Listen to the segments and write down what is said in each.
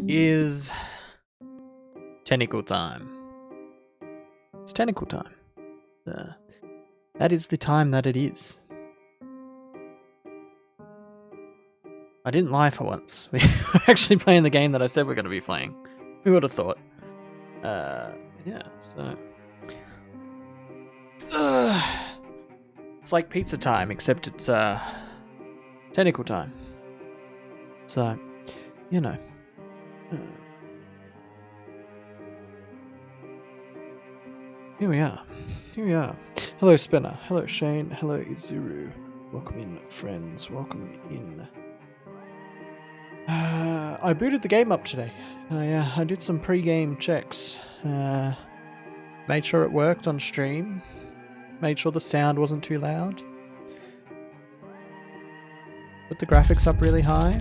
is tentacle time. It's tentacle time. That is the time that it is. I didn't lie for once. We're actually playing the game that I said we're going to be playing. Who would have thought? Yeah, so... it's like pizza time, except it's tentacle time. So, you know. Here we are. Here we are. Hello, Spinner. Hello, Shane. Hello, Izuru. Welcome in, friends. Welcome in. I booted the game up today. I did some pre-game checks. Made sure it worked on stream. Made sure the sound wasn't too loud. Put the graphics up really high.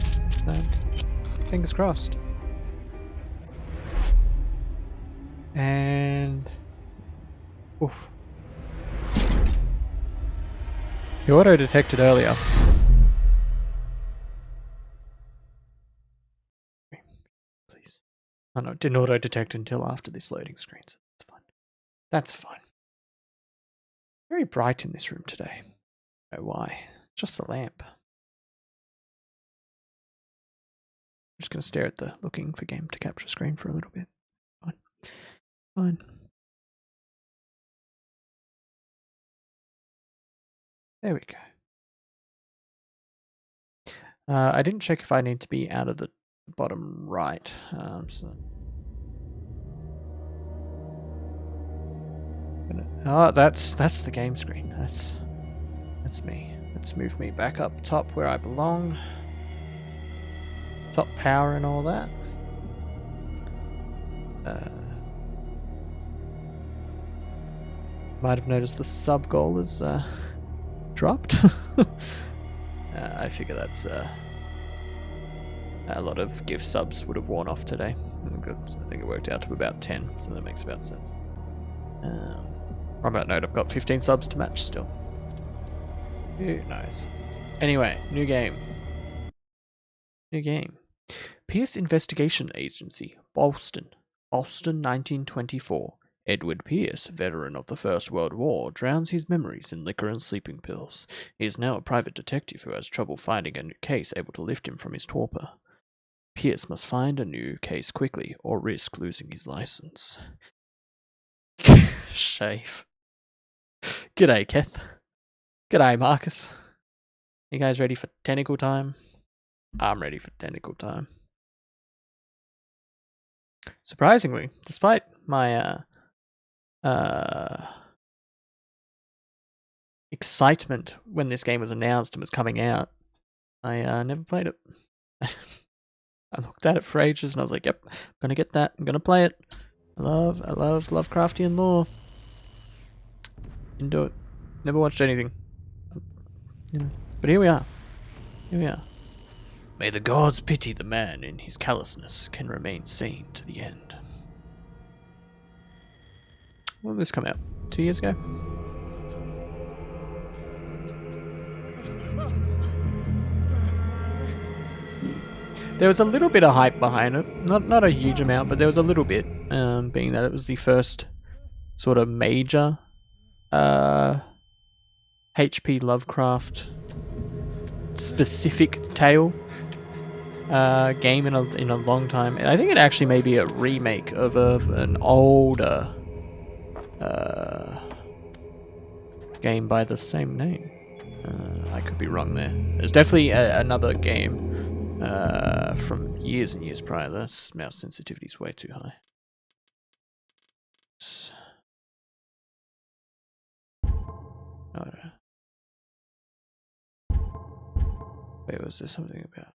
Fingers crossed. And... oof. You auto-detected earlier. Please. Oh no, it didn't auto-detect until after this loading screen, so that's fine. That's fine. Very bright in this room today. I don't know why. Just the lamp. I'm just going to stare at the looking for game to capture screen for a little bit. Fine. Fine. There we go. I didn't check if I need to be out of the bottom right. Oh, that's the game screen. That's me. Let's move me back up top where I belong. Top power and all that. Might have noticed the sub goal is dropped. I figure that's a lot of gift subs would have worn off today. I think it worked out to about 10, so that makes about sense. On that note, I've got 15 subs to match still. Ooh, nice. Anyway, new game. New game. Pierce Investigation Agency, Boston. Boston, 1924. Edward Pierce, veteran of the First World War, drowns his memories in liquor and sleeping pills. He is now a private detective who has trouble finding a new case able to lift him from his torpor. Pierce must find a new case quickly or risk losing his license. Shave. G'day, Keth. G'day, Marcus. You guys ready for tentacle time? I'm ready for tentacle time. Surprisingly, despite my excitement when this game was announced and was coming out, I never played it. I looked at it for ages and I was like, yep, I'm gonna get that. I'm gonna play it. I love Lovecraftian lore. Didn't do it. Never watched anything. You know. But here we are. Here we are. May the gods pity the man in his callousness can remain sane to the end. When did this come out? 2 years ago? There was a little bit of hype behind it. Not a huge amount, but there was a little bit. Being that it was the first sort of major H.P. Lovecraft specific tale game in a long time. And I think it actually may be a remake of an older game by the same name. I could be wrong there. There's definitely another game from years and years prior. The mouse sensitivity is way too high. Oh, wait, was there something about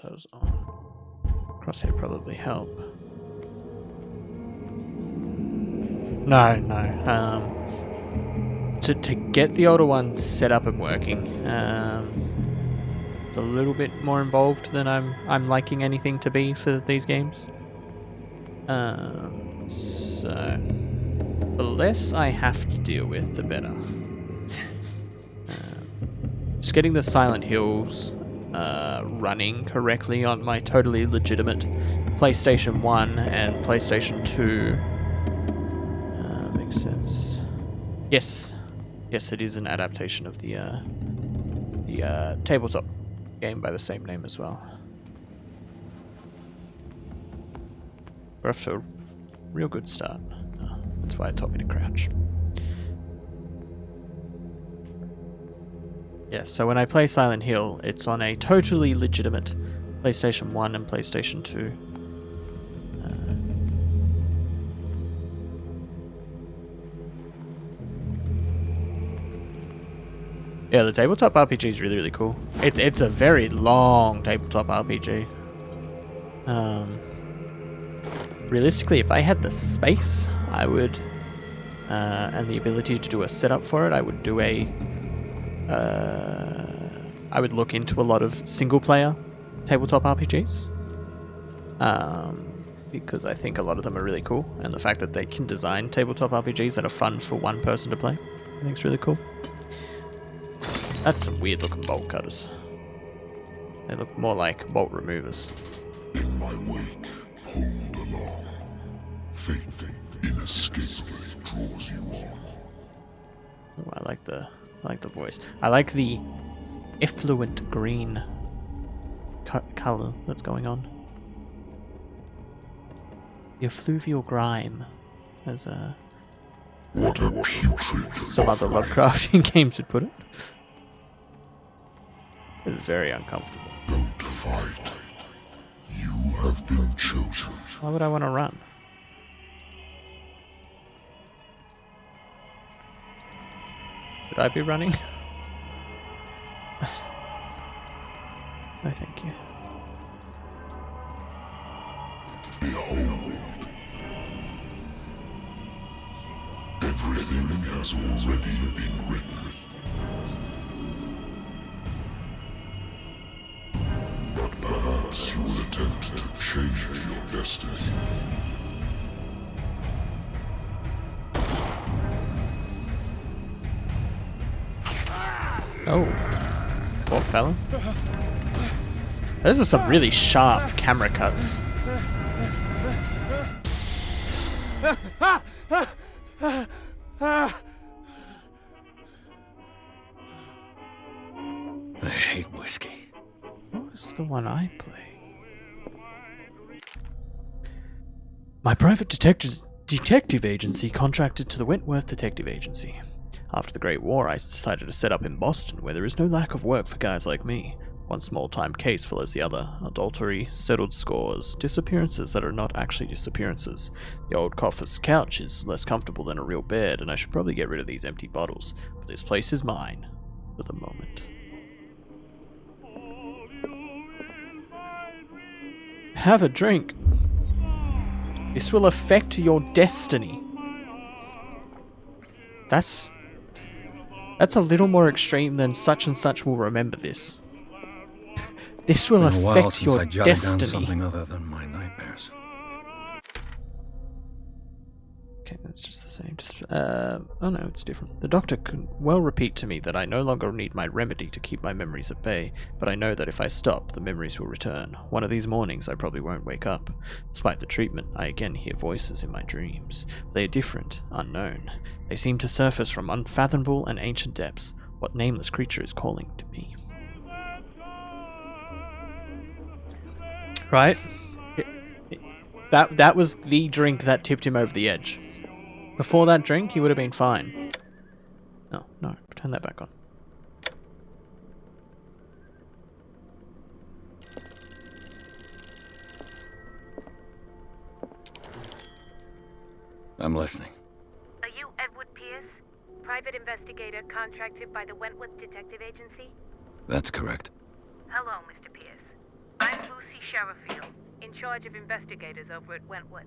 titles on? Crosshair probably help. No. To get the older one set up and working, it's a little bit more involved than I'm liking anything to be for these games. So the less I have to deal with, the better. Just getting the Silent Hills running correctly on my totally legitimate PlayStation 1 and PlayStation 2. Makes sense. Yes. Yes, it is an adaptation of the tabletop game by the same name as well. We're off to a real good start. That's why it taught me to crouch. Yeah, so when I play Silent Hill, it's on a totally legitimate PlayStation 1 and PlayStation 2. Yeah, the tabletop RPG is really, really cool. It's a very long tabletop RPG. Realistically, if I had the space, I would, and the ability to do a setup for it, I would do I would look into a lot of single-player tabletop RPGs. Because I think a lot of them are really cool, and the fact that they can design tabletop RPGs that are fun for one person to play, I think is really cool. That's some weird looking bolt cutters. They look more like bolt removers. In my wake, hold along. Fate inescapably draws you on. Ooh, I like the voice. I like the effluent green color that's going on. The effluvial grime, as What a putrid some other Lovecraftian games would put it. This is very uncomfortable. Don't fight. You have been chosen. Why would I want to run? Should I be running? No, thank you. Behold. Everything has already been written. But perhaps you will attempt to change your destiny. Oh. Poor fella. Those are some really sharp camera cuts. I hate whiskey. What was the one I play? My private detective agency contracted to the Wentworth Detective Agency. After the Great War, I decided to set up in Boston, where there is no lack of work for guys like me. One small-time case follows the other. Adultery, settled scores, disappearances that are not actually disappearances. The old coffer's couch is less comfortable than a real bed, and I should probably get rid of these empty bottles. But this place is mine, for the moment. Have a drink. This will affect your destiny. That's a little more extreme than such and such will remember this. This will affect your I jotted destiny. down something other than my nightmares. Okay, that's just the same. Oh no, it's different. The doctor can well repeat to me that I no longer need my remedy to keep my memories at bay, but I know that if I stop, the memories will return. One of these mornings, I probably won't wake up. Despite the treatment, I again hear voices in my dreams. They are different, unknown. They seem to surface from unfathomable and ancient depths. What nameless creature is calling to me? Right? That was the drink that tipped him over the edge. Before that drink, he would have been fine. Oh, no. Turn that back on. I'm listening. Are you Edward Pierce, private investigator contracted by the Wentworth Detective Agency? That's correct. Hello, Mr. Pierce. I'm Lucy Sherifield, in charge of investigators over at Wentworth.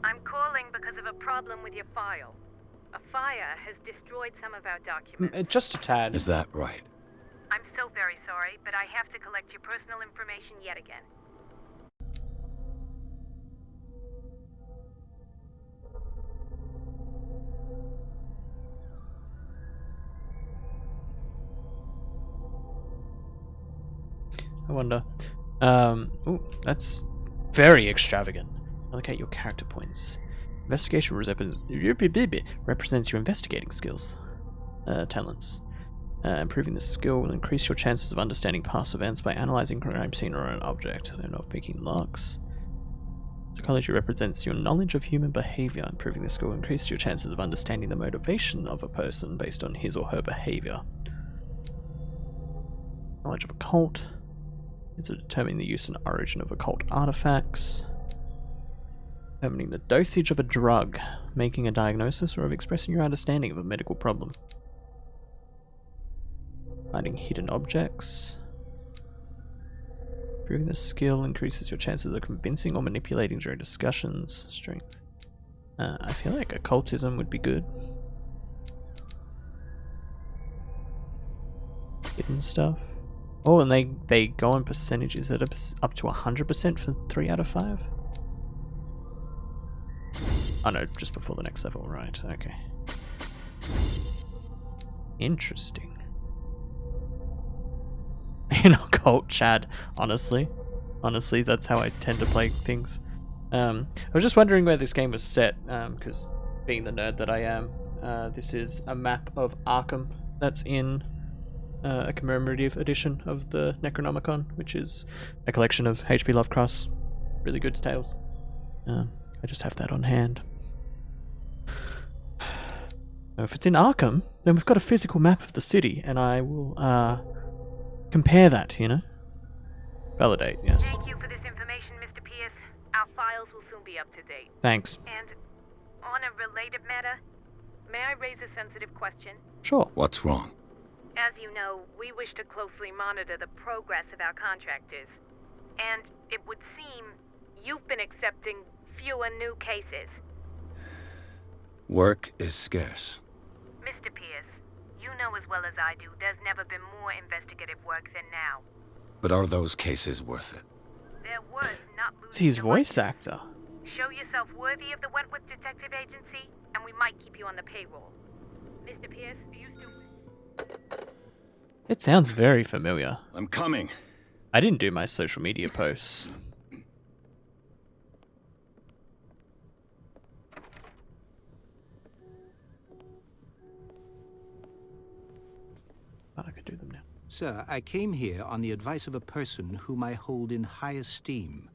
I'm calling because of a problem with your file. A fire has destroyed some of our documents. Just a tad. Is that right? I'm so very sorry, but I have to collect your personal information yet again. wonder. Ooh, that's very extravagant. Allocate your character points. Investigation represents your investigating skills, talents. Improving the skill will increase your chances of understanding past events by analyzing crime scene or an object and of picking locks. Psychology represents your knowledge of human behavior. Improving the skill will increase your chances of understanding the motivation of a person based on his or her behavior. Knowledge of occult. It's determining the use and origin of occult artifacts. Determining the dosage of a drug. Making a diagnosis or of expressing your understanding of a medical problem. Finding hidden objects. Improving the skill increases your chances of convincing or manipulating during discussions. Strength. I feel like occultism would be good. Hidden stuff. Oh, and they go on percentages that are up to 100% for 3 out of 5. Oh no, just before the next level, right? Okay. Interesting. In occult, Chad. Honestly, that's how I tend to play things. I was just wondering where this game was set, because being the nerd that I am, this is a map of Arkham that's in a commemorative edition of the Necronomicon, which is a collection of H.P. Lovecraft's really good tales. I just have that on hand. If it's in Arkham, then we've got a physical map of the city, and I will compare that, you know? Validate, yes. Thank you for this information, Mr. Pierce. Our files will soon be up to date. Thanks. And on a related matter, may I raise a sensitive question? Sure. What's wrong? As you know, we wish to closely monitor the progress of our contractors. And it would seem you've been accepting fewer new cases. Work is scarce. Mr. Pierce, you know as well as I do, there's never been more investigative work than now. But are those cases worth it? They're worth not losing It's his your voice life. actor. Show yourself worthy of the Wentworth Detective Agency, and we might keep you on the payroll. Mr. Pierce, do you still... It sounds very familiar. I'm coming. I didn't do my social media posts. But I could do them now. Sir, I came here on the advice of a person whom I hold in high esteem,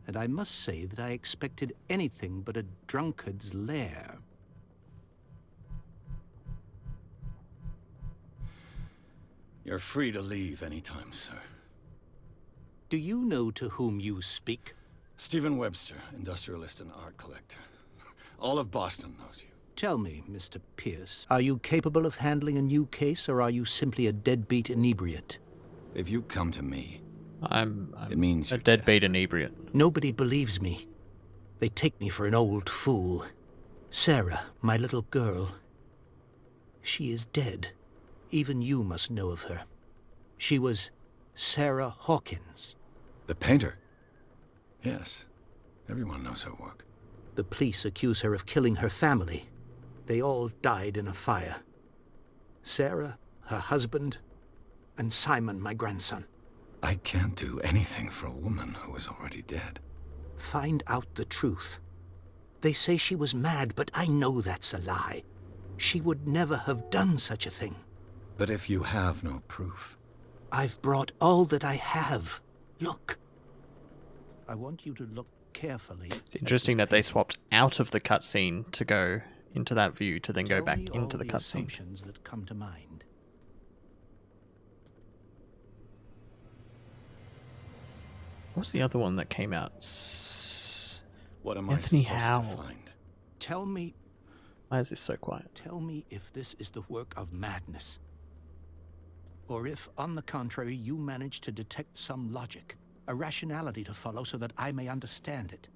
and I must say that I expected anything but a drunkard's lair. You're free to leave anytime, sir. Do you know to whom you speak? Stephen Webster, industrialist and art collector. All of Boston knows you. Tell me, Mr. Pierce, are you capable of handling a new case, or are you simply a deadbeat inebriate? If you come to me, I'm it means a you're deadbeat desperate. inebriate. Nobody believes me. They take me for an old fool. Sarah, my little girl, she is dead. Even you must know of her. She was Sarah Hawkins. The painter? Yes. Everyone knows her work. The police accuse her of killing her family. They all died in a fire. Sarah, her husband, and Simon, my grandson. I can't do anything for a woman who is already dead. Find out the truth. They say she was mad, but I know that's a lie. She would never have done such a thing. But if you have no proof... I've brought all that I have. Look. I want you to look carefully. It's interesting that they swapped out of the cutscene to go into that view to then go back into the cutscene. Assumptions that come to mind. What's the other one that came out? What am Anthony I supposed Howell. to find? Tell me Why is this so quiet? Tell me if this is the work of madness. Or if, on the contrary, you manage to detect some logic, a rationality to follow so that I may understand it.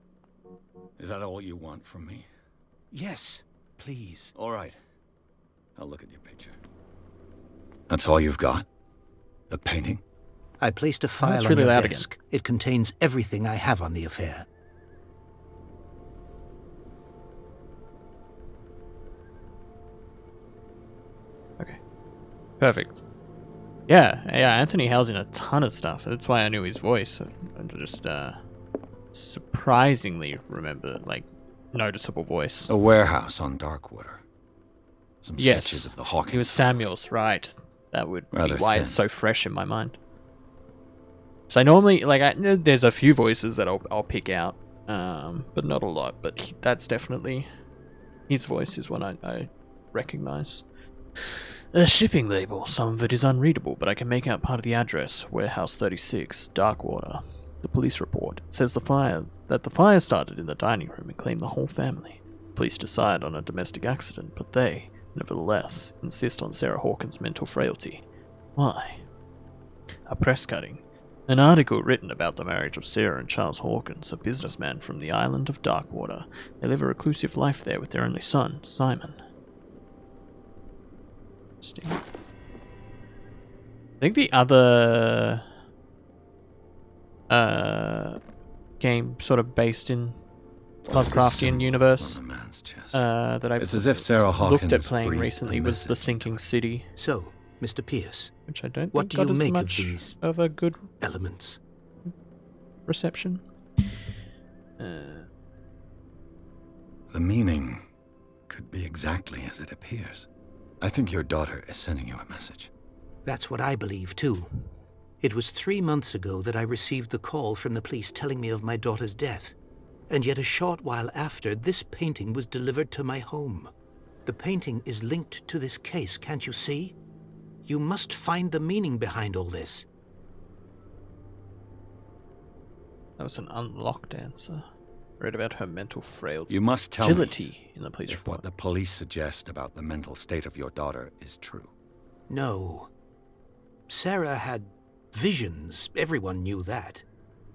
Is that all you want from me? Yes, please. All right. I'll look at your picture. That's all you've got? The painting? I placed a file that's on really your loud again. desk. It contains everything I have on the affair. Okay. Perfect. Yeah, Anthony Hale's in a ton of stuff. That's why I knew his voice. I just surprisingly remember, like, noticeable voice. A warehouse on Darkwater. Some Yes, sketches of the Hawkins. he was Samuels, right? That would Rather be why thin. it's so fresh in my mind. So I normally, like, there's a few voices that I'll pick out, but not a lot. But that's definitely, his voice is one I recognize. A shipping label. Some of it is unreadable, but I can make out part of the address. Warehouse 36, Darkwater. The police report. It says the fire started in the dining room and claimed the whole family. Police decide on a domestic accident, but they, nevertheless, insist on Sarah Hawkins' mental frailty. Why? A press cutting. An article written about the marriage of Sarah and Charles Hawkins, a businessman from the island of Darkwater. They live a reclusive life there with their only son, Simon. I think the other game sort of based in Lovecraftian universe On the man's chest. that I It's as if Sarah Hawkins looked at playing breathed recently a was The message Sinking into it. City, So, Mr. Pierce, which I don't What think do got you as make of much these of a good elements. reception. The meaning could be exactly as it appears. I think your daughter is sending you a message. That's what I believe, too. It was 3 months ago that I received the call from the police telling me of my daughter's death. And yet a short while after, this painting was delivered to my home. The painting is linked to this case, can't you see? You must find the meaning behind all this. That was an unlocked answer. Read about her mental frailty. You must tell me agility in the police if report. what the police suggest about the mental state of your daughter is true. No. Sarah had visions. Everyone knew that.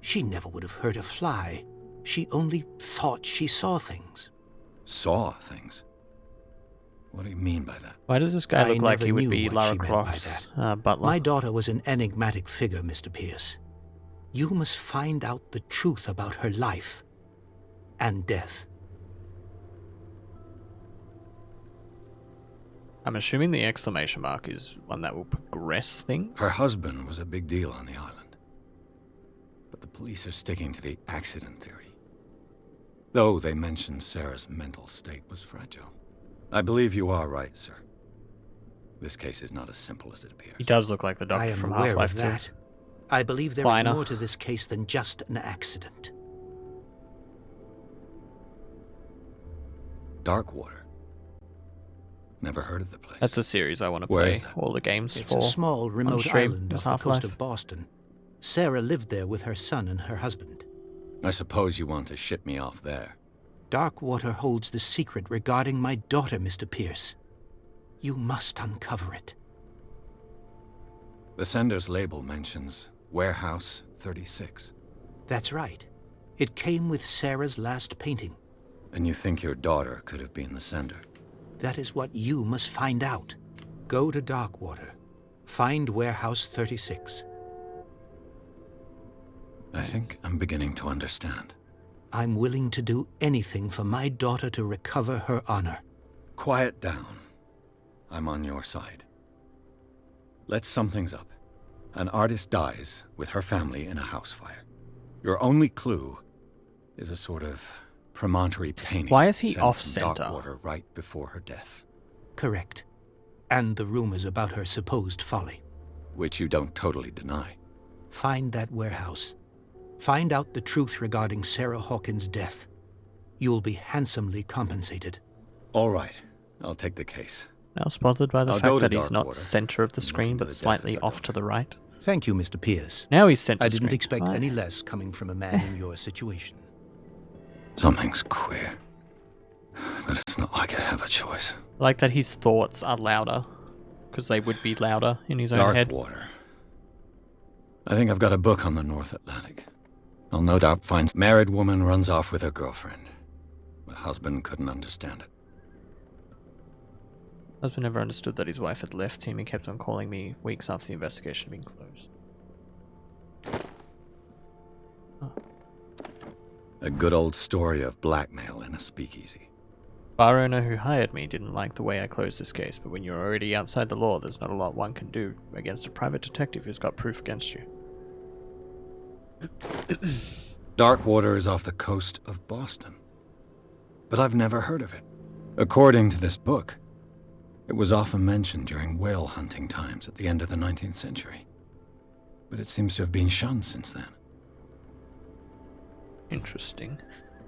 She never would have hurt a fly. She only thought she saw things. Saw things? What do you mean by that? Why does this guy I look like never he would knew be what Lara she meant by Croft's that. butler? My daughter was an enigmatic figure, Mr. Pierce. You must find out the truth about her life and death. I'm assuming the exclamation mark is one that will progress things. Her husband was a big deal on the island. But the police are sticking to the accident theory. Though they mentioned Sarah's mental state was fragile. I believe you are right, sir. This case is not as simple as it appears. He does look like the I doctor am from aware Half-Life of 2. that. I believe there is Finer. more to this case than just an accident. Darkwater. Never heard of the place. That's a series I want to Where play is that? all the games It's for. a small, remote stream. island It's off the coast Half-Life. of Boston. Sarah lived there with her son and her husband. I suppose you want to ship me off there. Darkwater holds the secret regarding my daughter, Mr. Pierce. You must uncover it. The sender's label mentions Warehouse 36. That's right. It came with Sarah's last painting. And you think your daughter could have been the sender? That is what you must find out. Go to Darkwater. Find Warehouse 36. I think I'm beginning to understand. I'm willing to do anything for my daughter to recover her honor. Quiet down. I'm on your side. Let's sum things up. An artist dies with her family in a house fire. Your only clue is a sort of promontory painting. Why is he sent from off-center? Darkwater right before her death, Correct. And the rumors about her supposed folly. which you don't totally deny. Find that warehouse. Find out the truth regarding Sarah Hawkins' death. You'll be handsomely compensated. All right, I'll take the case. Now bothered by the I'll go fact to that he's not Darkwater center of the and look screen, into but the death slightly of your off to the right. Thank you, Mr. Pierce. Now he's center I didn't screen. expect Right. any less coming from a man in your situation. Something's queer. But it's not like I have a choice. I like that his thoughts are louder, because they would be louder in his own head. Darkwater. I think I've got a book on the North Atlantic. I'll no doubt find married woman runs off with her girlfriend. The husband couldn't understand it. Husband never understood that his wife had left him. He kept on calling me weeks after the investigation had been closed. A good old story of blackmail in a speakeasy. Bar owner who hired me didn't like the way I closed this case, but when you're already outside the law, there's not a lot one can do against a private detective who's got proof against you. Darkwater is off the coast of Boston. But I've never heard of it. According to this book, it was often mentioned during whale hunting times at the end of the 19th century. But it seems to have been shunned since then. Interesting.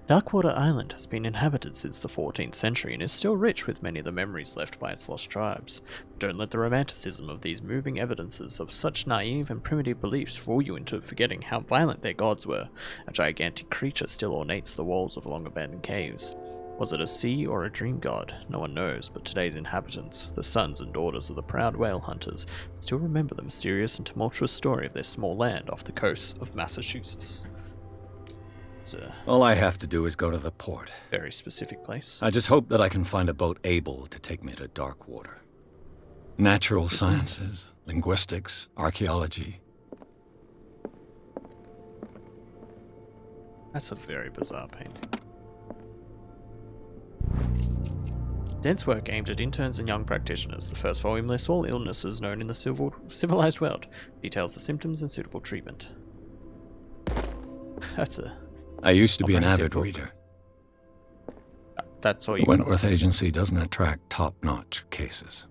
Darkwater Island has been inhabited since the 14th century and is still rich with many of the memories left by its lost tribes. Don't let the romanticism of these moving evidences of such naive and primitive beliefs fool you into forgetting how violent their gods were. A gigantic creature still ornates the walls of long-abandoned caves. Was it a sea or a dream god? No one knows, but today's inhabitants, the sons and daughters of the proud whale hunters, still remember the mysterious and tumultuous story of their small land off the coast of Massachusetts. It's a All I have to do is go to the port. very specific place. I just hope that I can find a boat able to take me to Darkwater. Natural sciences, linguistics, archaeology. That's a very bizarre painting. Dense work aimed at interns and young practitioners. The first volume lists all illnesses known in the civilized world, details the symptoms and suitable treatment. That's a... I used to be an comprehensive avid book. reader. That's all The you Wentworth Agency doesn't attract top-notch cases.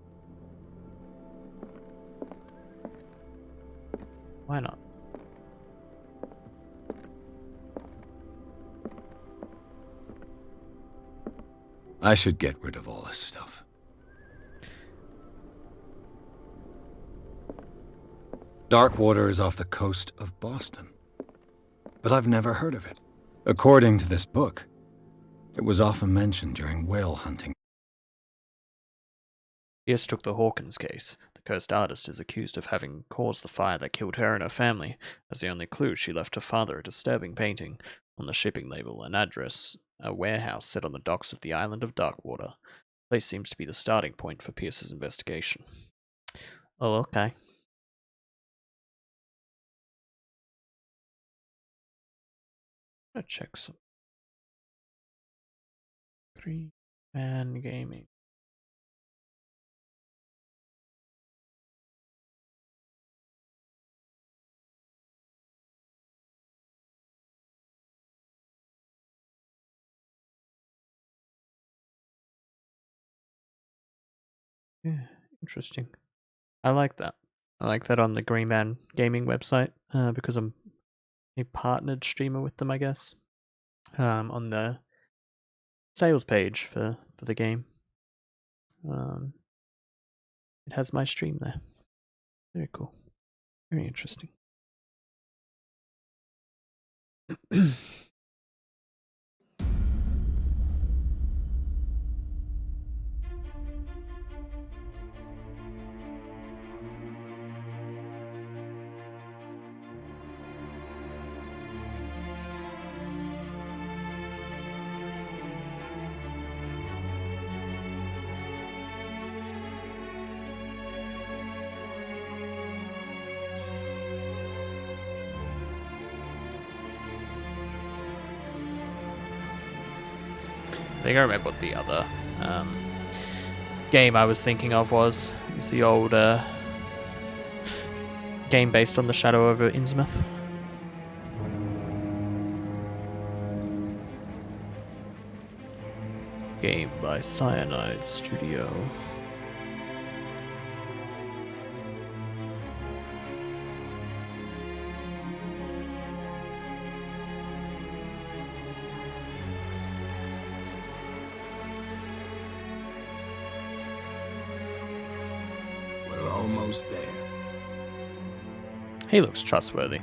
Why not? I should get rid of all this stuff. Darkwater is off the coast of Boston. But I've never heard of it. According to this book, it was often mentioned during whale hunting. Pierce took the Hawkins case. The cursed artist is accused of having caused the fire that killed her and her family. As the only clue, she left her father a disturbing painting. On the shipping label, an address, a warehouse set on the docks of the island of Darkwater. The place seems to be the starting point for Pierce's investigation. Oh, okay. I'm gonna check some. 3-man gaming. Yeah, interesting. I like that. I like that on the Green Man Gaming website because I'm a partnered streamer with them, I guess. On the sales page for the game, it has my stream there. Very cool. Very interesting. I think I remember what the other game I was thinking of was. It's the old game based on the Shadow over Innsmouth. Game by Cyanide Studio. We're almost there. He looks trustworthy.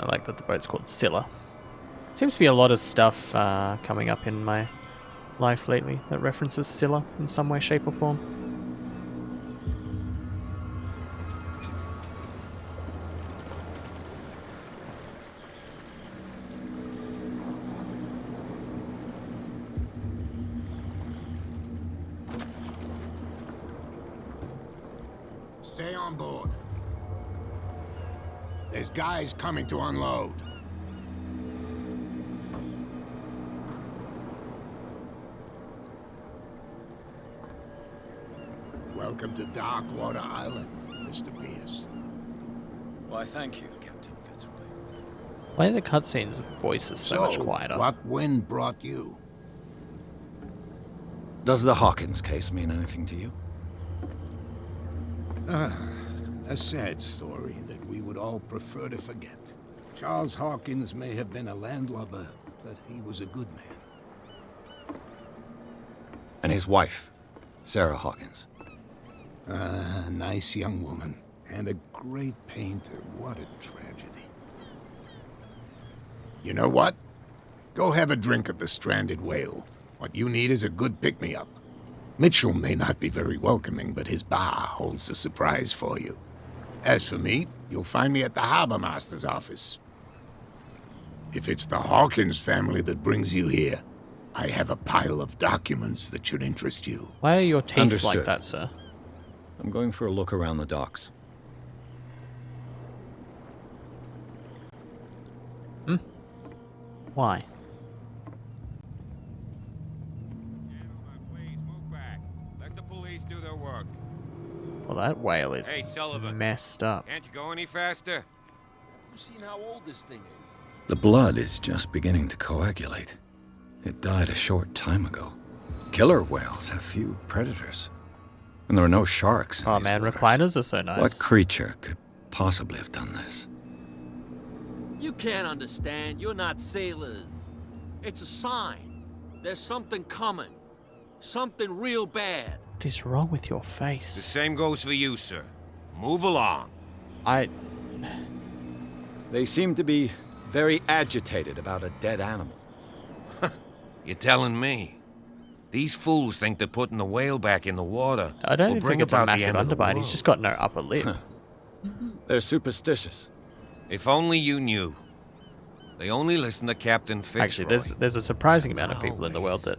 I like that the boat's called Scylla. Seems to be a lot of stuff coming up in my life lately that references Scylla in some way, shape, or form. Stay on board. There's guys coming to unload. Welcome to Darkwater Island, Mr. Pierce. Why, thank you, Captain Fitzroy. Why are the cutscenes' voices so much quieter? What wind brought you? Does the Hawkins case mean anything to you? A sad story that we would all prefer to forget. Charles Hawkins may have been a landlubber, but he was a good man. And his wife, Sarah Hawkins. A nice young woman, and a great painter. What a tragedy. You know what? Go have a drink at the Stranded Whale. What you need is a good pick-me-up. Mitchell may not be very welcoming, but his bar holds a surprise for you. As for me, you'll find me at the Harbor Master's office. If it's the Hawkins family that brings you here, I have a pile of documents that should interest you. Why are your teeth Understood. like that, sir? I'm going for a look around the docks. Why? Gentlemen, please move back. Let the police do their work. Well, that whale is Hey, Sullivan. messed up. Can't you go any faster? You've seen how old this thing is. The blood is just beginning to coagulate. It died a short time ago. Killer whales have few predators. And there are no sharks in Oh these man, waters. recliners are so nice. What creature could possibly have done this? You can't understand. You're not sailors. It's a sign. There's something coming. Something real bad. What is wrong with your The face? same goes for you, sir. Move along. They seem to be very agitated about a dead animal. You're telling me? These fools think that putting the whale back in the water I don't will even bring think it's a about the massive end of the underbite. He's world. just got no upper lip. They're superstitious. If only you knew. They only listen to Captain Fitzroy. Actually, there's a surprising amount of people in the world that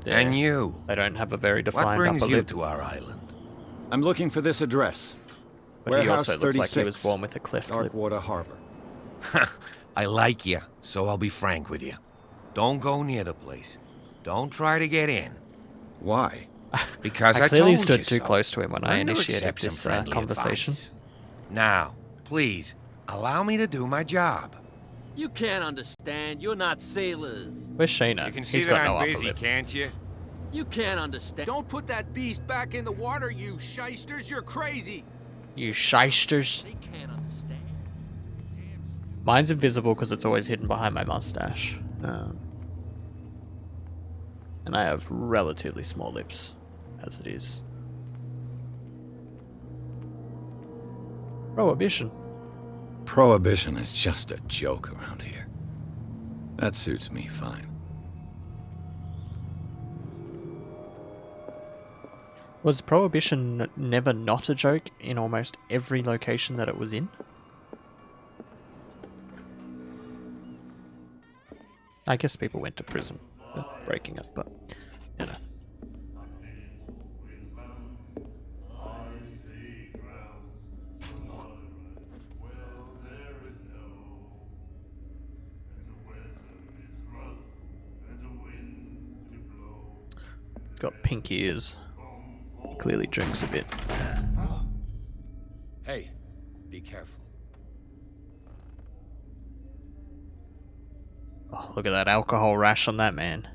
And you. they don't have a very What defined brings upper you lip. to our island? I'm looking for this address. But he Warehouse also looks like he was 36, born with a cleft lip. Darkwater Harbor. I like you, so I'll be frank with you. Don't go near the place. Don't try to get in. Why? Because I I clearly told stood you too so. close to him when I Learn to initiated accept some this friendly conversation. advice. Now, please, allow me to do my job. You can't understand. You're not sailors. Where's Shayna? You can see He's that got no I'm upper busy, lip. can't you? You can't understand. Don't put that beast back in the water, you shysters. You're crazy. You shysters. They can't understand. Mine's invisible because it's always hidden behind my mustache. And I have relatively small lips, as it is. Prohibition. Prohibition is just a joke around here. That suits me fine. Was Prohibition never not a joke in almost every location that it was in? I guess people went to prison for breaking it, but, you know. It's got pink ears. He clearly drinks a bit. Hey, be careful. Oh, look at that alcohol rash on that man.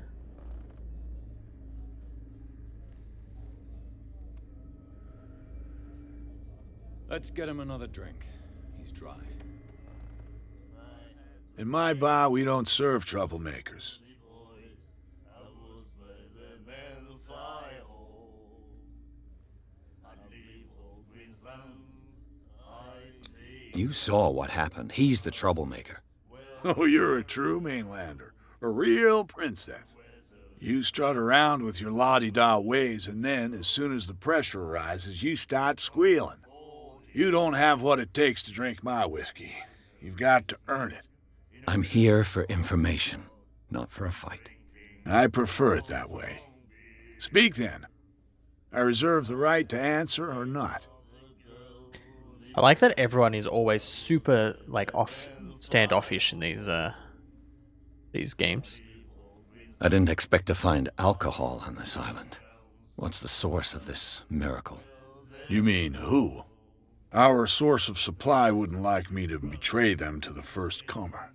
Let's get him another drink. He's dry. In my bar, we don't serve troublemakers. You saw what happened. He's the troublemaker. Oh, you're a true mainlander. A real princess. You strut around with your la-di-da ways, and then, as soon as the pressure arises, you start squealing. You don't have what it takes to drink my whiskey. You've got to earn it. I'm here for information, not for a fight. I prefer it that way. Speak then. I reserve the right to answer or not. I like that everyone is always super like standoffish in these games. I didn't expect to find alcohol on this island. What's the source of this miracle? You mean who? Our source of supply wouldn't like me to betray them to the first comer.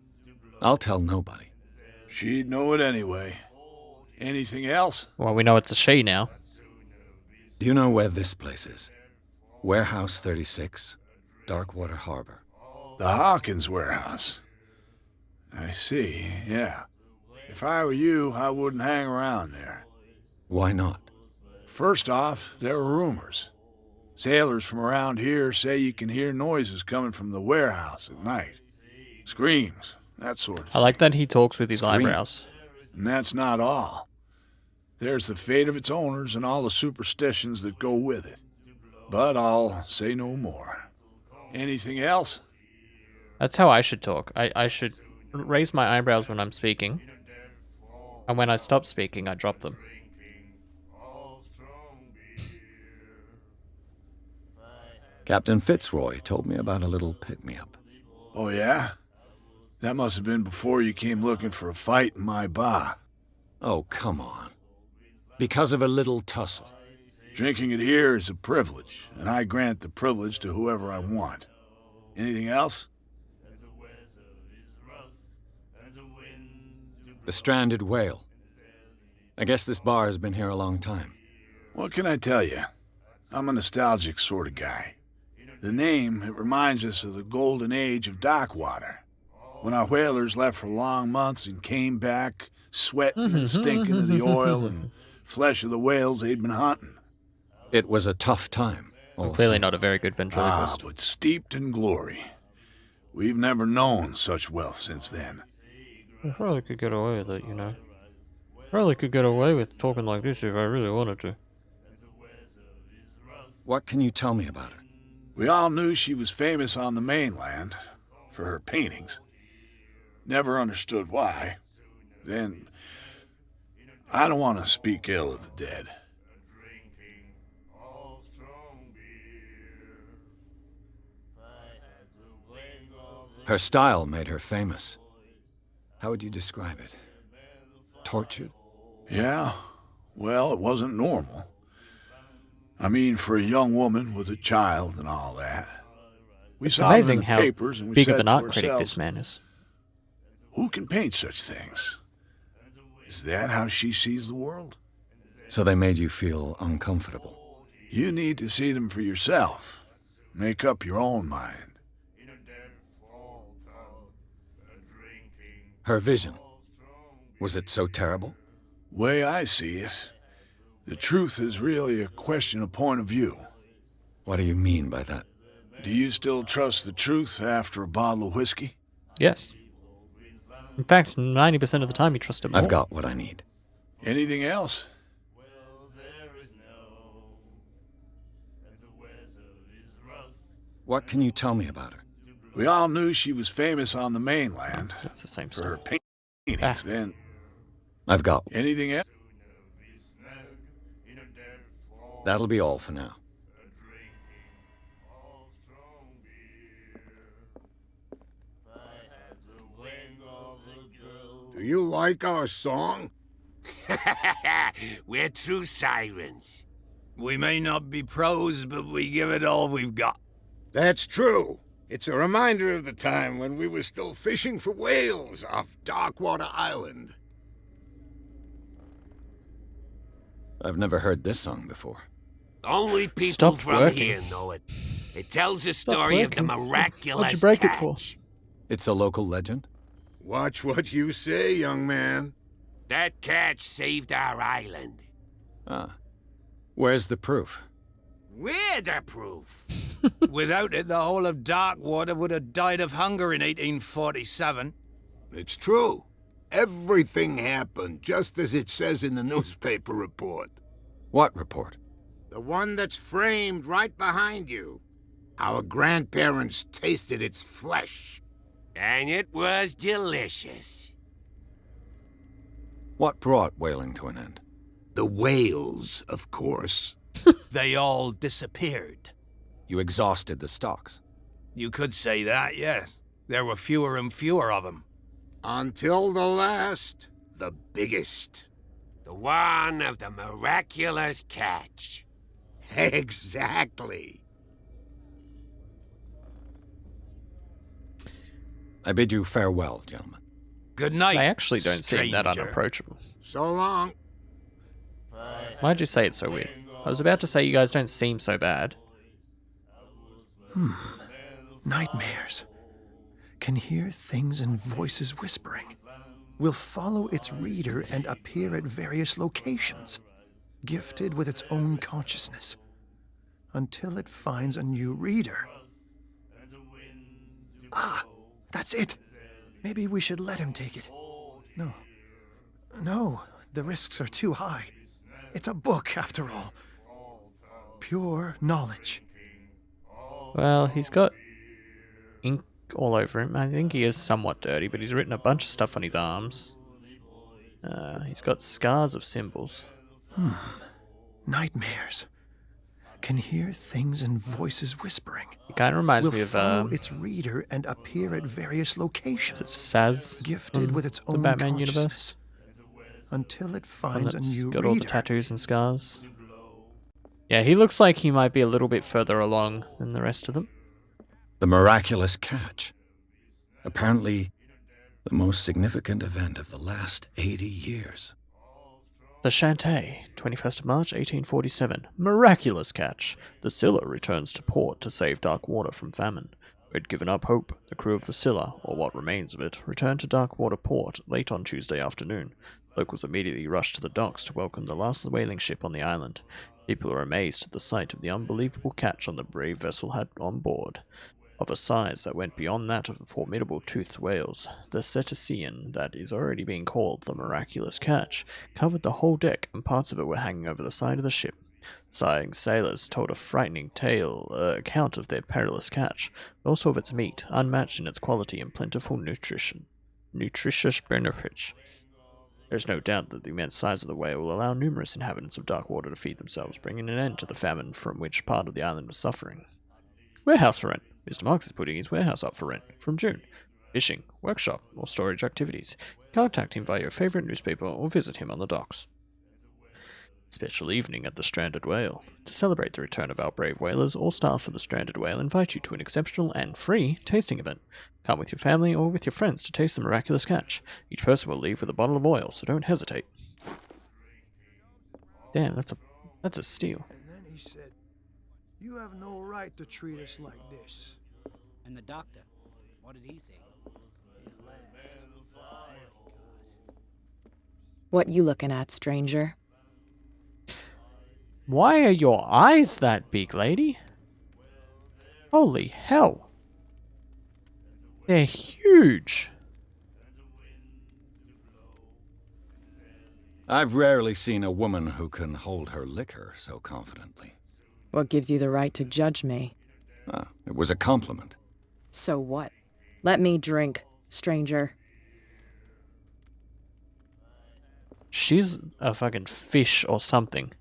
I'll tell nobody. She'd know it anyway. Anything else? Well, we know it's a she now. Do you know where this place is? Warehouse 36, Darkwater Harbor. The Hawkins warehouse. I see, yeah. If I were you, I wouldn't hang around there. Why not? First off, there are rumors. Sailors from around here say you can hear noises coming from the warehouse at night. Screams, that sort of thing. I like that he talks with his Screams. eyebrows. And that's not all. There's the fate of its owners and all the superstitions that go with it. But I'll say no more. Anything else? That's how I should talk. I should raise my eyebrows when I'm speaking. And when I stop speaking, I drop them. Captain Fitzroy told me about a little pick-me-up. Oh, yeah? That must have been before you came looking for a fight in my bar. Oh, come on. Because of a little tussle. Drinking it here is a privilege, and I grant the privilege to whoever I want. Anything else? The stranded whale. I guess this bar has been here a long time. What can I tell you? I'm a nostalgic sort of guy. The name, it reminds us of the golden age of dockwater. When our whalers left for long months and came back, sweating and stinking of the oil and flesh of the whales they'd been hunting. It was a tough time. I'm clearly not a very good ventriloquist. But steeped in glory. We've never known such wealth since then. I probably could get away with it, you know. Probably could get away with talking like this if I really wanted to. What can you tell me about her? We all knew she was famous on the mainland for her paintings. Never understood why. Then, I don't want to speak ill of the dead. Her style made her famous. How would you describe it? Tortured? Yeah, well, it wasn't normal. I mean, for a young woman with a child and all that. We It's saw it in amazing the how papers and we big said of an to art critic ourselves, this man is. who can paint such things? Is that how she sees the world? So they made you feel uncomfortable. You need to see them for yourself. Make up your own mind. Her vision. Was it so terrible? Way I see it, the truth is really a question of point of view. What do you mean by that? Do you still trust the truth after a bottle of whiskey? Yes. In fact, 90% of the time you trust him more. I've got what I need. Anything else? What can you tell me about her? We all knew she was famous on the mainland It's the same for her stuff. paintings. Then I've got. anything else? That'll be all for now. Do you like our song? We're true sirens. We may not be pros, but we give it all we've got. That's true. It's a reminder of the time when we were still fishing for whales off Darkwater Island. I've never heard this song before. Only people Stop from working. here know it. It tells the story of the working. miraculous What'd you break it for? catch. It's a local legend? Watch what you say, young man. That catch saved our island. Ah. Where's the proof? We're the proof. Without it, the whole of Darkwater would have died of hunger in 1847. It's true. Everything happened just as it says in the newspaper report. What report? The one that's framed right behind you. Our grandparents tasted its flesh. And it was delicious. What brought whaling to an end? The whales, of course. They all disappeared. You exhausted the stocks. You could say that, yes. There were fewer and fewer of them. Until the last, the biggest. The one of the miraculous catch. Exactly. I bid you farewell, gentlemen. Good night, They actually don't seem that stranger. unapproachable. So long. Why'd you say it so weird? I was about to say you guys don't seem so bad. Nightmares. Can hear things and voices whispering. Will follow its reader and appear at various locations, gifted with its own consciousness, until it finds a new reader. Ah, that's it. Maybe we should let him take it. No, the risks are too high. It's a book, after all. Pure knowledge. Well, he's got ink all over him. I think he is somewhat dirty, but he's written a bunch of stuff on his arms. He's got scars of symbols. Nightmares. Can hear things and voices whispering. It kind of reminds me Will of follow its reader and appear at various locations. it's Saz, Gifted with its the own Batman consciousness. universe. Until it One finds a that's new got all the reader. tattoos and scars. Yeah, he looks like he might be a little bit further along than the rest of them. The miraculous catch. Apparently, the most significant event of the last 80 years. The Shantae, 21st of March, 1847. Miraculous catch. The Scylla returns to port to save Darkwater from famine. Who had given up hope, the crew of the Scylla, or what remains of it, returned to Darkwater port late on Tuesday afternoon. Locals immediately rushed to the docks to welcome the last whaling ship on the island. People are amazed at the sight of the unbelievable catch on the brave vessel had on board. Of a size that went beyond that of the formidable toothed whales, the cetacean that is already being called the miraculous catch covered the whole deck, and parts of it were hanging over the side of the ship. Sighing sailors told a frightening account of their perilous catch, but also of its meat, unmatched in its quality and plentiful nutritious benefits. There is no doubt that the immense size of the whale will allow numerous inhabitants of Darkwater to feed themselves, bringing an end to the famine from which part of the island was suffering. Warehouse for rent. Mr. Marks is putting his warehouse up for rent from June. Fishing, workshop, or storage activities. Contact him via your favorite newspaper or visit him on the docks. Special evening at the Stranded Whale. To celebrate the return of our brave whalers, all staff of the Stranded Whale invite you to an exceptional and free tasting event. Come with your family or with your friends to taste the miraculous catch. Each person will leave with a bottle of oil, so don't hesitate. Damn, that's a steal. And then he said, "You have no right to treat us like this." And the doctor, what did he say? He laughed. What you looking at, stranger? Why are your eyes that big, lady? Holy hell. They're huge. I've rarely seen a woman who can hold her liquor so confidently. What gives you the right to judge me? Ah, it was a compliment. So what? Let me drink, stranger. She's a fucking fish or something.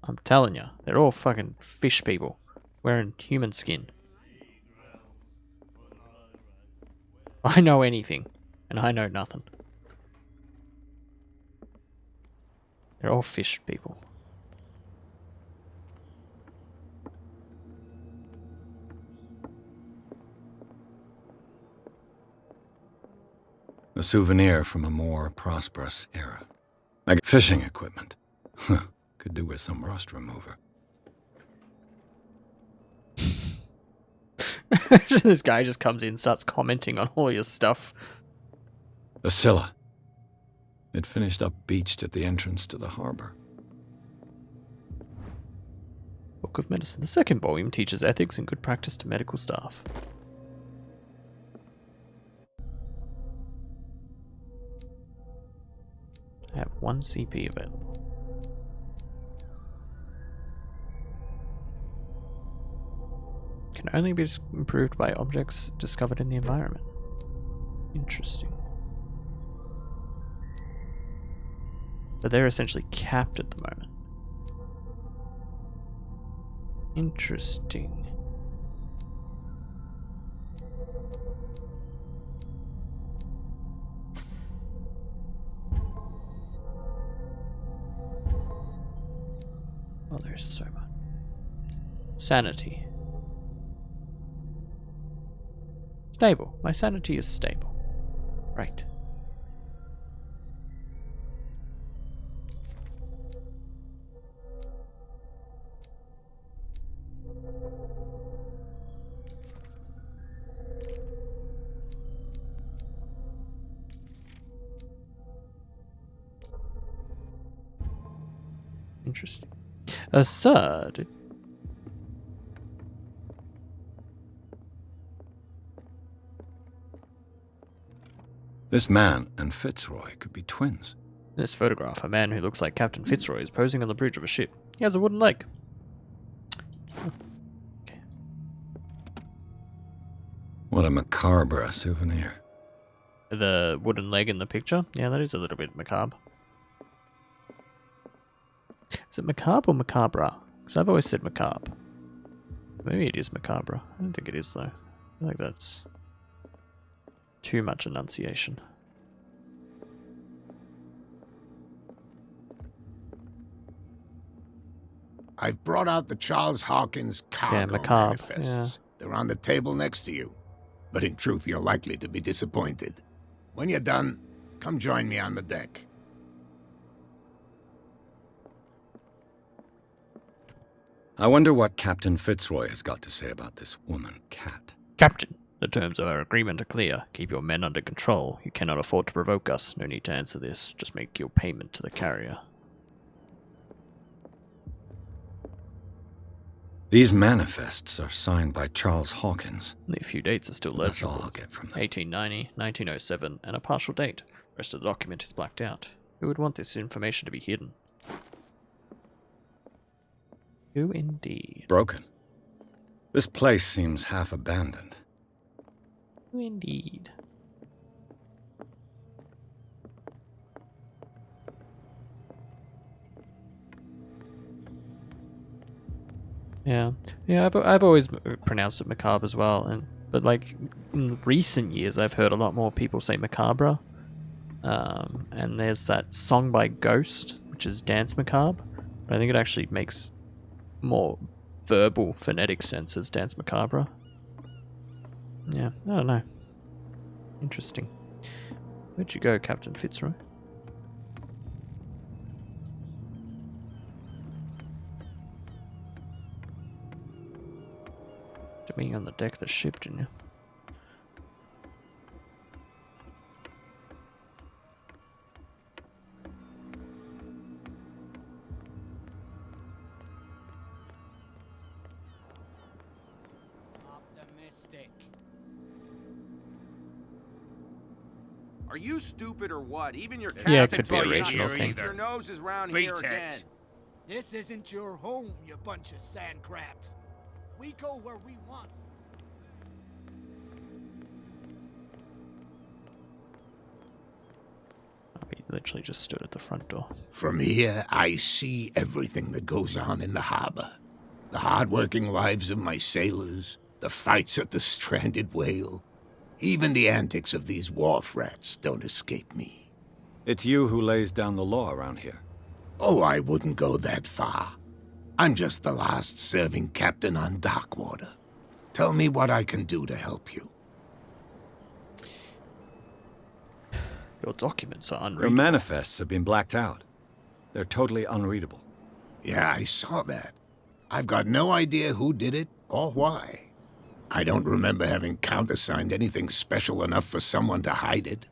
I'm telling you, they're all fucking fish people wearing human skin. I know anything, and I know nothing. They're all fish people. A souvenir from a more prosperous era. Like fishing equipment. Could do with some rust remover. This guy just comes in and starts commenting on all your stuff. The Scylla. It finished up beached at the entrance to the harbor. Book of Medicine. The second volume teaches ethics and good practice to medical staff. I have 1 CP available. Can only be improved by objects discovered in the environment. Interesting. But they're essentially capped at the moment. Interesting. Oh, there's so much. Sanity. Stable. My sanity is stable. Right. Interesting. Sir, This man and Fitzroy could be twins. this photograph, a man who looks like Captain Fitzroy is posing on the bridge of a ship. He has a wooden leg. Okay. What a macabre souvenir. The wooden leg in the picture? Yeah, that is a little bit macabre. Is it macabre or macabre? Because I've always said macabre. Maybe it is macabre. I don't think it is, though. I feel like that's too much enunciation. I've brought out the Charles Hawkins cargo macabre, manifests. They're on the table next to you. But in truth, you're likely to be disappointed. When you're done, come join me on the deck. I wonder what Captain Fitzroy has got to say about this woman, Cat. Captain, the terms of our agreement are clear. Keep your men under control. You cannot afford to provoke us. No need to answer this. Just make your payment to the carrier. These manifests are signed by Charles Hawkins. Only a few dates are still legible. That's all I'll get from them. 1890, 1907, and a partial date. The rest of the document is blacked out. Who would want this information to be hidden? Who indeed? Broken. This place seems half abandoned. Who indeed? Yeah, I've always pronounced it macabre as well, but like in recent years, I've heard a lot more people say macabre. And there's that song by Ghost, which is Dance Macabre, but I think it actually makes more verbal phonetic sense as Dance Macabre. Yeah, I don't know. Interesting. Where'd you go, Captain Fitzroy? To me on the deck of the ship, didn't you? Optimistic. Are you stupid or what? Even your Yeah, it captain could be a told you regional not to thing. keep your noses round here again. This isn't your home, you bunch of sand crabs. We go where we want. He literally just stood at the front door. From here, I see everything that goes on in the harbor. The hard-working lives of my sailors, the fights at the stranded whale. Even the antics of these wharf rats don't escape me. It's you who lays down the law around here. Oh, I wouldn't go that far. I'm just the last serving captain on Darkwater. Tell me what I can do to help you. Your documents are unreadable. Your manifests have been blacked out. They're totally unreadable. Yeah, I saw that. I've got no idea who did it or why. I don't remember having countersigned anything special enough for someone to hide it.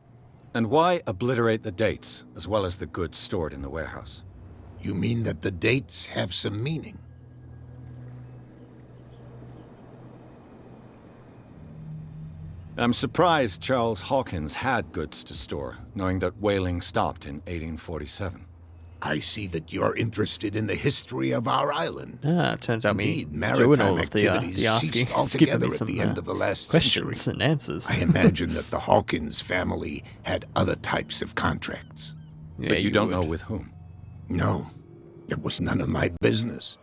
And why obliterate the dates, as well as the goods stored in the warehouse? You mean that the dates have some meaning? I'm surprised Charles Hawkins had goods to store, knowing that whaling stopped in 1847. I see that you're interested in the history of our island. Ah, it turns out Indeed, me doing maritime all of the activities asking, ceased skipping altogether me at some the end of the last questions century. and answers. I imagine that the Hawkins family had other types of contracts. Yeah, But you don't would. know with whom. No, it was none of my business.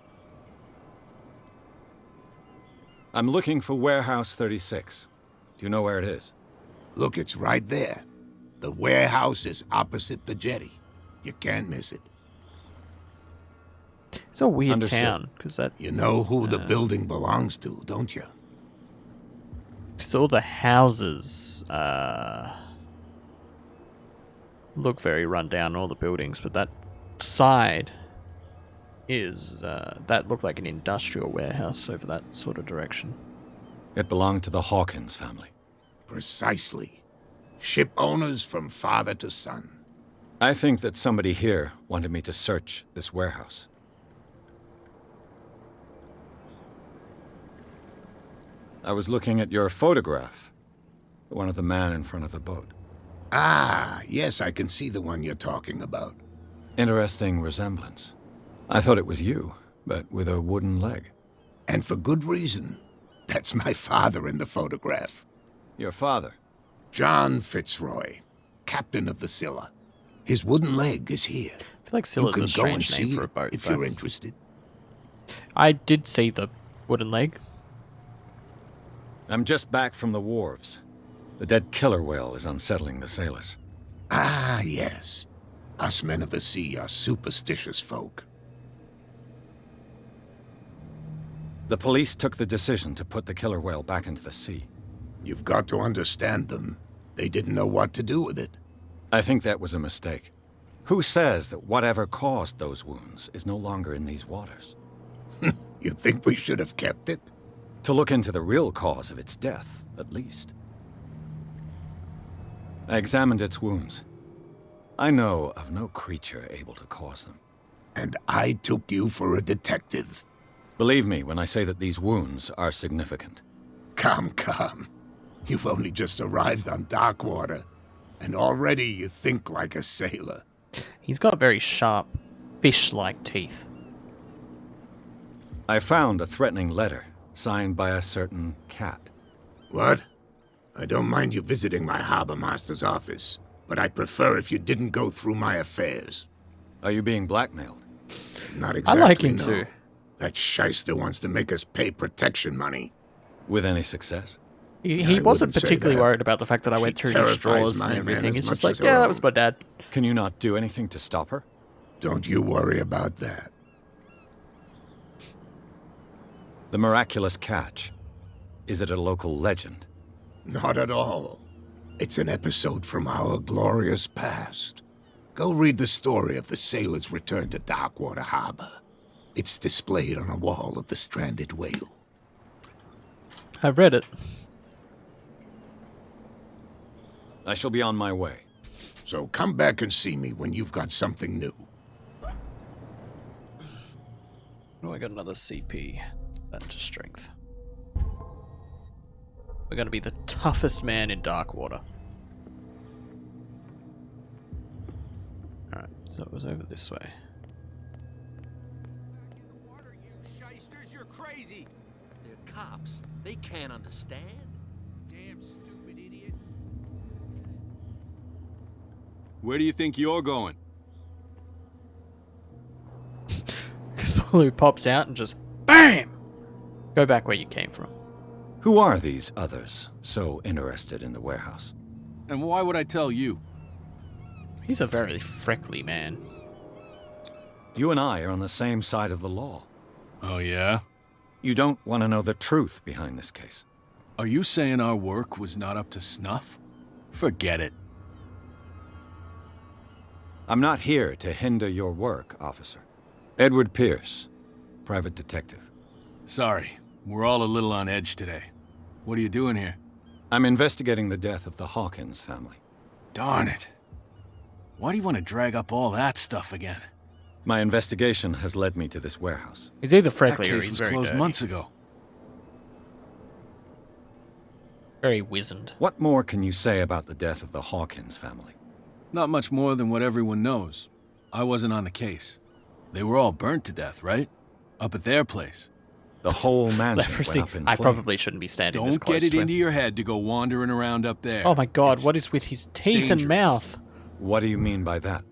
I'm looking for Warehouse 36. Do you know where it is? Look, it's right there. The warehouse is opposite the jetty. You can't miss it. It's a weird Understood. town, because that... You know who the building belongs to, don't you? Because all the houses look very run down, all the buildings, but that side is... that looked like an industrial warehouse over that sort of direction. It belonged to the Hawkins family. Precisely. Ship owners from father to son. I think that somebody here wanted me to search this warehouse. I was looking at your photograph. The one of the man in front of the boat. Ah, yes, I can see the one you're talking about. Interesting resemblance. I thought it was you, but with a wooden leg. And for good reason. That's my father in the photograph. Your father? John Fitzroy, captain of the Scylla. His wooden leg is here. I feel like Scylla's a strange name for a boat, if you're interested. I did see the wooden leg. I'm just back from the wharves. The dead killer whale is unsettling the sailors. Ah, yes. Us men of the sea are superstitious folk. The police took the decision to put the killer whale back into the sea. You've got to understand them. They didn't know what to do with it. I think that was a mistake. Who says that whatever caused those wounds is no longer in these waters? You think we should have kept it? To look into the real cause of its death, at least. I examined its wounds. I know of no creature able to cause them. And I took you for a detective. Believe me when I say that these wounds are significant. Come, come. You've only just arrived on Darkwater, and already you think like a sailor. He's got very sharp, fish-like teeth. I found a threatening letter signed by a certain cat. What? I don't mind you visiting my harbor master's office, but I'd prefer if you didn't go through my affairs. Are you being blackmailed? Not exactly, I like him no. too. That shyster wants to make us pay protection money. With any success? He wasn't particularly worried about the fact that I went through his drawers and everything. He's just like, yeah, that was my dad. Can you not do anything to stop her? Don't you worry about that. The miraculous catch. Is it a local legend? Not at all. It's an episode from our glorious past. Go read the story of the sailor's return to Darkwater Harbor. It's displayed on a wall of the stranded whale. I've read it. I shall be on my way. So come back and see me when you've got something new. Oh, I got another CP. That to strength. We're gonna be the toughest man in Darkwater. Alright, so it was over this way. Shysters, you're crazy. They're cops. They can't understand. Damn stupid idiots. Where do you think you're going? Cthulhu pops out and just BAM! Go back where you came from. Who are these others so interested in the warehouse? And why would I tell you? He's a very freckly man. You and I are on the same side of the law. Oh, yeah? You don't want to know the truth behind this case. Are you saying our work was not up to snuff? Forget it. I'm not here to hinder your work, officer. Edward Pierce, private detective. Sorry, we're all a little on edge today. What are you doing here? I'm investigating the death of the Hawkins family. Darn it. Why do you want to drag up all that stuff again? My investigation has led me to this warehouse. He's either freckly or That case he's was very closed dirty. months ago. Very wizened. What more can you say about the death of the Hawkins family? Not much more than what everyone knows. I wasn't on the case. They were all burnt to death, right? Up at their place. The whole mansion Leprosy. went up in I flames. probably shouldn't be standing this Don't close get it to him. into your head to go wandering around up there. Oh my god, It's what is with his teeth dangerous. and mouth? What do you mean by that?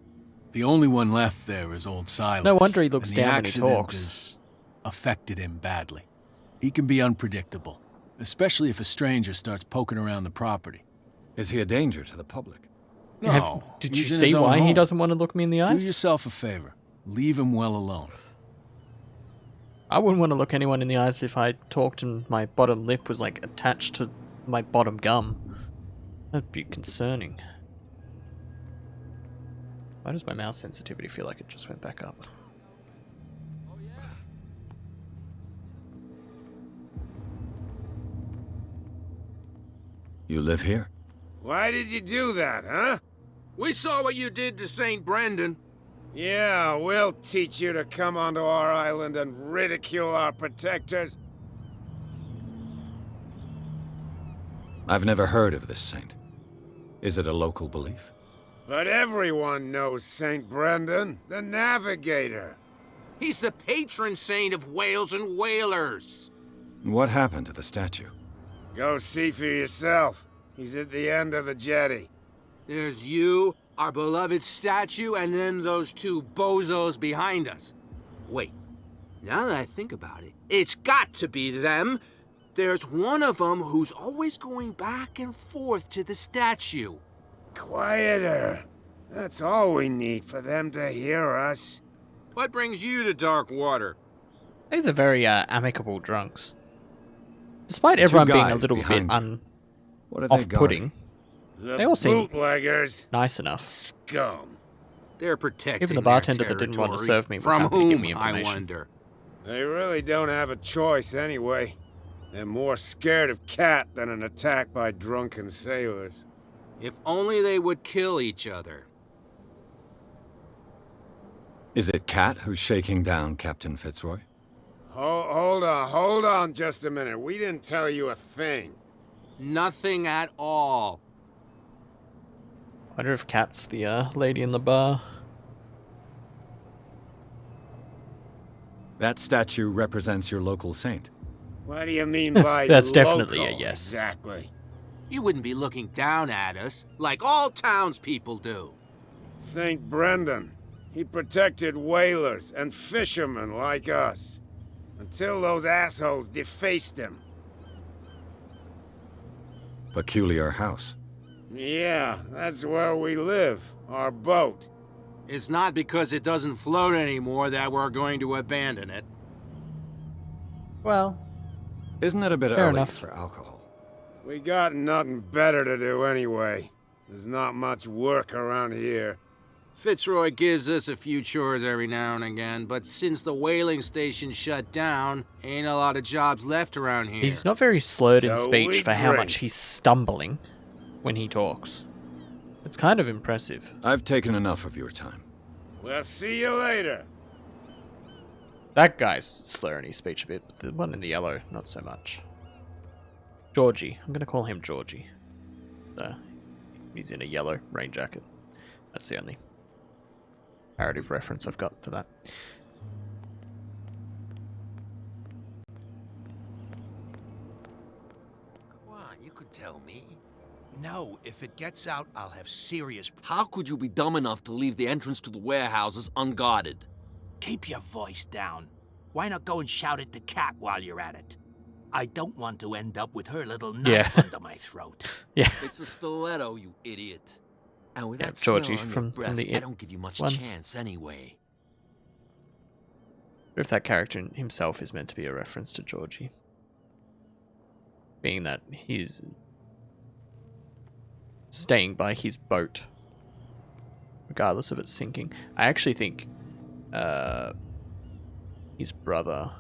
The only one left there is old Silas. No wonder he looks and the down when he accident talks. has affected him badly. He can be unpredictable, especially if a stranger starts poking around the property. Is he a danger to the public? No. Did you he's in see his own why he home. doesn't want to look me in the eyes? Do yourself a favor. Leave him well alone. I wouldn't want to look anyone in the eyes if I talked and my bottom lip was like attached to my bottom gum. That'd be concerning. Why does my mouse sensitivity feel like it just went back up? You live here? Why did you do that, huh? We saw what you did to St. Brendan. Yeah, we'll teach you to come onto our island and ridicule our protectors. I've never heard of this saint. Is it a local belief? But everyone knows St. Brendan, the Navigator. He's the patron saint of whales and whalers. What happened to the statue? Go see for yourself. He's at the end of the jetty. There's you, our beloved statue, and then those two bozos behind us. Wait, now that I think about it, it's got to be them. There's one of them who's always going back and forth to the statue. Quieter. That's all we need for them to hear us. What brings you to Darkwater? These are very amicable drunks. Despite everyone being a little bit off-putting, they all seem bootleggers. nice enough. Scum. They're protecting Even the bartender that didn't want to serve me was from happy to give whom, me I information. wonder. They really don't have a choice anyway. They're more scared of Cat than an attack by drunken sailors. If only they would kill each other. Is it Cat who's shaking down Captain Fitzroy? Hold on just a minute. We didn't tell you a thing. Nothing at all. I wonder if Kat's the lady in the bar. That statue represents your local saint. What do you mean by That's definitely a local, yes. Exactly. You wouldn't be looking down at us, like all townspeople do. St. Brendan. He protected whalers and fishermen like us. Until those assholes defaced him. Peculiar house. Yeah, that's where we live. Our boat. It's not because it doesn't float anymore that we're going to abandon it. Well, isn't it a bit fair early enough. for alcohol? We got nothing better to do anyway. There's not much work around here. Fitzroy gives us a few chores every now and again, but since the whaling station shut down, ain't a lot of jobs left around here. He's not very slurred in So speech we for how drink. much he's stumbling when he talks. It's kind of impressive. I've taken enough of your time. We'll see you later. That guy's slurring his speech a bit, but the one in the yellow, not so much. Georgie. I'm going to call him Georgie. He's in a yellow rain jacket. That's the only narrative reference I've got for that. Come on, you could tell me. No, if it gets out, I'll have serious... How could you be dumb enough to leave the entrance to the warehouses unguarded? Keep your voice down. Why not go and shout at the cat while you're at it? I don't want to end up with her little knife under my throat. Yeah. It's a stiletto, you idiot. And with Yeah, that smell Georgie on from your breath, the I It don't give you much ones. chance anyway. If that character himself is meant to be a reference to Georgie. Being that he's staying by his boat, regardless of it sinking. I actually think his brother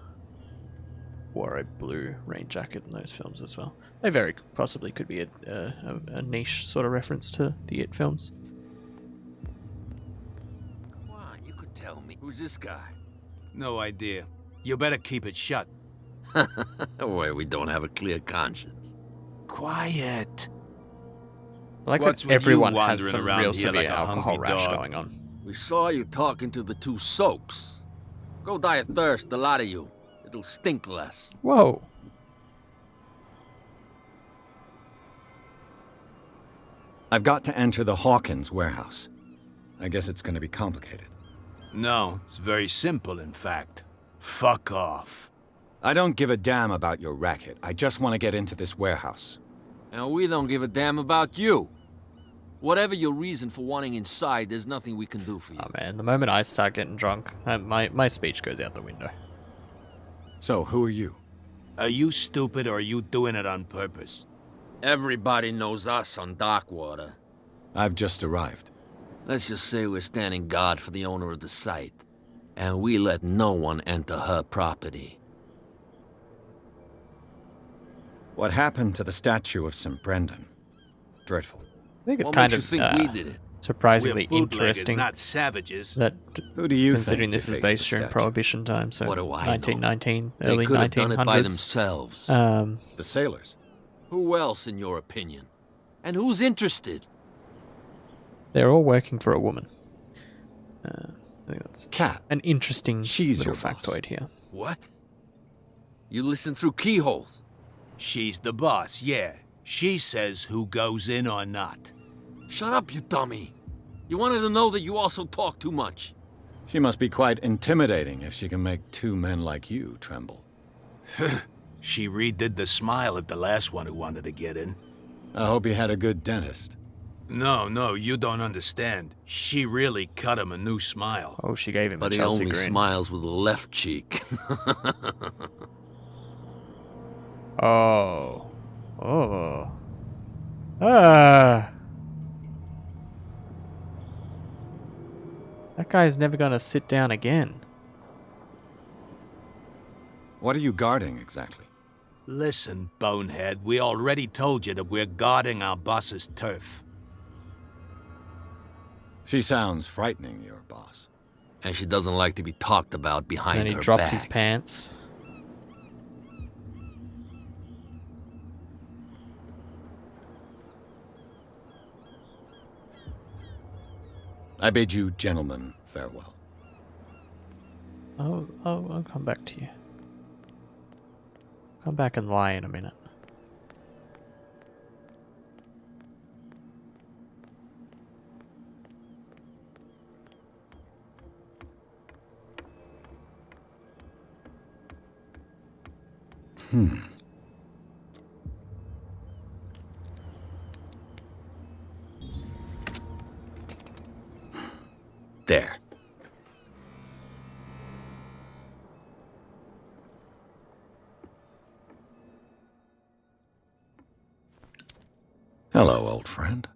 wore a blue rain jacket in those films as well. They very possibly could be a niche sort of reference to the It films. Come on, you could tell me. Who's this guy? No idea. You better keep it shut. Why, we don't have a clear conscience. Quiet. I like What's that with you everyone has wandering some around real here severe like a alcohol hungry rash dog? going on. We saw you talking to the two soaks. Go die of thirst, the lot of you. It'll stink less. Whoa. I've got to enter the Hawkins warehouse. I guess it's going to be complicated. No, it's very simple, in fact. Fuck off. I don't give a damn about your racket. I just want to get into this warehouse. And we don't give a damn about you. Whatever your reason for wanting inside, there's nothing we can do for you. Oh man, the moment I start getting drunk, my speech goes out the window. So, who are you? Are you stupid or are you doing it on purpose? Everybody knows us on Darkwater. I've just arrived. Let's just say we're standing guard for the owner of the site. And we let no one enter her property. What happened to the statue of St. Brendan? Dreadful. I think it's What kind makes of you think we did it? surprisingly We're bootleggers, interesting not savages. that, Who do you considering think this is defaced based the during statue? Prohibition time, so What do I know? 1919, They early could have 1900s. done it by themselves. The sailors. Who else, in your opinion? And who's interested? They're all working for a woman. I think that's Cat. an interesting She's little your boss. factoid here. What? You listen through keyholes? She's the boss, yeah. She says who goes in or not. Shut up, you dummy. You wanted to know that you also talk too much. She must be quite intimidating if she can make two men like you tremble. She redid the smile at the last one who wanted to get in. I hope you had a good dentist. No, you don't understand. She really cut him a new smile. Oh, she gave him But a he Chelsea only grin. smiles with the left cheek. Oh. Oh. Ah. That guy's never gonna sit down again. What are you guarding exactly? Listen, bonehead, we already told you that we're guarding our boss's turf. She sounds frightening, your boss. And she doesn't like to be talked about behind And her then he drops back. his pants. I bid you gentlemen farewell. I'll come back to you. Come back and lie in a minute. There. Hello, old friend.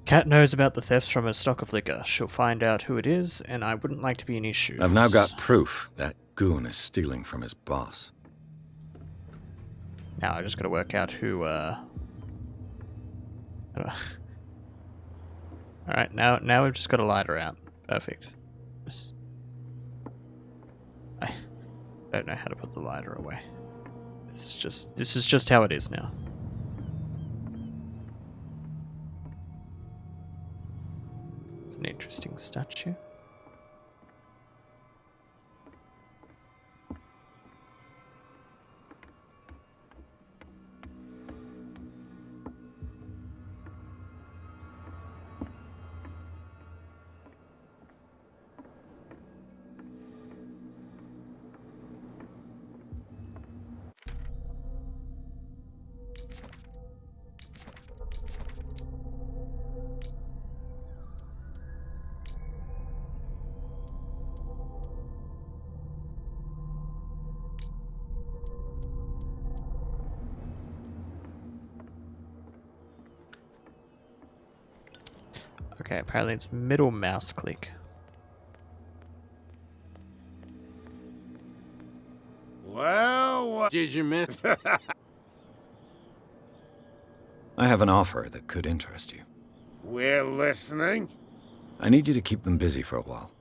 Kat knows about the thefts from her stock of liquor. She'll find out who it is, and I wouldn't like to be in his shoes. I've now got proof that goon is stealing from his boss. Now I just gotta work out who, Alright, now we've just got a lighter out. Perfect. I don't know how to put the lighter away. This is just how it is now. It's an interesting statue. Okay, apparently it's middle mouse click. Well, what did you miss? I have an offer that could interest you. We're listening. I need you to keep them busy for a while.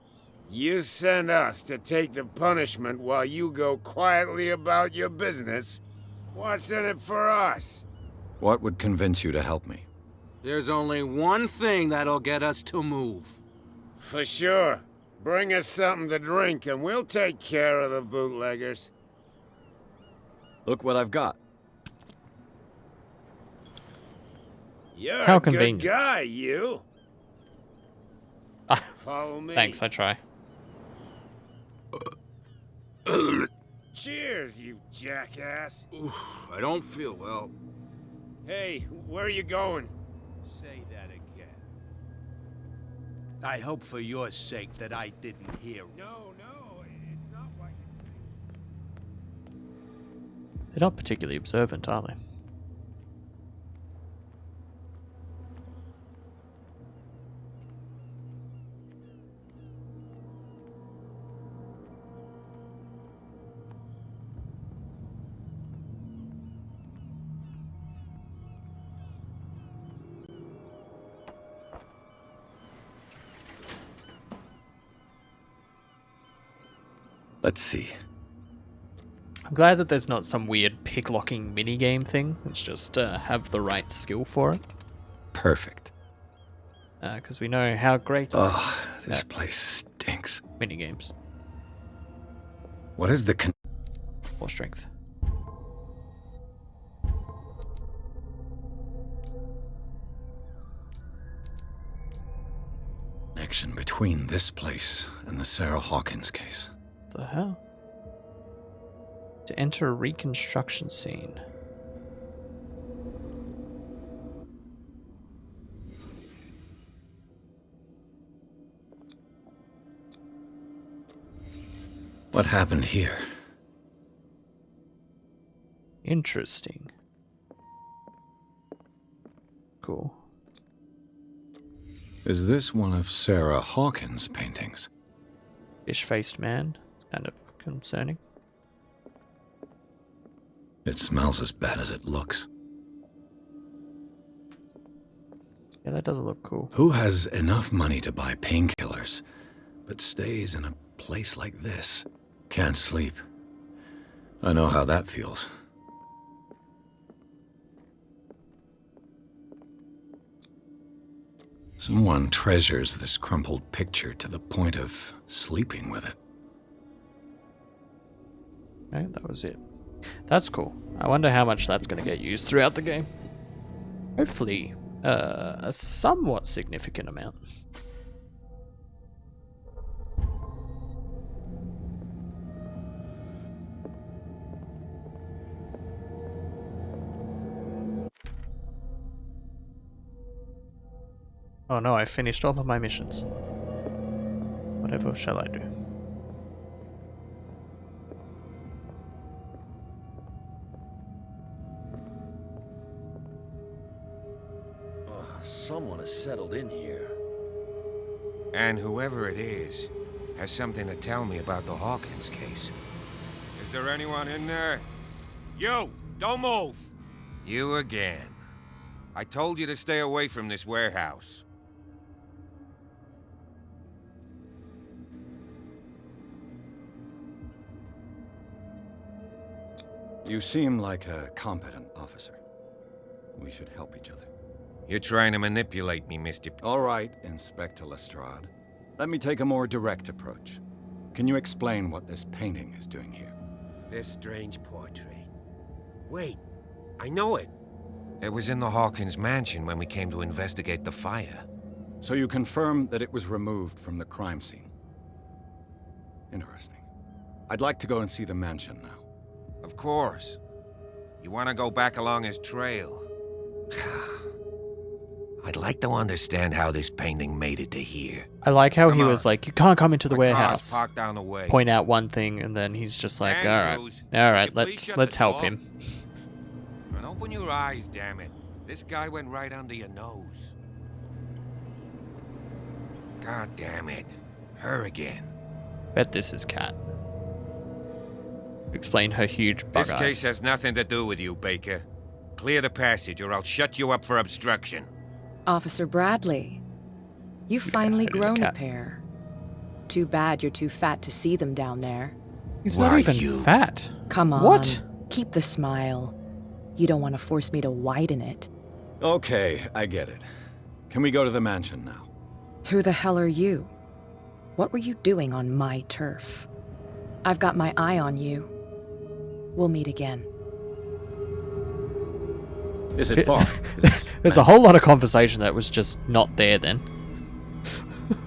You send us to take the punishment while you go quietly about your business. What's in it for us? What would convince you to help me? There's only one thing that'll get us to move. For sure. Bring us something to drink and we'll take care of the bootleggers. Look what I've got. You're How a convenient. good guy, you. Ah, Follow me. thanks, I try. Cheers, you jackass. Oof, I don't feel well. Hey, where are you going? Say that again. I hope for your sake that I didn't hear. No, it's not what you They're not particularly observant, are they? Let's see. I'm glad that there's not some weird pick-locking minigame thing. It's just have the right skill for it. Perfect. Because we know how great Oh, this place stinks. minigames. What is the Or strength. connection between this place and the Sarah Hawkins case? The hell? To enter a reconstruction scene. What happened here? Interesting. Cool. Is this one of Sarah Hawkins' paintings? Fish-faced man. It's kind of concerning. It smells as bad as it looks. Yeah, that doesn't look cool. Who has enough money to buy painkillers, but stays in a place like this? Can't sleep. I know how that feels. Someone treasures this crumpled picture to the point of sleeping with it. Right, that was it. That's cool. I wonder how much that's going to get used throughout the game. Hopefully, a somewhat significant amount. Oh no, I finished all of my missions. Whatever shall I do? Someone has settled in here. And whoever it is has something to tell me about the Hawkins case. Is there anyone in there? You! Don't move! You again. I told you to stay away from this warehouse. You seem like a competent officer. We should help each other. You're trying to manipulate me, Mr. All right, Inspector Lestrade. Let me take a more direct approach. Can you explain what this painting is doing here? This strange portrait. Wait, I know it. It was in the Hawkins mansion when we came to investigate the fire. So you confirm that it was removed from the crime scene? Interesting. I'd like to go and see the mansion now. Of course. You want to go back along his trail? I'd like to understand how this painting made it to here. I like how Come he on. was like, you can't come into the My car's warehouse. parked down the way. Point out one thing, and then he's just like, Andrews, all right, could you please shut let's the help door? him. And open your eyes, damn it. This guy went right under your nose. God damn it. Her again. Bet this is Kat. Explain her huge bug This eyes. case has nothing to do with you, Baker. Clear the passage or I'll shut you up for obstruction. Officer Bradley, you've finally it is grown a Kat. pair. Too bad you're too fat to see them down there. He's Why not even you? fat. Come on. What? Keep the smile. You don't want to force me to widen it. Okay, I get it. Can we go to the mansion now? Who the hell are you? What were you doing on my turf? I've got my eye on you. We'll meet again. Is it far? There's a whole lot of conversation that was just not there then.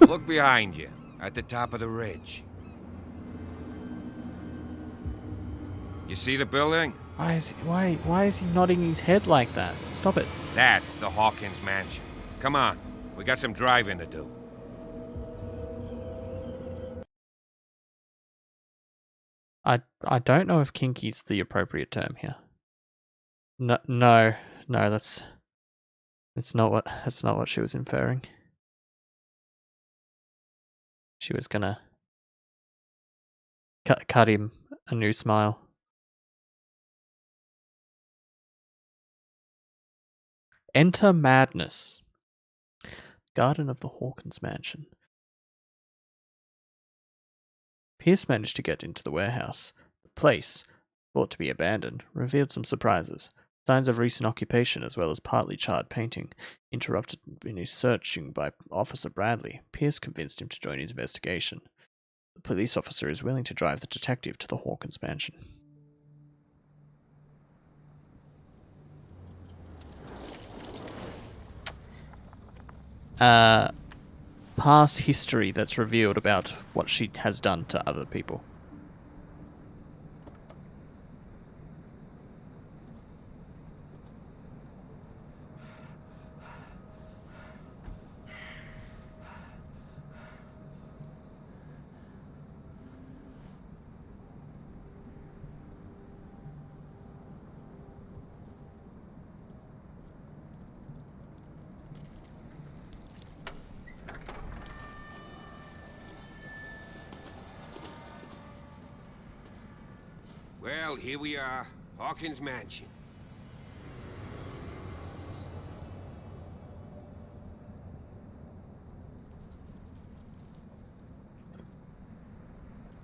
Look behind you, at the top of the ridge. You see the building? Why is he nodding his head like that? Stop it. That's the Hawkins mansion. Come on, we got some driving to do. I don't know if kinky's the appropriate term here. No, that's not what she was inferring. She was gonna cut him a new smile. Enter madness. Garden of the Hawkins mansion. Pierce managed to get into the warehouse. The place, thought to be abandoned, revealed some surprises. Signs of recent occupation as well as partly charred painting. Interrupted in his searching by Officer Bradley, Pierce convinced him to join his investigation. The police officer is willing to drive the detective to the Hawkins mansion. Past history that's revealed about what she has done to other people. Well, here we are, Hawkins Mansion.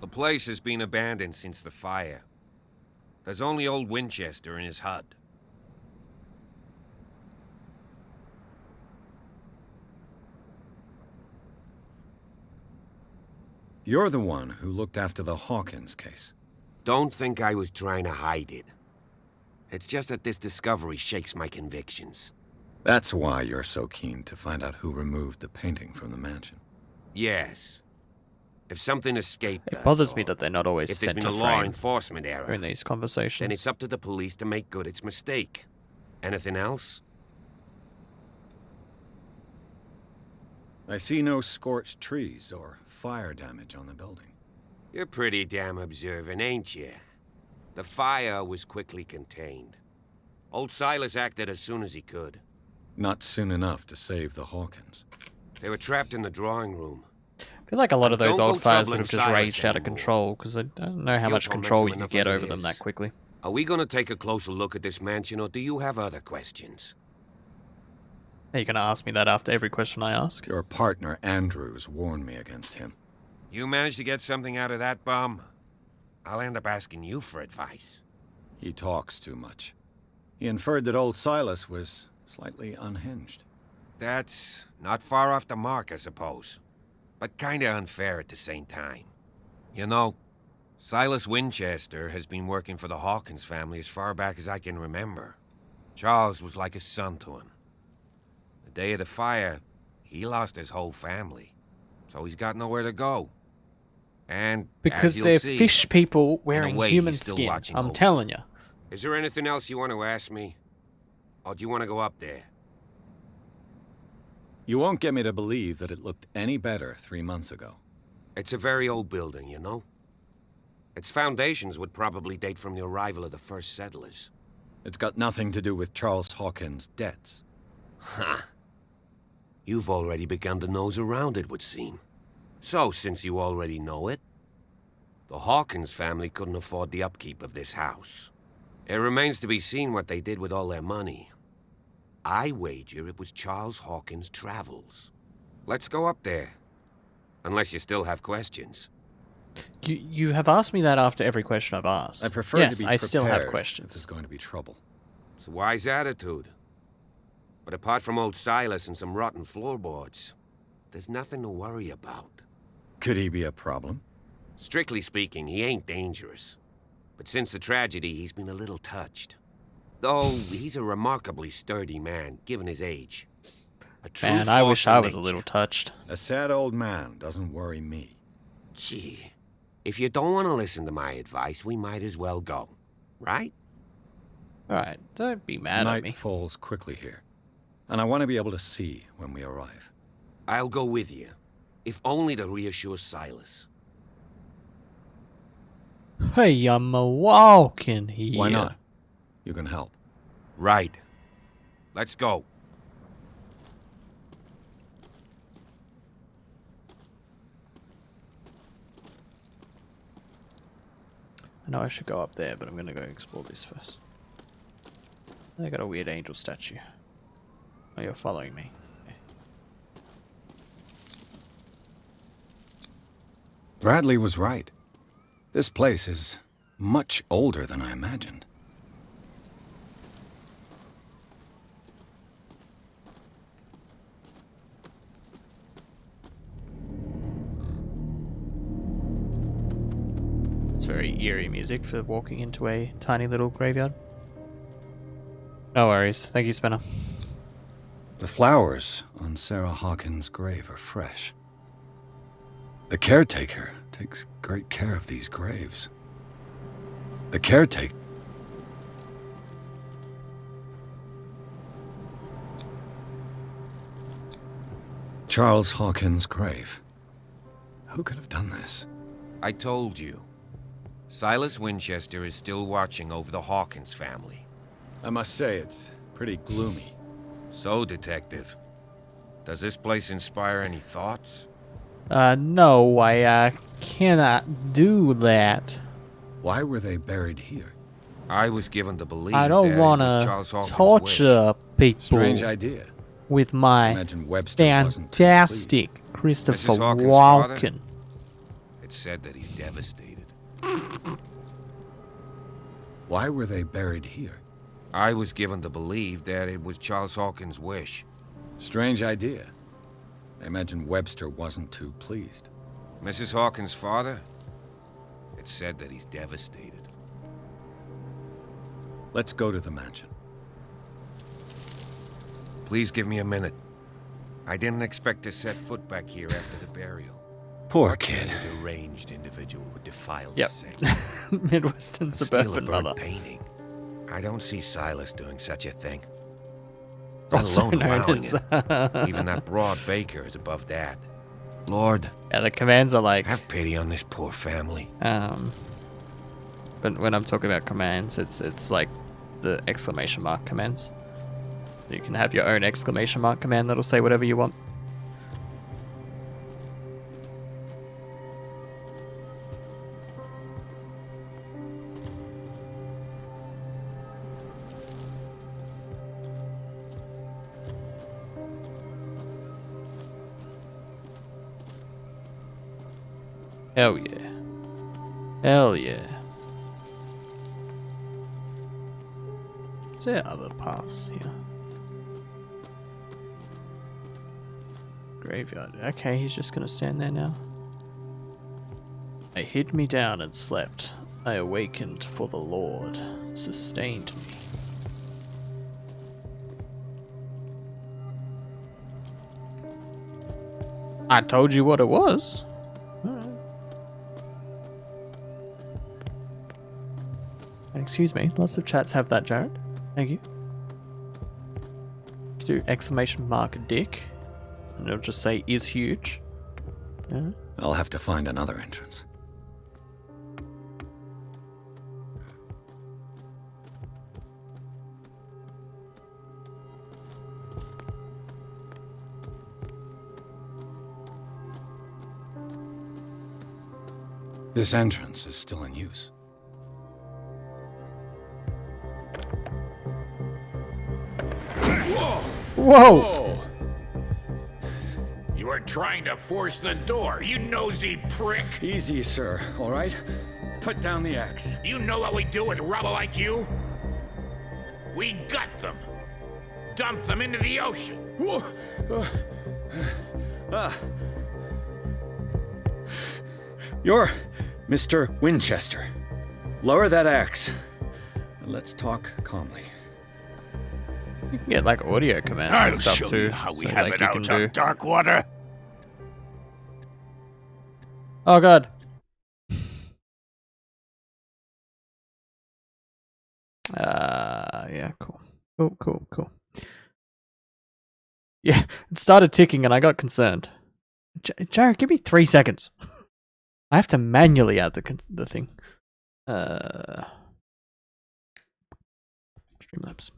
The place has been abandoned since the fire. There's only old Winchester in his hut. You're the one who looked after the Hawkins case. Don't think I was trying to hide it. It's just that this discovery shakes my convictions. That's why you're so keen to find out who removed the painting from the mansion. Yes. If something escaped us, It bothers me that they're not always if there's sent been to a law frame enforcement error, in these conversations. then it's up to the police to make good its mistake. Anything else? I see no scorched trees or fire damage on the building. You're pretty damn observant, ain't you? The fire was quickly contained. Old Silas acted as soon as he could. Not soon enough to save the Hawkins. They were trapped in the drawing room. I feel like a lot of those Don't go old fires would troubling have just Silas raged out of anymore. control, because I don't know how Skill much torments control him you can enough get as it over them is. that quickly. Are we gonna take a closer look at this mansion, or do you have other questions? Are you going to ask me that after every question I ask? Your partner, Andrews, warned me against him. You managed to get something out of that bum? I'll end up asking you for advice. He talks too much. He inferred that old Silas was slightly unhinged. That's not far off the mark, I suppose. But kinda unfair at the same time. You know, Silas Winchester has been working for the Hawkins family as far back as I can remember. Charles was like a son to him. The day of the fire, he lost his whole family. So he's got nowhere to go. And Because as you'll they're see, fish people in a wearing way, human he's still skin. watching I'm over telling you. Is there anything else you want to ask me? Or do you want to go up there? You won't get me to believe that it looked any better 3 months ago. It's a very old building, you know? Its foundations would probably date from the arrival of the first settlers. It's got nothing to do with Charles Hawkins' debts. Ha! You've already begun to nose around, it would seem. So, since you already know it, the Hawkins family couldn't afford the upkeep of this house. It remains to be seen what they did with all their money. I wager it was Charles Hawkins' travels. Let's go up there. Unless you still have questions. You have asked me that after every question I've asked. I prefer yes, to be I still have prepared questions. if there's going to be trouble. It's a wise attitude. But apart from old Silas and some rotten floorboards, there's nothing to worry about. Could he be a problem? Strictly speaking, he ain't dangerous. But since the tragedy, he's been a little touched. Though he's a remarkably sturdy man, given his age. A true Man, I wish force of I was a nature. little touched. A sad old man doesn't worry me. Gee, if you don't want to listen to my advice, we might as well go. Right? Alright, don't be mad at me. Night falls quickly here, and I want to be able to see when we arrive. I'll go with you, if only to reassure Silas. Hey, I'm walking here. Why not? You can help. Right. Let's go. I know I should go up there, but I'm gonna go explore this first. I got a weird angel statue. Oh, you're following me. Okay. Bradley was right. This place is much older than I imagined. It's very eerie music for walking into a tiny little graveyard. No worries. Thank you, Spinner. The flowers on Sarah Hawkins' grave are fresh. The caretaker takes great care of these graves. The caretaker... Charles Hawkins' grave. Who could have done this? I told you. Silas Winchester is still watching over the Hawkins family. I must say, it's pretty gloomy. So, Detective, does this place inspire any thoughts? No, I cannot do that. Why were they buried here? I was given to believe I don't want to torture people. Strange idea. With my Imagine Webster wasn't too fantastic Christopher Mrs. Hawkins' Walken. father? It's said that he's devastated. Why were they buried here? I was given to believe that it was Charles Hawkins' wish. Strange idea. I imagine Webster wasn't too pleased. Mrs. Hawkins' father? It's said that he's devastated. Let's go to the mansion. Please give me a minute. I didn't expect to set foot back here after the burial. Poor kid. A deranged individual would defile Yep. the saint. Midwestern Steal a suburban burnt mother. painting. I don't see Silas doing such a thing. Also Let alone known allowing as, it. Even that broad baker is above that. Lord, yeah, the commands are like, have pity on this poor family. but when I'm talking about commands, it's like the exclamation mark commands. You can have your own exclamation mark command that'll say whatever you want. Hell yeah. Hell yeah. Is there other paths here? Graveyard. Okay, he's just gonna stand there now. I hid me down and slept. I awakened, for the Lord sustained me. I told you what it was. Alright. Excuse me, lots of chats have that, Jared. Thank you. Do exclamation mark dick. And it'll just say is huge. Yeah. I'll have to find another entrance. This entrance is still in use. Whoa! You are trying to force the door, you nosy prick! Easy, sir, all right? Put down the axe. You know what we do with rubble like you? We gut them. Dump them into the ocean. You're Mr. Winchester. Lower that axe. And let's talk calmly. You can get like audio commands I'll and stuff show too. you how we so, have like, it you out can on do... Darkwater. Oh god. Yeah, cool. Cool. Yeah, it started ticking and I got concerned. Jared, give me 3 seconds. I have to manually add the thing. Streamlabs.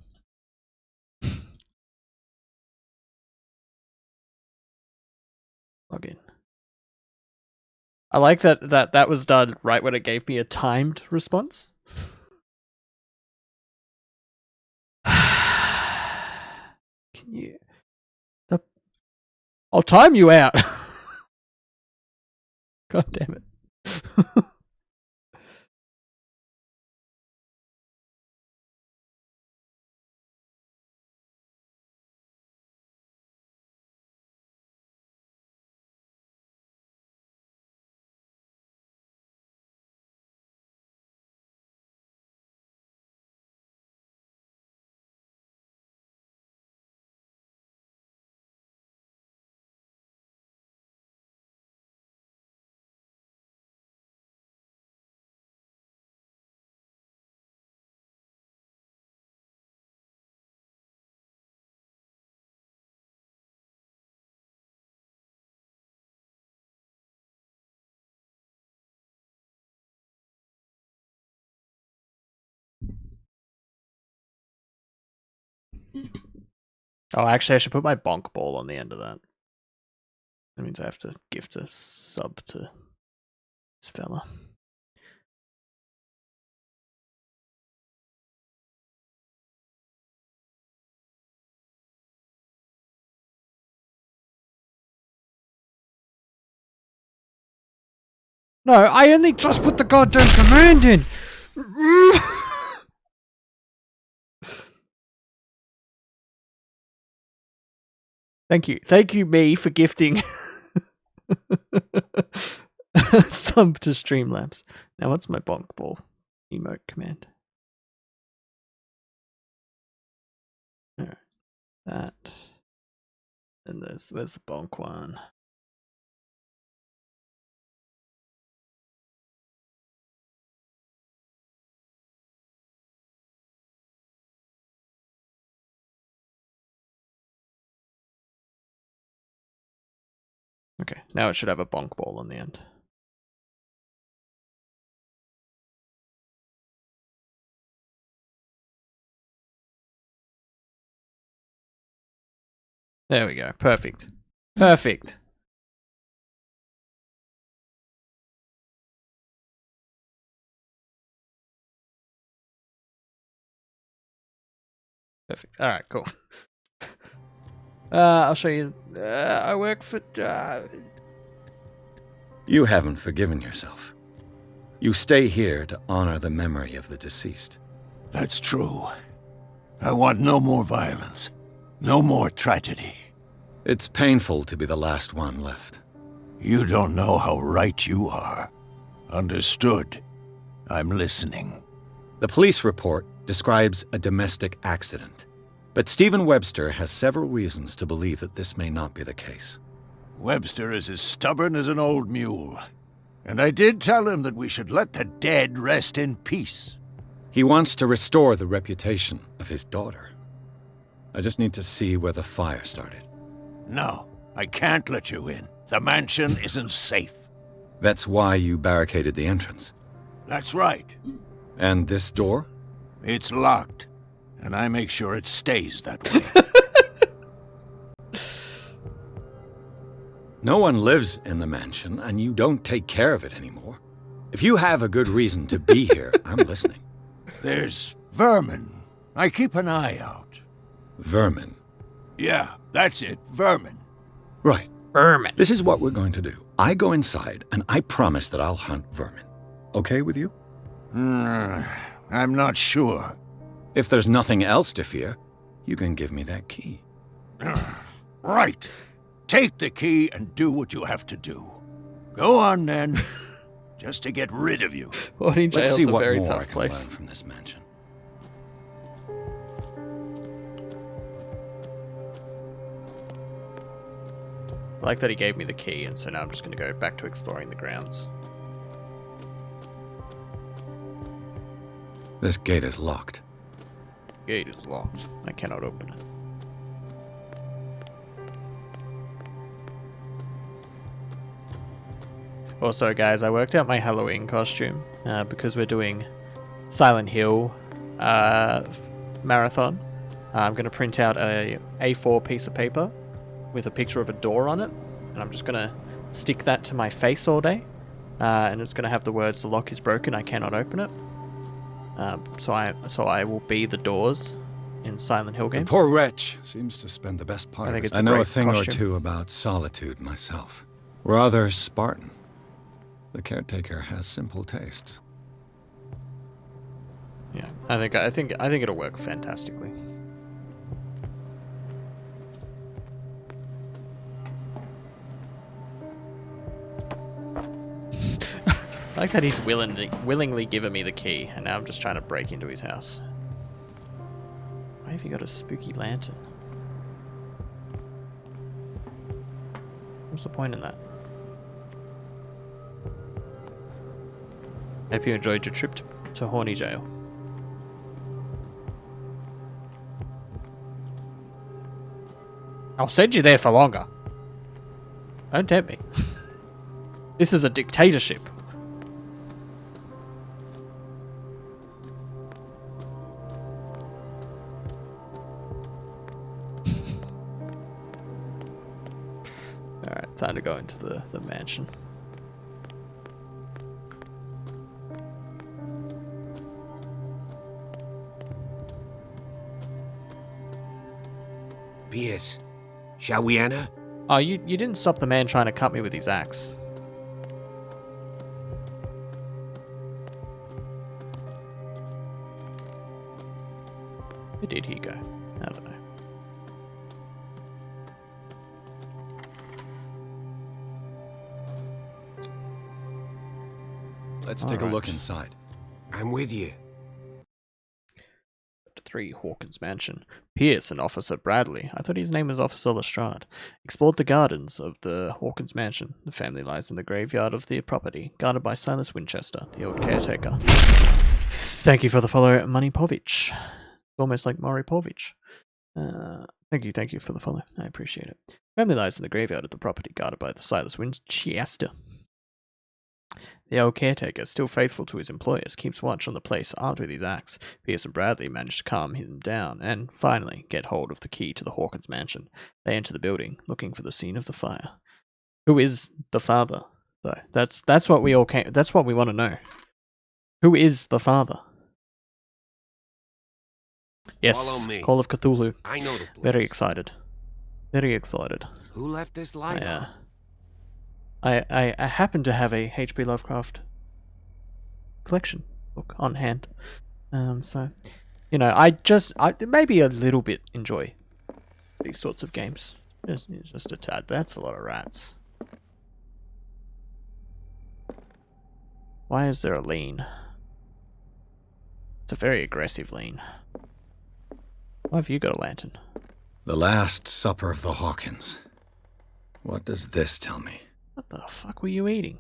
Log in. I like that was done right when it gave me a timed response. Can you... I'll time you out. God damn it. Oh, actually, I should put my bonk ball on the end of that. That means I have to gift a sub to this fella. No, I only just put the goddamn command in! Thank you, me, for gifting sub to Streamlabs. Now, what's my bonk ball emote command? Alright, that. And where's the bonk one? Okay, now it should have a bonk ball on the end. There we go. Perfect. Perfect. Perfect. All right, cool. I'll show you. I work for... You haven't forgiven yourself. You stay here to honor the memory of the deceased. That's true. I want no more violence. No more tragedy. It's painful to be the last one left. You don't know how right you are. Understood. I'm listening. The police report describes a domestic accident, but Stephen Webster has several reasons to believe that this may not be the case. Webster is as stubborn as an old mule. And I did tell him that we should let the dead rest in peace. He wants to restore the reputation of his daughter. I just need to see where the fire started. No, I can't let you in. The mansion isn't safe. That's why you barricaded the entrance. That's right. And this door? It's locked, and I make sure it stays that way. No one lives in the mansion, and you don't take care of it anymore. If you have a good reason to be here, I'm listening. There's vermin. I keep an eye out. Vermin? Yeah, that's it. Vermin. Right. Vermin. This is what we're going to do. I go inside, and I promise that I'll hunt vermin. Okay with you? I'm not sure. If there's nothing else to fear, you can give me that key. Right. Take the key and do what you have to do. Go on, then. Just to get rid of you. Boarding Let's jail's see a what very more I tough can place. learn from this mansion. like that he gave me the key, and so now I'm just going to go back to exploring the grounds. This gate is locked. Gate is locked. I cannot open it. Also, guys, I worked out my Halloween costume because we're doing Silent Hill marathon. I'm going to print out a A4 piece of paper with a picture of a door on it, and I'm just going to stick that to my face all day, and it's going to have the words, "The lock is broken, I cannot open it." So I will be the doors in Silent Hill games. The poor wretch seems to spend the best part of his it's I know a great thing costume. or two about solitude myself. Rather Spartan. The caretaker has simple tastes. Yeah, I think it'll work fantastically. I like that he's willingly given me the key, and now I'm just trying to break into his house. Why have you got a spooky lantern? What's the point in that? Hope you enjoyed your trip to Horny Jail. I'll send you there for longer. Don't tempt me. This is a dictatorship. Alright, time to go into the mansion. Pierce, shall we enter? Oh, you didn't stop the man trying to cut me with his axe. Where did he go? I don't know. Let's take a look inside. I'm with you. 3 Hawkins Mansion. Pierce and Officer Bradley, I thought his name was Officer Lestrade, explored the gardens of the Hawkins Mansion. The family lies in the graveyard of the property, guarded by Silas Winchester, the old caretaker. Thank you for the follow, Money Povich. Almost like Maury Povich. Thank you for the follow. I appreciate it. Family lies in the graveyard of the property, guarded by the Silas Winchester. The old caretaker, still faithful to his employers, keeps watch on the place armed with his axe. Pierce and Bradley manage to calm him down and, finally, get hold of the key to the Hawkins mansion. They enter the building, looking for the scene of the fire. Who is the father, though? That's what we all came. That's what we want to know. Who is the father? Yes, Follow me. Call of Cthulhu. I know the place. Very excited. Very excited. Who left this light on? I happen to have a H.P. Lovecraft collection book on hand. So, you know, I maybe a little bit enjoy these sorts of games. Just a tad. That's a lot of rats. Why is there a lean? It's a very aggressive lean. Why have you got a lantern? The Last Supper of the Hawkins. What does this tell me? What the fuck were you eating?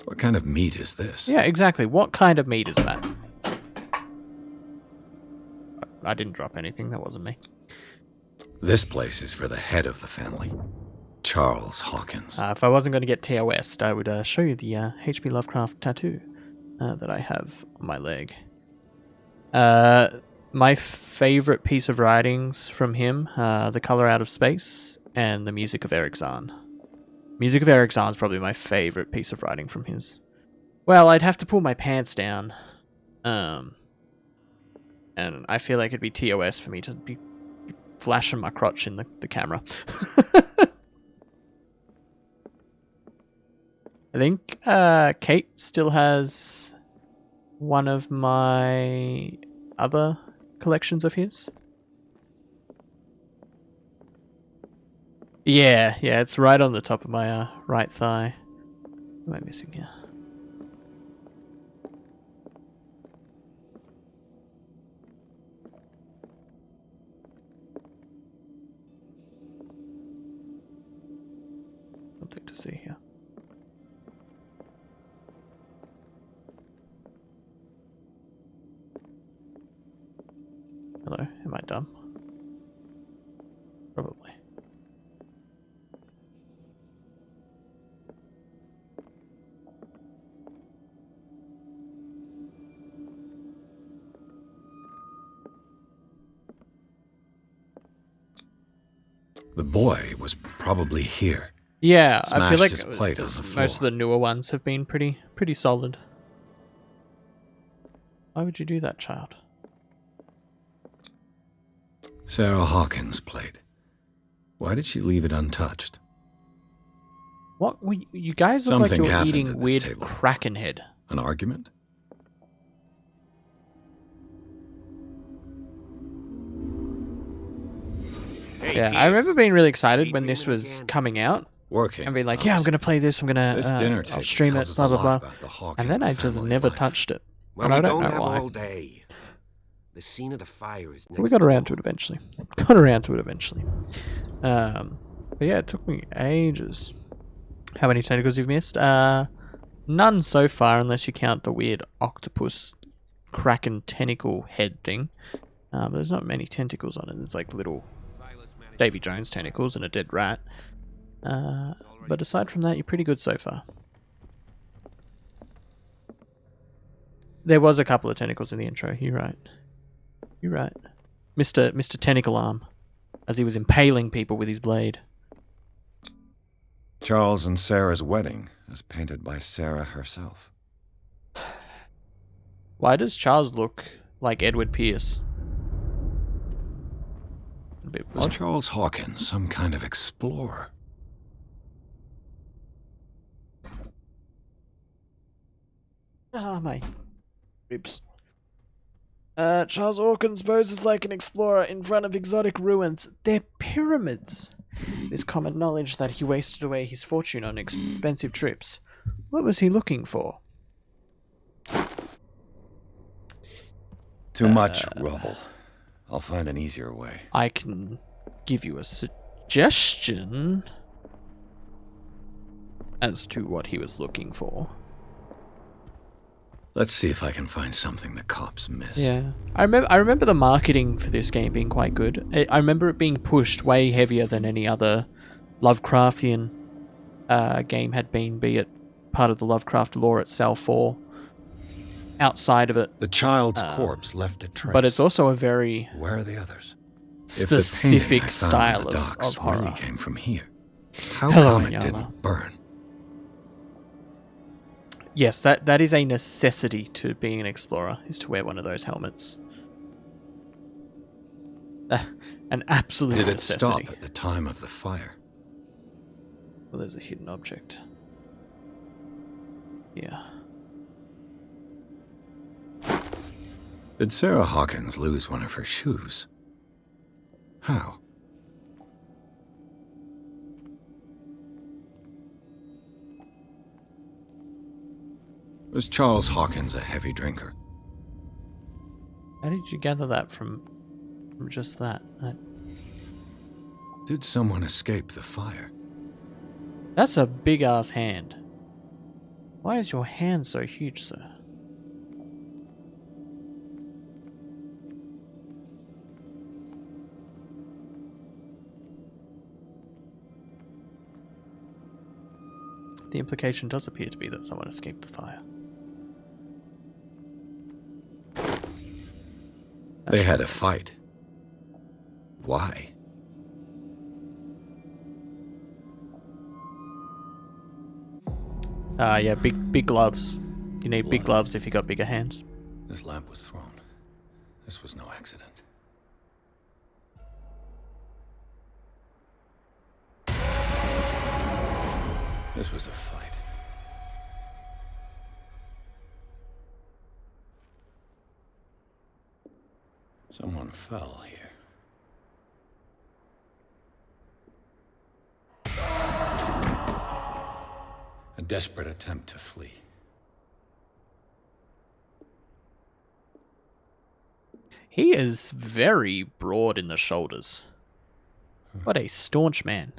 What kind of meat is this? Yeah, exactly. What kind of meat is that? I didn't drop anything. That wasn't me. This place is for the head of the family, Charles Hawkins. If I wasn't going to get TOS, I would show you the H.P. Lovecraft tattoo that I have on my leg. My favorite piece of writings from him, The Color Out of Space and The Music of Eric Zahn. Music of Eric Zahn is probably my favorite piece of writing from his. Well, I'd have to pull my pants down. And I feel like it'd be TOS for me to be flashing my crotch in the camera. I think Kate still has one of my other collections of his. Yeah, it's right on the top of my right thigh. What am I missing here? see here? Hello, am I dumb? Probably. The boy was probably here. Yeah, I feel Smashed like his plate on the floor. most of the newer ones have been pretty solid. Why would you do that, child? Sarah Hawkins' plate. Why did she leave it untouched? What? You guys look Something like you're happened eating at this weird table. kraken head. An argument? Yeah, I remember being really excited when this was coming out. Working. And being like, yeah, I'm going to play this, I'm going This dinner to, I'll table stream it, tells us blah, a blah, lot blah. about the Hawkins And then I just family never life. touched it. Well, And we I don't don't know have why. all day. The scene of the fire is next. But we got around to it eventually. Got around to it eventually. But yeah, it took me ages. How many tentacles you've missed? None so far, unless you count the weird octopus kraken tentacle head thing. But there's not many tentacles on it. There's like little Davy Jones tentacles and a dead rat. But aside from that, you're pretty good so far. There was a couple of tentacles in the intro. You're right. You're right. Mr. Tentacle Arm, as he was impaling people with his blade. Charles and Sarah's wedding, as painted by Sarah herself. Why does Charles look like Edward Pierce? A bit Was odd. Charles Hawkins some kind of explorer? Ah, my ribs. Charles Hawkins poses like an explorer in front of exotic ruins. They're pyramids. It is common knowledge that he wasted away his fortune on expensive trips. What was he looking for? Too much rubble. I'll find an easier way. I can give you a suggestion as to what he was looking for. Let's see if I can find something the cops missed. Yeah, I remember the marketing for this game being quite good. I remember it being pushed way heavier than any other Lovecraftian game had been, be it part of the Lovecraft lore itself or outside of it. The child's corpse left a trace. But it's also a very Where are the others? specific if the painting I found style in the docks of horror. really came from here, how Hello, come it Anyama. didn't burn? Yes, that is a necessity to being an explorer, is to wear one of those helmets. An absolute Did it necessity. stop at the time of the fire? Well, there's a hidden object. Yeah. Did Sarah Hawkins lose one of her shoes? How? Was Charles Hawkins a heavy drinker? How did you gather that from just that? Did someone escape the fire? That's a big ass hand. Why is your hand so huge, sir? The implication does appear to be that someone escaped the fire. They had a fight. Why? Yeah, big gloves. You need big gloves if you got bigger hands. This lamp was thrown. This was no accident. This was a fight. Someone fell here. A desperate attempt to flee. He is very broad in the shoulders. What a staunch man.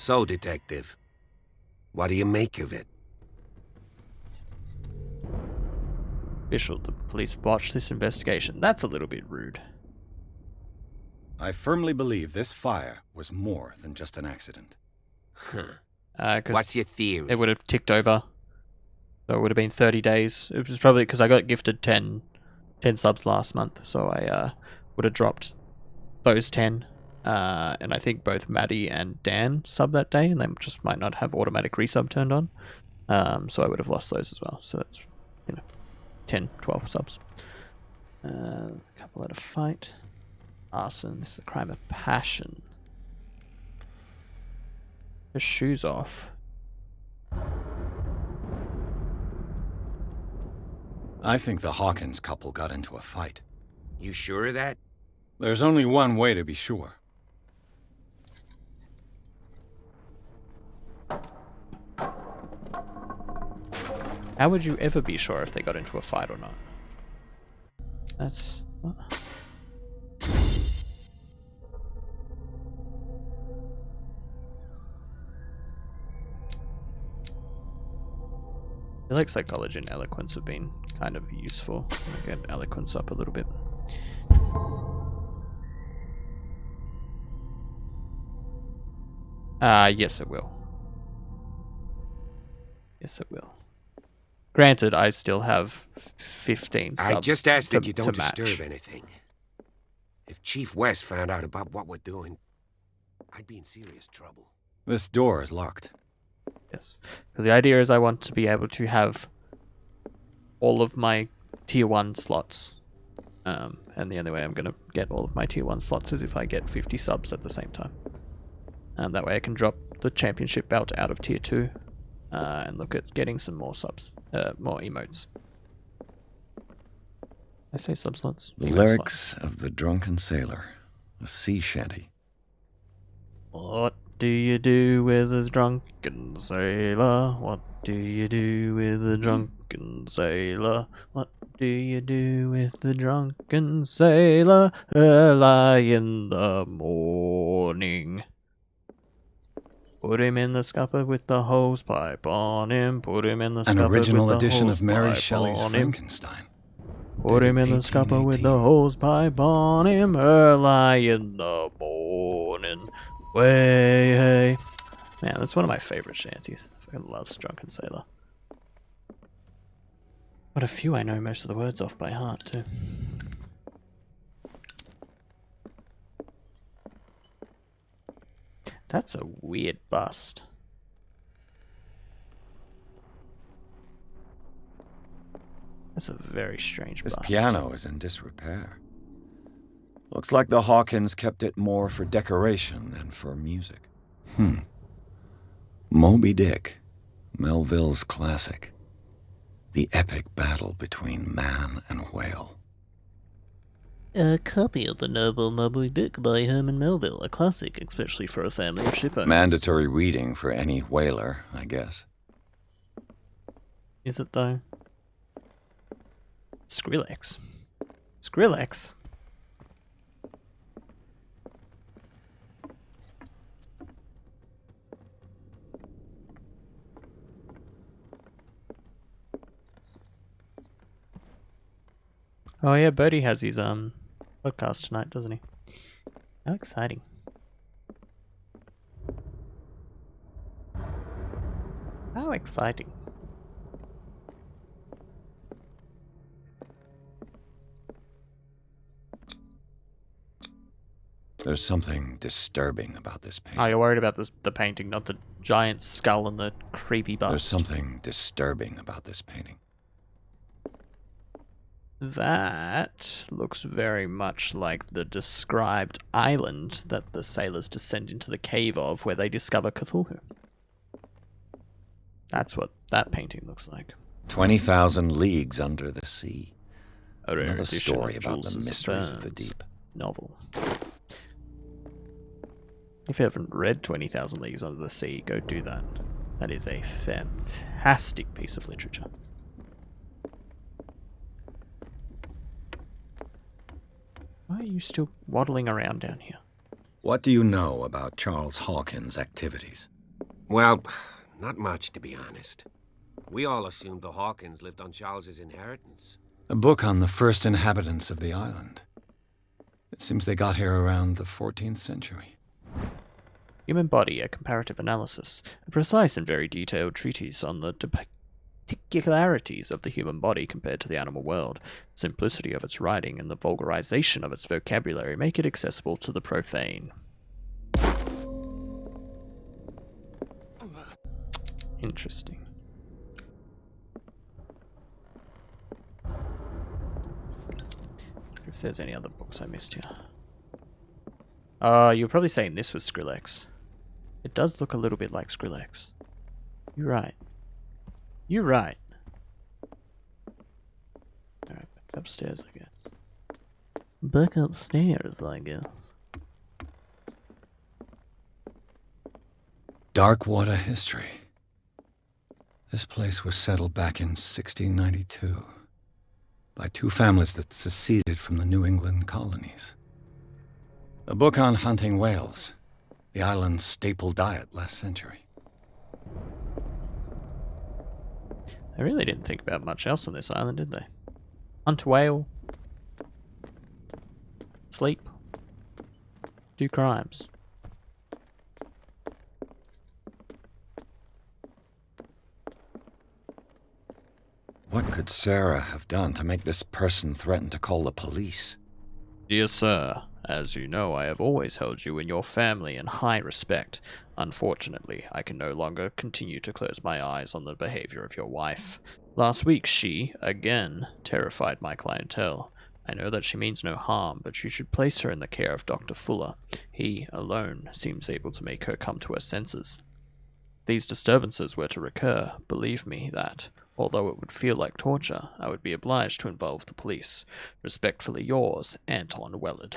So, Detective, what do you make of it? Official, the police botched this investigation. That's a little bit rude. I firmly believe this fire was more than just an accident. What's your theory? It would have ticked over. So it would have been 30 days. It was probably because I got gifted 10 subs last month. So I would have dropped those 10. And I think both Maddie and Dan subbed that day. And they just might not have automatic resub turned on. So I would have lost those as well. So that's, 10, 12 subs. A couple at a fight. Arson. This is a crime of passion. Her shoes off. I think the Hawkins couple got into a fight. You sure of that? There's only one way to be sure. How would you ever be sure if they got into a fight or not? That's... What? I feel like psychology and eloquence have been kind of useful. I'll get eloquence up a little bit. Yes it will. Yes it will. Granted, I still have 15 subs I just asked that you don't match. disturb anything. If Chief West found out about what we're doing, I'd be in serious trouble. This door is locked. Yes. Because the idea is I want to be able to have all of my tier 1 slots. And the only way I'm going to get all of my tier 1 slots is if I get 50 subs at the same time. And that way I can drop the championship belt out of tier 2 and look at getting some more subs, more emotes. I say sub slots. The lyrics of the Drunken Sailor, a sea shanty. What do you do with a drunken sailor? What do you do with a drunken sailor? What do you do with the drunken sailor early in the morning? Put him in the scupper with the hose pipe on him. Put him in the scupper with the hose pipe on him. An original edition of Mary Shelley's Frankenstein. Put him in the scupper with the hose pipe on him early in the morning. Way, hey. Man, that's one of my favorite shanties. I fucking love Drunken Sailor. But a few I know most of the words off by heart, too. That's a weird bust. That's a very strange This bust. piano is in disrepair. Looks like the Hawkins kept it more for decoration than for music. Moby Dick, Melville's classic. The epic battle between man and whale. A copy of the novel Moby Dick by Herman Melville, a classic, especially for a family of shipowners. Mandatory reading for any whaler, I guess. Is it though? Skrillex. Skrillex? Oh yeah, Bodhi has his podcast tonight, doesn't he? How exciting. How exciting. There's something disturbing about this painting. Oh, you're worried about the painting, not the giant skull and the creepy bust. There's something disturbing about this painting. That looks very much like the described island that the sailors descend into the cave of, where they discover Cthulhu. That's what that painting looks like. 20,000 Leagues Under the Sea. Another Another story about the mysteries of the deep. Novel. If you haven't read 20,000 Leagues Under the Sea, go do that. That is a fantastic piece of literature. Why are you still waddling around down here? What do you know about Charles Hawkins' activities? Well, not much, to be honest. We all assumed the Hawkins lived on Charles's inheritance. A book on the first inhabitants of the island. It seems they got here around the 14th century. Human Body, a Comparative Analysis, a precise and very detailed treatise on the particularities of the human body compared to the animal world. The simplicity of its writing and the vulgarization of its vocabulary make it accessible to the profane. Interesting. If there's any other books I missed here. You're probably saying this was Skrillex. It does look a little bit like Skrillex. You're right. You're right. Alright, back upstairs, I guess. Back upstairs, I guess. Darkwater history. This place was settled back in 1692 by two families that seceded from the New England colonies. A book on hunting whales, the island's staple diet last century. They really didn't think about much else on this island, did they? Hunt a whale. Sleep. Do crimes. What could Sarah have done to make this person threaten to call the police? Dear sir, as you know, I have always held you and your family in high respect. Unfortunately, I can no longer continue to close my eyes on the behavior of your wife. Last week she, again, terrified my clientele. I know that she means no harm, but you should place her in the care of Dr. Fuller. He, alone, seems able to make her come to her senses. If these disturbances were to recur, believe me that, although it would feel like torture, I would be obliged to involve the police. Respectfully yours, Anton Wellard.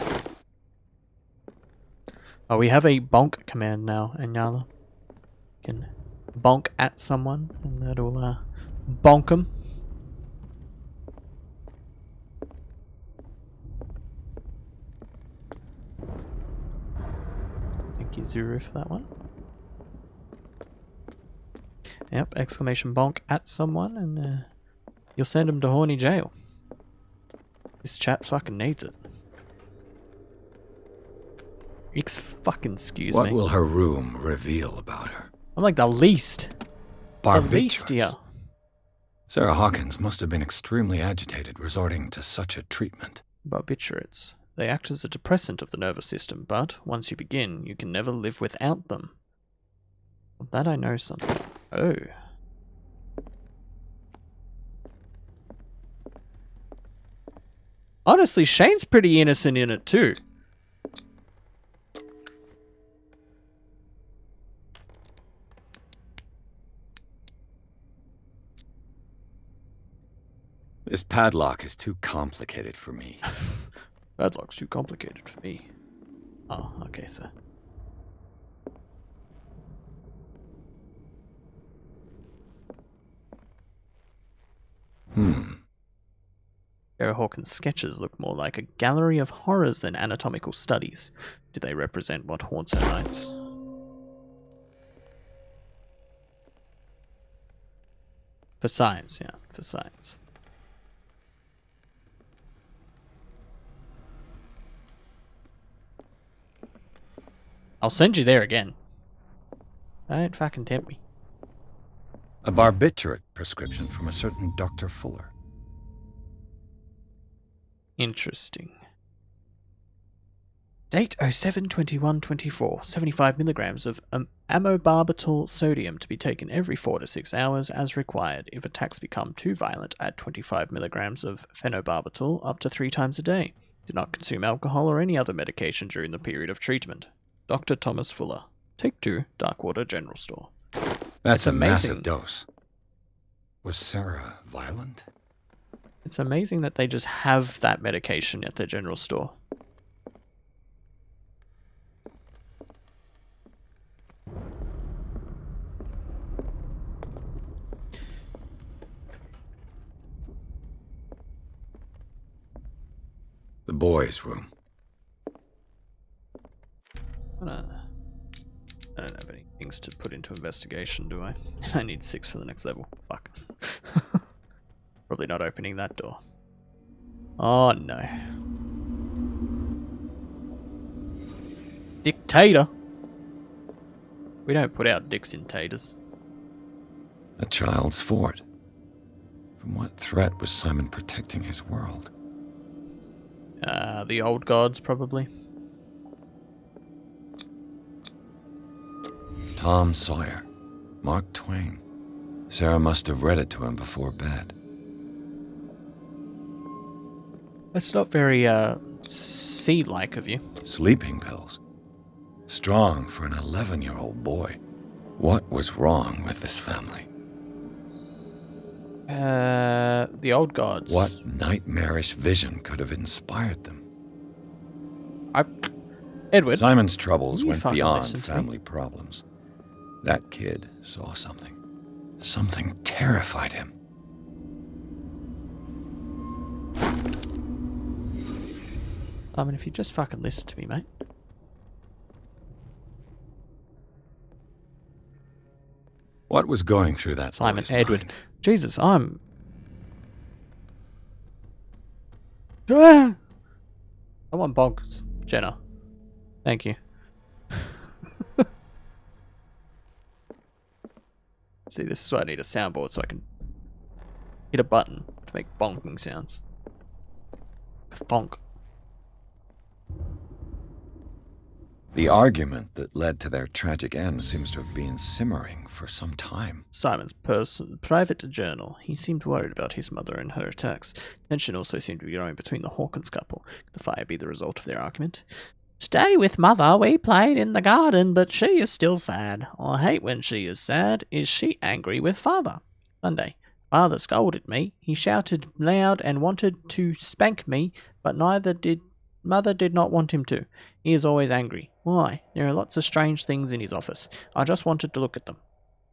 Oh, we have a bonk command now, Anyala. You can bonk at someone, and that'll, bonk them. Thank you, Zuru, for that one. Yep, exclamation bonk at someone, and you'll send them to horny jail. This chat fucking needs it. Excuse me. What will her room reveal about her? I'm like the least. The least, yeah. Sarah Hawkins must have been extremely agitated, resorting to such a treatment. Barbiturates. They act as a depressant of the nervous system, but once you begin, you can never live without them. Of that I know something. Oh. Honestly, Shane's pretty innocent in it too. This padlock is too complicated for me. Padlock's too complicated for me. Oh, okay, sir. Sarah Hawkins' sketches look more like a gallery of horrors than anatomical studies. Do they represent what haunts her nights? For science, yeah, for science. I'll send you there again. Don't fucking tempt me. A barbiturate prescription from a certain Dr. Fuller. Interesting. Date 07/21/24. 75 milligrams of amobarbital sodium to be taken every 4 to 6 hours as required. If attacks become too violent, add 25 milligrams of phenobarbital up to 3 times a day. Do not consume alcohol or any other medication during the period of treatment. Dr. Thomas Fuller. Take 2, Darkwater General Store. That's a massive dose. Was Sarah violent? It's amazing that they just have that medication at their general store. The boys' room. I don't have anything things to put into investigation, do I? I need 6 for the next level. Fuck. Probably not opening that door. Oh no. Dictator? We don't put our dicks in taters. A child's fort. From what threat was Simon protecting his world? The old gods, probably. Tom Sawyer. Mark Twain. Sarah must have read it to him before bed. That's not very, sea-like of you. Sleeping pills. Strong for an 11-year-old boy. What was wrong with this family? The old gods. What nightmarish vision could have inspired them? Edward. Simon's troubles went fucking beyond listen to family problems. That kid saw something. Something terrified him. Simon, if you just fucking listen to me, mate. What was going through that Simon, boy's Edward. mind? Jesus, I'm... Ah! I want bonks, Jenna. Thank you. See, this is why I need a soundboard so I can hit a button to make bonking sounds. Thonk. The argument that led to their tragic end seems to have been simmering for some time. Simon's private journal. He seemed worried about his mother and her attacks. Tension also seemed to be growing between the Hawkins couple. Could the fire be the result of their argument? Today with Mother, we played in the garden, but she is still sad. I hate when she is sad. Is she angry with Father? Sunday. Father scolded me. He shouted loud and wanted to spank me, but Mother did not want him to. He is always angry. Why? There are lots of strange things in his office. I just wanted to look at them.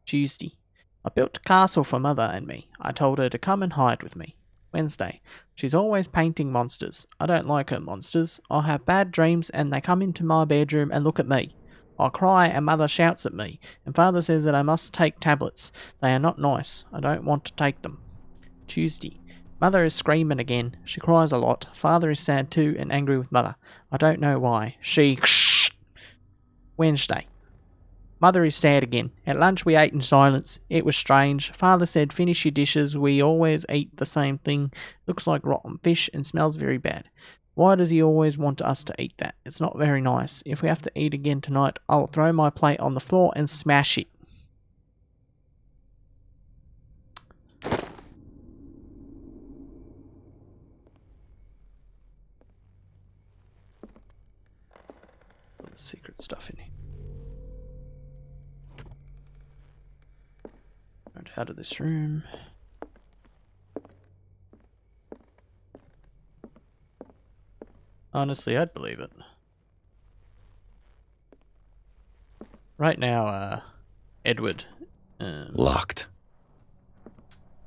Tuesday. I built a castle for Mother and me. I told her to come and hide with me. Wednesday. She's always painting monsters. I don't like her monsters. I have bad dreams and they come into my bedroom and look at me. I cry and Mother shouts at me, and Father says that I must take tablets. They are not nice. I don't want to take them. Tuesday. Mother is screaming again. She cries a lot. Father is sad too and angry with Mother. I don't know why. Wednesday. Mother is sad again. At lunch we ate in silence. It was strange. Father said, finish your dishes. We always eat the same thing. Looks like rotten fish and smells very bad. Why does he always want us to eat that? It's not very nice. If we have to eat again tonight, I'll throw my plate on the floor and smash it. Secret stuff in here. Right, out of this room. Honestly, I'd believe it. Right now, Edward locked.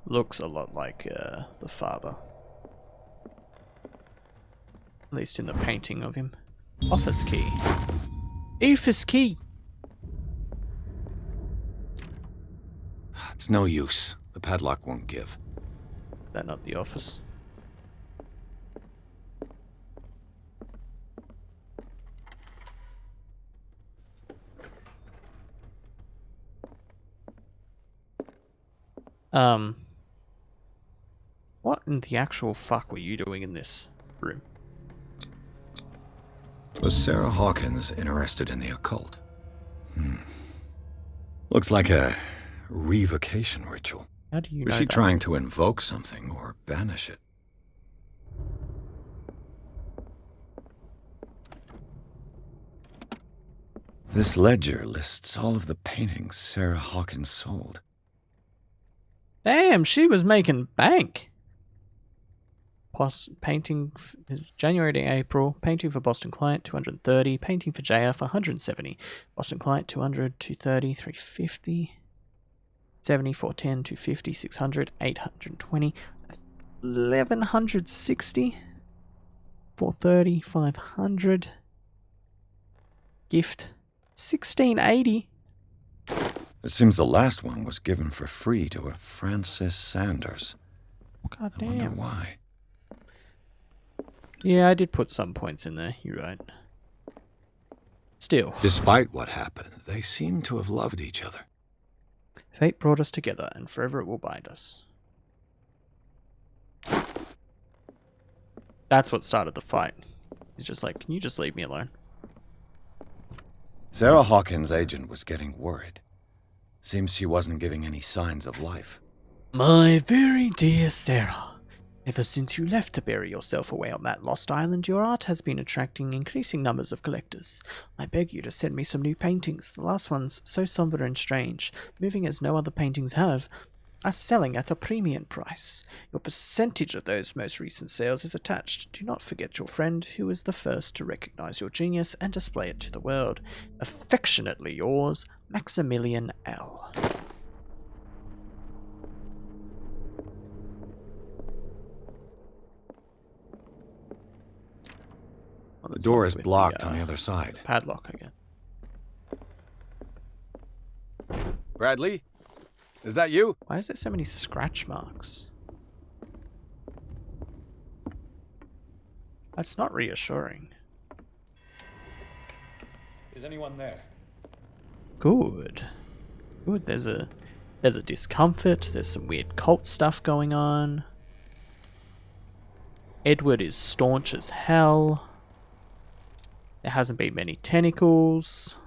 Looks a lot like the father. At least in the painting of him. Office key. Office key! It's no use. The padlock won't give. Is that not the office? What in the actual fuck were you doing in this room? Was Sarah Hawkins interested in the occult? Looks like a revocation ritual. How do you Was know she that? trying to invoke something or banish it? This ledger lists all of the paintings Sarah Hawkins sold. Damn, she was making bank. Painting January to April. Painting for Boston client 230. Painting for JF 170. Boston client 200, 230, 350. 70, 410, 250, 600, 820, 1160. 430, 500. Gift 1680. It seems the last one was given for free to a Francis Sanders. God I wonder damn. why. Yeah, I did put some points in there. You're right. Still. Despite what happened, they seem to have loved each other. Fate brought us together, and forever it will bind us. That's what started the fight. He's just like, can you just leave me alone? Sarah Hawkins' agent was getting worried. Seems she wasn't giving any signs of life. My very dear Sarah, ever since you left to bury yourself away on that lost island, your art has been attracting increasing numbers of collectors. I beg you to send me some new paintings. The last ones, so somber and strange, moving as no other paintings have, are selling at a premium price. Your percentage of those most recent sales is attached. Do not forget your friend, who is the first to recognize your genius and display it to the world. Affectionately yours, Maximilian L. The door is blocked on the other side. Padlock again. Bradley? Is that you? Why is there so many scratch marks? That's not reassuring. Is anyone there? Good. Good. There's a discomfort. There's some weird cult stuff going on. Edward is staunch as hell. There hasn't been many tentacles.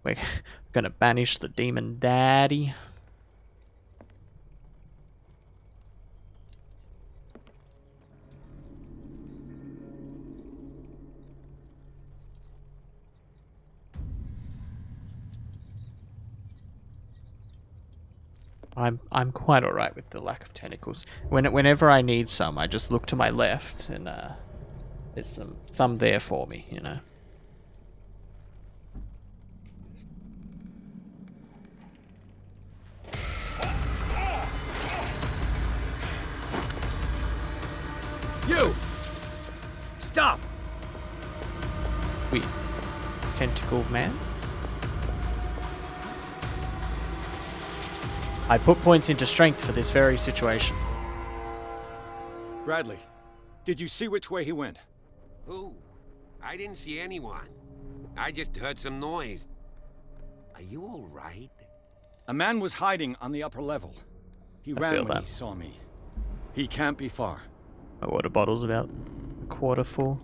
We're gonna banish the demon daddy. I'm quite alright with the lack of tentacles. Whenever I need some, I just look to my left and there's some there for me, you know. You! Stop! Weird. Tentacle man? I put points into strength for this very situation. Bradley, did you see which way he went? Who? I didn't see anyone. I just heard some noise. Are you all right? A man was hiding on the upper level. He ran when he saw me. He can't be far. My water bottle's about a quarter full.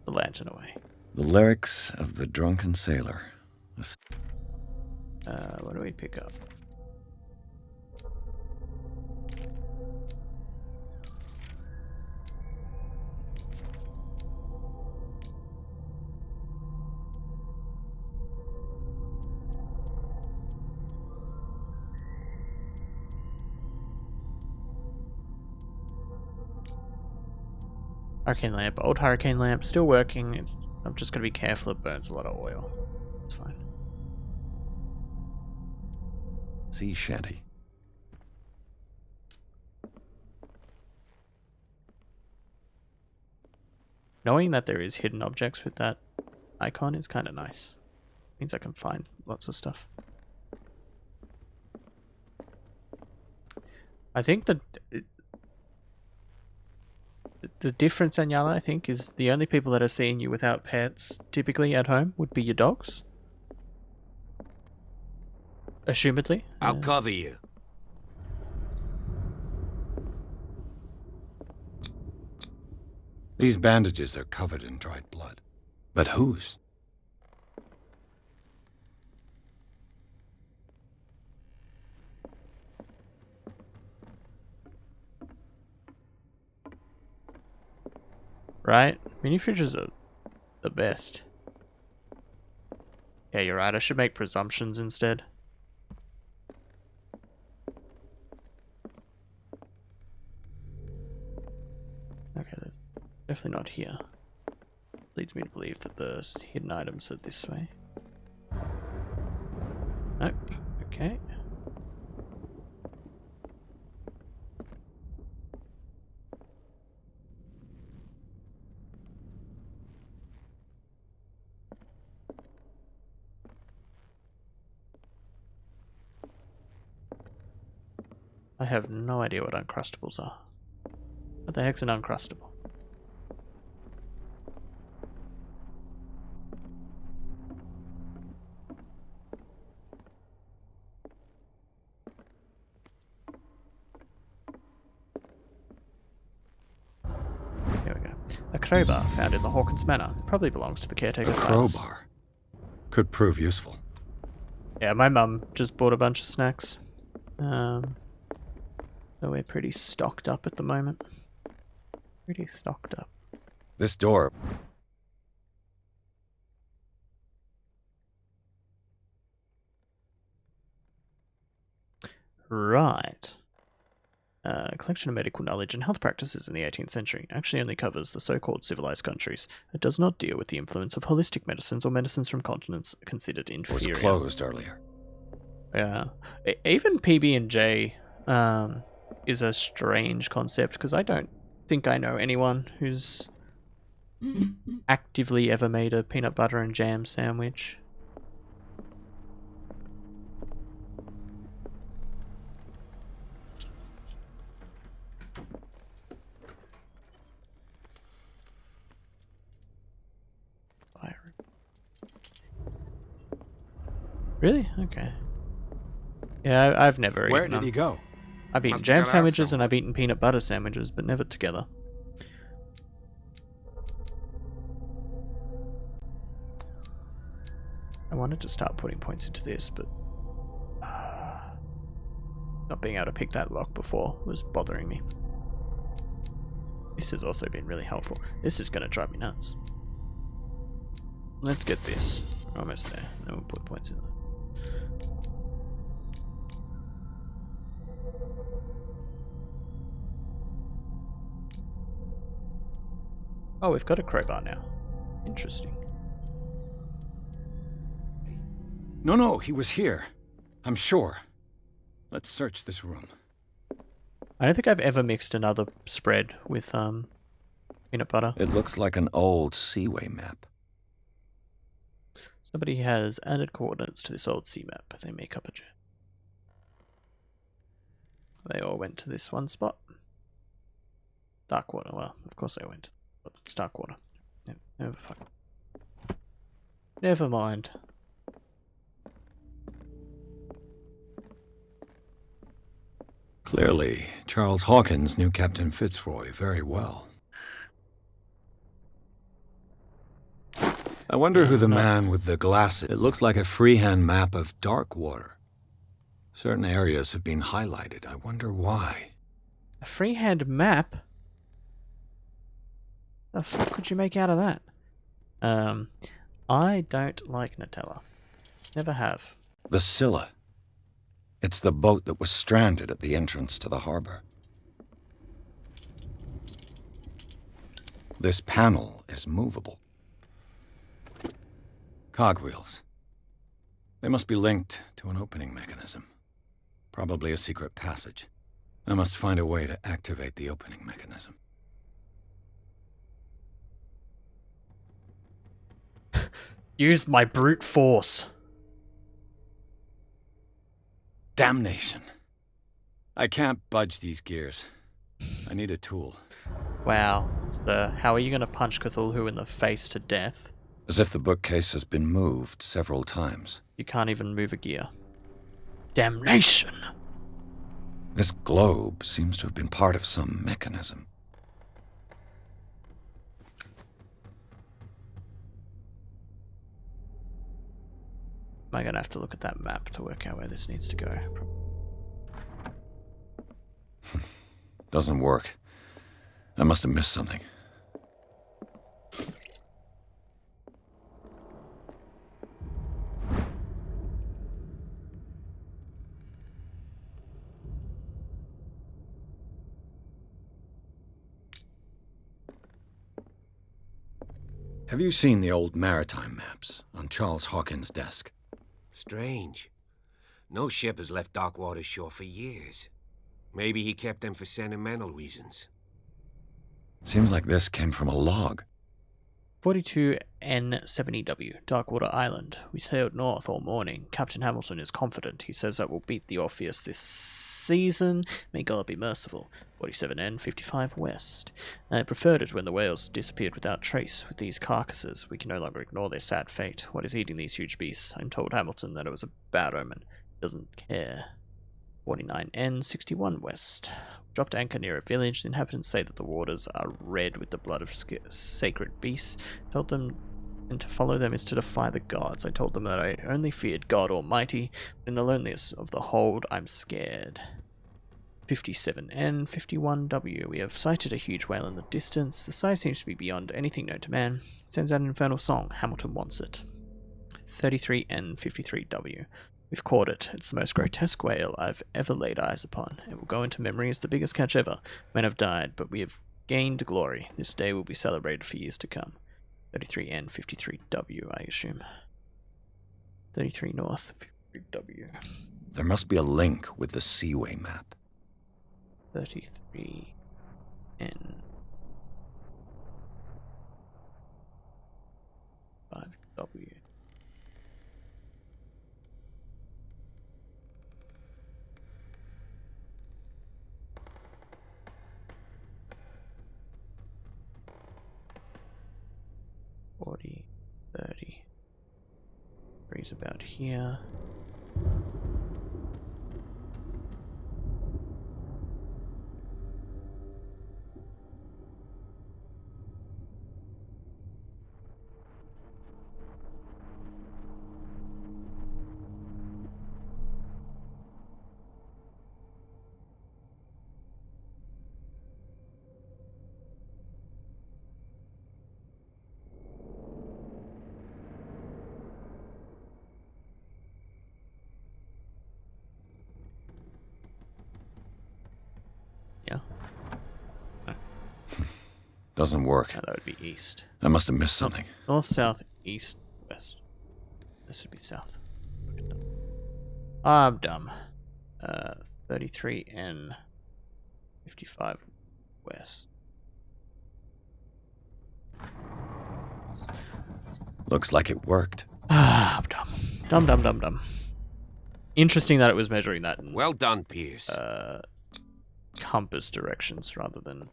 The lantern away. The lyrics of the drunken sailor. What do we pick up? Hurricane lamp, old hurricane lamp, still working. I'm just gonna be careful, it burns a lot of oil. It's fine. Sea shanty. Knowing that there is hidden objects with that icon is kind of nice. Means I can find lots of stuff. I think the difference, Anyala, I think, is the only people that are seeing you without pets typically at home would be your dogs. Assumedly. I'll cover you. These bandages are covered in dried blood. But whose? Right? Mini fridges are the best. Yeah, you're right. I should make presumptions instead. Okay, they're definitely not here. Leads me to believe that the hidden items are this way. Nope. Okay. I have no idea what Uncrustables are. What the heck's an Uncrustable? Here we go. A crowbar found in the Hawkins Manor. Probably belongs to the caretaker. A crowbar could prove useful. Yeah, my mum just bought a bunch of snacks. So we're pretty stocked up at the moment. Pretty stocked up. This door. Right. Collection of medical knowledge and health practices in the 18th century actually only covers the so-called civilized countries. It does not deal with the influence of holistic medicines or medicines from continents considered inferior. It was closed earlier. Yeah. Even PB&J is a strange concept, because I don't think I know anyone who's actively ever made a peanut butter and jam sandwich. Really? Okay. Yeah, I've never eaten Where did he go? I've eaten jam sandwiches and I've eaten peanut butter sandwiches, but never together. I wanted to start putting points into this, but not being able to pick that lock before was bothering me. This has also been really helpful. This is going to drive me nuts. Let's get this. We're almost there. Then we'll put points in there. Oh, we've got a crowbar now. Interesting. No, he was here. I'm sure. Let's search this room. I don't think I've ever mixed another spread with peanut butter. It looks like an old Seaway map. Somebody has added coordinates to this old sea map. They make up a jam. They all went to this one spot. Darkwater. Well, of course they went. But it's Darkwater. Yeah, never mind. Clearly, Charles Hawkins knew Captain Fitzroy very well. I wonder who the man with the glasses... It looks like a freehand map of Darkwater. Certain areas have been highlighted. I wonder why. A freehand map? The fuck could you make out of that? I don't like Nutella. Never have. The Scylla. It's the boat that was stranded at the entrance to the harbor. This panel is movable. Cogwheels. They must be linked to an opening mechanism. Probably a secret passage. I must find a way to activate the opening mechanism. Use my brute force. Damnation. I can't budge these gears. I need a tool. Wow. How are you going to punch Cthulhu in the face to death? As if the bookcase has been moved several times. You can't even move a gear. Damnation! This globe seems to have been part of some mechanism. Am I going to have to look at that map to work out where this needs to go? Doesn't work. I must have missed something. Have you seen the old maritime maps on Charles Hawkins' desk? Strange. No ship has left Darkwater shore for years. Maybe he kept them for sentimental reasons. Seems like this came from a log. 42N70W, Darkwater Island. We sailed north all morning. Captain Hamilton is confident. He says that we'll beat the Orpheus this season. May God be merciful. 47N, 55 West. I preferred it when the whales disappeared without trace. With these carcasses, we can no longer ignore their sad fate. What is eating these huge beasts? I'm told Hamilton that it was a bad omen. He doesn't care. 49N, 61 West. Dropped anchor near a village. The inhabitants say that the waters are red with the blood of sacred beasts. Told them and to follow them is to defy the gods. I told them that I only feared God Almighty, but in the loneliness of the hold, I'm scared. 57N, 51W. We have sighted a huge whale in the distance. The size seems to be beyond anything known to man. It sends out an infernal song. Hamilton wants it. 33N, 53W. We've caught it. It's the most grotesque whale I've ever laid eyes upon. It will go into memory as the biggest catch ever. Men have died, but we have gained glory. This day will be celebrated for years to come. 33N, 53W, I assume. 33 North, 53W. There must be a link with the Seaway map. 33N. W. $40, $30. Three's about here. Doesn't work. No, that would be east. I must have missed something. North, south, east, west. This would be south. I'm dumb. 33N, 55 west. Looks like it worked. I'm dumb. Dumb. Interesting that it was measuring that in, well done, Pierce. Compass directions rather than...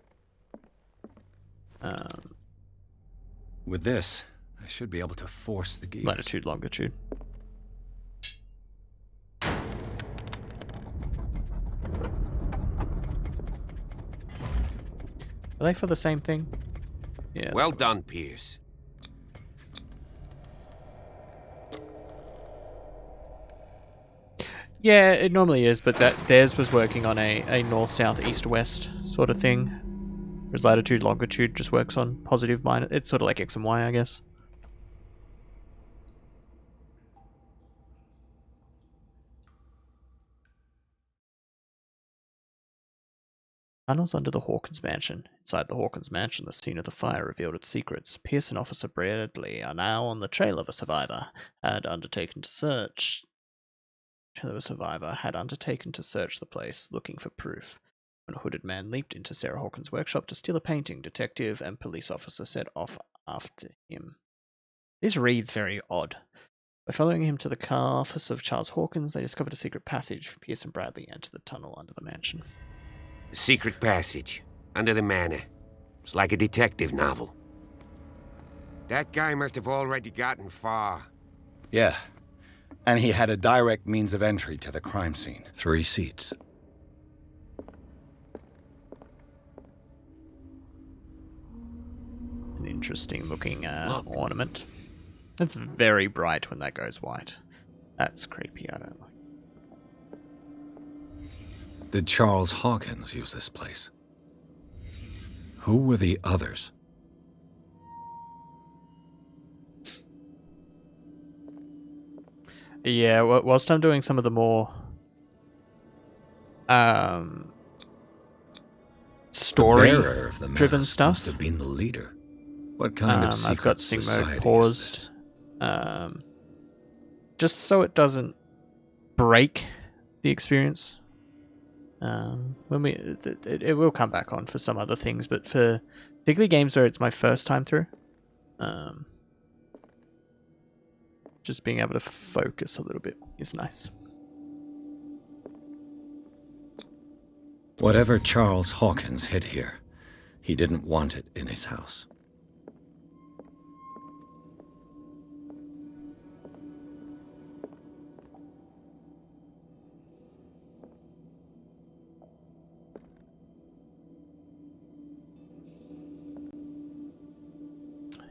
With this, I should be able to force the gears. Latitude, longitude. Are they for the same thing? Yeah. Well done, Pierce. Yeah, it normally is, but theirs was working on a north, south, east, west sort of thing. Whereas latitude, longitude just works on positive, minus. It's sort of like X and Y, I guess. Tunnels under the Hawkins mansion. Inside the Hawkins mansion, the scene of the fire revealed its secrets. Pierce and Officer Bradley are now on the trail of a survivor. Had undertaken to search the place, looking for proof. When a hooded man leaped into Sarah Hawkins' workshop to steal a painting, detective and police officer set off after him. This reads very odd. By following him to the car office of Charles Hawkins, they discovered a secret passage. Pierce and Bradley entered the tunnel under the mansion. The secret passage, under the manor. It's like a detective novel. That guy must have already gotten far. Yeah. And he had a direct means of entry to the crime scene. 3 seats. An interesting looking ornament. It's very bright when that goes white. That's creepy, I don't like. Did Charles Hawkins use this place? Who were the others? Yeah, whilst I'm doing some of the more story-driven stuff, must have been the leader. What kind of secret I've got Sing society mode paused, just so it doesn't break the experience. When it will come back on for some other things, but for particularly games where it's my first time through, just being able to focus a little bit is nice. Whatever Charles Hawkins hid here, he didn't want it in his house.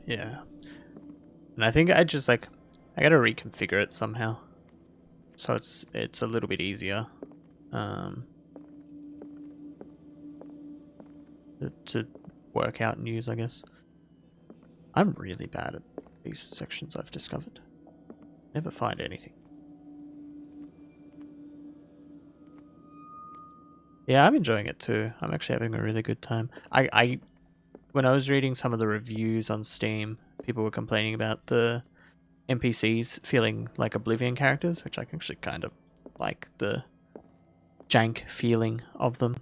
Yeah. And I think I just like, I gotta reconfigure it somehow. So it's a little bit easier. To work out and use, I guess. I'm really bad at these sections, I've discovered. Never find anything. Yeah, I'm enjoying it too. I'm actually having a really good time. When I was reading some of the reviews on Steam, people were complaining about the NPCs feeling like Oblivion characters, which I actually kind of like the jank feeling of them.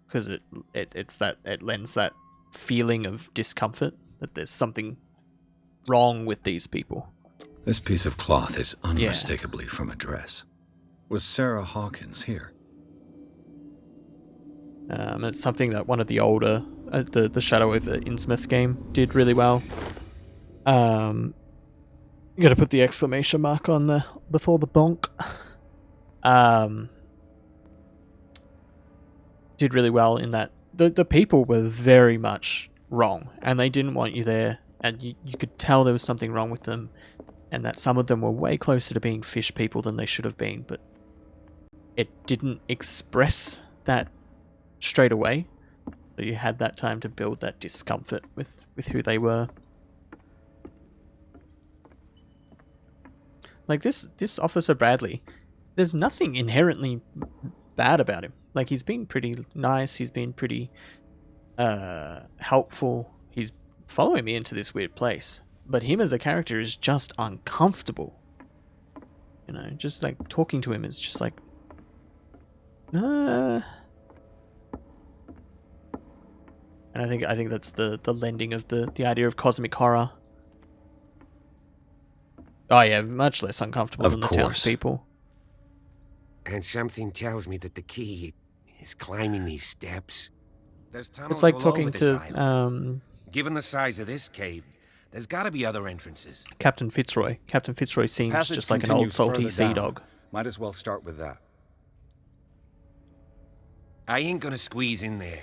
Because it lends that feeling of discomfort, that there's something wrong with these people. This piece of cloth is unmistakably from a dress. Was Sarah Hawkins here? It's something that one of the older, the Shadow over Innsmouth game did really well. You gotta put the exclamation mark on the before the bonk. Did really well in that the people were very much wrong, and they didn't want you there, and you could tell there was something wrong with them, and that some of them were way closer to being fish people than they should have been, but it didn't express that straight away. So you had that time to build that discomfort with who they were. Like this Officer Bradley, there's nothing inherently bad about him. Like, he's been pretty nice, he's been pretty helpful, he's following me into this weird place. But him as a character is just uncomfortable. You know, just like talking to him is just like... And I think that's the lending of the idea of cosmic horror. Oh yeah, much less uncomfortable than the townspeople. And something tells me that the key is climbing these steps. There's tunnels It's like all talking over this to island. Given the size of this cave, there's got to be other entrances. Captain Fitzroy. Captain Fitzroy seems Passage just like an old continues salty further sea down. dog. Might as well start with that. I ain't gonna squeeze in there.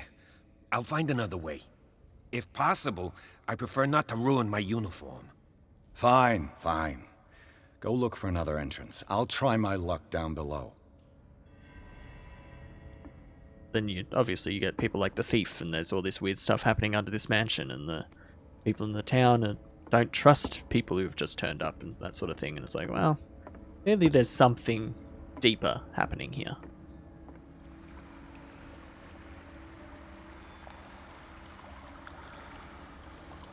I'll find another way. If possible, I prefer not to ruin my uniform. Fine, fine. Go look for another entrance. I'll try my luck down below. Then you get people like the thief, and there's all this weird stuff happening under this mansion, and the people in the town don't trust people who've just turned up and that sort of thing. And it's like, well, clearly there's something deeper happening here.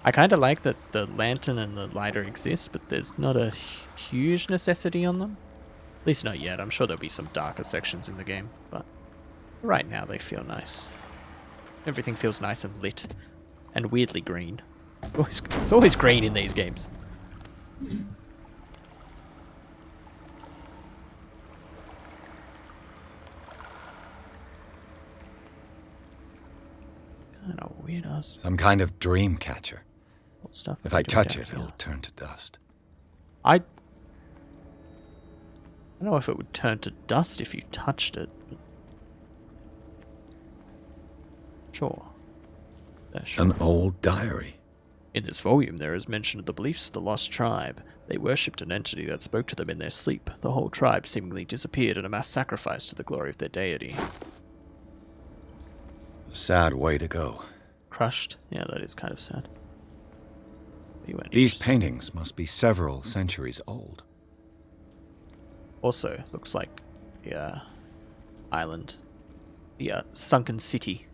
I kind of like that the lantern and the lighter exist, but there's not a huge necessity on them. At least not yet. I'm sure there'll be some darker sections in the game, but right now they feel nice. Everything feels nice and lit, and weirdly green. It's always green in these games. Kind of weirdos. Some kind of dream catcher. Stuff if I touch it, it'll turn to dust. I don't know if it would turn to dust if you touched it. But... Sure. An old diary. In this volume, there is mention of the beliefs of the lost tribe. They worshipped an entity that spoke to them in their sleep. The whole tribe seemingly disappeared in a mass sacrifice to the glory of their deity. A sad way to go. Crushed? Yeah, that is kind of sad. These paintings must be several centuries old. Also, looks like the island, the sunken city.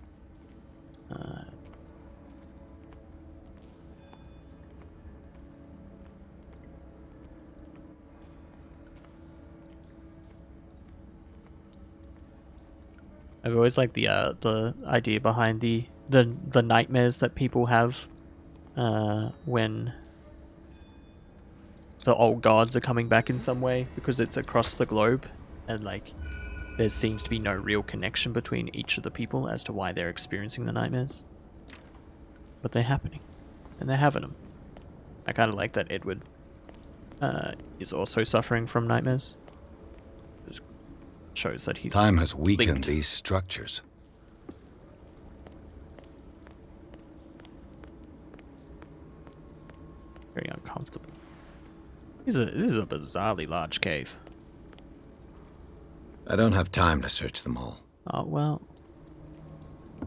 I've always liked the idea behind the nightmares that people have when the old gods are coming back in some way, because it's across the globe and like there seems to be no real connection between each of the people as to why they're experiencing the nightmares. But they're happening, and they're having them. I kind of like that Edward is also suffering from nightmares. It shows that he's Time has weakened linked. these structures. Very uncomfortable. This is a bizarrely large cave. I don't have time to search them all. Oh, well.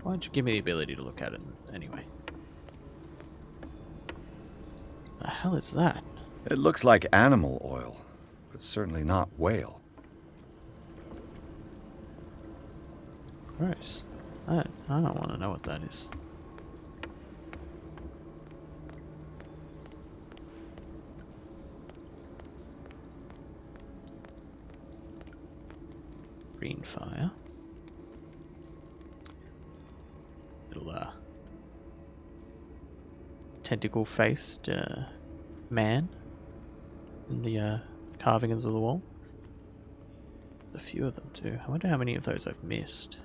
Why don't you give me the ability to look at it anyway? The hell is that? It looks like animal oil, but certainly not whale. Gross. I don't want to know what that is. Green fire. Little tentacle-faced man in the carvings of the wall. A few of them too. I wonder how many of those I've missed.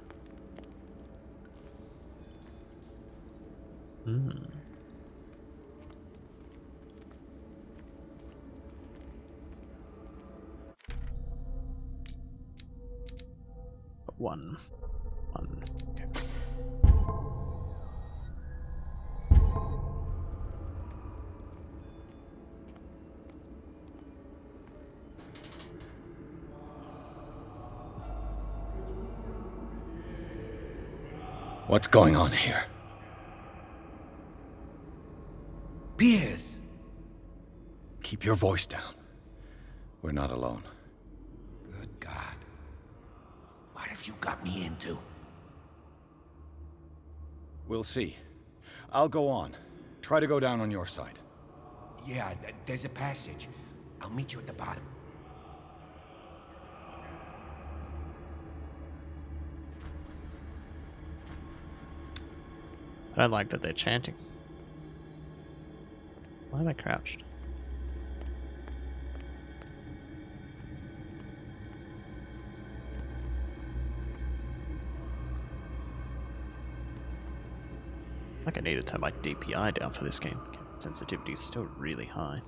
One. Okay. What's going on here? Piers! Keep your voice down. We're not alone. Good God. What have you got me into? We'll see. I'll go on. Try to go down on your side. Yeah, there's a passage. I'll meet you at the bottom. I don't like that they're chanting. Why am I crouched? Like I need to turn my DPI down for this game. Sensitivity is still really high.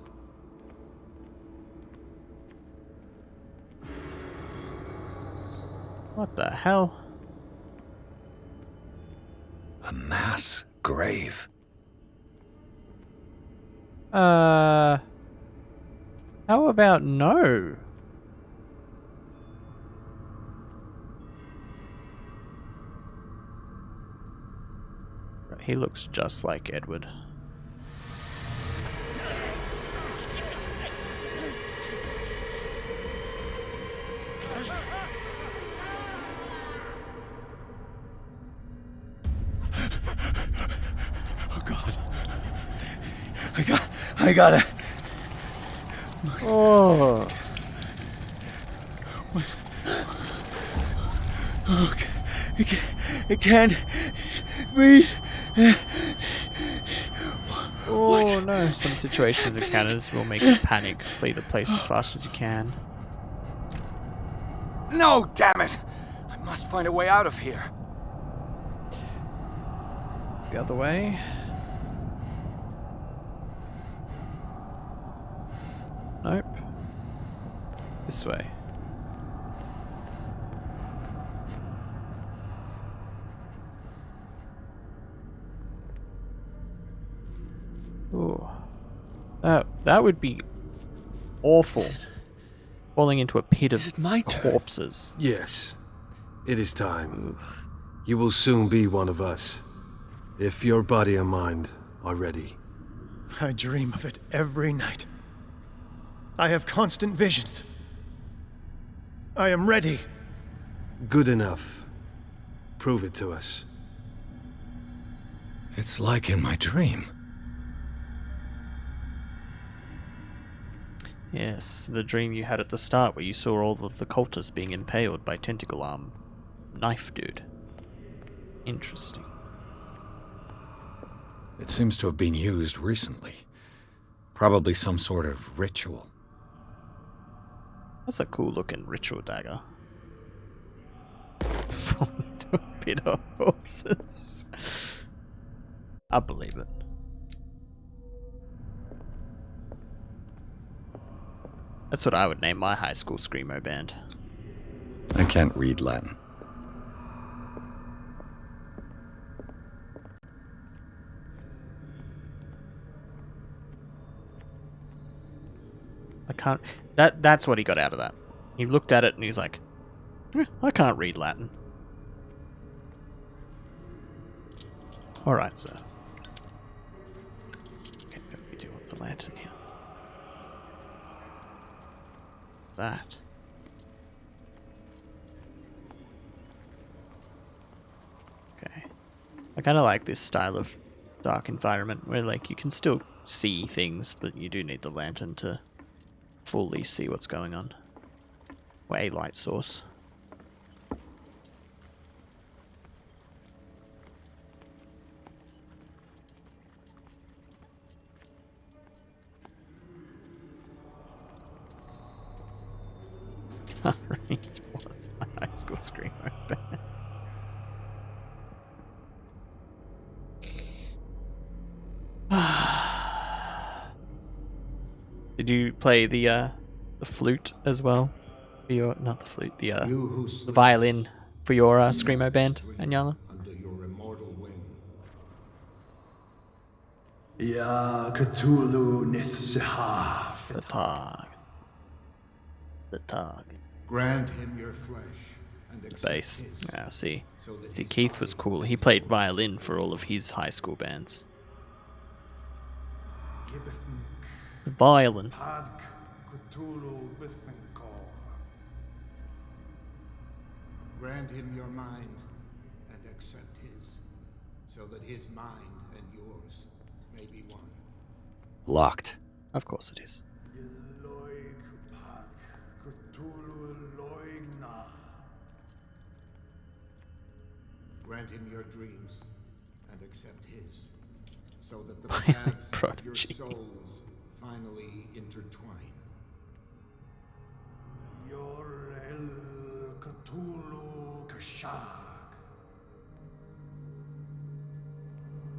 What the hell? A mass grave. How about no? Right, he looks just like Edward. I gotta... Oh. Oh, I can't breathe. Oh no, some situations encounters will make you panic. Flee the place as fast as you can. No, damn it! I must find a way out of here. The other way. Nope. This way. Ooh. That would be awful. Falling into a pit of corpses. Yes. It is time. You will soon be one of us. If your body and mind are ready. I dream of it every night. I have constant visions. I am ready. Good enough. Prove it to us. It's like in my dream. Yes, the dream you had at the start where you saw all of the cultists being impaled by tentacle arm knife dude. Interesting. It seems to have been used recently. Probably some sort of ritual. That's a cool looking ritual dagger. to a bit of horses. I believe it. That's what I would name my high school screamo band. I can't read Latin. I can't. That's what he got out of that. He looked at it and he's like, I can't read Latin. Alright, sir. Okay, what do we do with the lantern here? That. Okay. I kind of like this style of dark environment where, like, you can still see things, but you do need the lantern to fully see what's going on. Or a light source. Range was my high school screamo band. Did you play the flute as well? For your, not the flute, the violin for your screamo band, Anyala? Under your immortal wing. Ya Cthulhu Nithsihaf. The Tog. The Tog. Grant him your flesh and The accept bass. his, Ah, see. so that See, his Keith body was cool. He played violin for all of his high school bands. The violin. Grant him your mind and accept his, so that his mind and yours may be one. Locked. Of course it is. Grant him your dreams and accept his, so that the paths of your souls finally intertwine.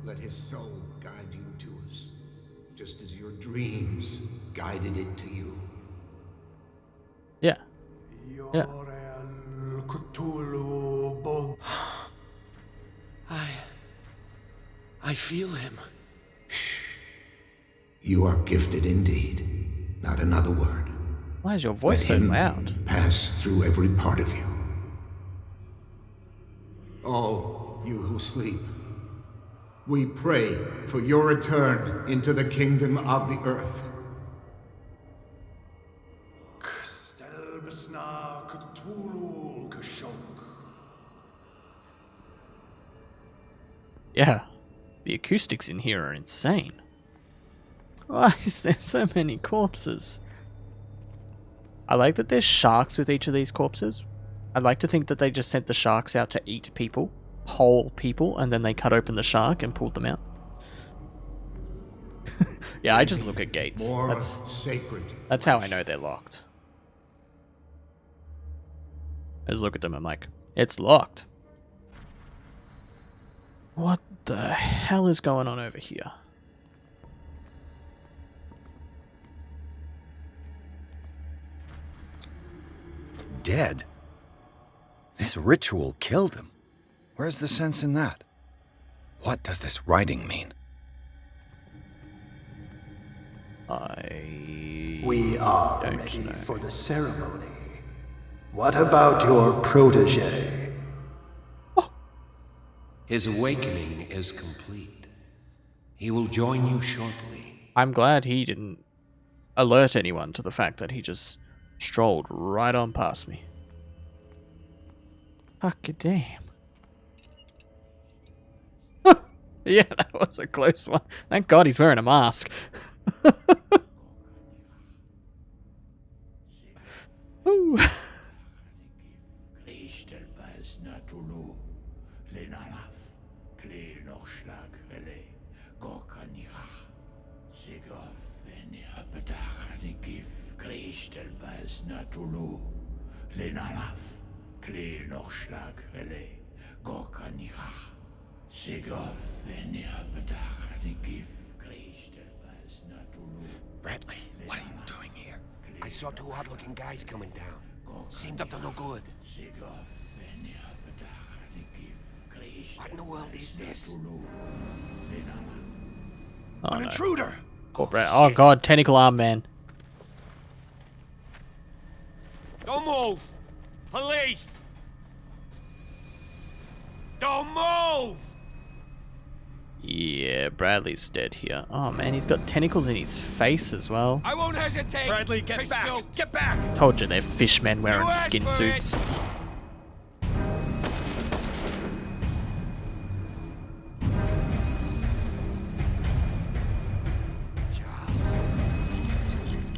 Let his soul guide you to us, just as your dreams guided it to you. Yeah. Yeah. I feel him. You are gifted indeed. Not another word. Why is your voice Let so him loud? pass through every part of you. All you who sleep, we pray for your return into the kingdom of the earth. Yeah. The acoustics in here are insane. Why is there so many corpses? I like that there's sharks with each of these corpses. I'd like to think that they just sent the sharks out to eat people, whole people, and then they cut open the shark and pulled them out. Yeah, I just look at gates. More sacred. That's how I know they're locked. I just look at them and I'm like, it's locked. What the hell is going on over here? Dead? This ritual killed him. Where's the sense in that? What does this writing mean? We are ready for the ceremony. What about your protege? His awakening is complete. He will join you shortly. I'm glad he didn't alert anyone to the fact that he just strolled right on past me. Fuck a damn. Yeah, that was a close one. Thank God he's wearing a mask. Ooh. Bradley, what are you doing here? I saw two odd-looking guys coming down. Seemed up to no good. What in the world is this? Oh, An no. intruder! Oh god, tentacle arm man. Don't move! Police! Don't move! Yeah, Bradley's dead here. Oh man, he's got tentacles in his face as well. I won't hesitate! Bradley, get back! Get back! Told you they're fishmen wearing skin suits.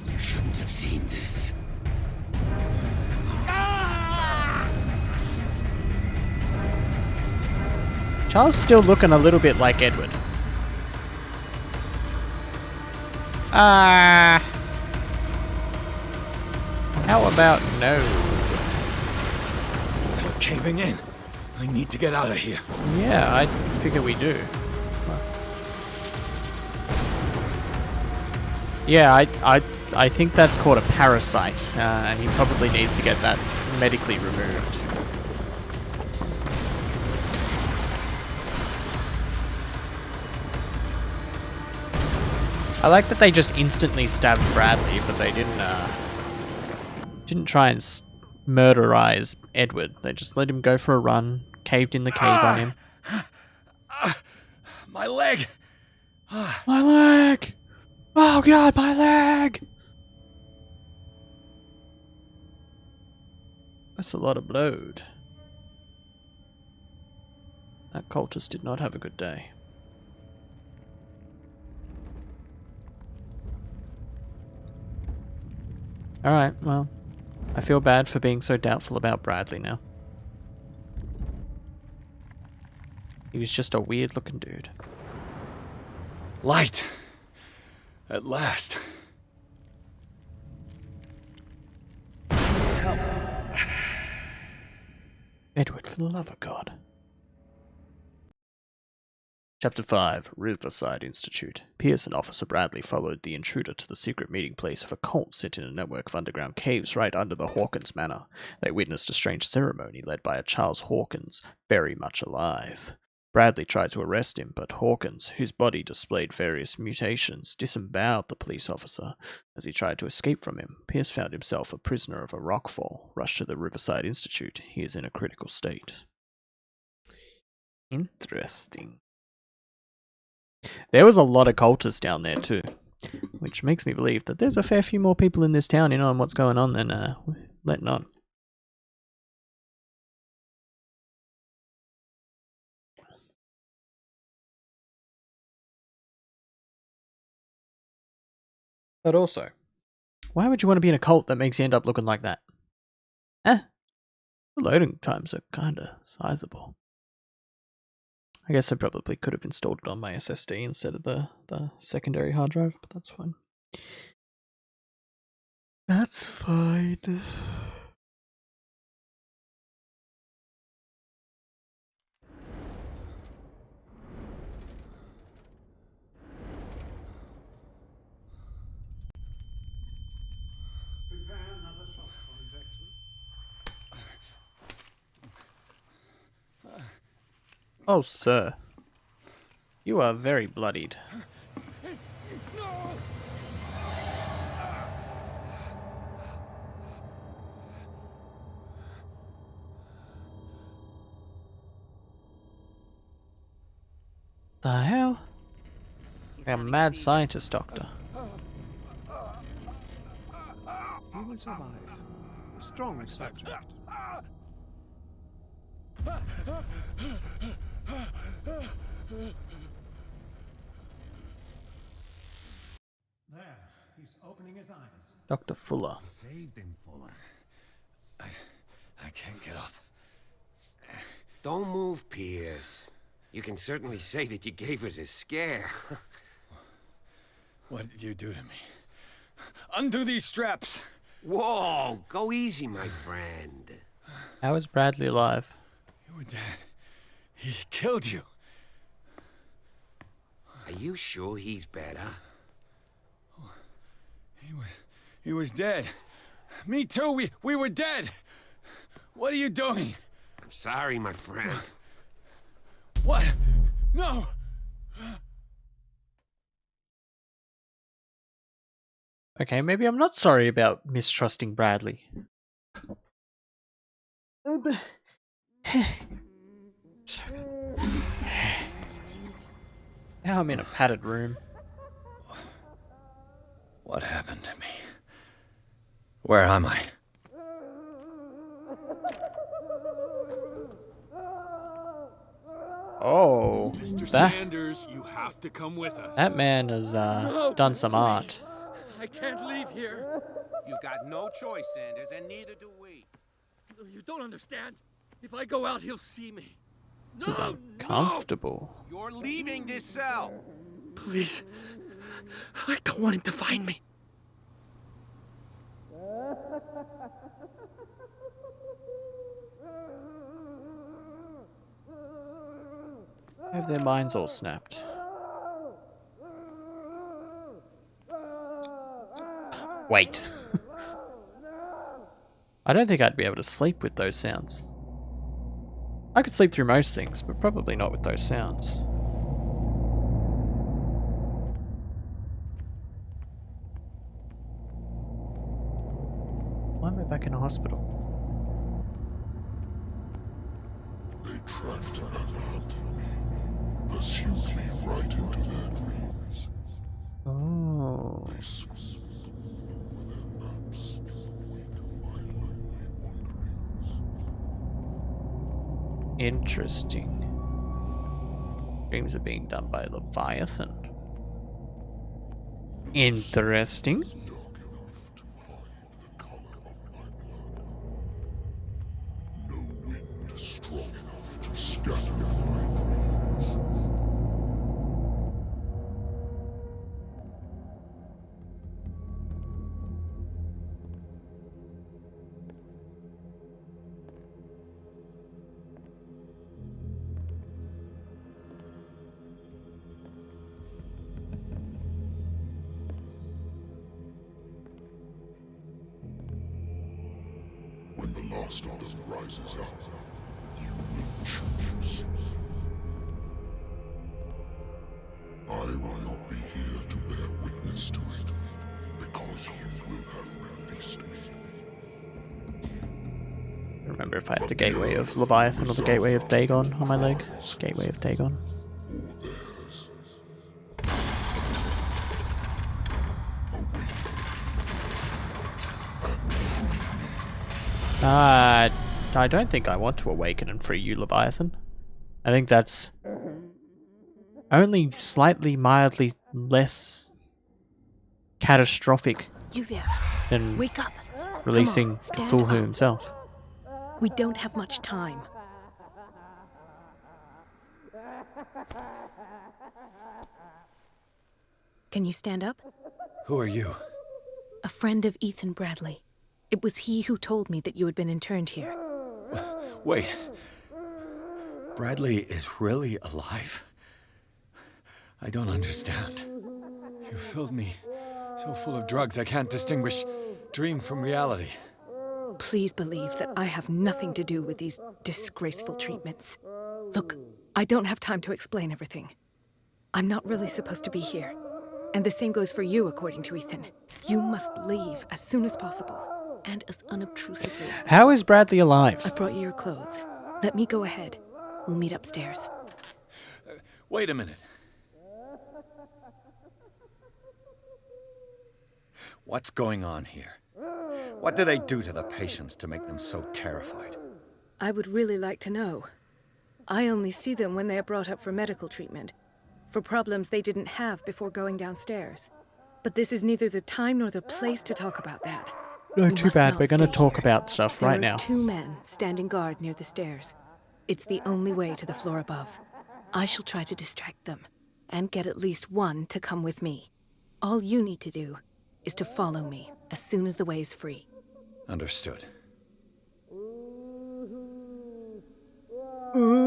You shouldn't have seen this. Charles still looking a little bit like Edward. How about no? It's all caving in. I need to get out of here. Yeah, I figure we do. Yeah, I think that's called a parasite, and he probably needs to get that medically removed. I like that they just instantly stabbed Bradley, but they didn't try and murderize Edward. They just let him go for a run, caved in the cave on him. My leg! My leg! Oh god, my leg! That's a lot of blood. That cultist did not have a good day. Alright, well, I feel bad for being so doubtful about Bradley now. He was just a weird looking dude. Light! At last. Edward, for the love of God. Chapter 5, Riverside Institute. Pierce and Officer Bradley followed the intruder to the secret meeting place of a cult set in a network of underground caves right under the Hawkins Manor. They witnessed a strange ceremony led by a Charles Hawkins, very much alive. Bradley tried to arrest him, but Hawkins, whose body displayed various mutations, disemboweled the police officer. As he tried to escape from him, Pierce found himself a prisoner of a rockfall. Rushed to the Riverside Institute. He is in a critical state. Interesting. There was a lot of cultists down there too, which makes me believe that there's a fair few more people in this town in on what's going on than letting on. But also, why would you want to be in a cult that makes you end up looking like that? The loading times are kinda sizable. I guess I probably could have installed it on my SSD instead of the secondary hard drive, but that's fine. That's fine. Oh, sir. You are very bloodied. The hell? You're a mad scientist, Doctor. He will survive. Strong subject. There, he's opening his eyes. Dr. Fuller. Saved him, Fuller. I can't get up. Don't move, Pierce. You can certainly say that you gave us a scare. What did you do to me? Undo these straps! Whoa, go easy, my friend. How is Bradley alive? You were dead. He killed you. Are you sure he's better? He was dead. Me too. We were dead. What are you doing? I'm sorry, my friend. What? No! Okay, maybe I'm not sorry about mistrusting Bradley. Now I'm in a padded room. What happened to me? Where am I? Oh, Mr. that, Sanders, you have to come with us. that man has done some art. I can't leave here. You've got no choice, Sanders, and neither do we. You don't understand. If I go out, he'll see me. This is uncomfortable. You're leaving this cell. Please. I don't want him to find me. Have their minds all snapped. Wait. I don't think I'd be able to sleep with those sounds. I could sleep through most things, but probably not with those sounds. Why am I back in a hospital? They tracked and hunted me, pursued me right into their dreams. Oh. They swam over their maps to the wake of my lonely wanderings. Interesting. Dreams are being done by Leviathan. Interesting. No wind strong enough to scatter my dreams. When the last of them rises up, you will choose. I will not be here to bear witness to it, because you will have released me. Remember if I had the gateway of Leviathan or the gateway of Dagon on my leg? Gateway of Dagon. I don't think I want to awaken and free you, Leviathan. I think that's only slightly, mildly less catastrophic You there. than Wake up. releasing Come on, stand Cthulhu up. himself. We don't have much time. Can you stand up? Who are you? A friend of Ethan Bradley. It was he who told me that you had been interned here. Wait. Bradley is really alive? I don't understand. You filled me so full of drugs I can't distinguish dream from reality. Please believe that I have nothing to do with these disgraceful treatments. Look, I don't have time to explain everything. I'm not really supposed to be here. And the same goes for you, according to Ethan. You must leave as soon as possible. And as unobtrusively as How is Bradley alive? I've brought you your clothes. Let me go ahead. We'll meet upstairs. Wait a minute. What's going on here? What do they do to the patients to make them so terrified? I would really like to know. I only see them when they are brought up for medical treatment, for problems they didn't have before going downstairs. But this is neither the time nor the place to talk about that. No, You too must bad. not We're going to stay talk here. about stuff right now. There are 2 men standing guard near the stairs. It's the only way to the floor above. I shall try to distract them, and get at least one to come with me. All you need to do is to follow me as soon as the way is free. Understood.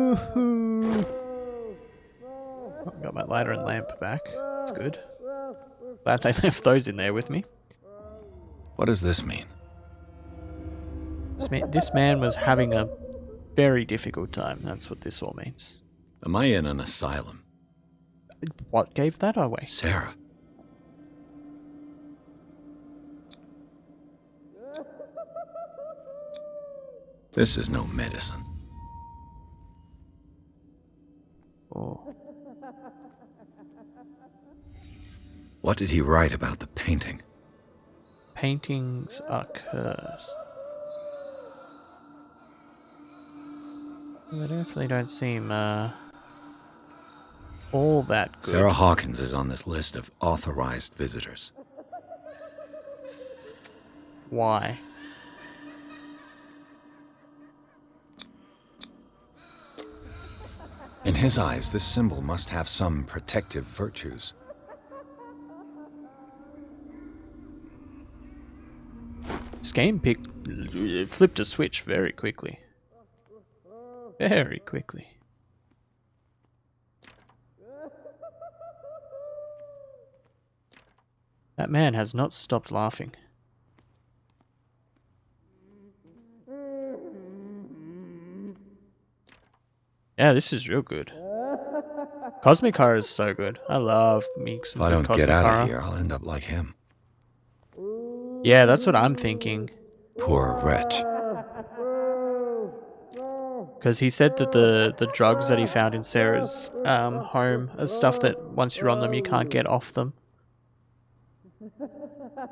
Woohoo! Oh, got my lighter and lamp back. That's good. Glad they left those in there with me. What does this mean? This man was having a very difficult time. That's what this all means. Am I in an asylum? What gave that away? Sarah. This is no medicine. Oh. What did he write about the painting? Paintings are cursed. They definitely don't seem all that good. Sarah Hawkins is on this list of authorized visitors. Why? In his eyes, this symbol must have some protective virtues. This game flipped a switch very quickly. Very quickly. That man has not stopped laughing. Yeah, this is real good. Cosmic Horror is so good. I love me some If I good don't Cosmic get out Horror. of here, I'll end up like him. Yeah, that's what I'm thinking. Poor wretch. Because he said that the drugs that he found in Sarah's home are stuff that once you're on them, you can't get off them.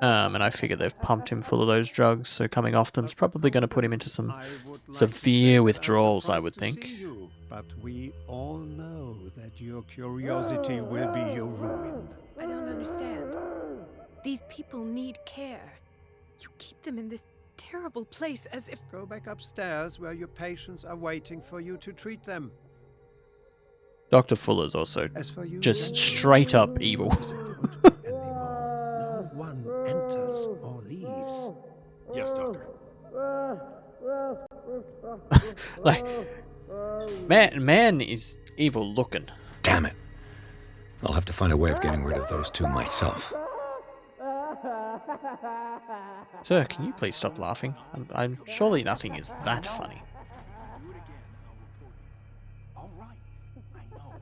And I figure they've pumped him full of those drugs, so coming off them's probably going to put him into some severe withdrawals, I would think. But we all know that your curiosity will be your ruin. I don't understand. These people need care. You keep them in this terrible place as if... Go back upstairs where your patients are waiting for you to treat them. Dr. Fuller's also just straight up evil. No one enters or leaves. Yes, Doctor. Like, man is evil looking. Damn it. I'll have to find a way of getting rid of those two myself. Sir, can you please stop laughing? I'm surely nothing is that funny. All right, I know.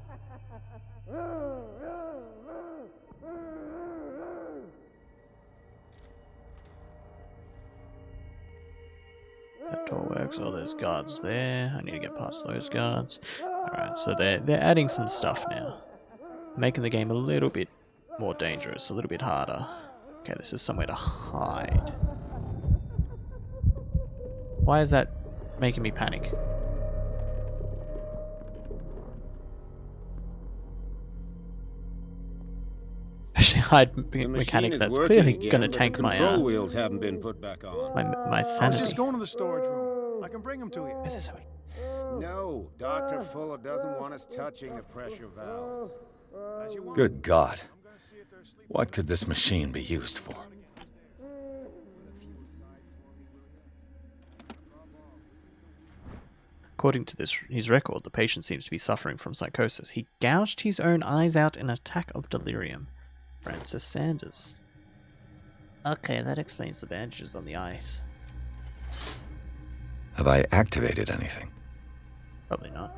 That door works. Oh, there's guards there. I need to get past those guards. Alright, so they're adding some stuff now. Making the game a little bit more dangerous, a little bit harder. Okay, this is somewhere to hide. Why is that making me panic? Hide mechanic that's clearly going to tank my control wheels haven't been put back on. my sanity. I was just going to the storage room. I can bring them to you. Is this No, Dr. Fuller doesn't want us touching the pressure valves. Good God. What could this machine be used for? According to his record, the patient seems to be suffering from psychosis. He gouged his own eyes out in an attack of delirium. Francis Sanders. Okay, that explains the bandages on the eyes. Have I activated anything? Probably not.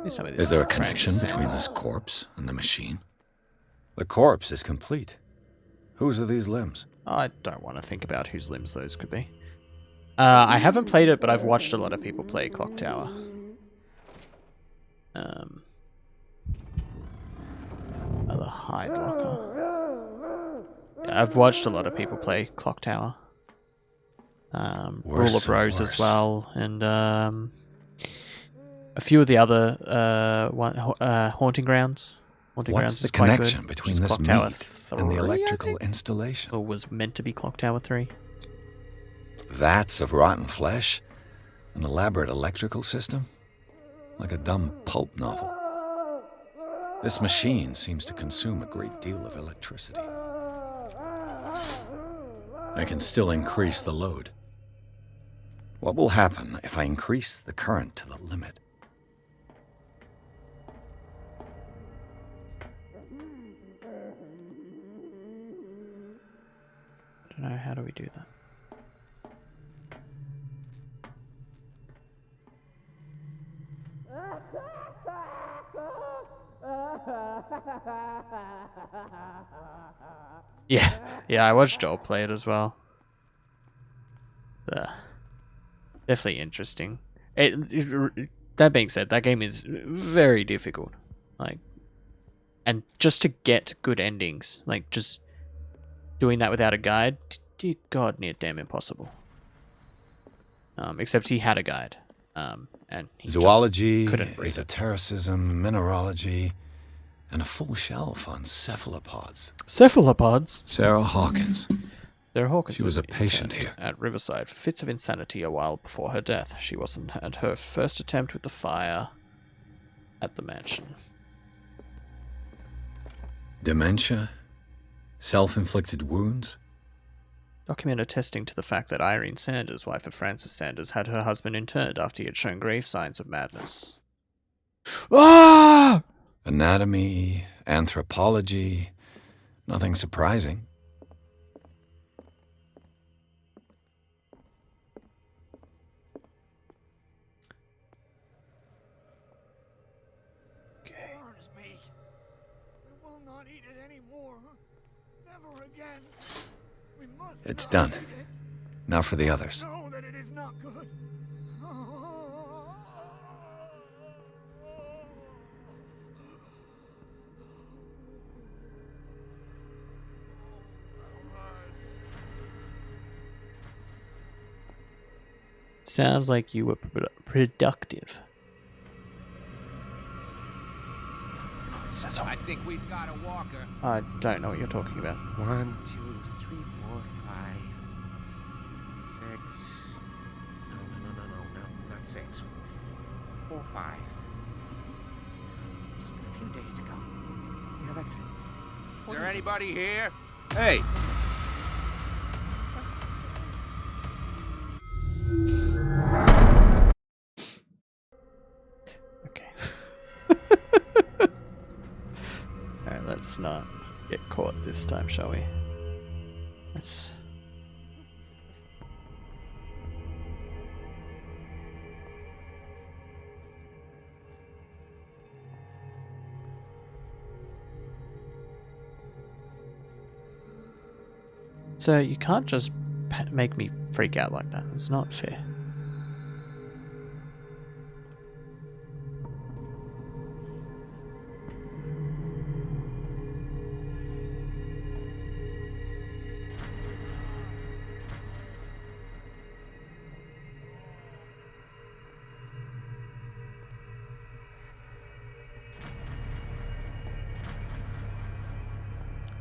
Is there a connection between this corpse and the machine? The corpse is complete. Whose are these limbs? I don't want to think about whose limbs those could be. I haven't played it, but I've watched a lot of people play Clock Tower. Another hide locker. Yeah, I've watched a lot of people play Clock Tower. Rule of Rose as well, and a few of the other Haunting Grounds. What's the connection between this meat and the electrical installation? Or was meant to be Clock Tower 3. Vats of rotten flesh? An elaborate electrical system? Like a dumb pulp novel. This machine seems to consume a great deal of electricity. I can still increase the load. What will happen if I increase the current to the limit? I don't know, how do we do that? Yeah, I watched Joel play it as well. Definitely interesting. That being said, that game is very difficult. Like, and just to get good endings, like just doing that without a guide, dear God, near damn impossible. Except he had a guide. And he Zoology, just couldn't read it. esotericism, mineralogy, and a full shelf on cephalopods. Cephalopods? Sarah Hawkins. Sarah Hawkins She was a patient interned here. at Riverside for fits of insanity a while before her death. She wasn't at her first attempt with the fire at the mansion. Dementia? Self-inflicted wounds? Document attesting to the fact that Irene Sanders, wife of Francis Sanders, had her husband interned after he had shown grave signs of madness. Ah! Anatomy, anthropology, nothing surprising. Okay. Burns me. I will not eat it anymore. Never again. We must It's not done. eat it. Now for the others. Know that it is not good. Sounds like you were productive. I think we've got a walker. I don't know what you're talking about. 1, 2, 3, 4, 5, 6. No, not 6. 4, 5. Just got a few days to go. Yeah, that's it. Is there anybody here? Hey! Alright, let's not get caught this time, shall we? Let's... So you can't just make me freak out like that. It's not fair.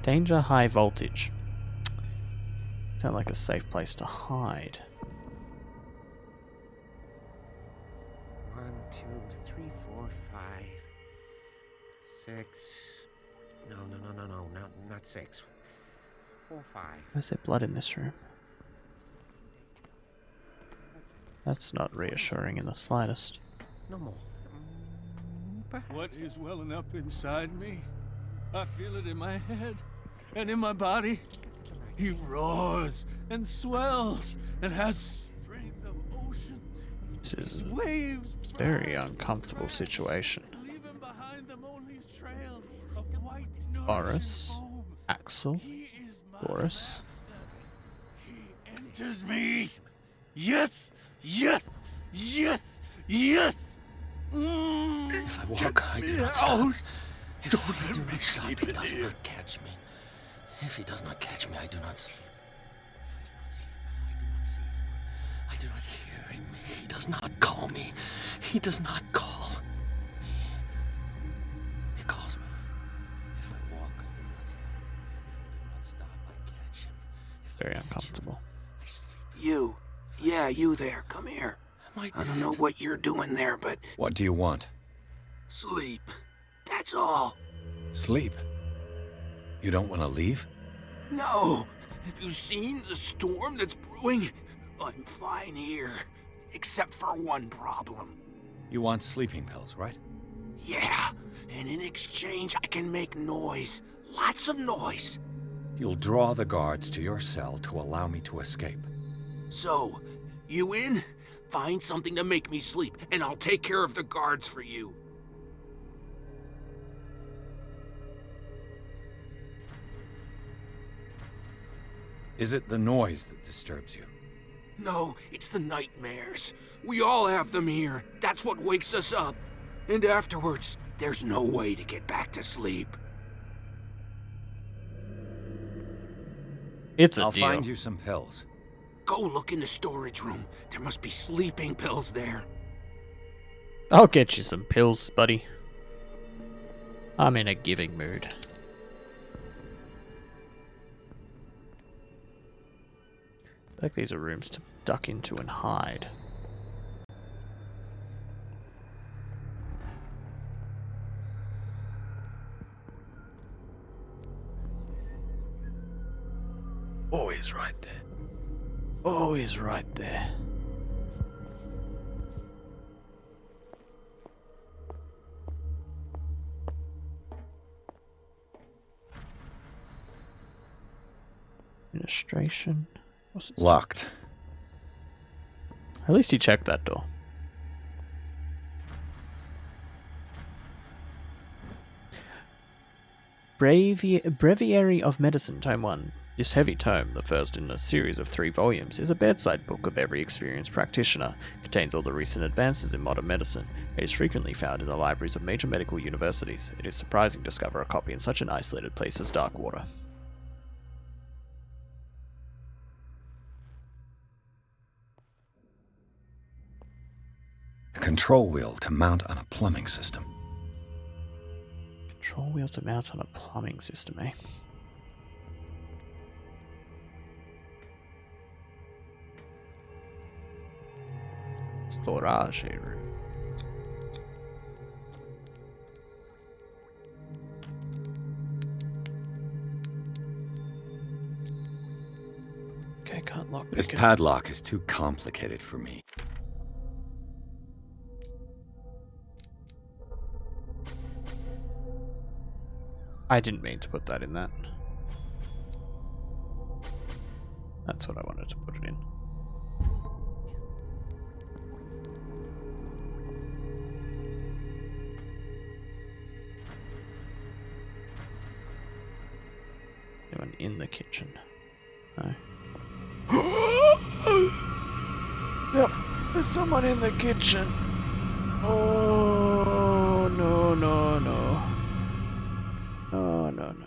Danger, high voltage. Sound like a safe place to hide. 1, 2, 3, 4, 5, 6. No, not 6. 4, 5. Where's there blood in this room? That's not reassuring in the slightest. No more. What is welling up inside me? I feel it in my head and in my body. He roars and swells and has strength of oceans. This is Waves a very uncomfortable situation. leaving behind them only trail of white Boris, Axel, Boris. enters me. Yes, yes, yes, yes. If I walk, I do not stop. If I do not stop, he does not catch me. If he does not catch me, I do not sleep. If I do not sleep, I do not see him. I do not hear him. He does not call me. He does not call me. He calls me. If I walk, I do not stop. If I do not stop, I catch him. Very uncomfortable. You. Yeah, you there. Come here. I don't know what you're doing there, but... What do you want? Sleep. That's all. Sleep? You don't want to leave? No. Have you seen the storm that's brewing? I'm fine here. except for one problem. You want sleeping pills, right? Yeah, and in exchange I can make noise. Lots of noise. You'll draw the guards to your cell to allow me to escape. So, you in? Find something to make me sleep, and I'll take care of the guards for you. Is it the noise that disturbs you? No, it's the nightmares. We all have them here. That's what wakes us up. And afterwards, there's no way to get back to sleep. It's a I'll deal. find you some pills. Go look in the storage room. There must be sleeping pills there. I'll get you some pills, buddy. I'm in a giving mood. I think these are rooms to duck into and hide. Always right there. Always right there. Administration. Locked. At least he checked that door. Breviary of Medicine, Tome 1. This heavy tome, the first in a series of 3 volumes, is a bedside book of every experienced practitioner. It contains all the recent advances in modern medicine. It is frequently found in the libraries of major medical universities. It is surprising to discover a copy in such an isolated place as Darkwater. A control wheel to mount on a plumbing system. Control wheel to mount on a plumbing system, eh? Storage room. Okay, can't lock This padlock is too complicated for me. I didn't mean to put that in that. That's what I wanted to put it in. Anyone in the kitchen? No. Yep, there's someone in the kitchen. Oh, no, no, no. No, no, no, no.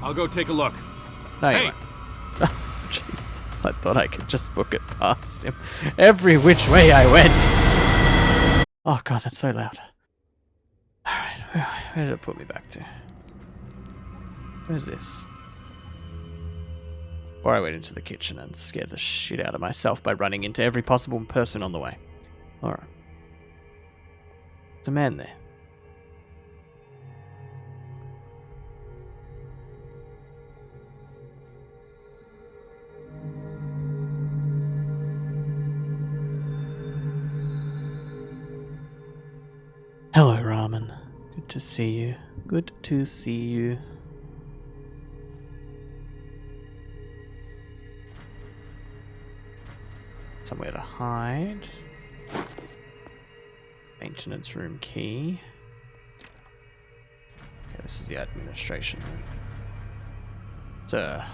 I'll go take a look. No, you won't. Jesus, I thought I could just book it past him. Every which way I went. Oh god, that's so loud. Alright, where did it put me back to? Where's this? Or I went into the kitchen and scared the shit out of myself by running into every possible person on the way. Alright. There's a man there. Hello, Ramen. Good to see you. Good to see you. Somewhere to hide. Maintenance room key. Okay, this is the administration room. Sir.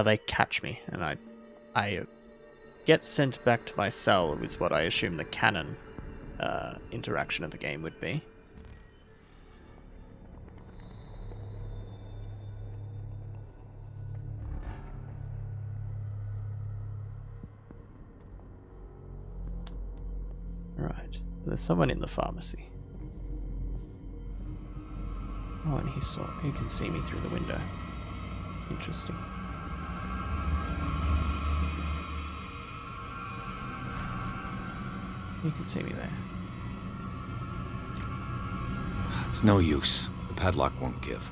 They catch me, and I get sent back to my cell, is what I assume the canon interaction of the game would be. Right, there's someone in the pharmacy. Oh, and he can see me through the window. Interesting. You can see me there. It's no use. The padlock won't give.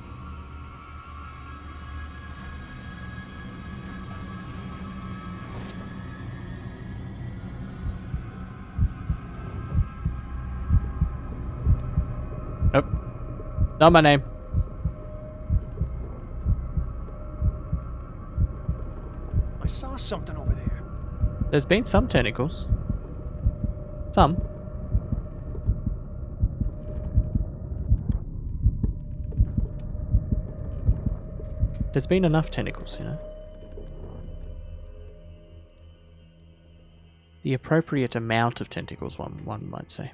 Nope. Not my name. I saw something over there. There's been some tentacles. Some. There's been enough tentacles, you know. The appropriate amount of tentacles, one might say.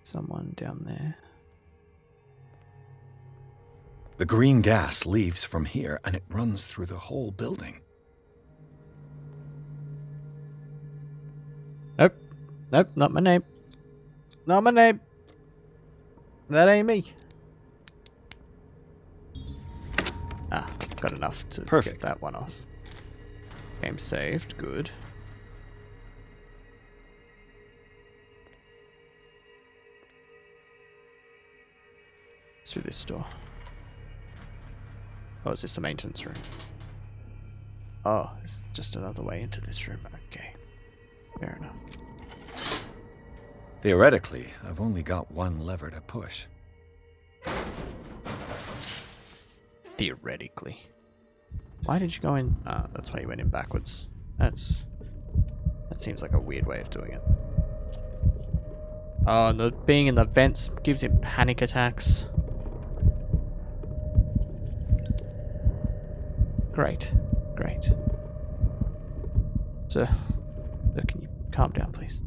Someone down there. The green gas leaves from here, and it runs through the whole building. Nope. Nope, not my name. Not my name. That ain't me. Ah, got enough to get that one off. Game saved. Good. Through this door. Oh, is this the maintenance room? Oh, it's just another way into this room. Okay. Fair enough. Theoretically, I've only got one lever to push. Theoretically. Why did you go in? Ah, that's why you went in backwards. That seems like a weird way of doing it. Oh, and the being in the vents gives him panic attacks. Great. Great. Sir, can you calm down, please?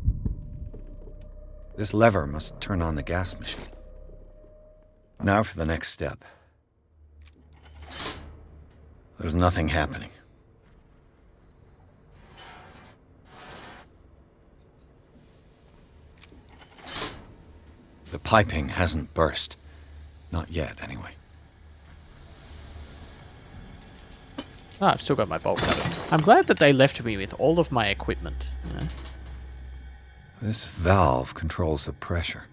This lever must turn on the gas machine. Now for the next step. There's nothing happening. The piping hasn't burst. Not yet, anyway. Ah, I've still got my bolt cutter. I'm glad that they left me with all of my equipment, you know? This valve controls the pressure.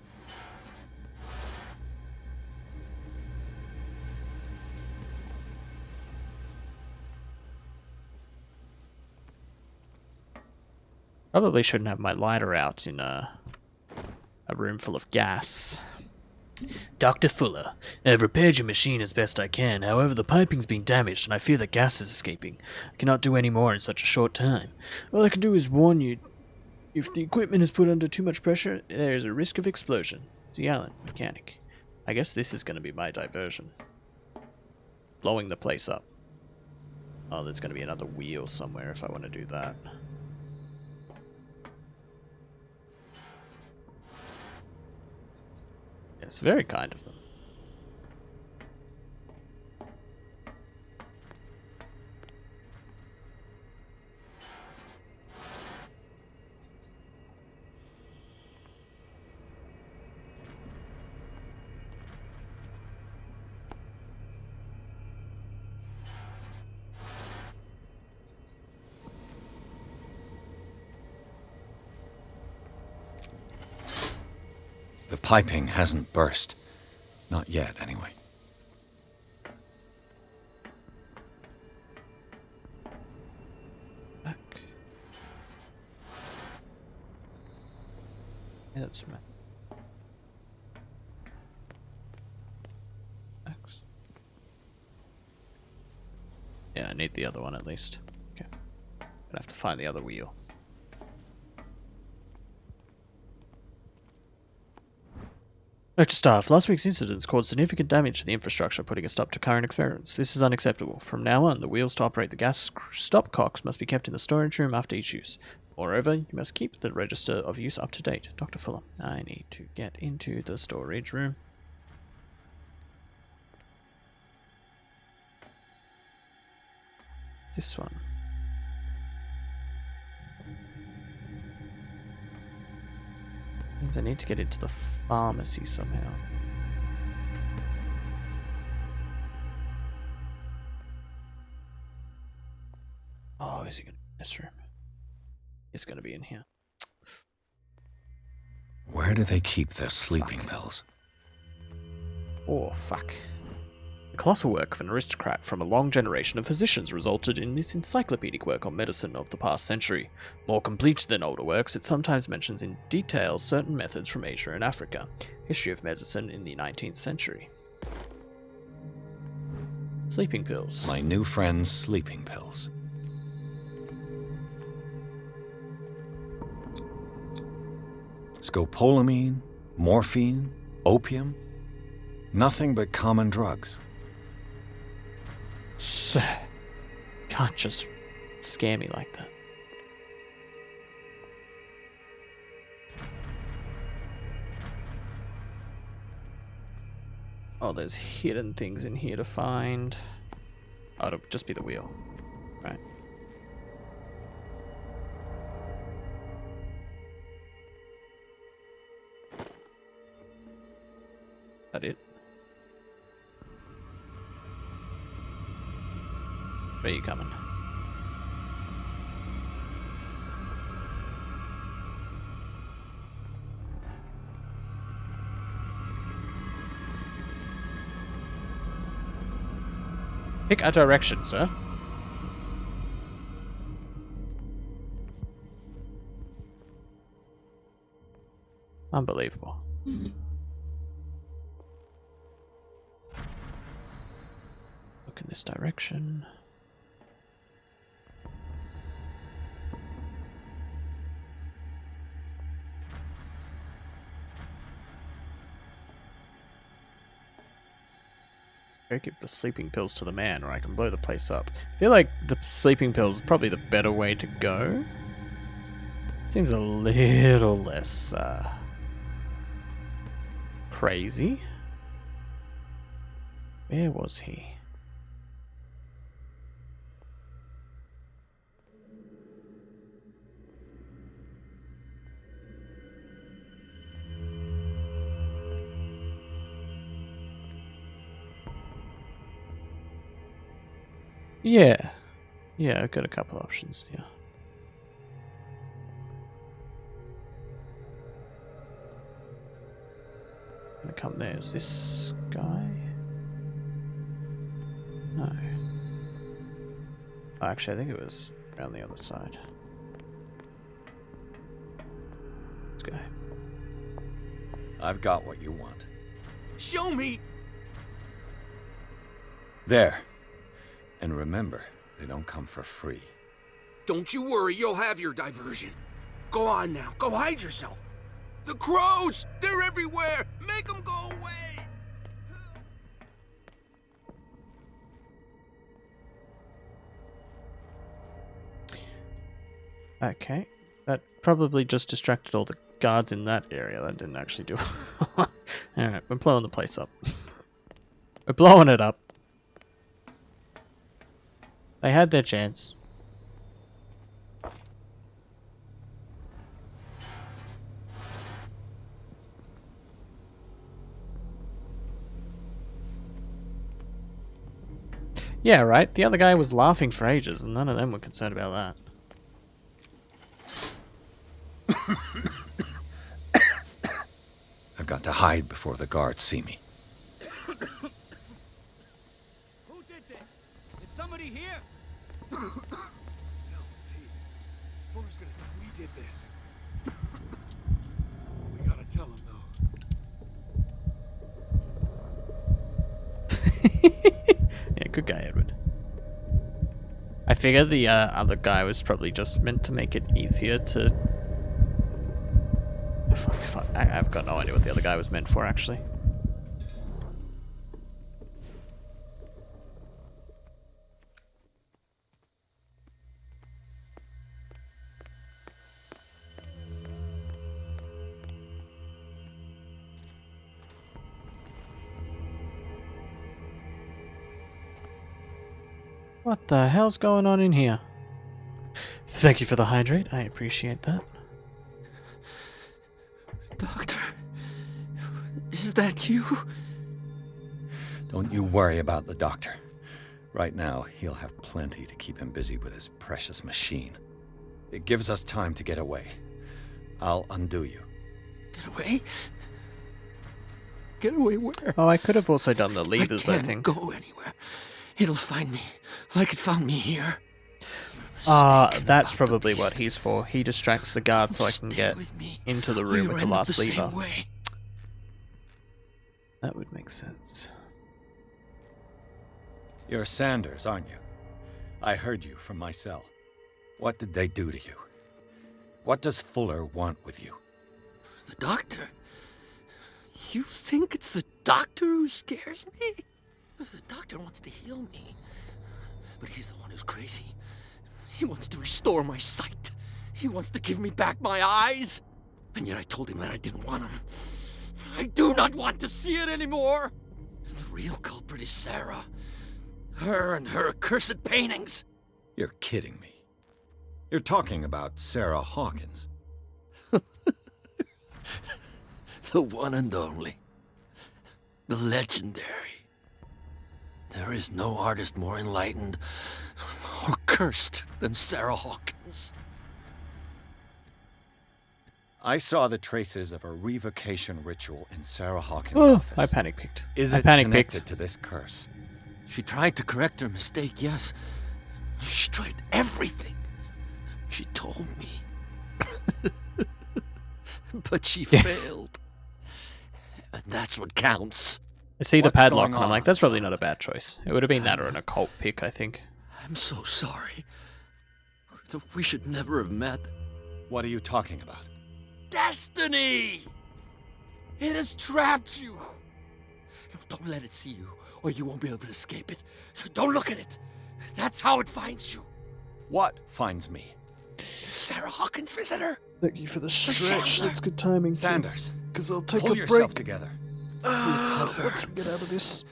Probably shouldn't have my lighter out in a room full of gas. Dr. Fuller, I've repaired your machine as best I can. However, the piping's been damaged and I fear that gas is escaping. I cannot do any more in such a short time. All I can do is warn you. If the equipment is put under too much pressure, there is a risk of explosion. See Alan, mechanic. I guess this is going to be my diversion. Blowing the place up. Oh, there's going to be another wheel somewhere if I want to do that. It's very kind of them. The piping hasn't burst. Not yet, anyway. Back. Yeah, that's right. X. Yeah, I need the other one at least. Okay. Gonna have to find the other wheel. Note to staff, last week's incidents caused significant damage to the infrastructure, putting a stop to current experiments. This is unacceptable. From now on, the wheels to operate the gas stopcocks must be kept in the storage room after each use. Moreover, you must keep the register of use up to date. Dr. Fuller, I need to get into the storage room. This one. Means I need to get into the pharmacy somehow. Oh, is he going to be in this room? It's going to be in here. Where do they keep their sleeping pills? Oh, fuck. The colossal work of an aristocrat from a long generation of physicians resulted in this encyclopedic work on medicine of the past century. More complete than older works, it sometimes mentions in detail certain methods from Asia and Africa. History of medicine in the 19th century. Sleeping pills. My new friend's sleeping pills. Scopolamine, morphine, opium. Nothing but common drugs. Sir, can't just scare me like that. Oh, there's hidden things in here to find. Oh, it'll just be the wheel. Right. That it? Where are you coming? Pick a direction, sir. Unbelievable. Look in this direction. Go give the sleeping pills to the man, or I can blow the place up. I feel like the sleeping pills is probably the better way to go. Seems a little less crazy. Where was he? Yeah. Yeah, I've got a couple options, yeah. Gonna come there. Is this guy? No. Oh, actually, I think it was around the other side. Let's go. I've got what you want. Show me! There. And remember, they don't come for free. Don't you worry, you'll have your diversion. Go on now, go hide yourself. The crows! They're everywhere! Make them go away! Okay. That probably just distracted all the guards in that area. That didn't actually do it. Alright, we're blowing the place up. We're blowing it up. They had their chance. Yeah, right. The other guy was laughing for ages, and none of them were concerned about that. I've got to hide before the guards see me. Who did this? Is somebody here? Fuller's gonna think we did this. We gotta tell him, though. Yeah, good guy, Edward. I figure the other guy was probably just meant to make it easier to... Fuck. I've got no idea what the other guy was meant for, actually. What the hell's going on in here? Thank you for the hydrate. I appreciate that. Doctor, is that you? Don't you worry about the doctor. Right now, he'll have plenty to keep him busy with his precious machine. It gives us time to get away. I'll undo you. Get away? Get away where? Oh, I could have also done the levers, I can't think. Go anywhere. It'll find me, like it found me here. That's probably what he's for. He distracts the guard so I can get into the room with the last lever. That would make sense. You're Sanders, aren't you? I heard you from my cell. What did they do to you? What does Fuller want with you? The doctor? You think it's the doctor who scares me? The doctor wants to heal me. But he's the one who's crazy. He wants to restore my sight. He wants to give me back my eyes. And yet I told him that I didn't want him. I do not want to see it anymore. The real culprit is Sarah. Her and her accursed paintings. You're kidding me. You're talking about Sarah Hawkins. The one and only. The legendary. There is no artist more enlightened or cursed than Sarah Hawkins. I saw the traces of a revocation ritual in Sarah Hawkins' Oh, office. I panic-picked. Is I it panic-picked. connected to this curse? She tried to correct her mistake, yes. She tried everything. She told me. But she failed. And that's what counts. I see the What's padlock going and I'm on? like, that's probably not a bad choice. It would have been that or an occult pick, I think. I'm so sorry. We should never have met. What are you talking about? Destiny! It has trapped you. No, don't let it see you, or you won't be able to escape it. Don't look at it. That's how it finds you. What finds me? Sarah Hawkins' visitor. Thank you for the stretch. That's good timing. Sanders, because I'll take pull a yourself break. together. Let's get out of this.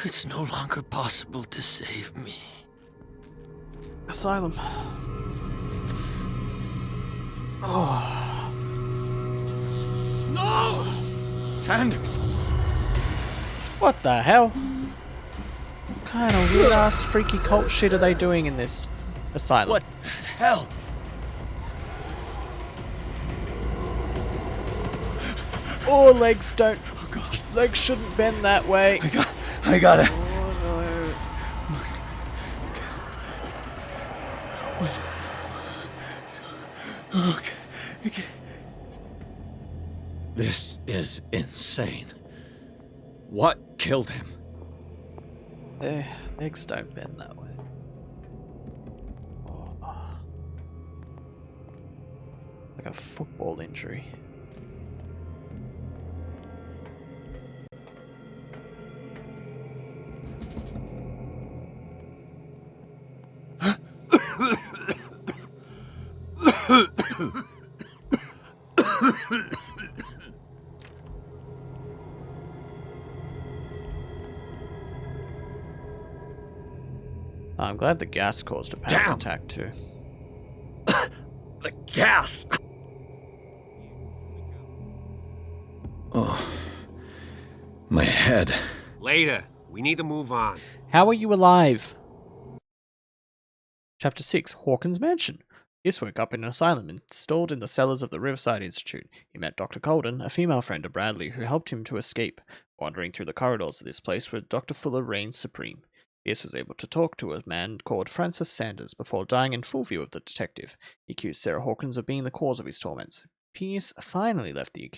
It's no longer possible to save me. Asylum. Oh. No! Sanders! What the hell? What kind of weird ass freaky cult shit are they doing in this asylum? What the hell? Oh, legs don't. Legs shouldn't bend that way. I got it. Okay. This is insane. What killed him? Legs don't bend that way. Oh. Like a football injury. I'm glad the gas caused a panic attack too. The gas! Oh, my head. Later. We need to move on. How are you alive? Chapter 6, Hawkins Mansion. Pierce woke up in an asylum installed in the cellars of the Riverside Institute. He met Dr. Colden, a female friend of Bradley, who helped him to escape. Wandering through the corridors of this place where Dr. Fuller reigned supreme. Pierce was able to talk to a man called Francis Sanders before dying in full view of the detective. He accused Sarah Hawkins of being the cause of his torments. Pierce finally left the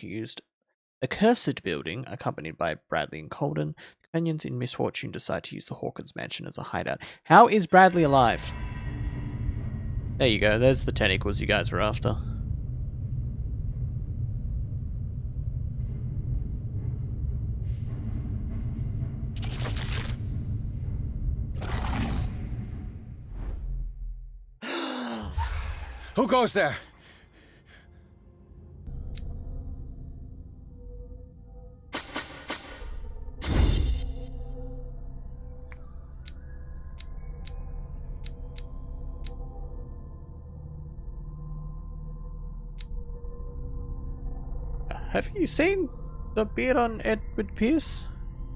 accursed building, accompanied by Bradley and Colden. Companions in misfortune decide to use the Hawkins mansion as a hideout. How is Bradley alive? There you go, there's the tentacles you guys were after. Who goes there? Have you seen the beard on Edward Pierce?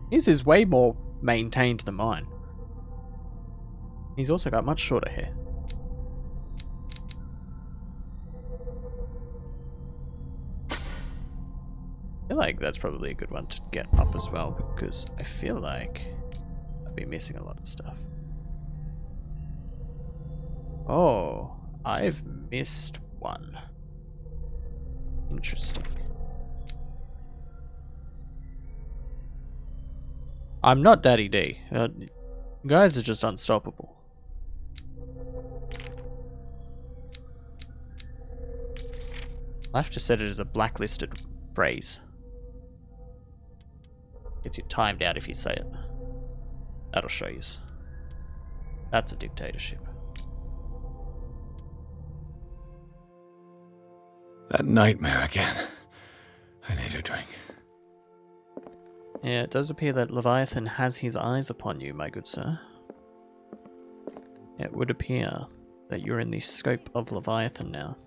His is way more maintained than mine. He's also got much shorter hair. I feel like that's probably a good one to get up as well, because I feel like I'd be missing a lot of stuff. Oh, I've missed one. Interesting. I'm not Daddy D. Guys are just unstoppable. I have to set it as a blacklisted phrase. Gets you timed out if you say it. That'll show you. That's a dictatorship. That nightmare again. I need a drink. Yeah, it does appear that Leviathan has his eyes upon you, my good sir. It would appear that you're in the scope of Leviathan now.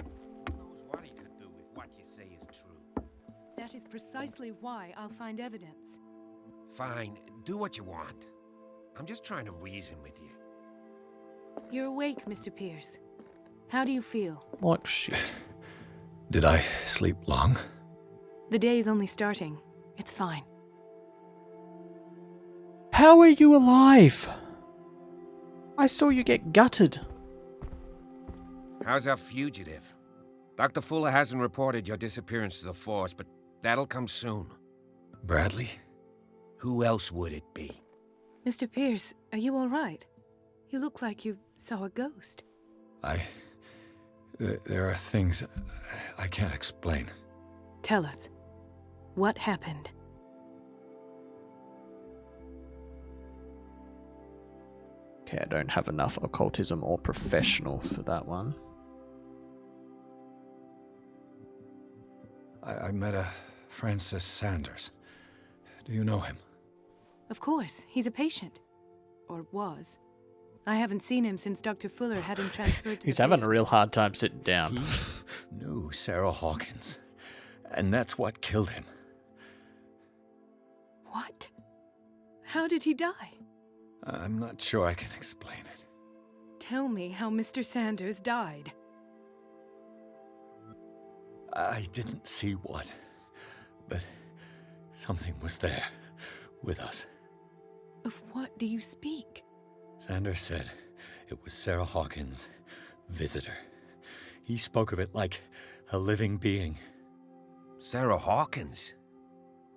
That is precisely why I'll find evidence. Fine, do what you want. I'm just trying to reason with you. You're awake, Mr. Pierce. How do you feel? What shit? Did I sleep long? The day is only starting. It's fine. How are you alive? I saw you get gutted. How's our fugitive? Dr. Fuller hasn't reported your disappearance to the force, but that'll come soon. Bradley? Who else would it be? Mr. Pierce, are you all right? You look like you saw a ghost. There are things I can't explain. Tell us. What happened? Okay, I don't have enough occultism or professional for that one. I met a Francis Sanders. Do you know him? Of course, he's a patient. Or was. I haven't seen him since Dr. Fuller had him transferred to He's the having basement. a real hard time sitting down. He knew Sarah Hawkins, and that's what killed him. What? How did he die? I'm not sure I can explain it. Tell me how Mr. Sanders died. I didn't see what, but something was there with us. Of what do you speak? Sanders said it was Sarah Hawkins' visitor. He spoke of it like a living being. Sarah Hawkins?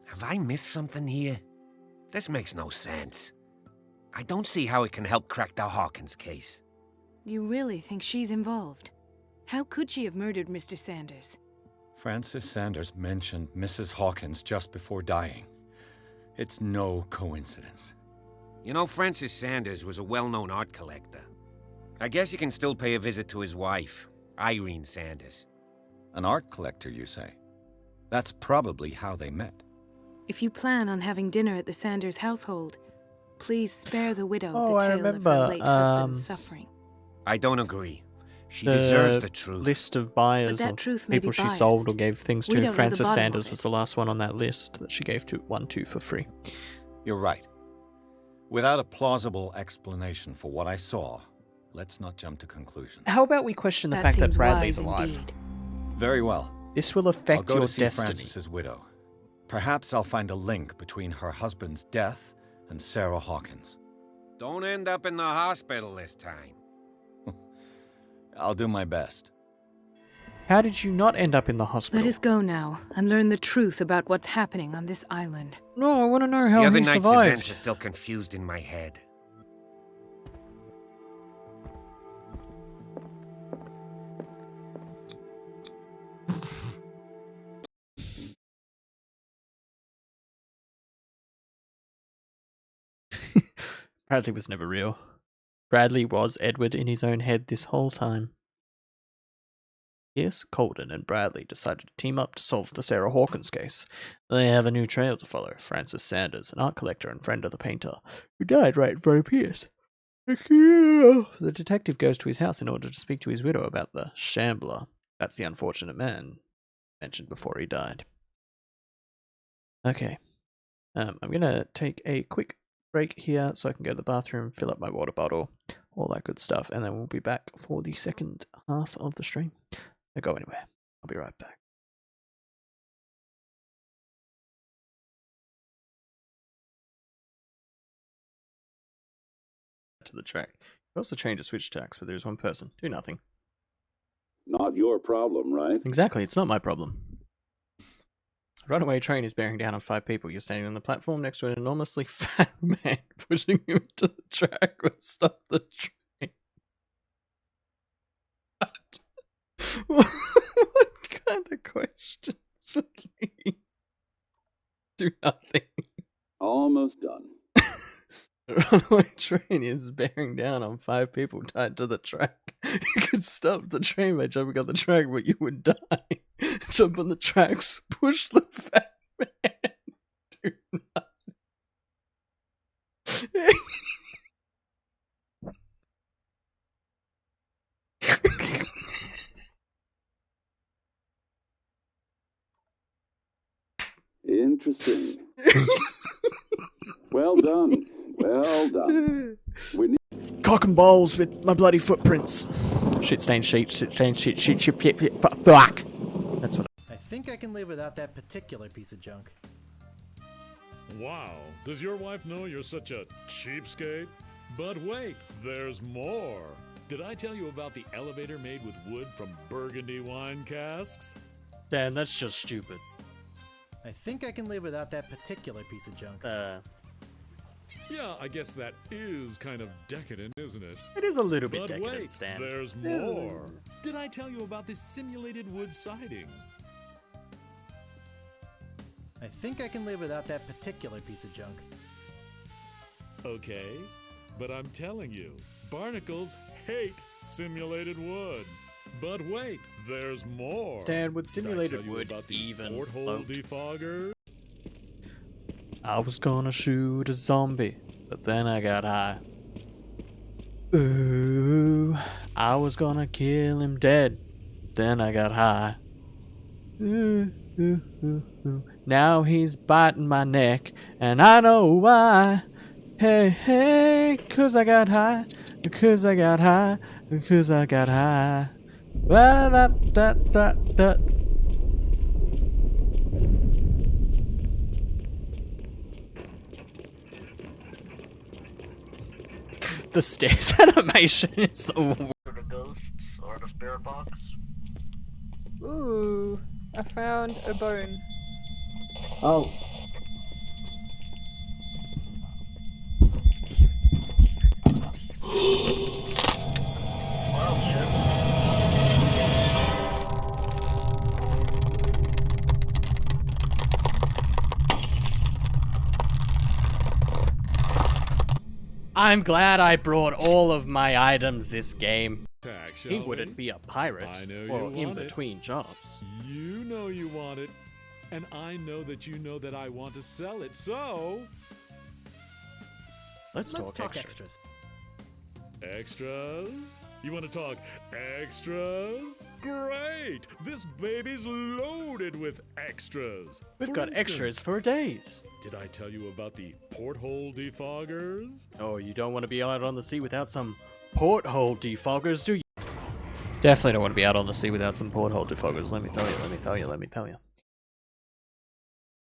Have I missed something here? This makes no sense. I don't see how it can help crack the Hawkins case. You really think she's involved? How could she have murdered Mr. Sanders? Francis Sanders mentioned Mrs. Hawkins just before dying. It's no coincidence. You know, Francis Sanders was a well-known art collector. I guess you can still pay a visit to his wife, Irene Sanders. An art collector, you say? That's probably how they met. If you plan on having dinner at the Sanders household, please spare the widow Oh, the I tale remember, of her late husband's suffering. I don't agree. She deserves the truth. List of buyers But that or truth may people be she sold or biased. gave things We to. don't know the Francis bottom Sanders of was it. the last one on that list that she gave one to for free. You're right. Without a plausible explanation for what I saw, let's not jump to conclusions. How about we question the That fact that seems Bradley's wise alive? indeed. Very well. This will I'll affect go your to see destiny. Francis's widow. Perhaps I'll find a link between her husband's death and Sarah Hawkins. Don't end up in the hospital this time. I'll do my best. How did you not end up in the hospital? Let us go now and learn the truth about what's happening on this island. No, I want to know how the other he night's survived. events are still confused in my head. Bradley was never real. Bradley was Edward in his own head this whole time. Yes, Colden and Bradley decided to team up to solve the Sarah Hawkins case. They have a new trail to follow. Francis Sanders, an art collector and friend of the painter, who died right in front of Pierce. The detective goes to his house in order to speak to his widow about the Shambler. That's the unfortunate man mentioned before he died. Okay. I'm going to take a quick break here so I can go to the bathroom, fill up my water bottle, all that good stuff, and then we'll be back for the second half of the stream. Don't go anywhere. I'll be right back. to the track. You also change the switch tracks, but there's one person. Do nothing. Not your problem, right? Exactly, it's not my problem. A runaway train is bearing down on 5 people. You're standing on the platform next to an enormously fat man. Pushing you into the track would stop the train. What kind of questions are these? Do nothing. Almost done. A runaway train is bearing down on 5 people tied to the track. You could stop the train by jumping on the track, but you would die. Jump on the tracks, push the fat man. Do nothing. Interesting. Well done. Well done. We need Cock and balls with my bloody footprints. Shit stain sheet, shit stain shit, fuck. That's what I think I can live without that particular piece of junk. Wow, does your wife know you're such a cheapskate? But wait, there's more. Did I tell you about the elevator made with wood from burgundy wine casks? Dan, that's just stupid. I think I can live without that particular piece of junk. Yeah, I guess that is kind of decadent, isn't it? It is a little bit But decadent, wait, Stan. there's more. Did I tell you about this simulated wood siding? I think I can live without that particular piece of junk. Okay, but I'm telling you, barnacles hate simulated wood. But wait, there's more. Stan, would Did I simulated tell you wood about the even porthole float? defogger? I was gonna shoot a zombie, but then I got high. Ooh, I was gonna kill him dead, then I got high. Ooh, ooh, ooh, ooh. Now he's biting my neck, and I know why. Hey, hey, 'cause I got high, because I got high, because I got high. Da-da-da-da-da. The stairs animation is the worst. The ghosts or the spirit box. Ooh, I found a bone. Oh. I'm glad I brought all of my items this game. He shall wouldn't be a pirate, I know or you in want it. between jobs. You know you want it, and I know that I want to sell it, so... Let's talk talk extras. Extras? You want to talk extras? Great! This baby's loaded with extras. We've For got instance, extras for days. Did I tell you about the porthole defoggers? Oh, you don't want to be out on the sea without some porthole defoggers, do you? Definitely don't want to be out on the sea without some porthole defoggers, let me tell you, let me tell you, let me tell you.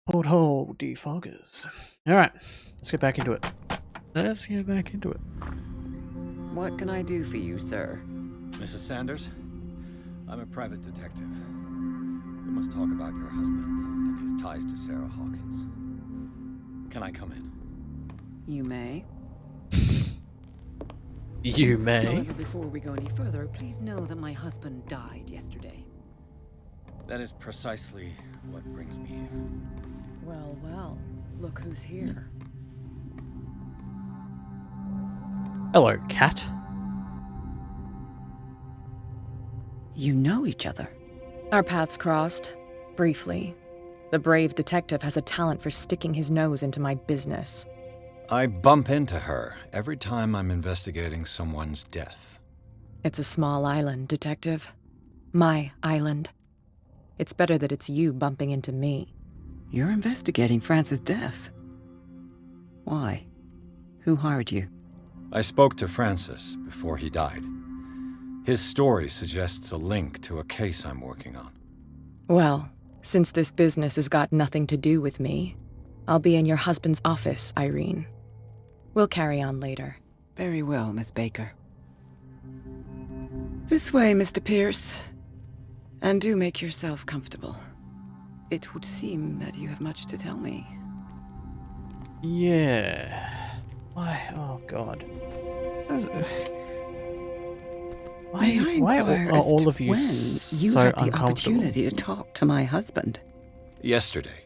Porthole defoggers. Alright, let's get back into it. Let's get back into it. What can I do for you, sir? Mrs. Sanders, I'm a private detective. We must talk about your husband and his ties to Sarah Hawkins. Can I come in? You may. You may. However, before we go any further, please know that my husband died yesterday. That is precisely what brings me here. Well, well, look who's here. Hello, cat. You know each other. Our paths crossed, briefly. The brave detective has a talent for sticking his nose into my business. I bump into her every time I'm investigating someone's death. It's a small island, detective. My island. It's better that it's you bumping into me. You're investigating Francis' death. Why? Who hired you? I spoke to Francis before he died. His story suggests a link to a case I'm working on. Well, since this business has got nothing to do with me, I'll be in your husband's office, Irene. We'll carry on later. Very well, Miss Baker. This way, Mr. Pierce. And do make yourself comfortable. It would seem that you have much to tell me. Yeah. Why? Oh God. May I Why inquire are as all to of you when you so had the uncomfortable? opportunity to talk to my husband? Yesterday,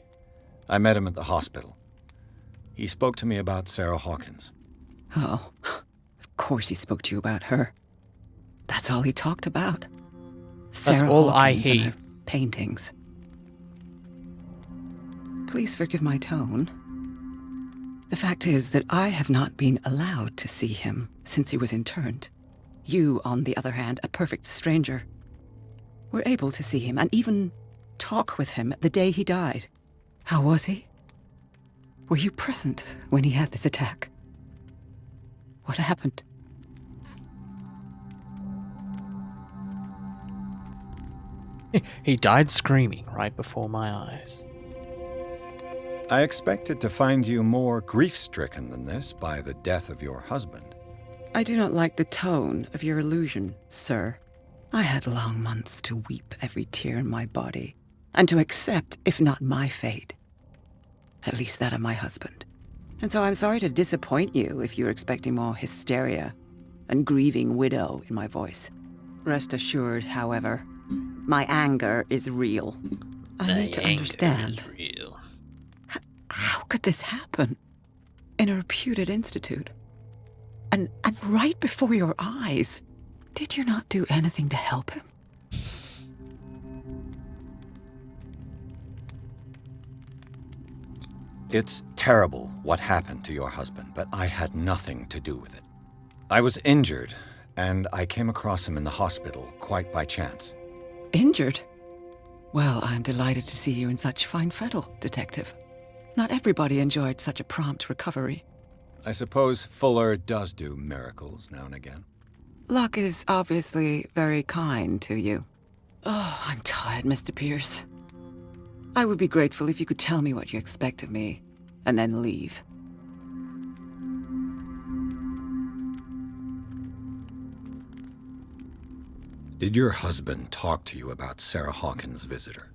I met him at the hospital. He spoke to me about Sarah Hawkins. Oh, of course he spoke to you about her. That's all he talked about. That's Sarah all I Hawkins and hear. her paintings. Please forgive my tone. The fact is that I have not been allowed to see him since he was interned. You, on the other hand, a perfect stranger, were able to see him and even talk with him the day he died. How was he? Were you present when he had this attack? What happened? He died screaming right before my eyes. I expected to find you more grief-stricken than this by the death of your husband. I do not like the tone of your allusion, sir. I had long months to weep every tear in my body, and to accept, if not my fate, at least that of my husband. And so I'm sorry to disappoint you if you're expecting more hysteria and grieving widow in my voice. Rest assured, however, my anger is real. I need to understand. How could this happen? In a reputed institute? And right before your eyes? Did you not do anything to help him? It's terrible what happened to your husband, but I had nothing to do with it. I was injured, and I came across him in the hospital quite by chance. Injured? Well, I'm delighted to see you in such fine fettle, Detective. Not everybody enjoyed such a prompt recovery. I suppose Fuller does do miracles now and again. Luck is obviously very kind to you. Oh, I'm tired, Mr. Pierce. I would be grateful if you could tell me what you expect of me, and then leave. Did your husband talk to you about Sarah Hawkins' visitor?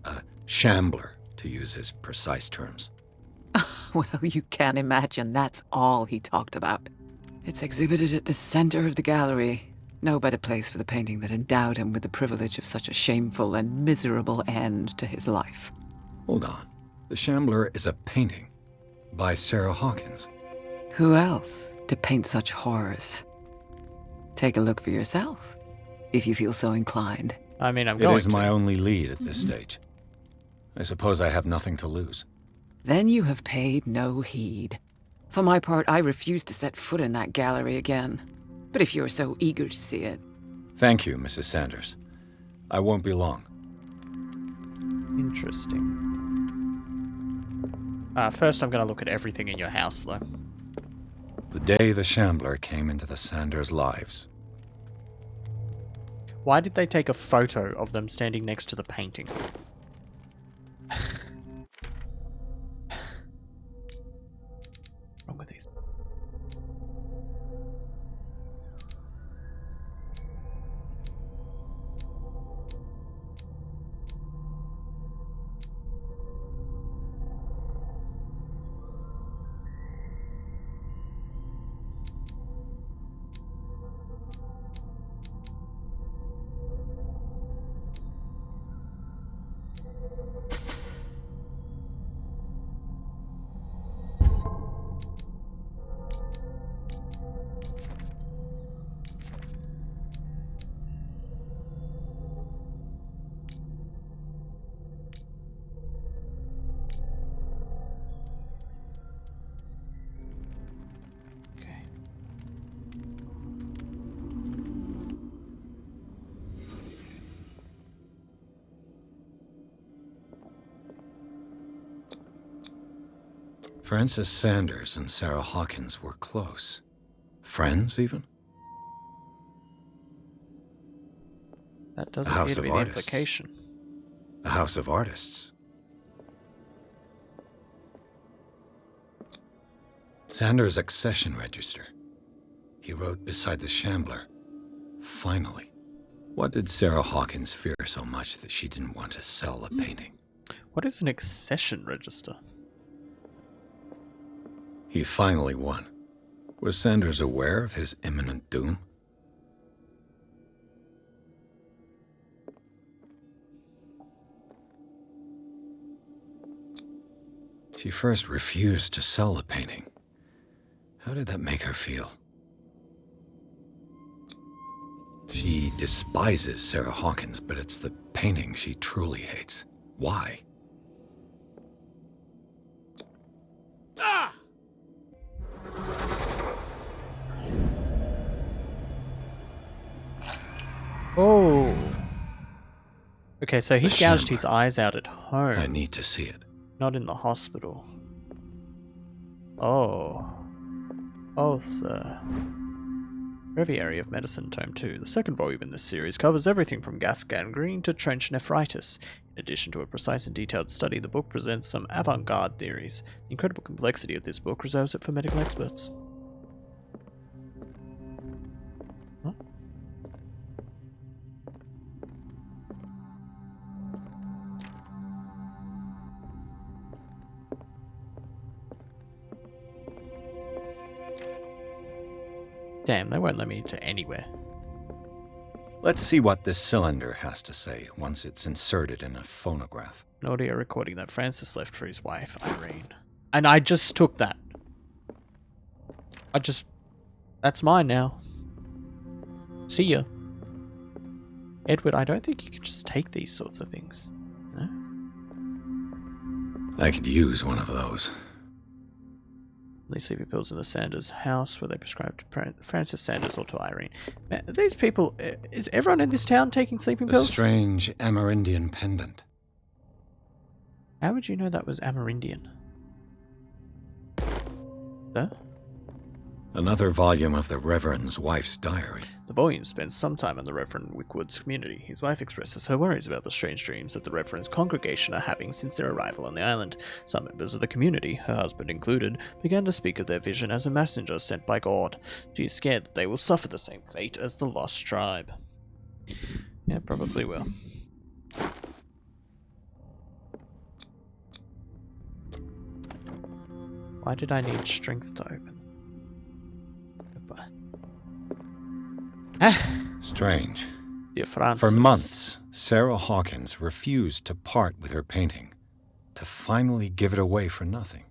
A shambler, to use his precise terms. Well, you can imagine that's all he talked about. It's exhibited at the center of the gallery. No better place for the painting that endowed him with the privilege of such a shameful and miserable end to his life. Hold on. The Shambler is a painting by Sarah Hawkins. Who else to paint such horrors? Take a look for yourself, if you feel so inclined. I mean, I'm going to. It is my only lead at this stage. I suppose I have nothing to lose. Then you have paid no heed. For my part, I refuse to set foot in that gallery again. But if you're so eager to see it... Thank you, Mrs. Sanders. I won't be long. Interesting. First, I'm going to look at everything in your house, though. The day the Shambler came into the Sanders' lives. Why did they take a photo of them standing next to the painting? Wrong with these? Frances Sanders and Sarah Hawkins were close. Friends, even? That doesn't A house appear to of be the artists. implication. A house of artists. Sanders' accession register. he wrote beside the Shambler. Finally. What did Sarah Hawkins fear so much that she didn't want to sell the painting? What is an accession register? He finally won. Was Sanders aware of his imminent doom? She first refused to sell the painting. How did that make her feel? She despises Sarah Hawkins, but it's the painting she truly hates. Why? Ah! Oh. Okay, so he The gouged Shambler. his eyes out at home. I need to see it. Not in the hospital. Oh. Oh, sir. Breviary of Medicine, Tome 2. The second volume in this series covers everything from gas gangrene to trench nephritis. In addition to a precise and detailed study, the book presents some avant-garde theories. The incredible complexity of this book reserves it for medical experts. Huh? Damn, they won't let me into anywhere. Let's see what this cylinder has to say once it's inserted in a phonograph. An audio recording that Francis left for his wife, Irene. And I just took that. That's mine now. See ya. Edward, I don't think you can just take these sorts of things. No? I could use one of those. These sleeping pills in the Sanders house were they prescribed to Francis Sanders or to Irene. Man, these people, is everyone in this town taking sleeping A pills? strange Amerindian pendant. How would you know that was Amerindian? Sir? Another volume of the Reverend's wife's diary. The volume spends some time in the Reverend Wickwood's community. His wife expresses her worries about the strange dreams that the Reverend's congregation are having since their arrival on the island. Some members of the community, her husband included, began to speak of their vision as a messenger sent by God. She is scared that they will suffer the same fate as the lost tribe. Yeah, probably will. Why did I need strength to open? Strange. Dear Francis. For months, Sarah Hawkins refused to part with her painting, to finally give it away for nothing.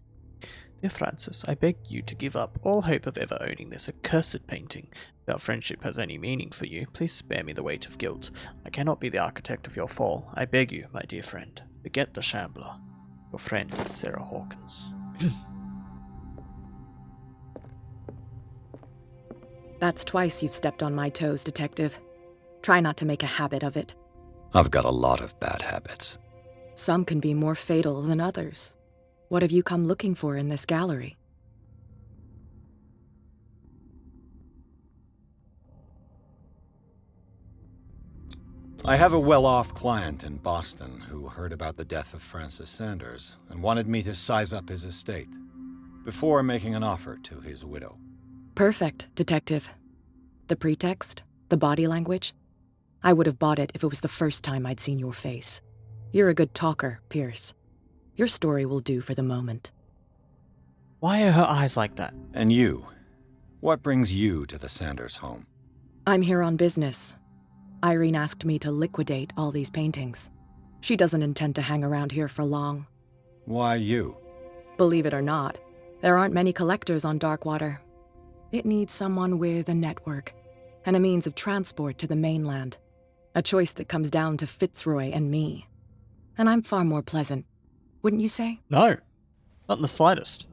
Dear Francis, I beg you to give up all hope of ever owning this accursed painting. If our friendship has any meaning for you, please spare me the weight of guilt. I cannot be the architect of your fall. I beg you, my dear friend, forget the Shambler. Your friend, Sarah Hawkins. That's twice you've stepped on my toes, Detective. Try not to make a habit of it. I've got a lot of bad habits. Some can be more fatal than others. What have you come looking for in this gallery? I have a well-off client in Boston who heard about the death of Francis Sanders and wanted me to size up his estate before making an offer to his widow. Perfect, Detective. The pretext? The body language? I would have bought it if it was the first time I'd seen your face. You're a good talker, Pierce. Your story will do for the moment. Why are her eyes like that? And you? What brings you to the Sanders home? I'm here on business. Irene asked me to liquidate all these paintings. She doesn't intend to hang around here for long. Why you? Believe it or not, there aren't many collectors on Darkwater. It needs someone with a network and a means of transport to the mainland. A choice that comes down to Fitzroy and me. And I'm far more pleasant, wouldn't you say? No, not in the slightest.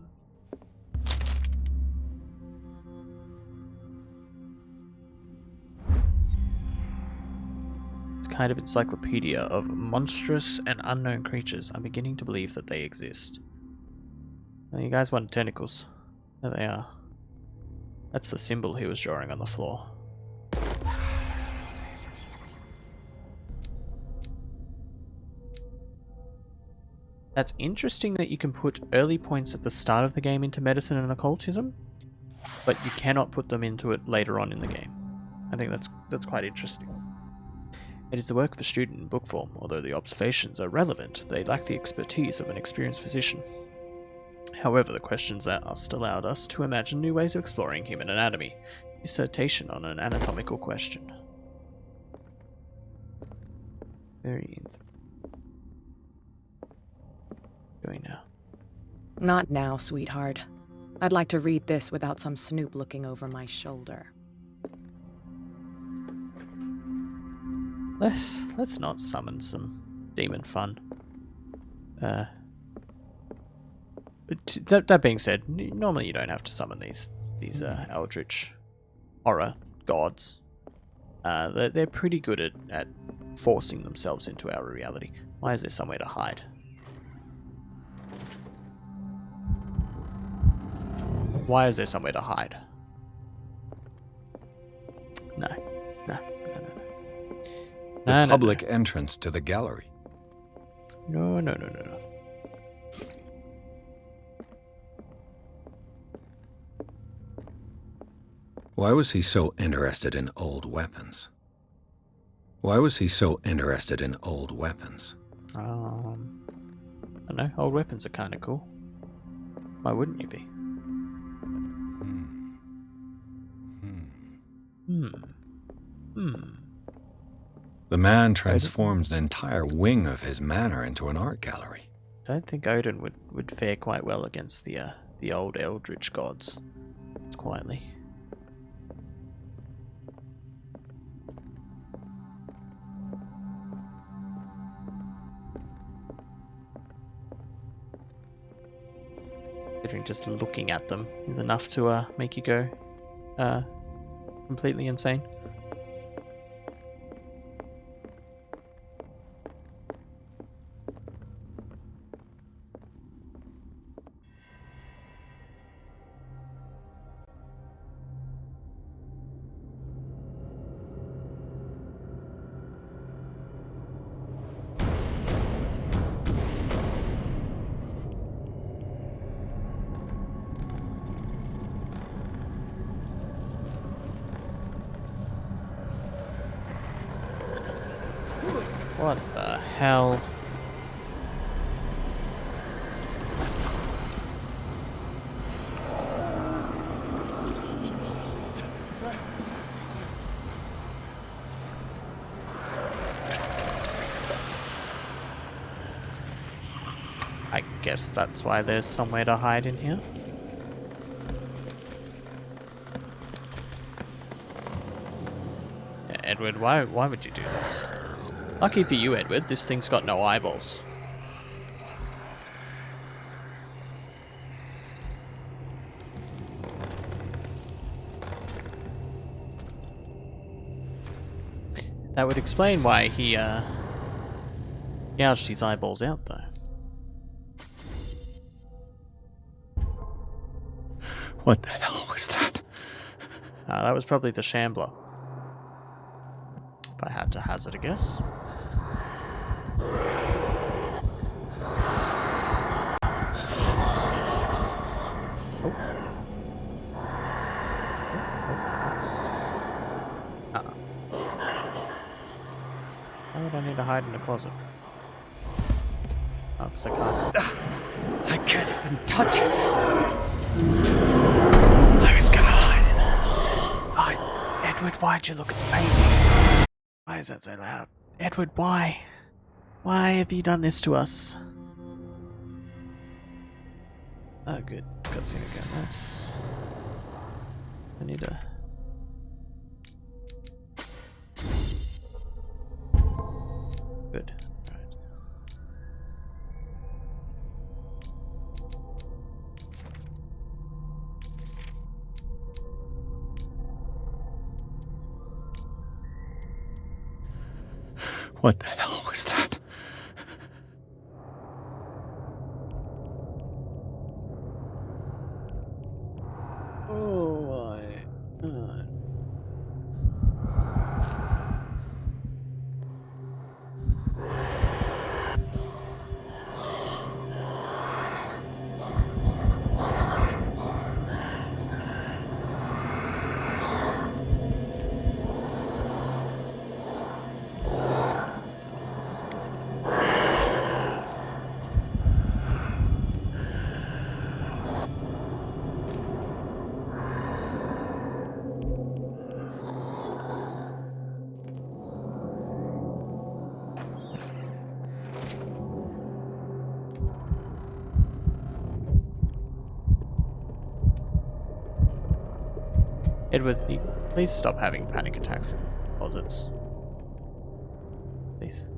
It's kind of encyclopedia of monstrous and unknown creatures. I'm beginning to believe that they exist. Oh, you guys want tentacles? There they are. That's the symbol he was drawing on the floor. That's interesting that you can put early points at the start of the game into medicine and occultism. but you cannot put them into it later on in the game. I think that's quite interesting. It is the work of a student in book form. Although the observations are relevant, they lack the expertise of an experienced physician. However, the questions asked allowed us to imagine new ways of exploring human anatomy. Dissertation on an anatomical question. Very going now. Not now, sweetheart. I'd like to read this without some snoop looking over my shoulder. Let's not summon some demon fun. But that being said, normally you don't have to summon these eldritch horror gods. They're pretty good at forcing themselves into our reality. Why is there somewhere to hide? Why is there somewhere to hide? No. The public entrance to the gallery. No. Why was he so interested in old weapons? I don't know. Old weapons are kind of cool. Why wouldn't you be? The man transformed an entire wing of his manor into an art gallery. I don't think Odin would fare quite well against the old eldritch gods. Quietly. Just looking at them is enough to make you go completely insane. What the hell? I guess that's why there's somewhere to hide in here. Yeah, Edward, why would you do this? Lucky for you, Edward, this thing's got no eyeballs. That would explain why he gouged his eyeballs out, though. What the hell was that? That was probably the Shambler. If I had to hazard a guess. Why would I need to hide in a closet? Oh, because I can't. I can't even touch it. I was gonna hide in it. Edward, why'd you look at the painting? Why is that so loud? Edward, why? Why have you done this to us? Oh, good. Cutscene again. That's... I need to... Good. Right. What the hell was that? Oh my God. Edward, please stop having panic attacks in closets. Please.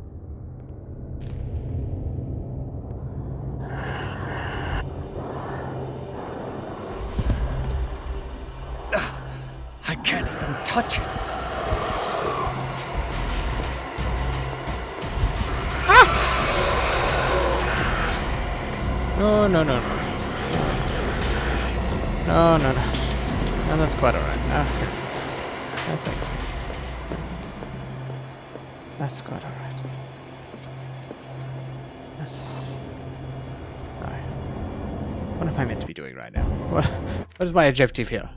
I can't even touch it. No, no, no, no. No, no, no. No, that's quite alright. No, thank you. That's quite alright. That's... No. What am I meant to be doing right now? What is my objective here?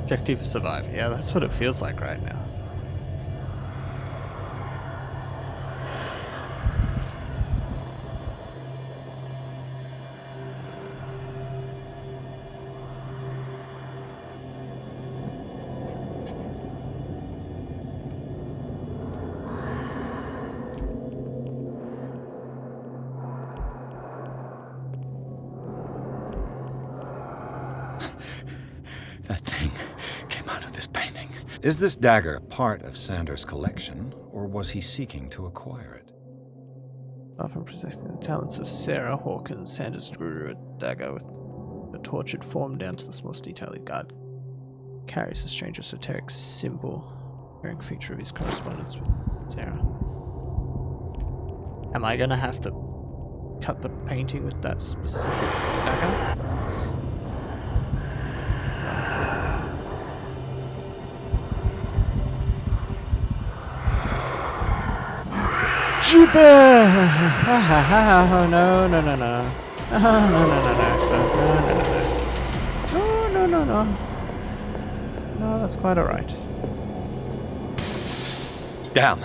Objective survive. Yeah, that's what it feels like right now. That thing came out of this painting. Is this dagger part of Sanders' collection, or was he seeking to acquire it? Often possessing the talents of Sarah Hawkins, Sanders drew a dagger with a tortured form down to the smallest detail. The guard carries a strange esoteric symbol, bearing feature of his correspondence with Sarah. Am I gonna have to cut the painting with that specific dagger? Jeeper! No, no, no, no. No, no, no, no, no. So, no, no, no, no. No, no, no, no. No, that's quite alright. Damn.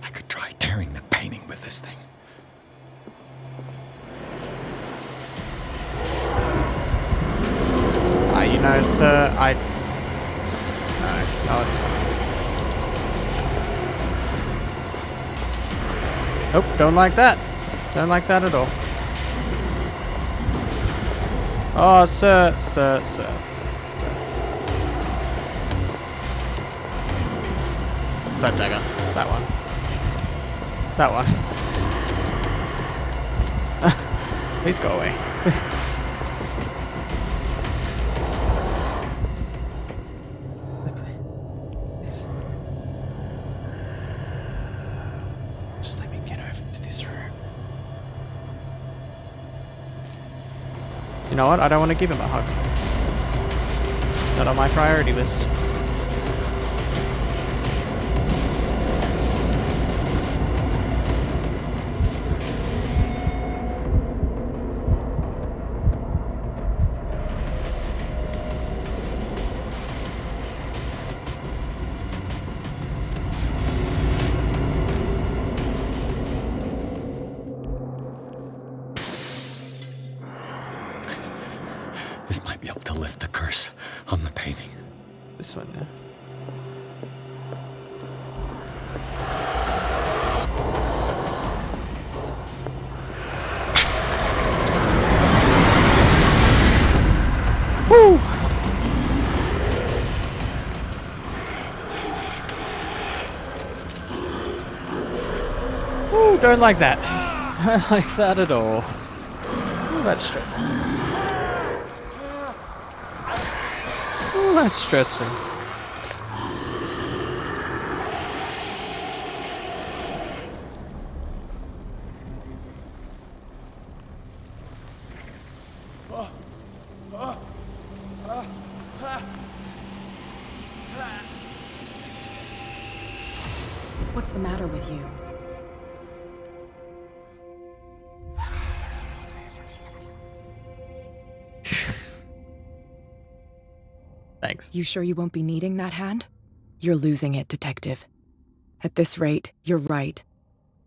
I could try tearing the painting with this thing. You know, sir, No, it's fine. Nope, don't like that. Don't like that at all. Oh, sir. It's that dagger. It's that one. That one. Please go away. Just let me get over to this room. You know what? I don't want to give him a hug. It's not on my priority list. This might be able to lift the curse on the painting. This one, yeah. Woo! Ooh, don't like that. I don't like that at all. Ooh, that's stressful. Ooh, that's stressful. What's the matter with you? You sure you won't be needing that hand? You're losing it, Detective. At this rate, you're right.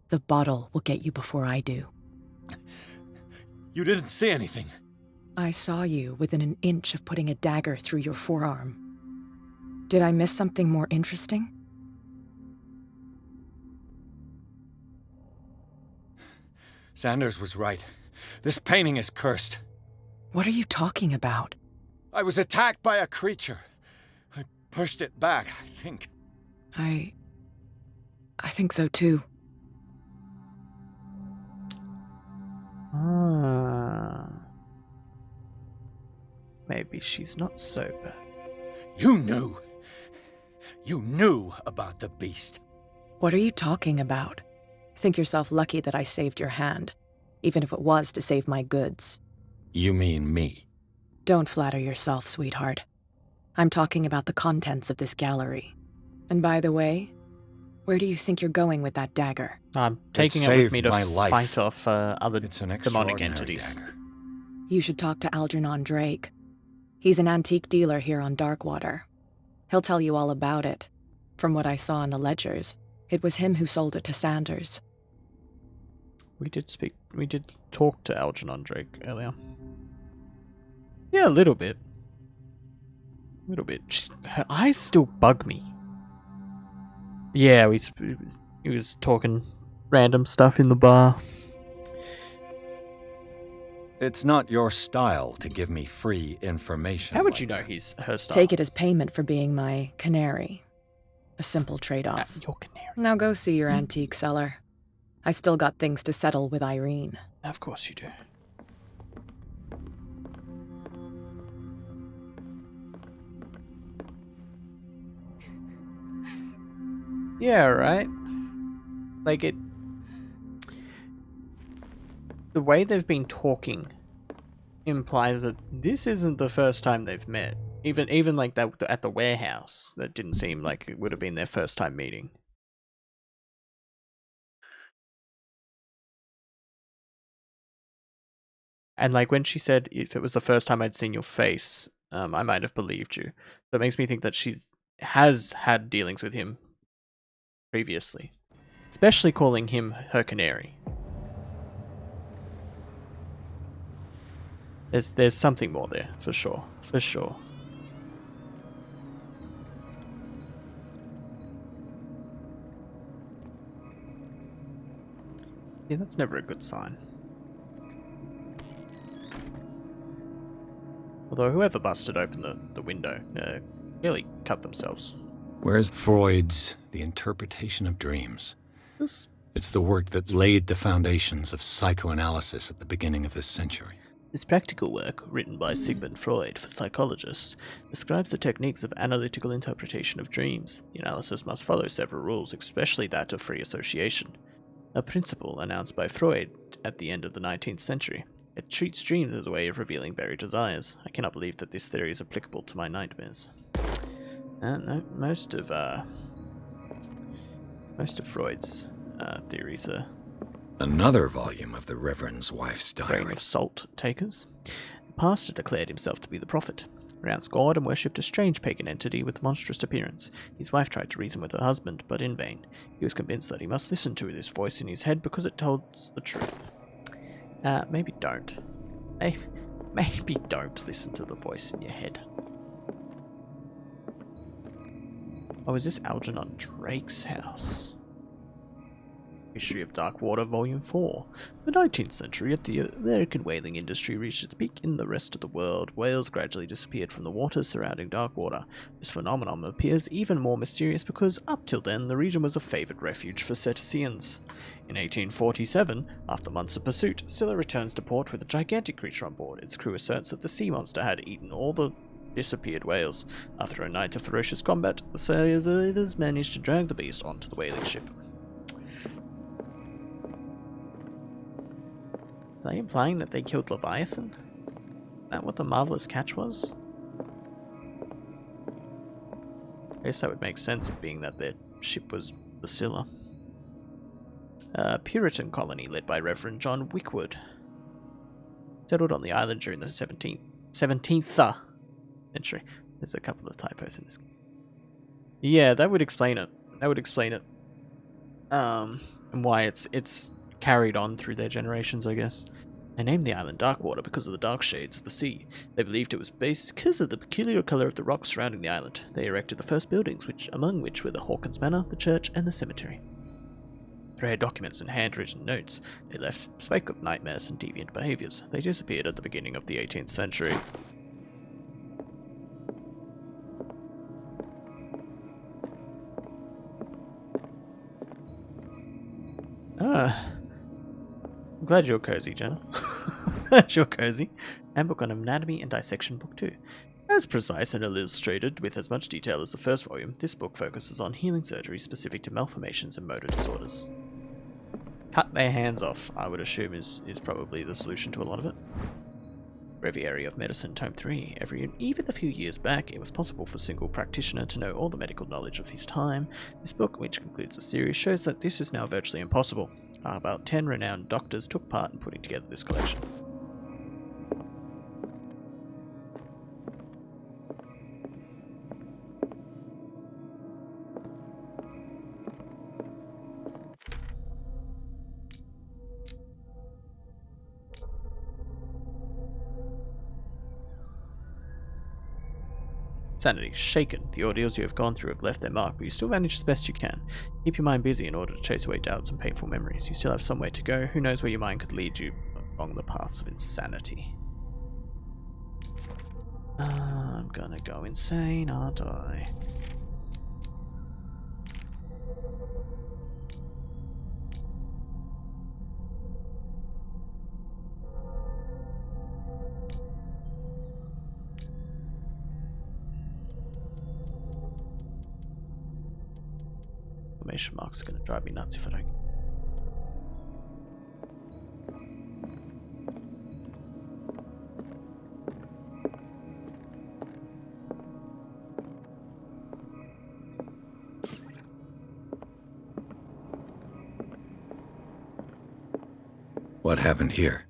The bottle will get you before I do. You didn't see anything. I saw you within an inch of putting a dagger through your forearm. Did I miss something more interesting? Sanders was right. This painting is cursed. What are you talking about? I was attacked by a creature. I pushed it back, I think. I think so too. Maybe she's not so bad. You knew. You knew about the beast. What are you talking about? Think yourself lucky that I saved your hand, even if it was to save my goods. You mean me? Don't flatter yourself, sweetheart. I'm talking about the contents of this gallery. And by the way, where do you think you're going with that dagger? I'm taking it with me to fight off other demonic entities. Dagger. You should talk to Algernon Drake. He's an antique dealer here on Darkwater. He'll tell you all about it. From what I saw in the ledgers, it was him who sold it to Sanders. We did talk to Algernon Drake earlier. Yeah, a little bit. Her eyes still bug me. Yeah, he was talking random stuff in the bar. It's not your style to give me free information. How would you know he's her style? Take it as payment for being my canary. A simple trade-off. Your canary. Now go see your antique seller. I still got things to settle with Irene. Of course you do. Yeah, right? Like it... The way they've been talking implies that this isn't the first time they've met. Even like that at the warehouse, that didn't seem like it would have been their first time meeting. And like when she said if it was the first time I'd seen your face, I might have believed you. That makes me think that she has had dealings with him previously, especially calling him her canary. There's something more there, for sure. Yeah, that's never a good sign. Although whoever busted open the window really cut themselves. Where's Freud's The Interpretation of Dreams? It's the work that laid the foundations of psychoanalysis at the beginning of this century. This practical work, written by Sigmund Freud for psychologists, describes the techniques of analytical interpretation of dreams. The analysis must follow several rules, especially that of free association, a principle announced by Freud at the end of the 19th century. It treats dreams as a way of revealing buried desires. I cannot believe that this theory is applicable to my nightmares. No, most of Freud's theories are another volume of the Reverend's wife's diary. Of salt takers. The pastor declared himself to be the prophet, renounced God and worshipped a strange pagan entity with monstrous appearance. His wife tried to reason with her husband, but in vain. He was convinced that he must listen to this voice in his head because it told the truth. Maybe don't. Maybe don't listen to the voice in your head. Oh, is this Algernon Drake's house? History of Darkwater, Volume 4. The 19th century, the American whaling industry reached its peak in the rest of the world. Whales gradually disappeared from the waters surrounding Darkwater. This phenomenon appears even more mysterious because, up till then, the region was a favoured refuge for cetaceans. In 1847, after months of pursuit, Scylla returns to port with a gigantic creature on board. Its crew asserts that the sea monster had eaten all the disappeared whales. After a night of ferocious combat, the sailors managed to drag the beast onto the whaling ship. Are they implying that they killed Leviathan? Is that what the marvelous catch was? I guess that would make sense, being that their ship was the Scylla. A Puritan colony led by Reverend John Wickwood settled on the island during the 17th century. There's a couple of typos in this game. Yeah, that would explain it. That would explain it. And why it's carried on through their generations, I guess. They named the island Darkwater because of the dark shades of the sea. They believed it was based because of the peculiar colour of the rocks surrounding the island. They erected the first buildings, among which were the Hawkins Manor, the church, and the cemetery. Rare documents and handwritten notes they left spoke of nightmares and deviant behaviours. They disappeared at the beginning of the 18th century. I'm glad you're cozy, Jenna. Glad you're cozy. Handbook on Anatomy and Dissection Book 2. As precise and illustrated with as much detail as the first volume, this book focuses on healing surgery specific to malformations and motor disorders. Cut their hands off, I would assume, is probably the solution to a lot of it. Breviary of Medicine, Tome 3. Even a few years back, it was possible for a single practitioner to know all the medical knowledge of his time. This book, which concludes the series, shows that this is now virtually impossible. About 10 renowned doctors took part in putting together this collection. Sanity shaken. The ordeals you have gone through have left their mark, but you still manage as best you can. Keep your mind busy in order to chase away doubts and painful memories. You still have some way to go. Who knows where your mind could lead you along the paths of insanity. I'm gonna go insane, aren't I? Exclamation marks are going to drive me nuts if I don't. What happened here?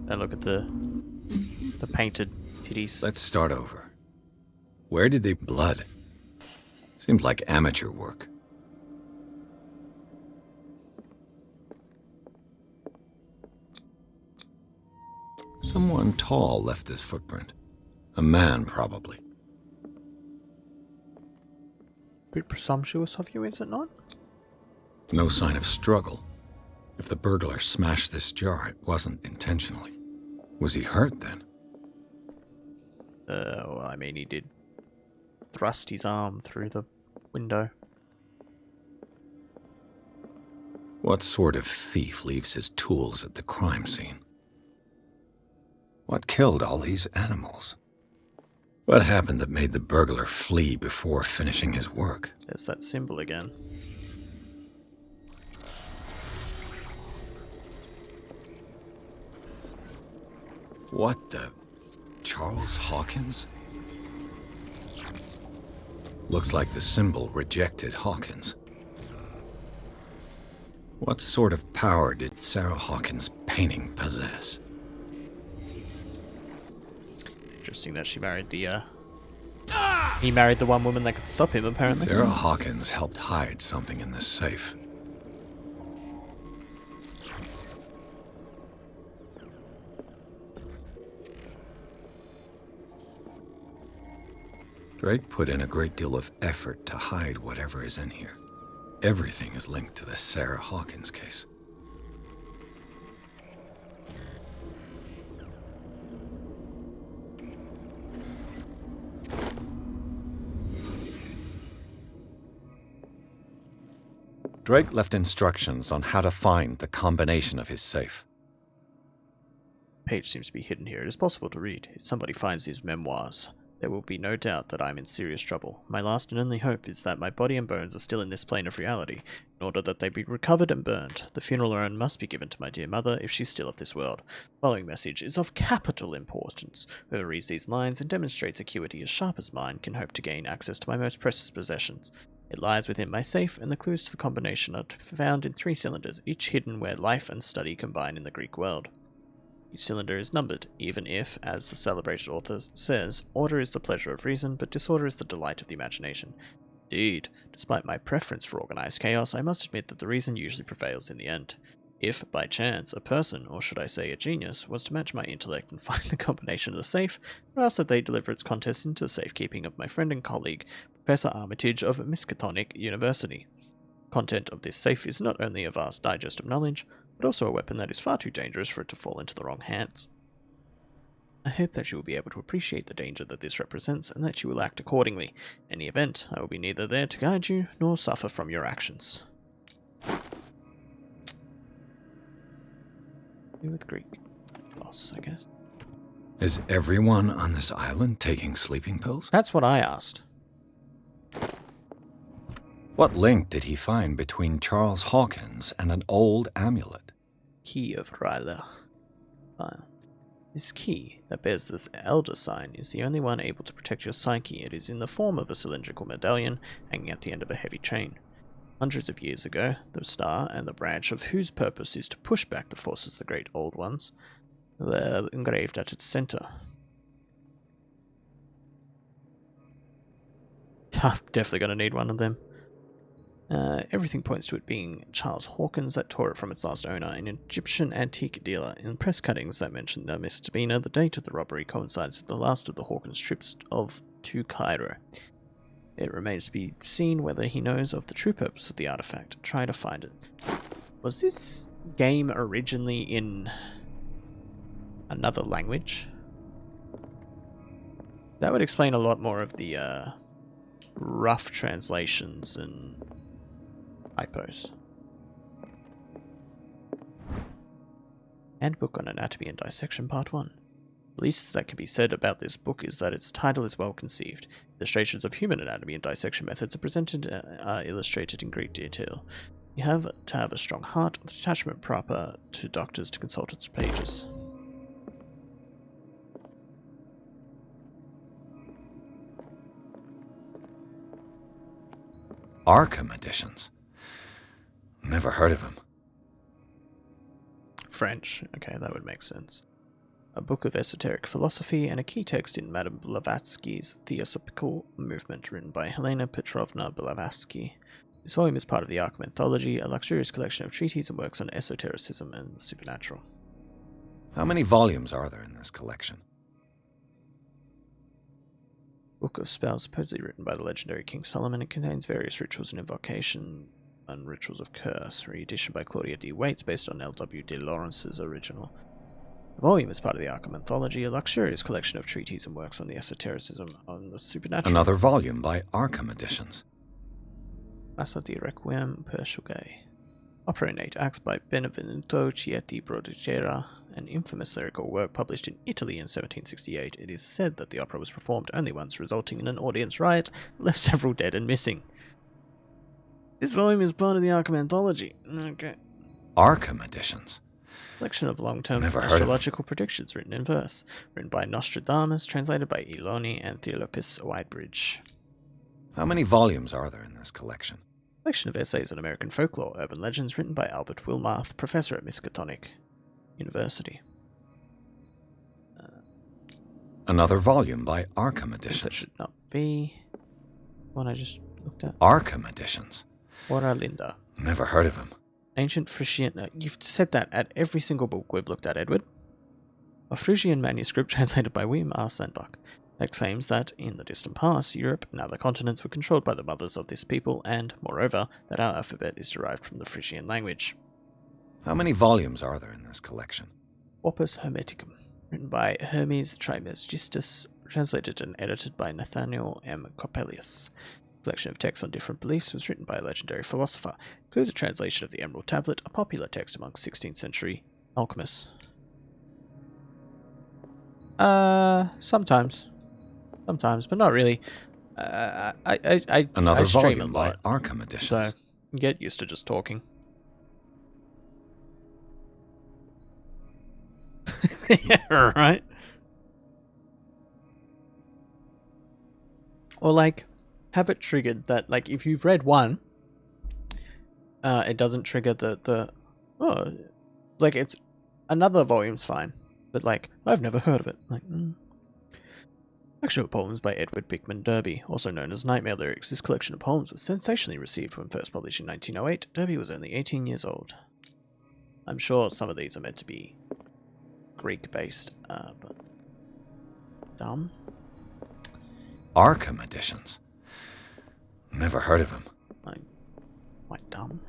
And look at the painted titties. Let's start over. Where did they blood? Seems like amateur work. Someone tall left this footprint. A man, probably. Bit presumptuous of you, is it not? No sign of struggle. If the burglar smashed this jar, it wasn't intentionally. Was he hurt then? Well, I mean, he did thrust his arm through the window. What sort of thief leaves his tools at the crime scene? What killed all these animals? What happened that made the burglar flee before finishing his work? There's that symbol again. What the... Charles Hawkins? Looks like the symbol rejected Hawkins. What sort of power did Sarah Hawkins' painting possess? Interesting that she married the, he married the one woman that could stop him, apparently. Sarah Hawkins helped hide something in this safe. Drake put in a great deal of effort to hide whatever is in here. Everything is linked to the Sarah Hawkins case. Drake left instructions on how to find the combination of his safe. Page seems to be hidden here. It is possible to read. If somebody finds these memoirs, there will be no doubt that I am in serious trouble. My last and only hope is that my body and bones are still in this plane of reality, in order that they be recovered and burned. The funeral urn must be given to my dear mother if she's still of this world. The following message is of capital importance. Whoever reads these lines and demonstrates acuity as sharp as mine can hope to gain access to my most precious possessions. It lies within my safe, and the clues to the combination are found in 3 cylinders, each hidden where life and study combine in the Greek world. Each cylinder is numbered, even if, as the celebrated author says, order is the pleasure of reason, but disorder is the delight of the imagination. Indeed, despite my preference for organized chaos, I must admit that the reason usually prevails in the end. If, by chance, a person, or should I say a genius, was to match my intellect and find the combination of the safe, I ask that they deliver its contents into the safekeeping of my friend and colleague, Professor Armitage of Miskatonic University. Content of this safe is not only a vast digest of knowledge, but also a weapon that is far too dangerous for it to fall into the wrong hands. I hope that you will be able to appreciate the danger that this represents, and that you will act accordingly. In any event, I will be neither there to guide you, nor suffer from your actions. With Greek boss, I guess. Is everyone on this island taking sleeping pills? That's what I asked. What link did he find between Charles Hawkins and an old amulet? Key of Ryla. This key, that bears this elder sign, is the only one able to protect your psyche. It is in the form of a cylindrical medallion hanging at the end of a heavy chain. Hundreds of years ago, the star and the branch of whose purpose is to push back the forces of the great old ones were engraved at its center. I'm definitely going to need one of them. Everything points to it being Charles Hawkins that tore it from its last owner, an Egyptian antique dealer. In press cuttings that mention the misdemeanor, the date of the robbery coincides with the last of the Hawkins trips to Cairo. It remains to be seen whether he knows of the true purpose of the artifact. Try to find it. Was this game originally in another language? That would explain a lot more of the rough translations and typos. Handbook on Anatomy and Dissection Part 1. The least that can be said about this book is that its title is well conceived. Illustrations of human anatomy and dissection methods are illustrated in great detail. You have to have a strong heart and attachment proper to doctors to consult its pages. Arkham editions. Never heard of him. French. Okay, that would make sense. A book of esoteric philosophy and a key text in Madame Blavatsky's Theosophical Movement, written by Helena Petrovna Blavatsky. This volume is part of the Arkham Anthology, a luxurious collection of treatises and works on esotericism and the supernatural. How many volumes are there in this collection? Book of Spells, supposedly written by the legendary King Solomon. It contains various rituals and invocation and rituals of curse. Reedition by Claudia D. Waits, based on L.W. de Lawrence's original. The volume is part of the Arkham Anthology, a luxurious collection of treatises and works on the esotericism and the supernatural. Another volume by Arkham Editions. Massa di Requiem per Shugay. Opera in 8 acts by Benvenuto Chieti Brodegera, an infamous lyrical work published in Italy in 1768. It is said that the opera was performed only once, resulting in an audience riot that left several dead and missing. This volume is part of the Arkham Anthology. Okay. Arkham Editions. Collection of long-term astrological predictions written in verse, written by Nostradamus, translated by Iloni and Theolopis Whitebridge. How many volumes are there in this collection? Collection of essays on American folklore, urban legends, written by Albert Wilmarth, professor at Miskatonic University. Another volume by Arkham Editions. That should not be one I just looked at. Arkham Editions. Ora Linda. Never heard of him. Ancient Frisian. You've said that at every single book we've looked at, Edward. A Frisian manuscript translated by William R. Sandbach that claims that, in the distant past, Europe and other continents were controlled by the mothers of this people, and, moreover, that our alphabet is derived from the Frisian language. How many volumes are there in this collection? Opus Hermeticum, written by Hermes Trismegistus, translated and edited by Nathaniel M. Coppelius. Collection of texts on different beliefs was written by a legendary philosopher. Includes a translation of the Emerald Tablet, a popular text among 16th century alchemists. Sometimes, but not really. Another I stream volume a lot, by Arkham Editions. so get used to just talking. Yeah, right. Or like, have it triggered that, like, if you've read one, it doesn't trigger like, it's another volume's fine. But like, I've never heard of it. Like, Collection of poems by Edward Bickman Derby, also known as Nightmare Lyrics. This collection of poems was sensationally received when first published in 1908. Derby was only 18 years old. I'm sure some of these are meant to be Greek-based, but dumb. Arkham editions. Never heard of him. Like, quite dumb.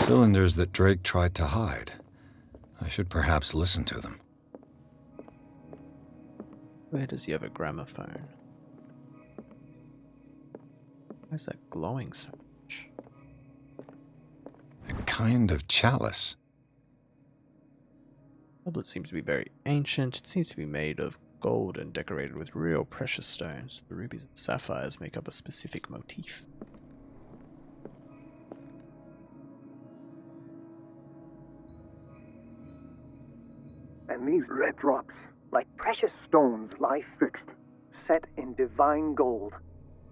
Cylinders that Drake tried to hide. I should perhaps listen to them. Where does he have a gramophone? Why is that glowing so much? A kind of chalice. The tablet seems to be very ancient. It seems to be made of gold and decorated with real precious stones. The rubies and sapphires make up a specific motif. And these red drops, like precious stones, lie fixed, set in divine gold.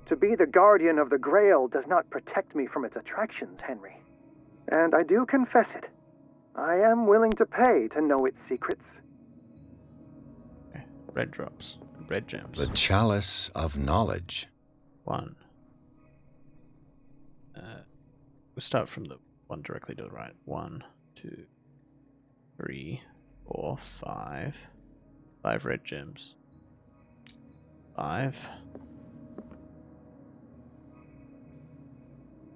To be the guardian of the Grail does not protect me from its attractions, Henry. And I do confess it. I am willing to pay to know its secrets. Okay. Red drops. Red gems. The chalice of knowledge. 1. We'll start from the one directly to the right. 1, 2, 3, 4, 5. 5 red gems. 5.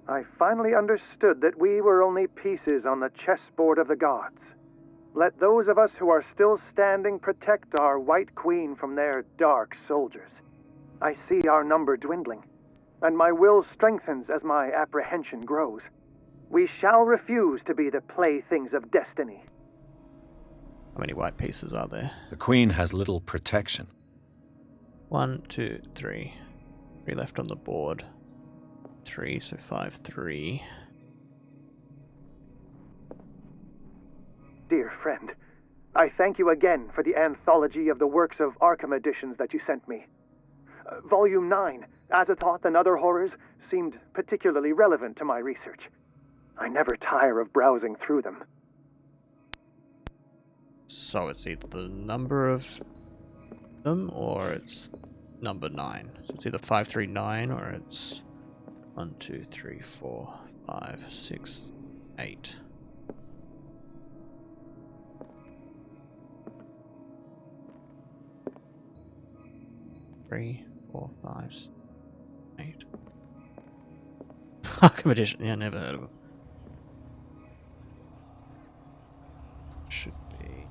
I finally understood that we were only pieces on the chessboard of the gods. Let those of us who are still standing protect our White Queen from their dark soldiers. I see our number dwindling, and my will strengthens as my apprehension grows. We shall refuse to be the playthings of destiny. How many white pieces are there? The Queen has little protection. 1, 2, 3. 3 left on the board. 3, so 5, 3. Dear friend, I thank you again for the anthology of the works of Arkham editions that you sent me. Volume 9, Azathoth and Other Horrors, seemed particularly relevant to my research. I never tire of browsing through them. So it's either the number of them or it's number 9. So it's either 539 or it's 1, 2, 3, 4, 5, 6, 8. Three, 4, 5, 6, 8. Arkham Edition. Yeah, never heard of it. Should be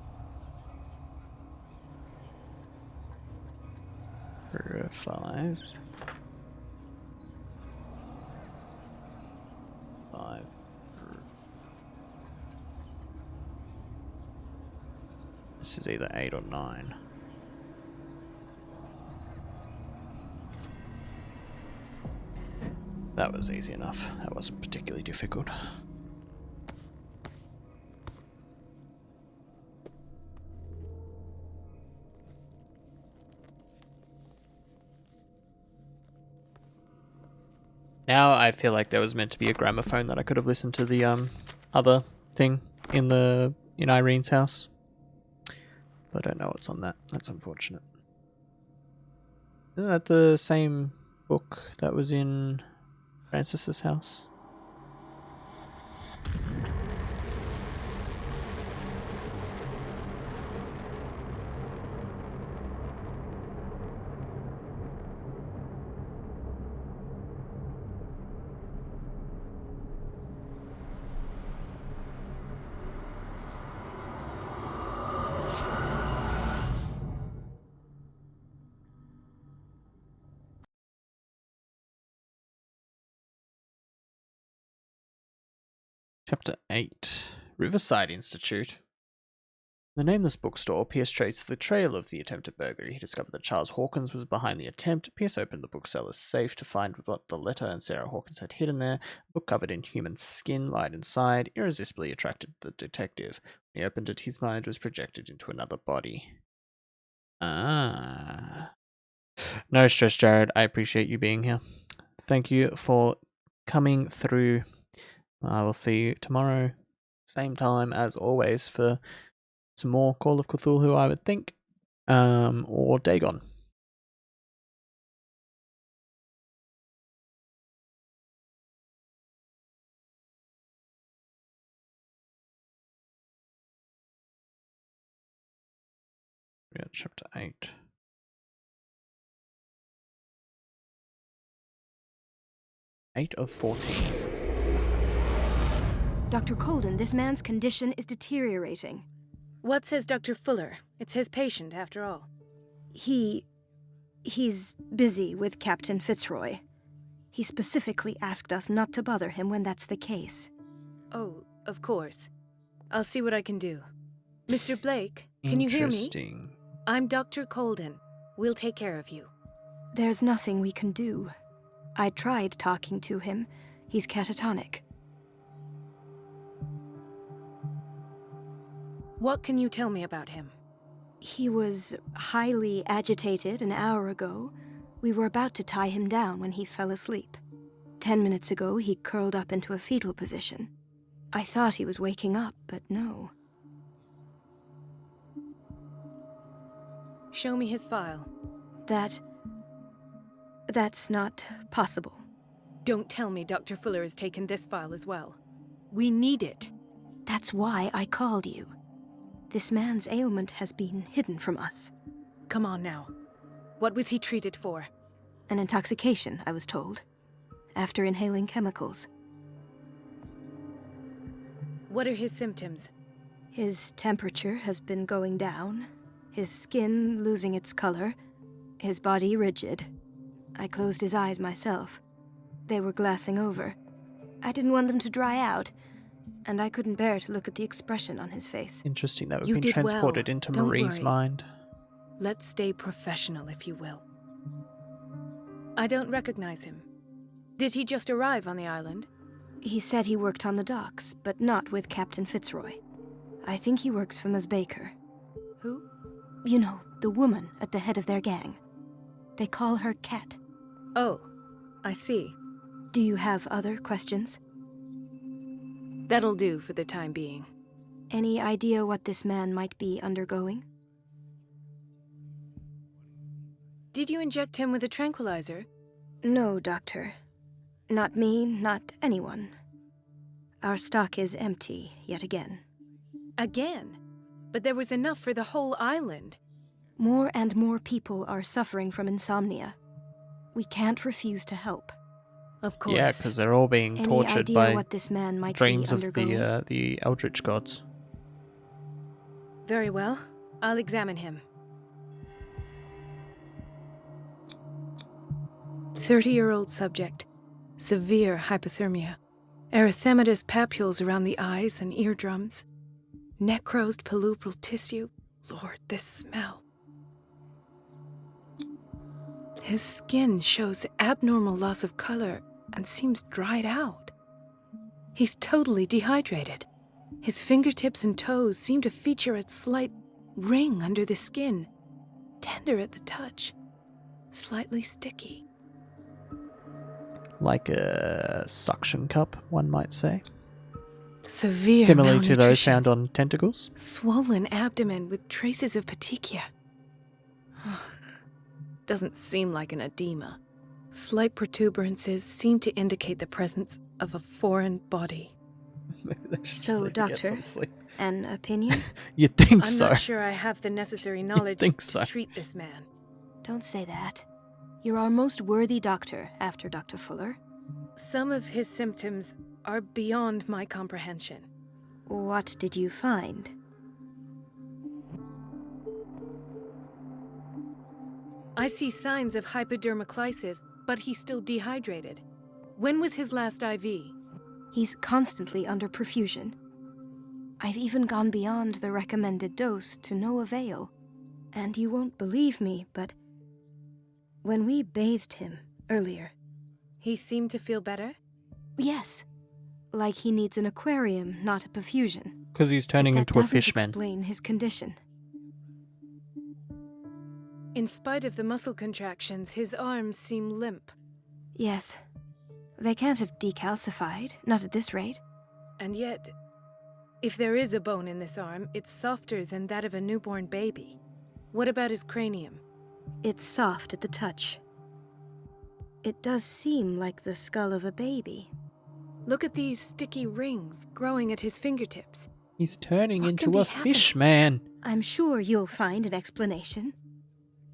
5. 5. This is either 8 or 9. That was easy enough. That wasn't particularly difficult. Now I feel like there was meant to be a gramophone that I could have listened to the other thing in Irene's house. But I don't know what's on that. That's unfortunate. Isn't that the same book that was in Francis's house? Chapter 8. Riverside Institute. The nameless bookstore, Pierce traced the trail of the attempted burglary. He discovered that Charles Hawkins was behind the attempt. Pierce opened the bookseller's safe to find what the letter and Sarah Hawkins had hidden there. A book covered in human skin lied inside, irresistibly attracted the detective. When he opened it, his mind was projected into another body. Ah. No stress, Jared. I appreciate you being here. Thank you for coming through. I will see you tomorrow, same time as always, for some more Call of Cthulhu, I would think, or Dagon. We're at chapter 8. Eight of 14. Dr. Colden, this man's condition is deteriorating. What says Dr. Fuller? It's his patient, after all. He's busy with Captain Fitzroy. He specifically asked us not to bother him when that's the case. Oh, of course. I'll see what I can do. Mr. Blake, can you hear me? Interesting. I'm Dr. Colden. We'll take care of you. There's nothing we can do. I tried talking to him. He's catatonic. What can you tell me about him? He was highly agitated an hour ago. We were about to tie him down when he fell asleep. 10 minutes ago, he curled up into a fetal position. I thought he was waking up, but no. Show me his file. That's not possible. Don't tell me Dr. Fuller has taken this file as well. We need it. That's why I called you. This man's ailment has been hidden from us. Come on now. What was he treated for? An intoxication, I was told. After inhaling chemicals. What are his symptoms? His temperature has been going down. His skin losing its color. His body rigid. I closed his eyes myself. They were glassing over. I didn't want them to dry out, and I couldn't bear to look at the expression on his face. Interesting that we've You been did transported well. into Don't Marie's worry. mind. Let's stay professional, if you will. I don't recognize him. Did he just arrive on the island? He said he worked on the docks, but not with Captain Fitzroy. I think he works for Ms. Baker. Who? You know, the woman at the head of their gang. They call her Cat. Oh, I see. Do you have other questions? That'll do for the time being. Any idea what this man might be undergoing? Did you inject him with a tranquilizer? No, Doctor. Not me, not anyone. Our stock is empty, yet again. Again? But there was enough for the whole island. More and more people are suffering from insomnia. We can't refuse to help. Of course. Yeah, because they're all being Any tortured idea by what this man might dreams be of undergoing? the Eldritch gods. Very well. I'll examine him. 30-year-old subject. Severe hypothermia. Erythematous papules around the eyes and eardrums. Necrosed palpebral tissue. Lord, this smell. His skin shows abnormal loss of color and seems dried out. He's totally dehydrated. His fingertips and toes seem to feature a slight ring under the skin, tender at the touch, slightly sticky. Like a suction cup, one might say. Severe Similar to those malnutrition. found on tentacles. Swollen abdomen with traces of petechia. Doesn't seem like an edema. Slight protuberances seem to indicate the presence of a foreign body. So, Doctor, an opinion? You'd think I'm so. not sure I have the necessary knowledge think to so. treat this man. Don't say that. You're our most worthy doctor after Dr. Fuller. Some of his symptoms are beyond my comprehension. What did you find? I see signs of hypodermoclysis, but he's still dehydrated. When was his last IV? He's constantly under perfusion. I've even gone beyond the recommended dose to no avail. And you won't believe me, but when we bathed him earlier... He seemed to feel better? Yes. Like he needs an aquarium, not a perfusion. Because he's turning into a fish man. That doesn't explain his condition. In spite of the muscle contractions, his arms seem limp. Yes. They can't have decalcified, not at this rate. And yet, if there is a bone in this arm, it's softer than that of a newborn baby. What about his cranium? It's soft at the touch. It does seem like the skull of a baby. Look at these sticky rings growing at his fingertips. He's turning into a fish man. I'm sure you'll find an explanation.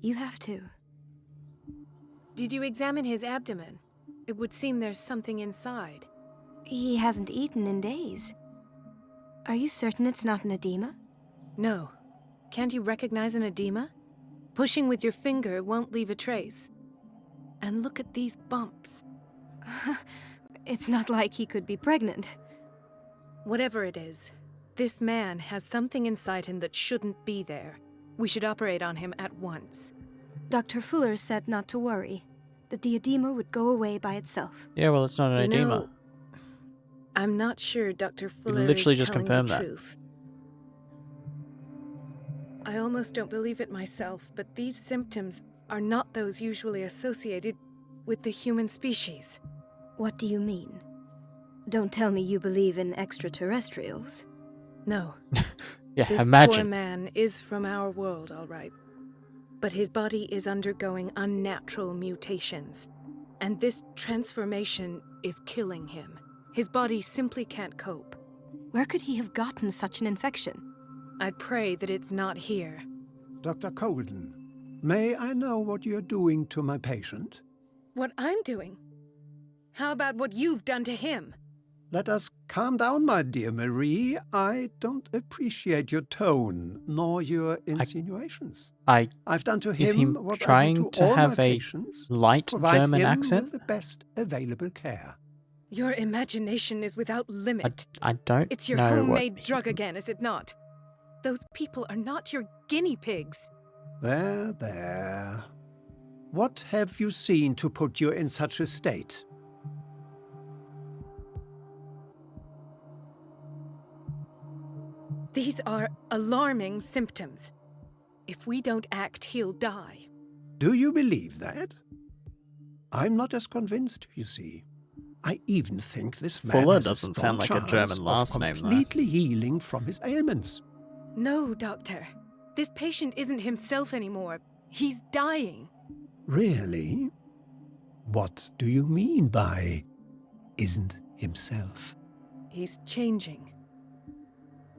You have to. Did you examine his abdomen? It would seem there's something inside. He hasn't eaten in days. Are you certain it's not an edema? No. Can't you recognize an edema? Pushing with your finger won't leave a trace. And look at these bumps. It's not like he could be pregnant. Whatever it is, this man has something inside him that shouldn't be there. We should operate on him at once. Dr. Fuller said not to worry, that the edema would go away by itself. Yeah, well, it's not an edema. I'm not sure Dr. Fuller literally is just telling confirmed the that. truth. I almost don't believe it myself, but these symptoms are not those usually associated with the human species. What do you mean? Don't tell me you believe in extraterrestrials. No. Yeah, this imagine. poor man is from our world, all right. But his body is undergoing unnatural mutations. And this transformation is killing him. His body simply can't cope. Where could he have gotten such an infection? I pray that it's not here. Dr. Colden, may I know what you're doing to my patient? What I'm doing? How about what you've done to him? Let us calm down, my dear Marie. I don't appreciate your tone, nor your insinuations. I've done to Is he him what I trying do to to all have my a patients, light provide German him accent? with the best available care. Your imagination is without limit. I don't It's your know homemade what... drug again, is it not? Those people are not your guinea pigs. There, there. What have you seen to put you in such a state? These are alarming symptoms. If we don't act, he'll die. Do you believe that? I'm not as convinced, you see. I even think this man Fuller has doesn't strong sound like a chance German last of name, though. completely healing from his ailments. No, Doctor. This patient isn't himself anymore. He's dying. Really? What do you mean by isn't himself? He's changing.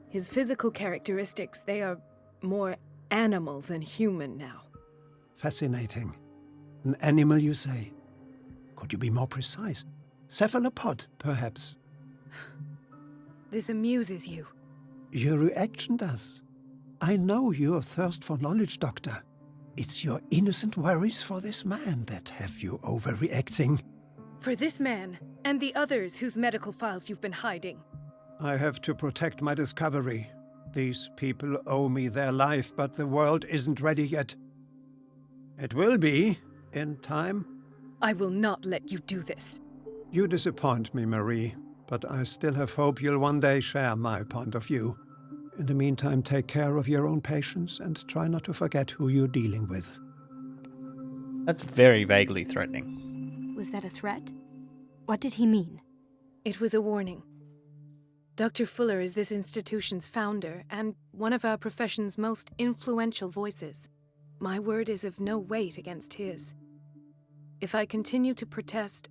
His physical characteristics, they are more animal than human now. Fascinating. An animal, you say? Could you be more precise? Cephalopod, perhaps? This amuses you. Your reaction does. I know your thirst for knowledge, Doctor. It's your innocent worries for this man that have you overreacting. For this man, and the others whose medical files you've been hiding. I have to protect my discovery. These people owe me their life, but the world isn't ready yet. It will be, in time. I will not let you do this. You disappoint me, Marie, but I still have hope you'll one day share my point of view. In the meantime, take care of your own patients and try not to forget who you're dealing with. That's very vaguely threatening. Was that a threat? What did he mean? It was a warning. Dr. Fuller is this institution's founder and one of our profession's most influential voices. My word is of no weight against his. If I continue to protest,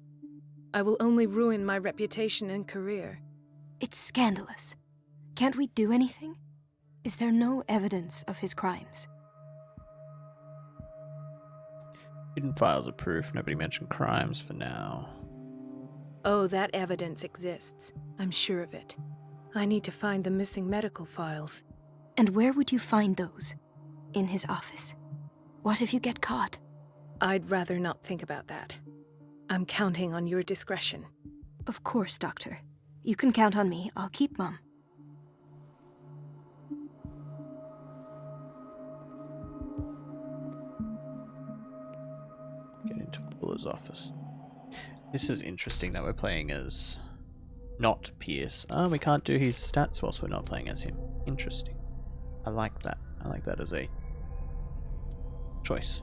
I will only ruin my reputation and career. It's scandalous. Can't we do anything? Is there no evidence of his crimes? Hidden files of proof. Nobody mentioned crimes for now. Oh, that evidence exists. I'm sure of it. I need to find the missing medical files. And where would you find those? In his office? What if you get caught? I'd rather not think about that. I'm counting on your discretion. Of course, Doctor. You can count on me. I'll keep Mum. Comptroller's office. This is interesting that we're playing as not Pierce. We can't do his stats whilst we're not playing as him. Interesting. I like that. I like that as a choice.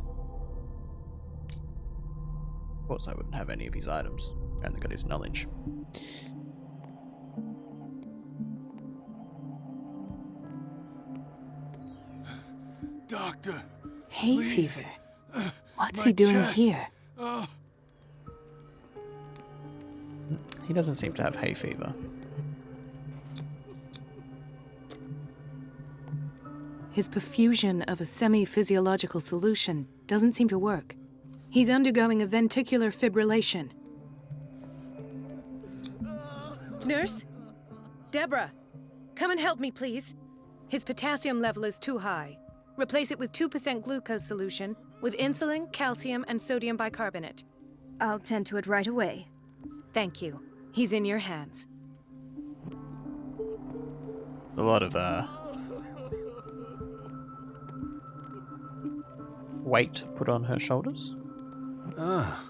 Of course, I wouldn't have any of his items. Apparently got his knowledge. Doctor. Hay please. fever. What's My he doing chest. here? Oh. He doesn't seem to have hay fever. His perfusion of a semi-physiological solution doesn't seem to work. He's undergoing a ventricular fibrillation. Nurse? Deborah, come and help me, please. His potassium level is too high. Replace it with 2% glucose solution with insulin, calcium, and sodium bicarbonate. I'll tend to it right away. Thank you. He's in your hands. A lot of weight put on her shoulders. Ah,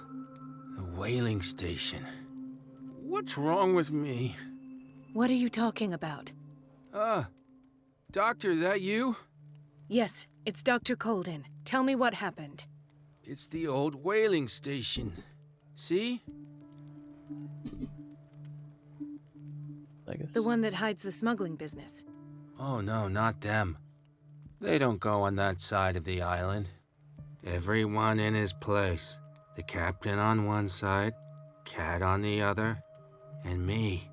the whaling station. What's wrong with me? What are you talking about? Doctor, that you? Yes, it's Dr. Colden. Tell me what happened. It's the old whaling station. See? I guess. The one that hides the smuggling business. Oh no, not them. They don't go on that side of the island. Everyone in his place. The captain on one side, Cat on the other, and me.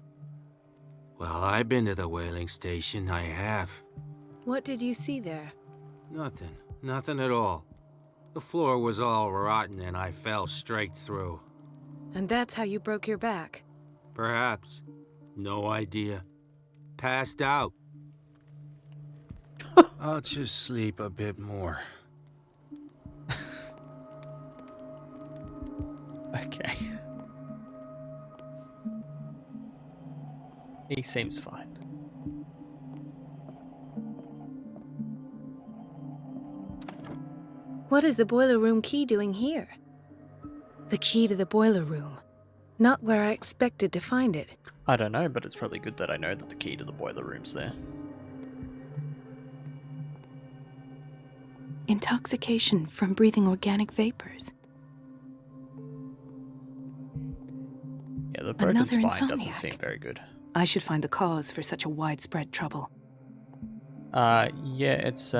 Well, I've been to the whaling station, I have. What did you see there? Nothing at all. The floor was all rotten and I fell straight through. And that's how you broke your back? Perhaps. No idea. Passed out. I'll just sleep a bit more. Okay. He seems fine. What is the boiler room key doing here? The key to the boiler room. Not where I expected to find it. I don't know, but it's probably good that I know that the key to the boiler room's there. Intoxication from breathing organic vapors. Yeah, the broken Another spine doesn't insomniac. seem very good. I should find the cause for such a widespread trouble. Yeah, it's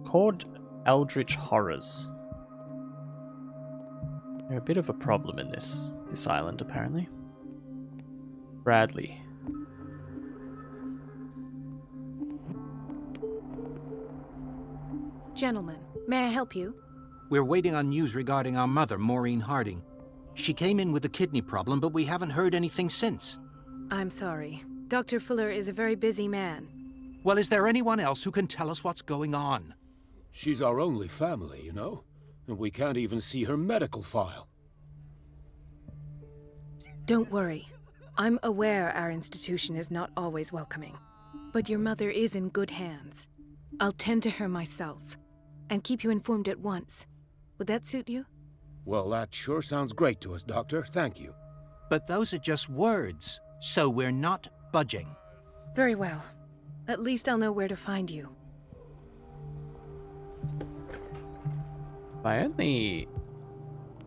called Eldritch Horrors. They're a bit of a problem in this island, apparently. Bradley. Gentlemen, may I help you? We're waiting on news regarding our mother, Maureen Harding. She came in with a kidney problem, but we haven't heard anything since. I'm sorry. Dr. Fuller is a very busy man. Well, is there anyone else who can tell us what's going on? She's our only family, you know? And we can't even see her medical file. Don't worry. I'm aware our institution is not always welcoming. But your mother is in good hands. I'll tend to her myself. And keep you informed at once. Would that suit you? Well, that sure sounds great to us, Doctor. Thank you. But those are just words, so we're not budging. Very well. At least I'll know where to find you. My only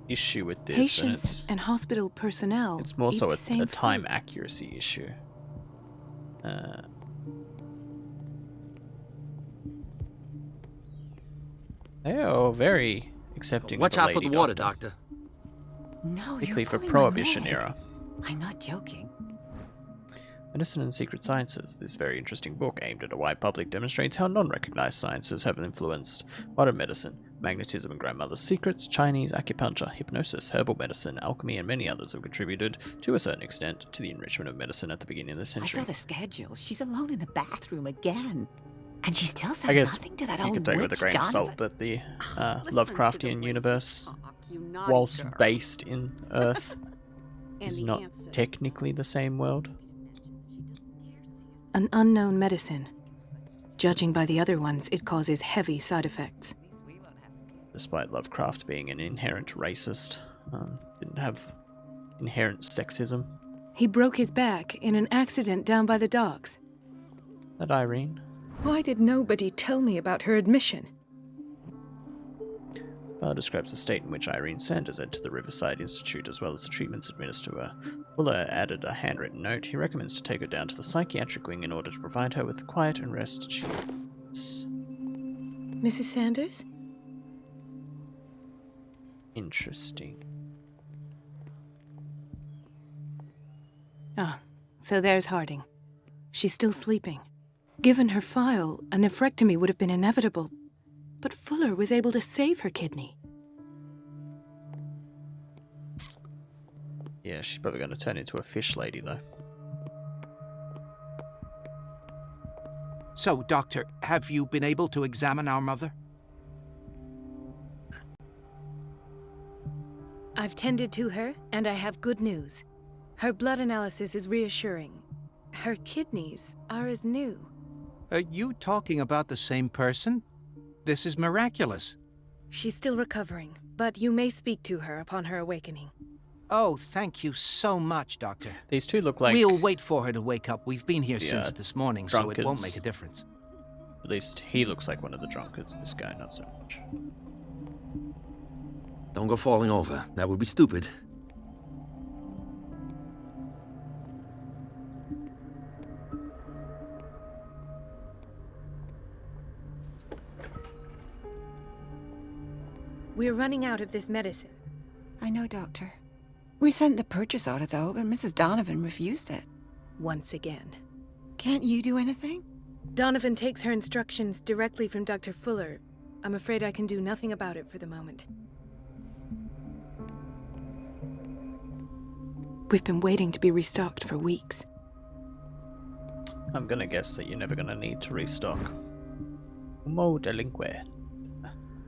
issue with this, Patients and hospital personnel. it's more eat so the a same time food. accuracy issue. They are very accepting. Watch of a out for lady the water, doctor. Doctor. No, Particularly you're for pulling my Prohibition leg. era. I'm not joking. Medicine and Secret Sciences. This very interesting book, aimed at a wide public, demonstrates how non-recognized sciences have influenced modern medicine. Magnetism and grandmother's secrets, Chinese acupuncture, hypnosis, herbal medicine, alchemy, and many others have contributed, to a certain extent, to the enrichment of medicine at the beginning of the century. I saw the schedule. She's alone in the bathroom again. And she still says I guess nothing to that you old can take it with a witch grain of Donovan. salt that the Lovecraftian universe, whilst based in Earth, is not technically the same world. An unknown medicine. Judging by the other ones, it causes heavy side effects. despite Lovecraft being an inherent racist, didn't have inherent sexism. He broke his back in an accident down by the docks. That Irene? Why did nobody tell me about her admission? File describes the state in which Irene Sanders entered the Riverside Institute, as well as the treatments administered to her. Fuller added a handwritten note. He recommends to take her down to the psychiatric wing in order to provide her with quiet and rest. Mrs. Sanders? Interesting. Ah, so there's Harding. She's still sleeping. Given her file, a nephrectomy would have been inevitable, but Fuller was able to save her kidney. Yeah, she's probably going to turn into a fish lady, though. So, Doctor, have you been able to examine our mother? I've tended to her, and I have good news. Her blood analysis is reassuring. Her kidneys are as new. Are you talking about the same person? This is miraculous. She's still recovering, but you may speak to her upon her awakening. Oh, thank you so much, Doctor. These two look like... We'll wait for her to wake up. We've been here the, since this morning, so it won't make a difference. At least he looks like one of the drunkards. This guy, not so much. Don't go falling over. That would be stupid. We're running out of this medicine. I know, Doctor. We sent the purchase order, though, but Mrs. Donovan refused it. Once again. Can't you do anything? Donovan takes her instructions directly from Dr. Fuller. I'm afraid I can do nothing about it for the moment. We've been waiting to be restocked for weeks. I'm gonna guess that you're never gonna need to restock. Homo delinque.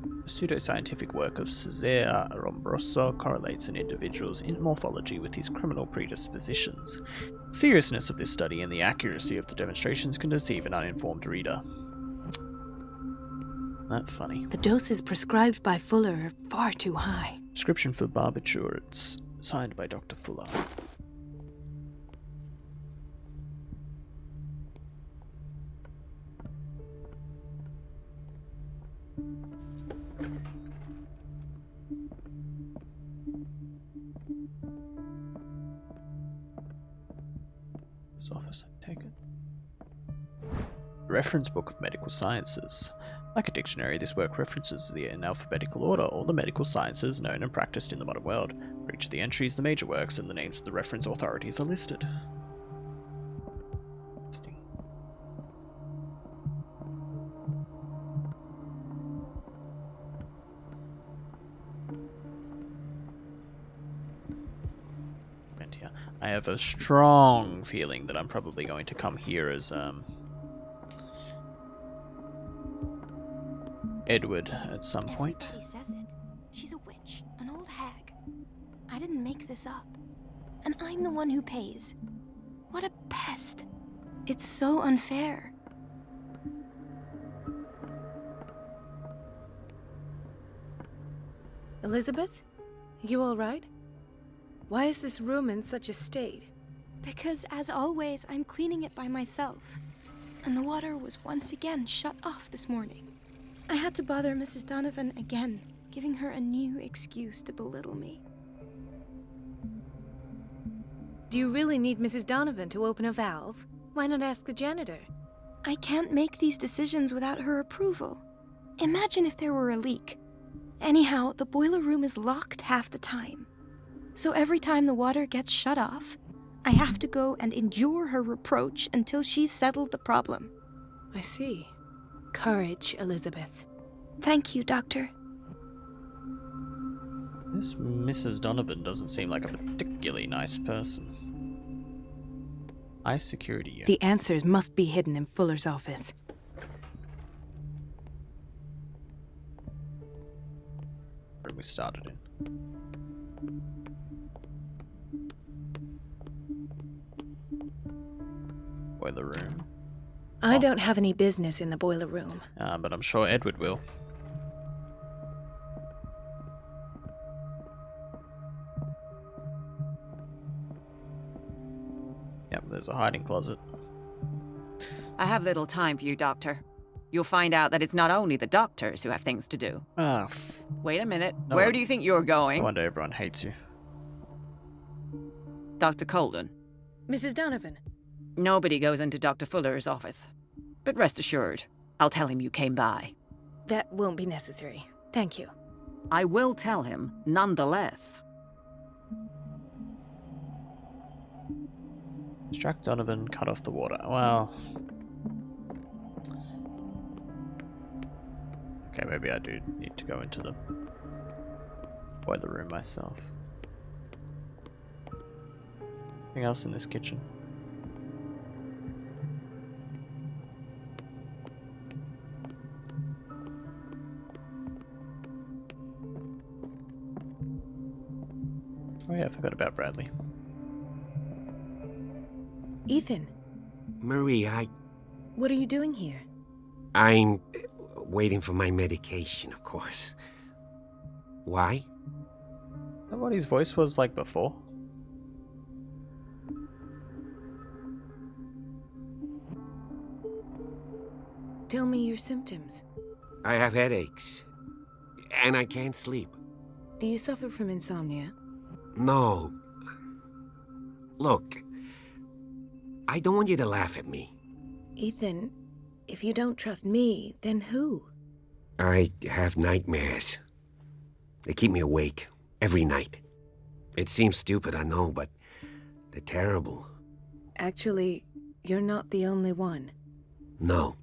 A pseudoscientific work of Cesare Rombroso correlates an individual's morphology with his criminal predispositions. The seriousness of this study and the accuracy of the demonstrations can deceive an uninformed reader. That's funny. The doses prescribed by Fuller are far too high. Prescription for barbiturates, signed by Dr. Fuller. Office, I take it. Reference Book of Medical Sciences. Like a dictionary, this work references in alphabetical order all the medical sciences known and practiced in the modern world. For each of the entries, the major works and the names of the reference authorities are listed. Interesting. I have a strong feeling that I'm probably going to come here as Edward at some point. Everybody says it. She's a witch, an old hag. I didn't make this up. And I'm the one who pays. What a pest. It's so unfair. Elizabeth? You all right? Why is this room in such a state? Because, as always, I'm cleaning it by myself. And the water was once again shut off this morning. I had to bother Mrs. Donovan again, giving her a new excuse to belittle me. Do you really need Mrs. Donovan to open a valve? Why not ask the janitor? I can't make these decisions without her approval. Imagine if there were a leak. Anyhow, the boiler room is locked half the time. So every time the water gets shut off, I have to go and endure her reproach until she's settled the problem. I see. Courage, Elizabeth. Thank you, Doctor. This Mrs. Donovan doesn't seem like a particularly nice person. High security unit. The answers must be hidden in Fuller's office. Where we started in. Boiler room. I don't have any business in the boiler room. But I'm sure Edward will. there's a hiding closet. I have little time for you, Doctor. You'll find out that it's not only the doctors who have things to do. Ah. Wait a minute. Where do you think you're going? No wonder everyone hates you. Dr. Colden. Mrs. Donovan. Nobody goes into Dr. Fuller's office. But rest assured, I'll tell him you came by. That won't be necessary. Thank you. I will tell him, nonetheless. Distract Donovan, cut off the water. Well... Okay, maybe I do need to go into the boiler room myself. Anything else in this kitchen? Oh yeah, I forgot about Bradley. Ethan. Marie, What are you doing here? I'm waiting for my medication, of course. Why? Is that what his voice was like before? Tell me your symptoms. I have headaches. And I can't sleep. Do you suffer from insomnia? No. Look, I don't want you to laugh at me. Ethan, if you don't trust me, then who? I have nightmares. They keep me awake every night. It seems stupid, I know, but they're terrible. Actually, you're not the only one. No.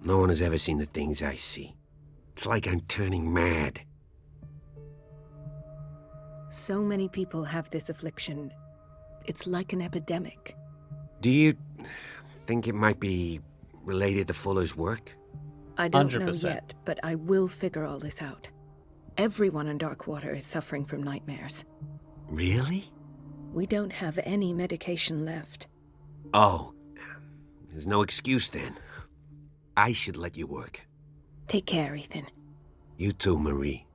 No one has ever seen the things I see. It's like I'm turning mad. So many people have this affliction. It's like an epidemic. Do you think it might be related to Fuller's work? I don't 100%. know yet, but I will figure all this out. Everyone in Darkwater is suffering from nightmares. Really? We don't have any medication left. Oh, there's no excuse then. I should let you work. Take care, Ethan. You too, Marie.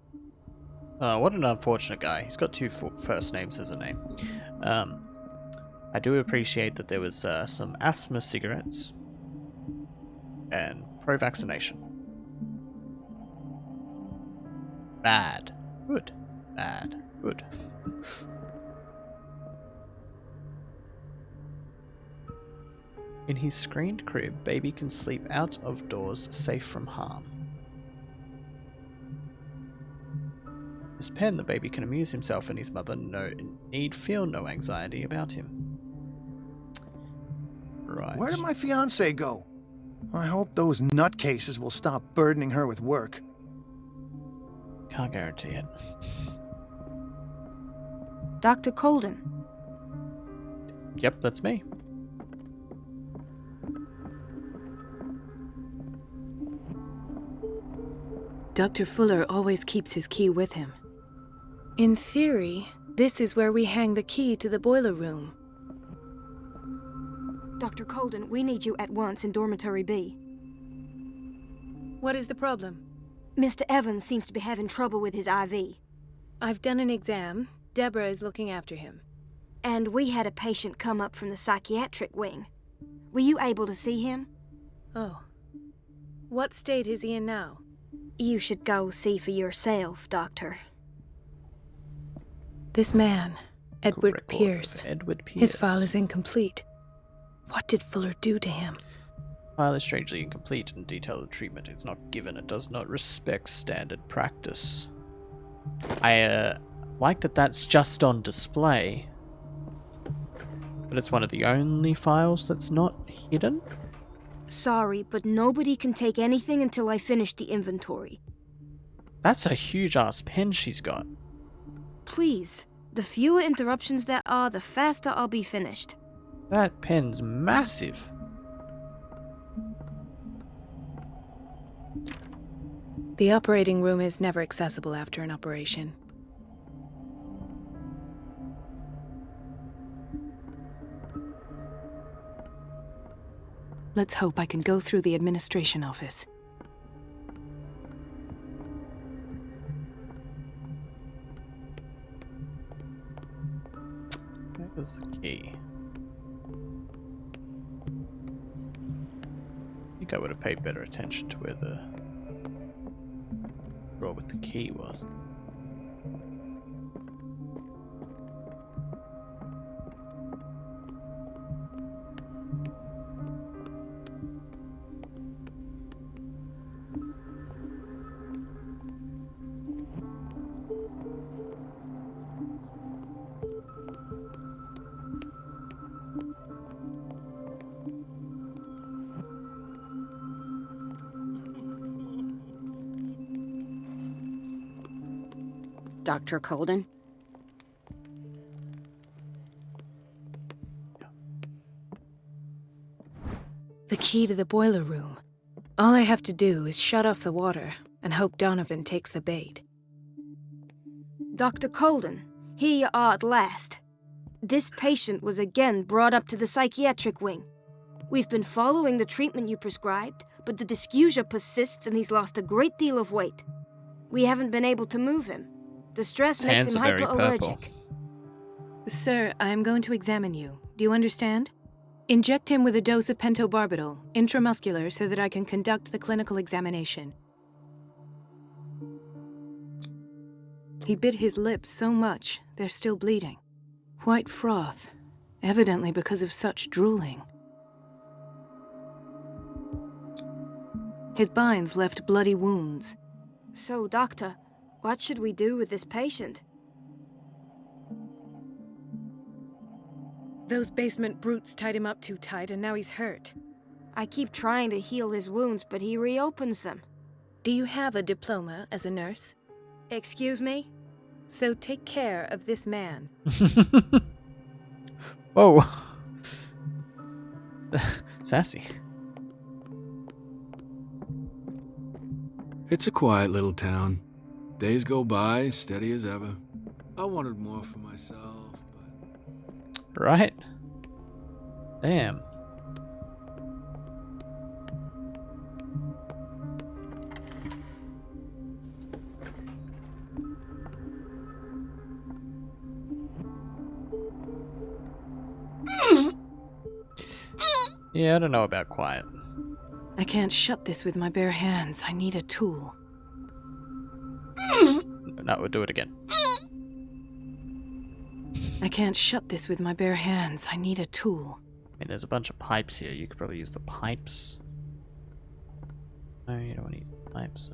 What an unfortunate guy. He's got two first names as a name. I do appreciate that there was some asthma cigarettes and pro-vaccination. Bad. Good. Bad. Good. In his screened crib, baby can sleep out of doors, safe from harm. His pen, the baby can amuse himself and his mother need feel no anxiety about him. Right. Where did my fiancée go? I hope those nutcases will stop burdening her with work. Can't guarantee it. Dr. Colden. Yep, that's me. Dr. Fuller always keeps his key with him. In theory, this is where we hang the key to the boiler room. Dr. Colden, we need you at once in Dormitory B. What is the problem? Mr. Evans seems to be having trouble with his IV. I've done an exam. Deborah is looking after him. And we had a patient come up from the psychiatric wing. Were you able to see him? Oh. What state is he in now? You should go see for yourself, Doctor. This man, Edward Pierce. Edward Pierce. His file is incomplete. What did Fuller do to him? File is strangely incomplete and detailed treatment is not given. It does not respect standard practice. I like that that's just on display. But it's one of the only files that's not hidden. Sorry, but nobody can take anything until I finish the inventory. That's a huge ass pen she's got. Please, the fewer interruptions there are, the faster I'll be finished. That pen's massive. The operating room is never accessible after an operation. Let's hope I can go through the administration office. That was the key. think I would have paid better attention to where the drawer with the key was. Dr. Colden? The key to the boiler room. All I have to do is shut off the water and hope Donovan takes the bait. Dr. Colden, here you are at last. This patient was again brought up to the psychiatric wing. We've been following the treatment you prescribed, but the dysgeusia persists and he's lost a great deal of weight. We haven't been able to move him. The stress makes him hyperallergic. Sir, I am going to examine you. Do you understand? Inject him with a dose of pentobarbital, intramuscular, so that I can conduct the clinical examination. He bit his lips so much, they're still bleeding. White froth, evidently because of such drooling. His binds left bloody wounds. So, Doctor, what should we do with this patient? Those basement brutes tied him up too tight and now he's hurt. I keep trying to heal his wounds, but he reopens them. Do you have a diploma as a nurse? Excuse me? So take care of this man. Whoa. Sassy. It's a quiet little town. Days go by, steady as ever. I wanted more for myself, but... Right? Damn. Yeah, I don't know about quiet. I can't shut this with my bare hands. I need a tool. No, we'll do it again. I can't shut this with my bare hands. I need a tool. I mean, there's a bunch of pipes here. You could probably use the pipes. No, you don't want to use the pipes.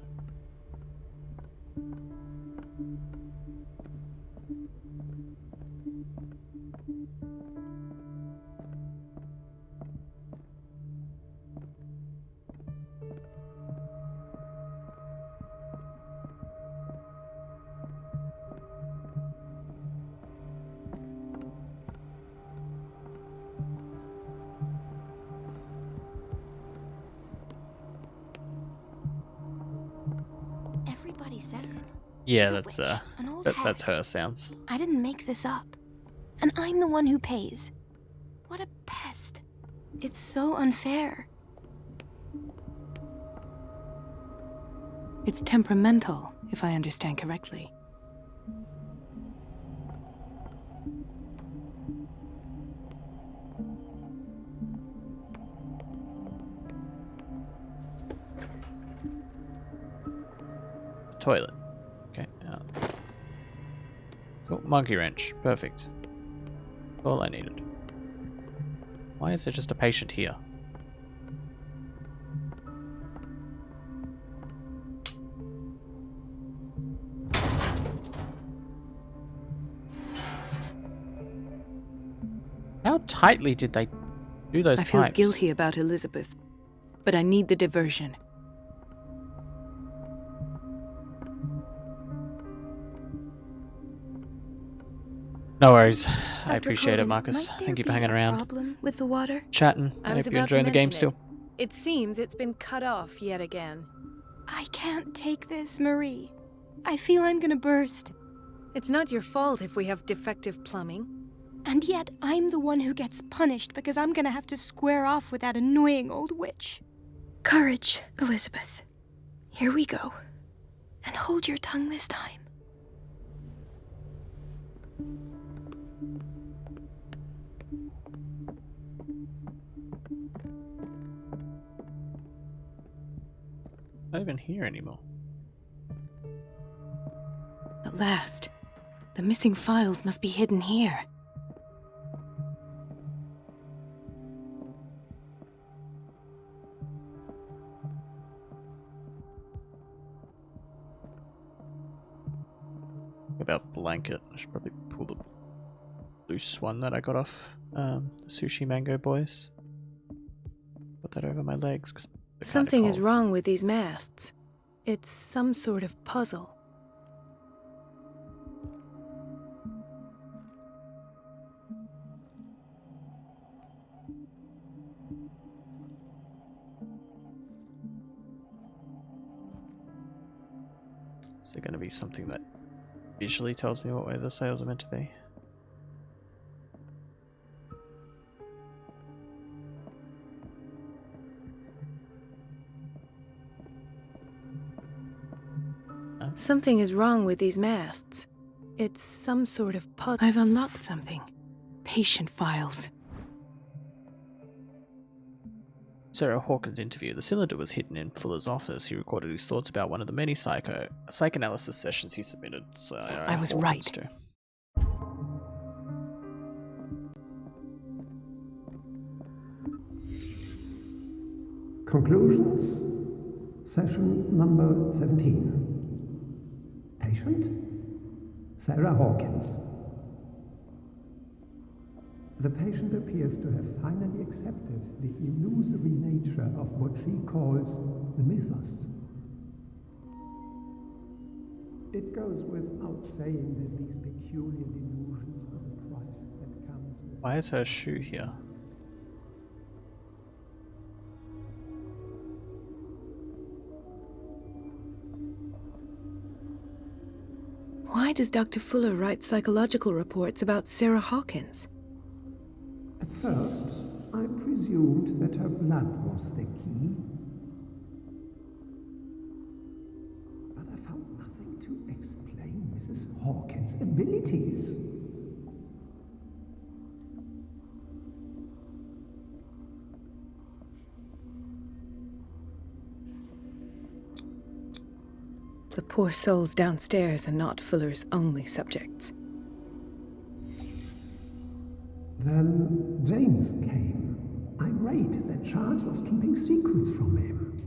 Everybody says it. Yeah, She's that's a witch, an old that's hag. her sounds. I didn't make this up. And I'm the one who pays. What a pest. It's so unfair. It's temperamental, if I understand correctly. Toilet. Okay. Cool. Monkey wrench. Perfect. All I needed. Why is there just a patient here? How tightly did they do those pipes? I feel guilty about Elizabeth, but I need the diversion. No worries. I Dr. appreciate it, Colden, Marcus. might there Thank you for be hanging a around. Problem with the water? Chatting. I was hope you're about to enjoying the game mention still. It seems it's been cut off yet again. I can't take this, Marie. I feel I'm gonna burst. It's not your fault if we have defective plumbing. And yet, I'm the one who gets punished because I'm gonna have to square off with that annoying old witch. Courage, Elizabeth. Here we go. And hold your tongue this time. I don't even hear anymore. At last. The missing files must be hidden here. About blanket. I should probably pull the loose one that I got off the Sushi Mango Boys. Put that over my legs. 'Cause they're Something kinda is cold. wrong with these masts. It's some sort of puzzle. Is there going to be something that visually tells me what way the sails are meant to be? Something is wrong with these masts. It's some sort of puzzle. I've unlocked something. Patient files. Sarah Hawkins' interview. The cylinder was hidden in Fuller's office. He recorded his thoughts about one of the many psychoanalysis sessions he submitted. I was right. To. Conclusions. Session number 17. Patient? Sarah Hawkins. The patient appears to have finally accepted the illusory nature of what she calls the mythos. It goes without saying that these peculiar delusions are the price that comes with... Why is her shoe here? Why does Dr. Fuller write psychological reports about Sarah Hawkins? At first, I presumed that her blood was the key. But I found nothing to explain Mrs. Hawkins' abilities. The poor souls downstairs are not Fuller's only subjects. Then James came, irate that Charles was keeping secrets from him.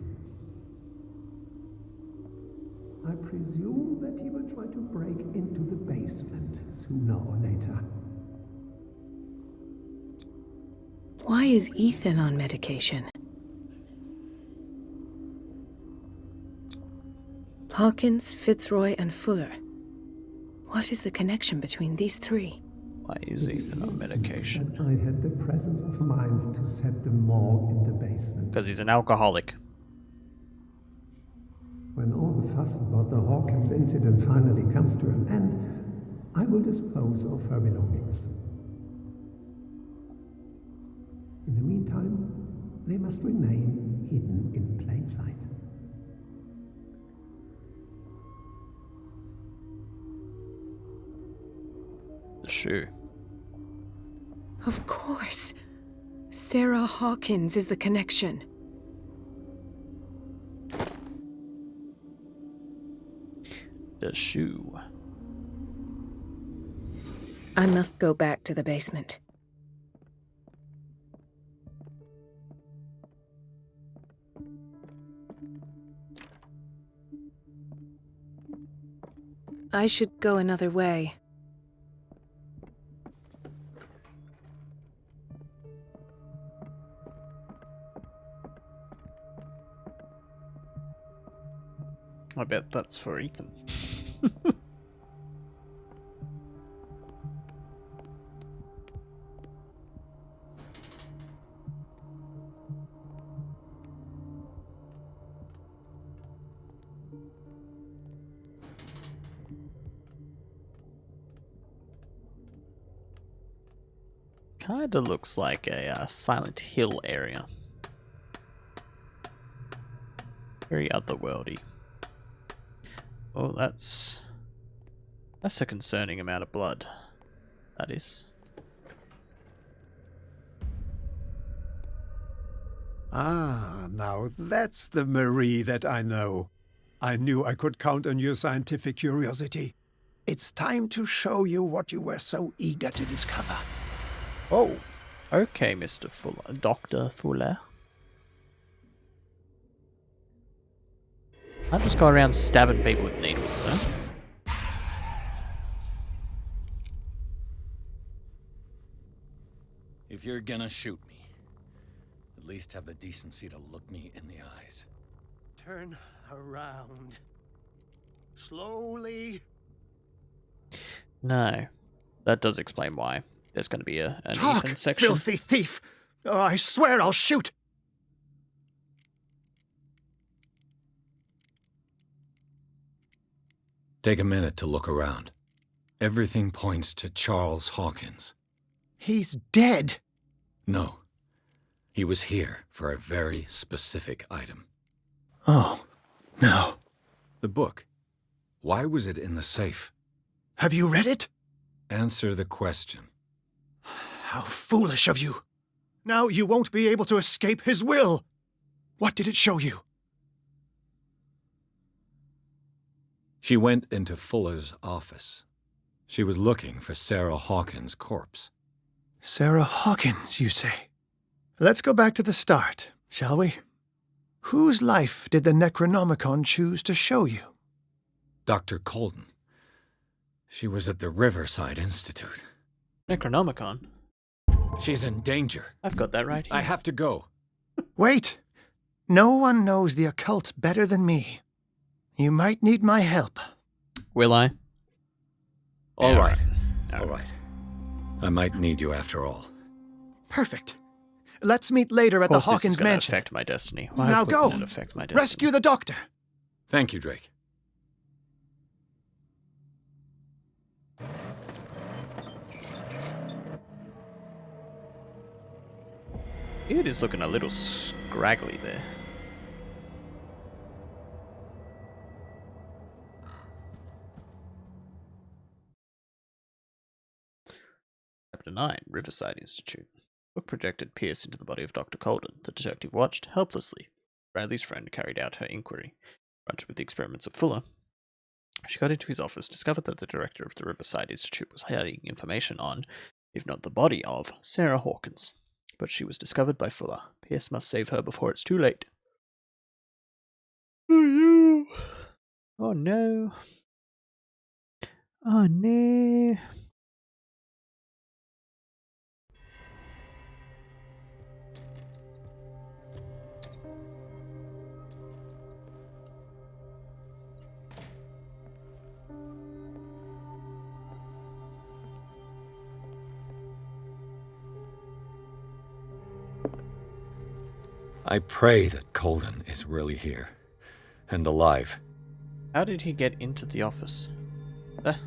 I presume that he will try to break into the basement sooner or later. Why is Ethan on medication? Hawkins, Fitzroy, and Fuller. What is the connection between these three? Why is Ethan on medication? I had the presence of mind to set the morgue in the basement. Because he's an alcoholic. When all the fuss about the Hawkins incident finally comes to an end, I will dispose of her belongings. In the meantime, they must remain hidden in plain sight. The shoe. Of course. Sarah Hawkins is the connection. The shoe. I must go back to the basement. I should go another way. I bet that's for Ethan. Kinda looks like a Silent Hill area. Very otherworldly. Oh, that's a concerning amount of blood. That is. Ah, now that's the Marie that I know. I knew I could count on your scientific curiosity. It's time to show you what you were so eager to discover. Oh, okay, Mr. Fuller. Dr. Fuller. I'll just go around stabbing people with needles, sir. If you're gonna shoot me, at least have the decency to look me in the eyes. Turn around. Slowly. No. That does explain why. There's going to be an Talk, Ethan section. filthy thief! Oh, I swear I'll shoot! Take a minute to look around. Everything points to Charles Hawkins. He's dead! No. He was here for a very specific item. Oh, no. The book. Why was it in the safe? Have you read it? Answer the question. How foolish of you. Now you won't be able to escape his will. What did it show you? She went into Fuller's office. She was looking for Sarah Hawkins' corpse. Sarah Hawkins, you say? Let's go back to the start, shall we? Whose life did the Necronomicon choose to show you? Dr. Colden. She was at the Riverside Institute. Necronomicon? She's in danger. I've got that right here. I have to go. Wait! No one knows the occult better than me. You might need my help. Will I? All right. All right. I might need you after all. Perfect. Let's meet later at the Hawkins this is mansion. Affect my destiny. Why Now go. It affect my destiny? Rescue the doctor. Thank you, Drake. It is looking a little scraggly there. Chapter 9, Riverside Institute. Book projected pierced into the body of Dr. Colden. The detective watched helplessly. Bradley's friend carried out her inquiry. Runched with the experiments of Fuller. She got into his office, discovered that the director of the Riverside Institute was hiding information on, if not the body of, Sarah Hawkins. But she was discovered by Fuller. Pierce must save her before it's too late. Oh no! Oh no! Oh no! I pray that Colden is really here. And alive. How did he get into the office? There.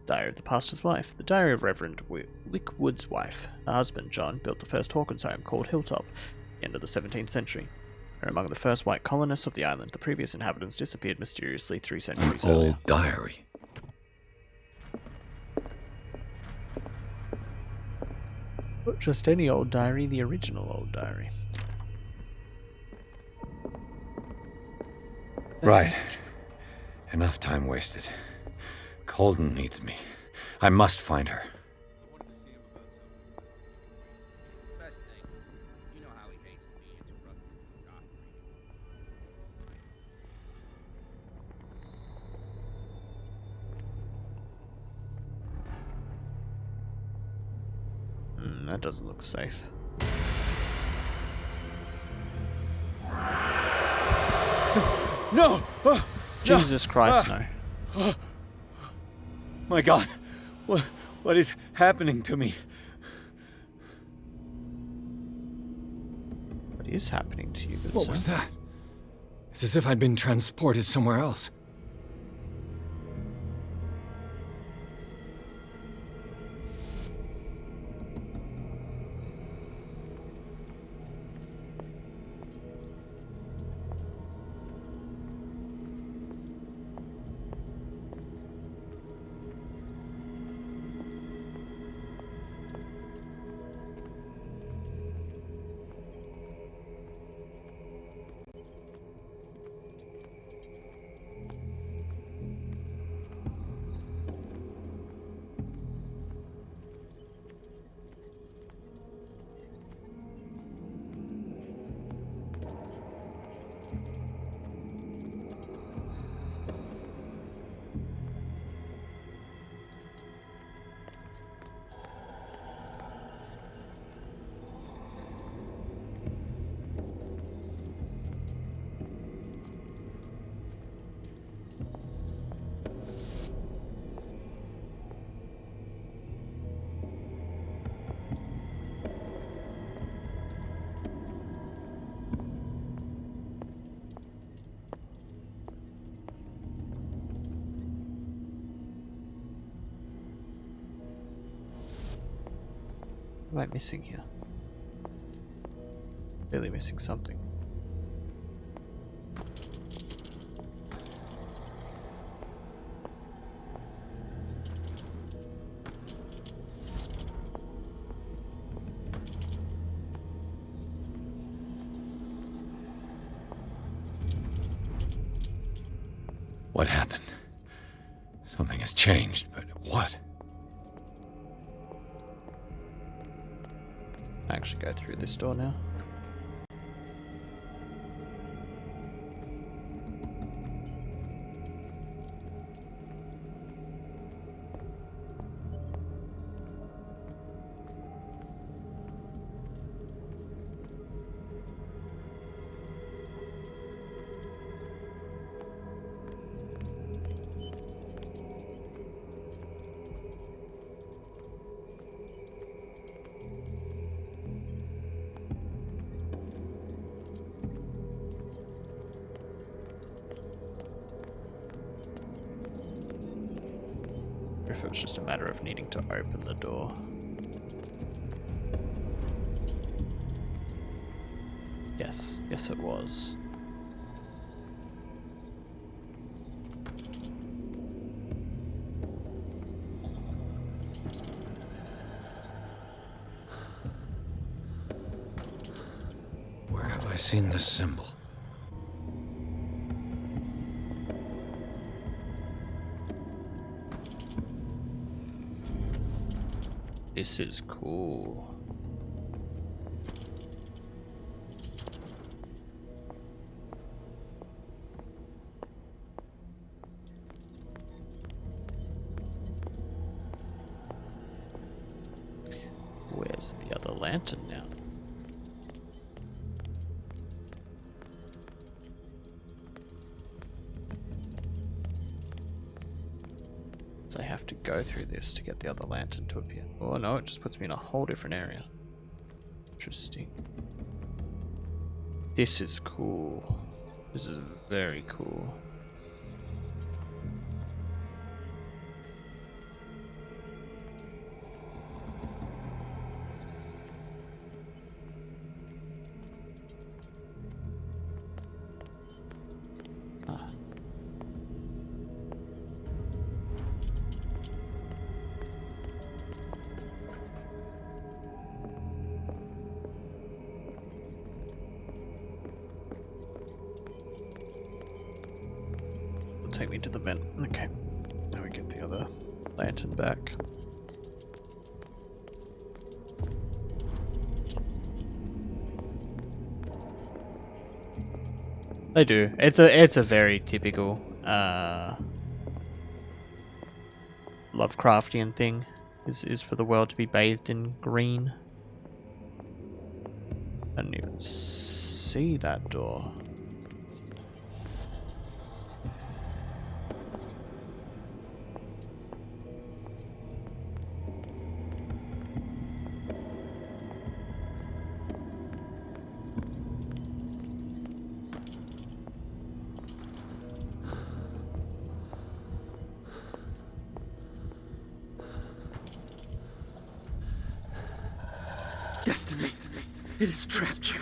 Diary of the pastor's wife. The diary of Reverend Wickwood's wife. Her husband, John, built the first Hawkins home called Hilltop at the end of the 17th century. They were among the first white colonists of the island. The previous inhabitants disappeared mysteriously 3 centuries earlier. Old diary. Not just any old diary, the original old diary. Right. Enough time wasted. Colden needs me. I must find her. That doesn't look safe. No! Jesus Christ, no. My God! What is happening to me? What is happening to you, good What sir? was that? It's as if I'd been transported somewhere else. What am I missing here? Really missing something. What happened? Something has changed, but what? I actually go through this door now. If it was just a matter of needing to open the door. Yes, yes it was. Where have I seen this symbol? This is cool. Where's the other lantern now? I have to go through this to get the other lantern to appear. Oh no, it just puts me in a whole different area. Interesting. This is cool. This is very cool. Take me to the vent. Okay. Now we get the other lantern back. They do. It's a very typical Lovecraftian thing is for the world to be bathed in green. I didn't even see that door. Destiny, it has trapped you.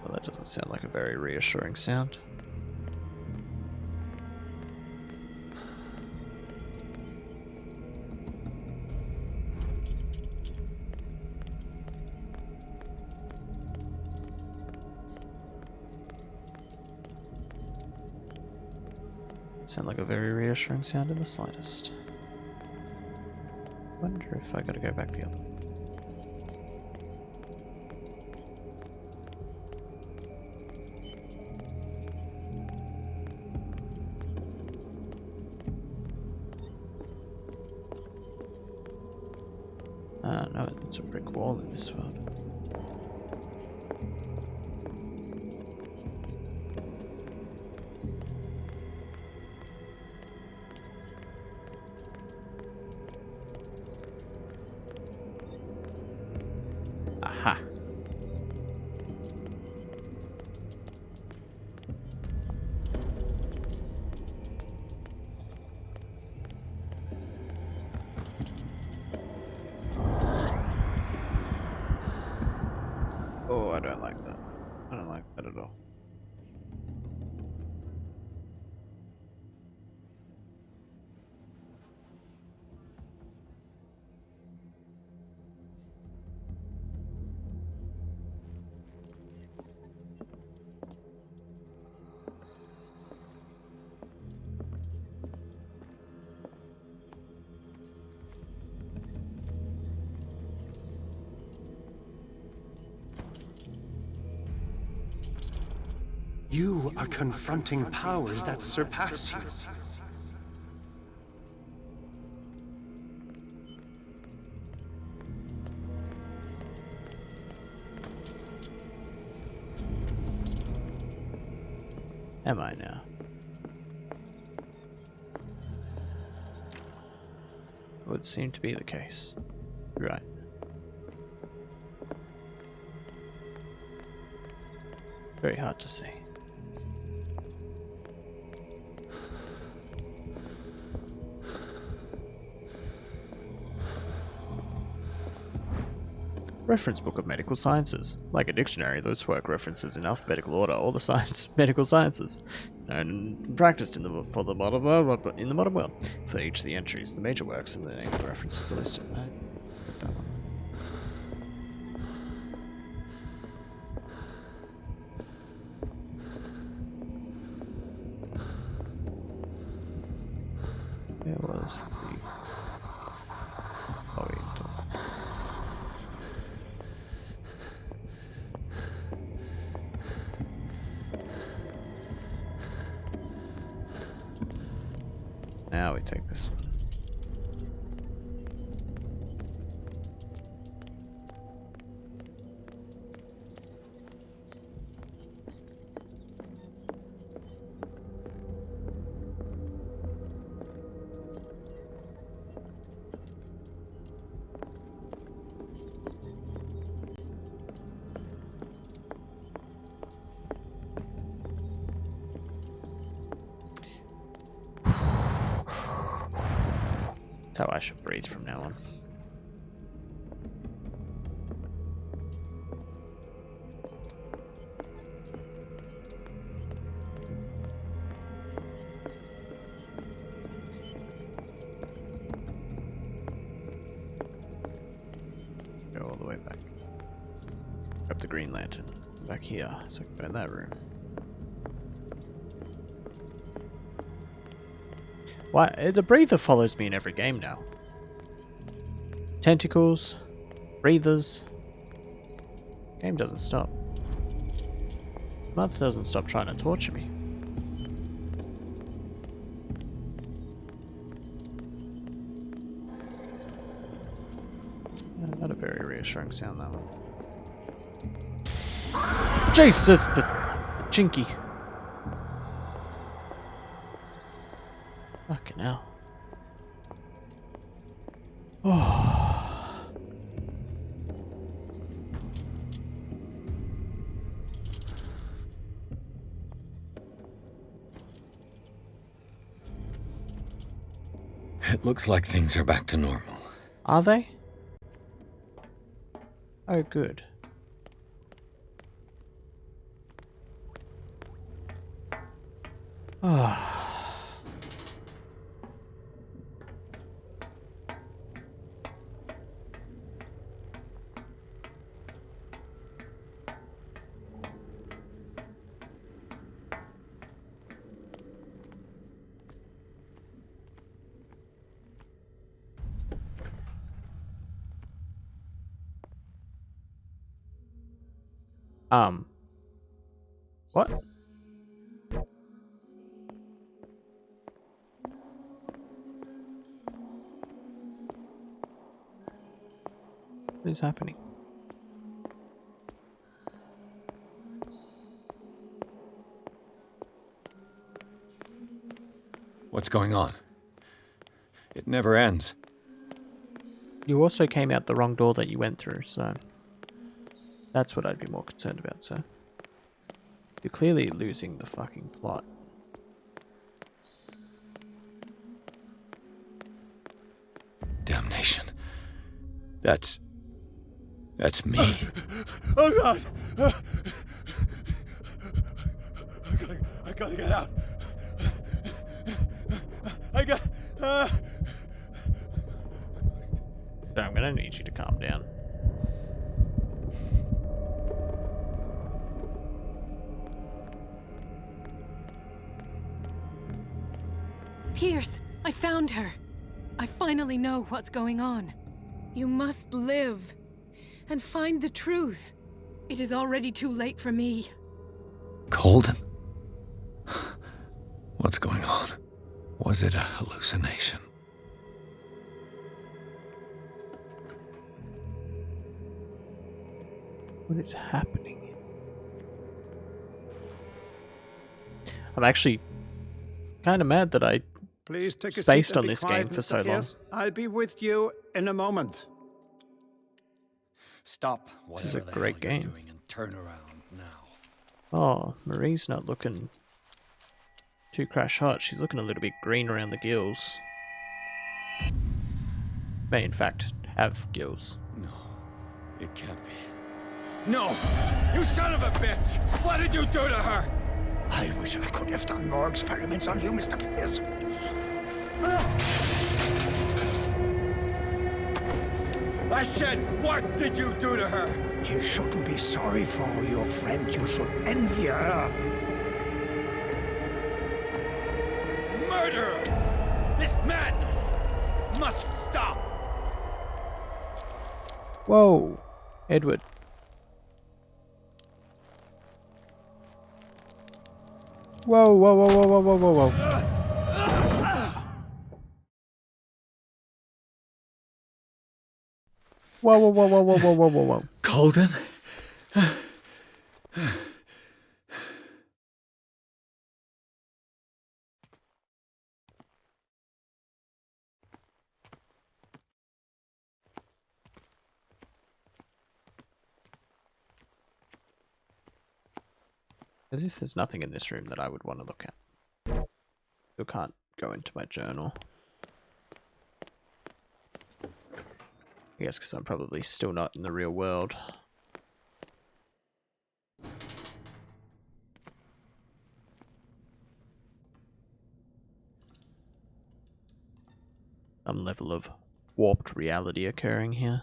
Well, that doesn't sound like a very reassuring sound. Sound like a very reassuring sound in the slightest. Wonder if I gotta go back the other way. No, it's a brick wall in this world. I don't like that. I don't like that at all. You are confronting powers that surpass you. Am I now? Would seem to be the case. Right. Very hard to see. Reference book of medical sciences. Like a dictionary, those work references in alphabetical order all the medical sciences known and practiced in the modern world. For each of the entries, the major works and the name of the references are listed. That one. Where was the Now we take this one. That's how I should breathe from now on. Go all the way back. Grab the green lantern. Back here, so I can go in that room. Why? The breather follows me in every game now. Tentacles, breathers. Game doesn't stop. Mother doesn't stop trying to torture me. Not a very reassuring sound, that one. Jesus, but chinky. Fucking hell. Oh. It looks like things are back to normal. Are they? Oh, good. Oh. What? What is happening? What's going on? It never ends. You also came out the wrong door that you went through, so that's what I'd be more concerned about, sir. You're clearly losing the fucking plot. Damnation. That's me. Oh God! I gotta get out. I'm gonna need you to calm down. Pierce, I found her. I finally know what's going on. You must live and find the truth. It is already too late for me. Colden? What's going on? Was it a hallucination? What is happening? I'm actually kind of mad that I Please take a spaced seat on and be this quiet, game for Mr. so long. Pierce. I'll be with you in a moment. Stop This is whatever a the great hell you're game. doing and turn around now. Oh, Marie's not looking too crash hot. She's looking a little bit green around the gills. May in fact have gills. No, it can't be. No! You son of a bitch! What did you do to her? I wish I could have done more experiments on you, Mr. Pierce. I said, what did you do to her? You shouldn't be sorry for your friend. You should envy her. Murderer! This madness must stop! Whoa, Edward. Whoa, whoa, whoa, whoa, whoa, whoa, whoa, whoa. Whoa, whoa, whoa, whoa, whoa, whoa, whoa, whoa, whoa. Colden? As if there's nothing in this room that I would want to look at. Still can't go into my journal. I guess because I'm probably still not in the real world. Some level of warped reality occurring here.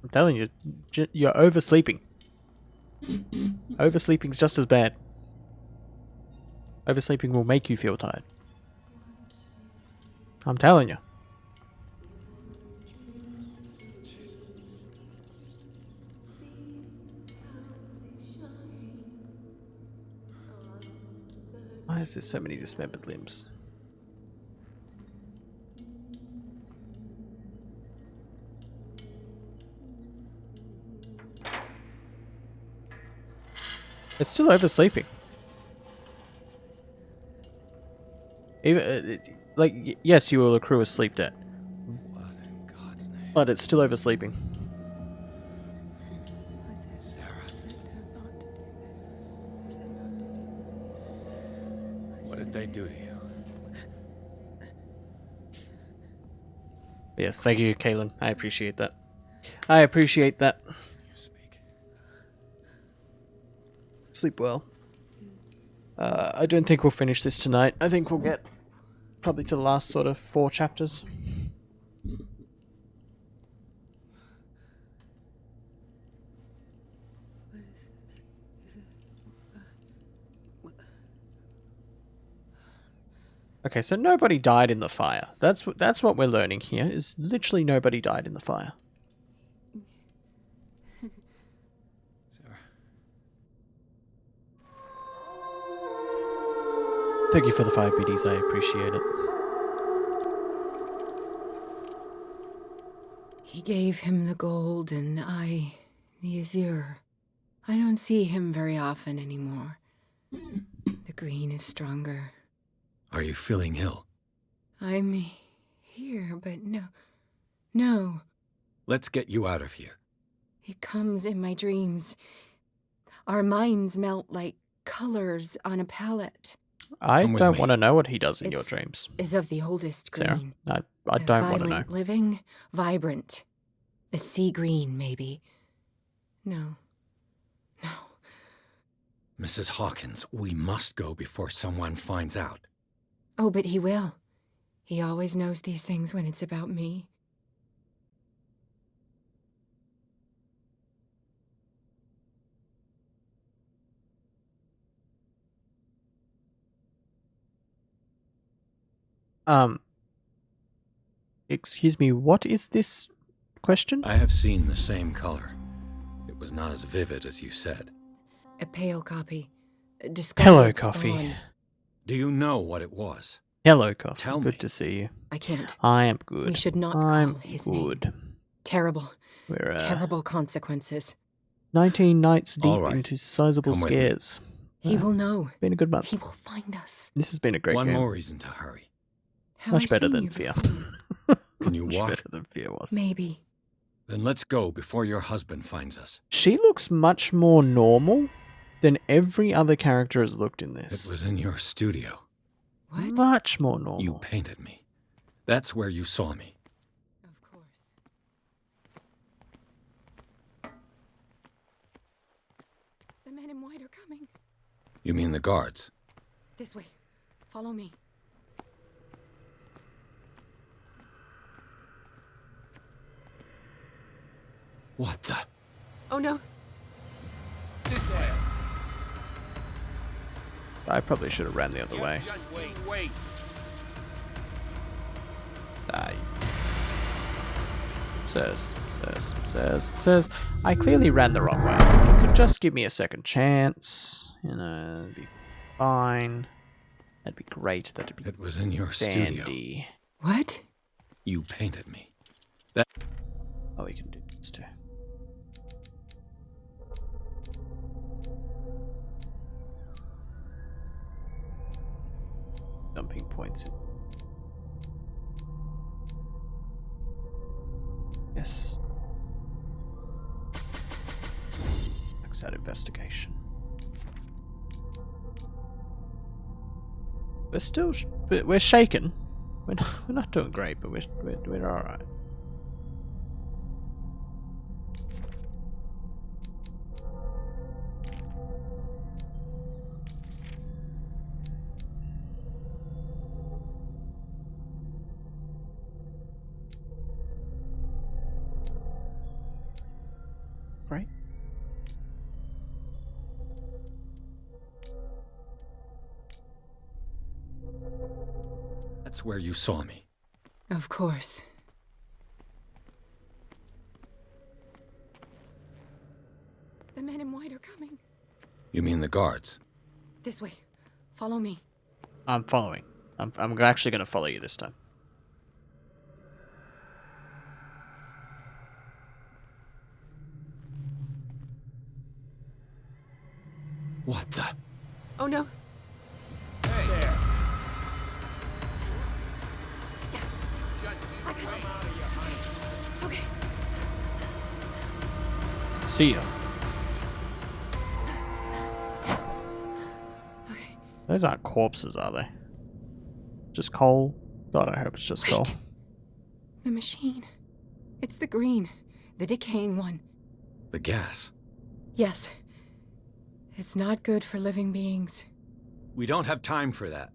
I'm telling you, you're oversleeping. Oversleeping's just as bad. Oversleeping will make you feel tired. I'm telling you. Why is there so many dismembered limbs? It's still oversleeping. Even, yes, you will accrue a sleep debt. What in God's name? But it's still oversleeping. What did they do to you? Yes, thank you, Kaylin. I appreciate that. I appreciate that. You speak. Sleep well. I don't think we'll finish this tonight. I think we'll get probably to the last sort of 4 chapters. Okay, so nobody died in the fire. That's what we're learning here. Is literally nobody died in the fire. Sarah. Thank you for the 5 BDs. I appreciate it. He gave him the gold, and I The azure. I don't see him very often anymore. The green is stronger. Are you feeling ill? I'm here, but no. No. Let's get you out of here. It comes in my dreams. Our minds melt like colors on a palette. I don't want to know what he does in your dreams. Is of the oldest green. Sarah, I don't want to know. Violent living, vibrant. The sea green, maybe. No. No. Mrs. Hawkins, we must go before someone finds out. Oh, but he will. He always knows these things when it's about me. Excuse me, what is this question? I have seen the same color. It was not as vivid as you said. A pale copy. Hello, Coffee. Do you know what it was? Hello, Coffee. Tell good me. to see you. I can't. I am good. We should not I'm call his good. name. Terrible. We're, Terrible consequences. 19 nights deep All right. into Sizable Come with scares. He will know. Been a good month. He will find us. This has been a great One game. more reason to hurry. Have Much I better seen than you Fear. before? Can you Much walk? better than Fear was. Maybe. Then let's go before your husband finds us. She looks much more normal than every other character has looked in this. It was in your studio. What? Much more normal. You painted me. That's where you saw me. Of course. The men in white are coming. You mean the guards? This way. Follow me. What the? Oh no. This way. I probably should have ran the other way. Just wait. Die. Says. I clearly ran the wrong way. If you could just give me a second chance, it'd be fine. That'd be great. That'd be It was in your dandy. studio. What? You painted me. That. Oh, we can do this too. Dumping points in. Yes. Max out investigation. We're shaken. We're not doing great, but we're all right. Right? That's where you saw me. Of course. The men in white are coming. You mean the guards? This way. Follow me. I'm following. I'm actually going to follow you this time. What the? Oh no. Hey there. Yeah. Just I got this. Okay. See ya. Okay. Those aren't corpses, are they? Just coal? God, I hope it's just coal. The machine. It's the green. The decaying one. The gas. Yes. It's not good for living beings. We don't have time for that.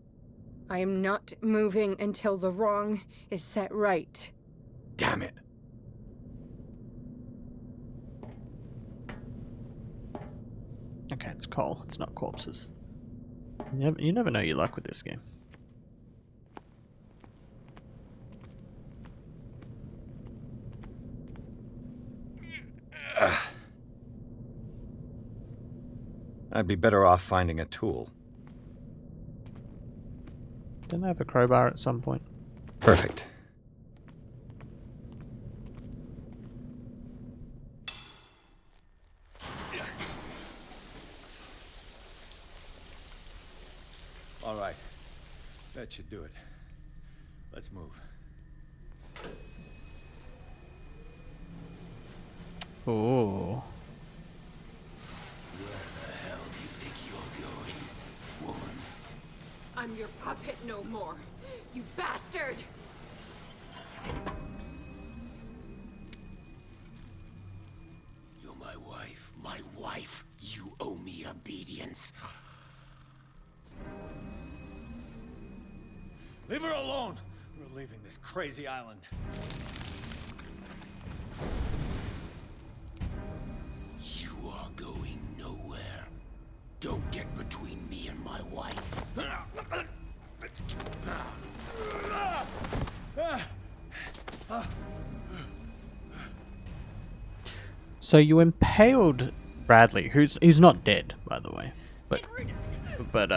I am not moving until the wrong is set right. Damn it. Okay, it's coal. It's not corpses. You never know your luck with this game. I'd be better off finding a tool. Didn't I have a crowbar at some point? Perfect. All right. That should do it. Let's move. Oh. Where the hell do you think you're going, woman? I'm your puppet no more, you bastard! You're my wife. My wife. You owe me obedience. Leave her alone! We're leaving this crazy island. You are going nowhere. Don't get between me and my wife. So you impaled Bradley, who's not dead, by the way, but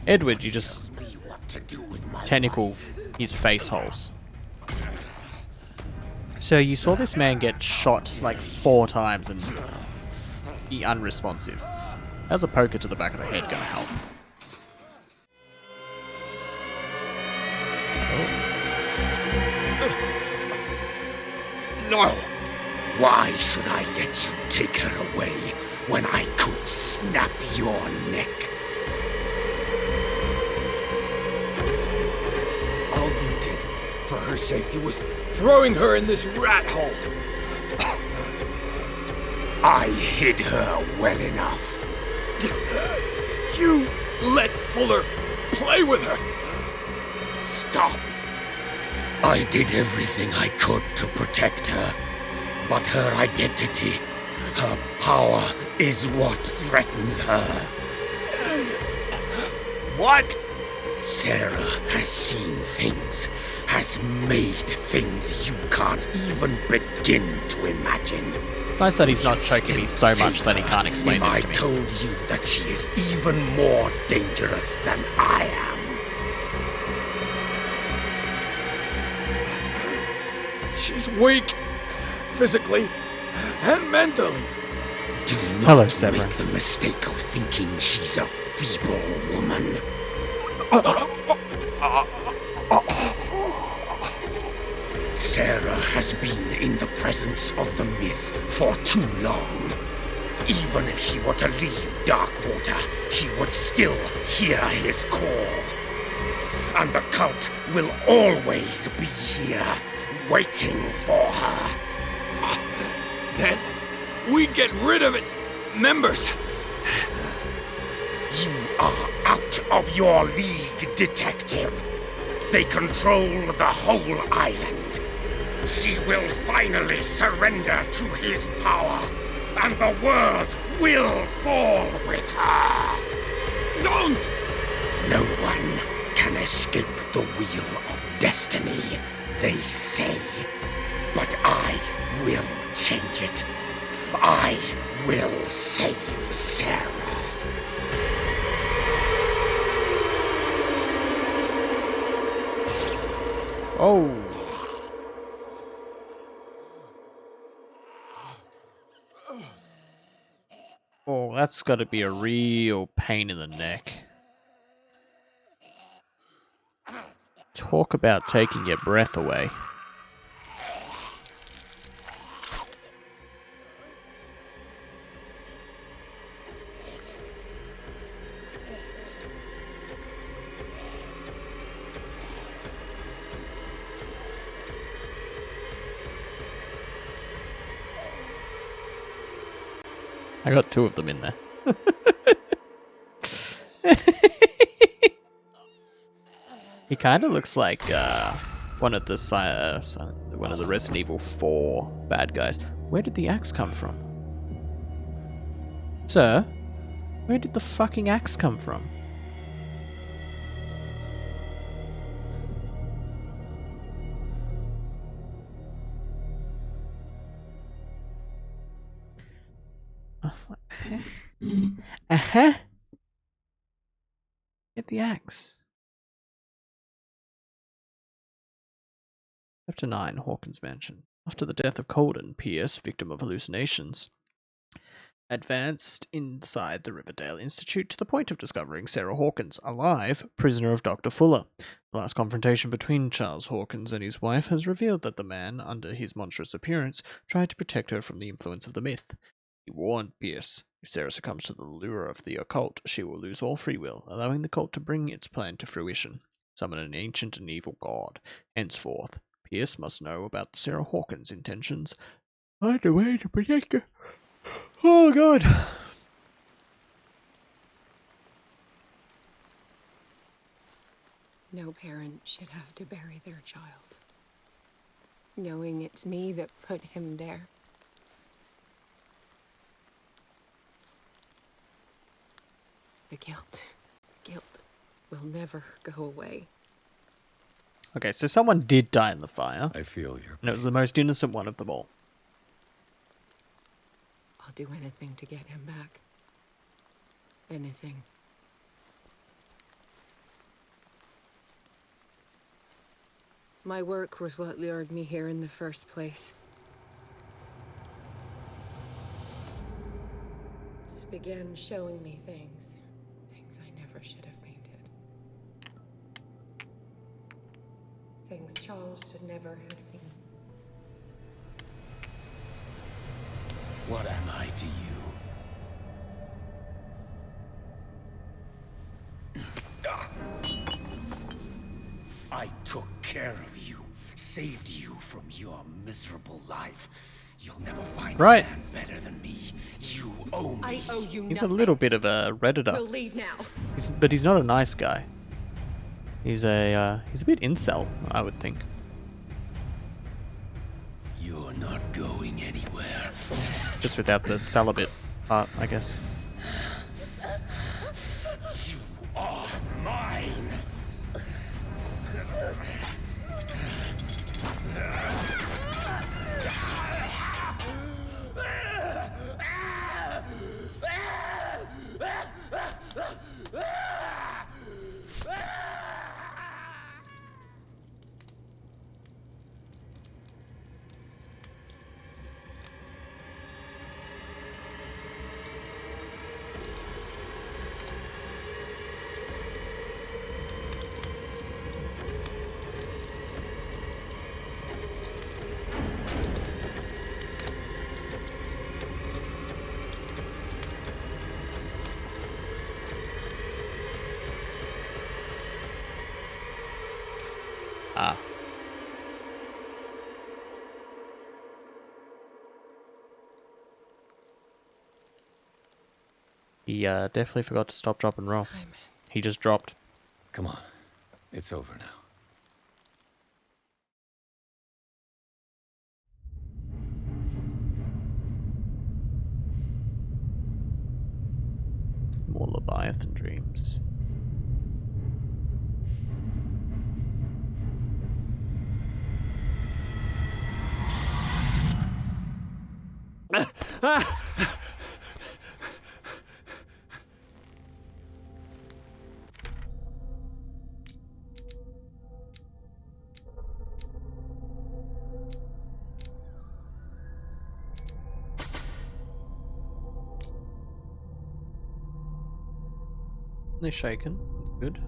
Edward, you just tentacle his face holes. So you saw this man get shot like 4 times and be unresponsive. How's a poker to the back of the head gonna help? No! Why should I let you take her away when I could snap your neck? All you did for her safety was throwing her in this rat hole. I hid her well enough. You let Fuller play with her. Stop. I did everything I could to protect her. But her identity, her power, is what threatens her. What? Sarah has seen things, has made things you can't even begin to imagine. It's nice that he's not choking me so much that he can't explain this to me. I told you that she is even more dangerous than I am. She's weak. Physically and mentally. Do not make the mistake of thinking she's a feeble woman. Sarah has been in the presence of the myth for too long. Even if she were to leave Darkwater, she would still hear his call. And the cult will always be here, waiting for her. Then we get rid of its members. You are out of your league, detective. They control the whole island. She will finally surrender to his power, and the world will fall with her. Don't! No one can escape the wheel of destiny, they say. But I will change it. I will save Sarah. Oh. Oh, that's got to be a real pain in the neck. Talk about taking your breath away. I got 2 of them in there. He kind of looks like one of the Resident Evil 4 bad guys. Where did the axe come from? Sir, where did the fucking axe come from? Uh-huh. Get the axe. Chapter 9, Hawkins Mansion. After the death of Colden, Pierce, victim of hallucinations, advanced inside the Riverdale Institute to the point of discovering Sarah Hawkins, alive, prisoner of Dr. Fuller. The last confrontation between Charles Hawkins and his wife has revealed that the man, under his monstrous appearance, tried to protect her from the influence of the myth. He warned Pierce, if Sarah succumbs to the lure of the occult, she will lose all free will, allowing the cult to bring its plan to fruition. Summon an ancient and evil god. Henceforth, Pierce must know about Sarah Hawkins' intentions. Find a way to protect her. Oh, God. No parent should have to bury their child, knowing it's me that put him there. The guilt will never go away. Okay, so someone did die in the fire. I feel your pain. And it was the most innocent one of them all. I'll do anything to get him back. Anything. My work was what lured me here in the first place. It began showing me things I never should have painted. Things Charles should never have seen. What am I to you? I took care of you, saved you from your miserable life. You'll never find a man better than me. You owe me. I owe you He's nothing. a little bit of a Redditor. We'll leave now. But he's not a nice guy. He's a bit incel, I would think. You're not going anywhere. Just without the celibate part, I guess. You are mine. Ah. He definitely forgot to stop, drop, and roll. Simon. He just dropped. Come on. It's over now. More Leviathan dreams. They're shaken. Good.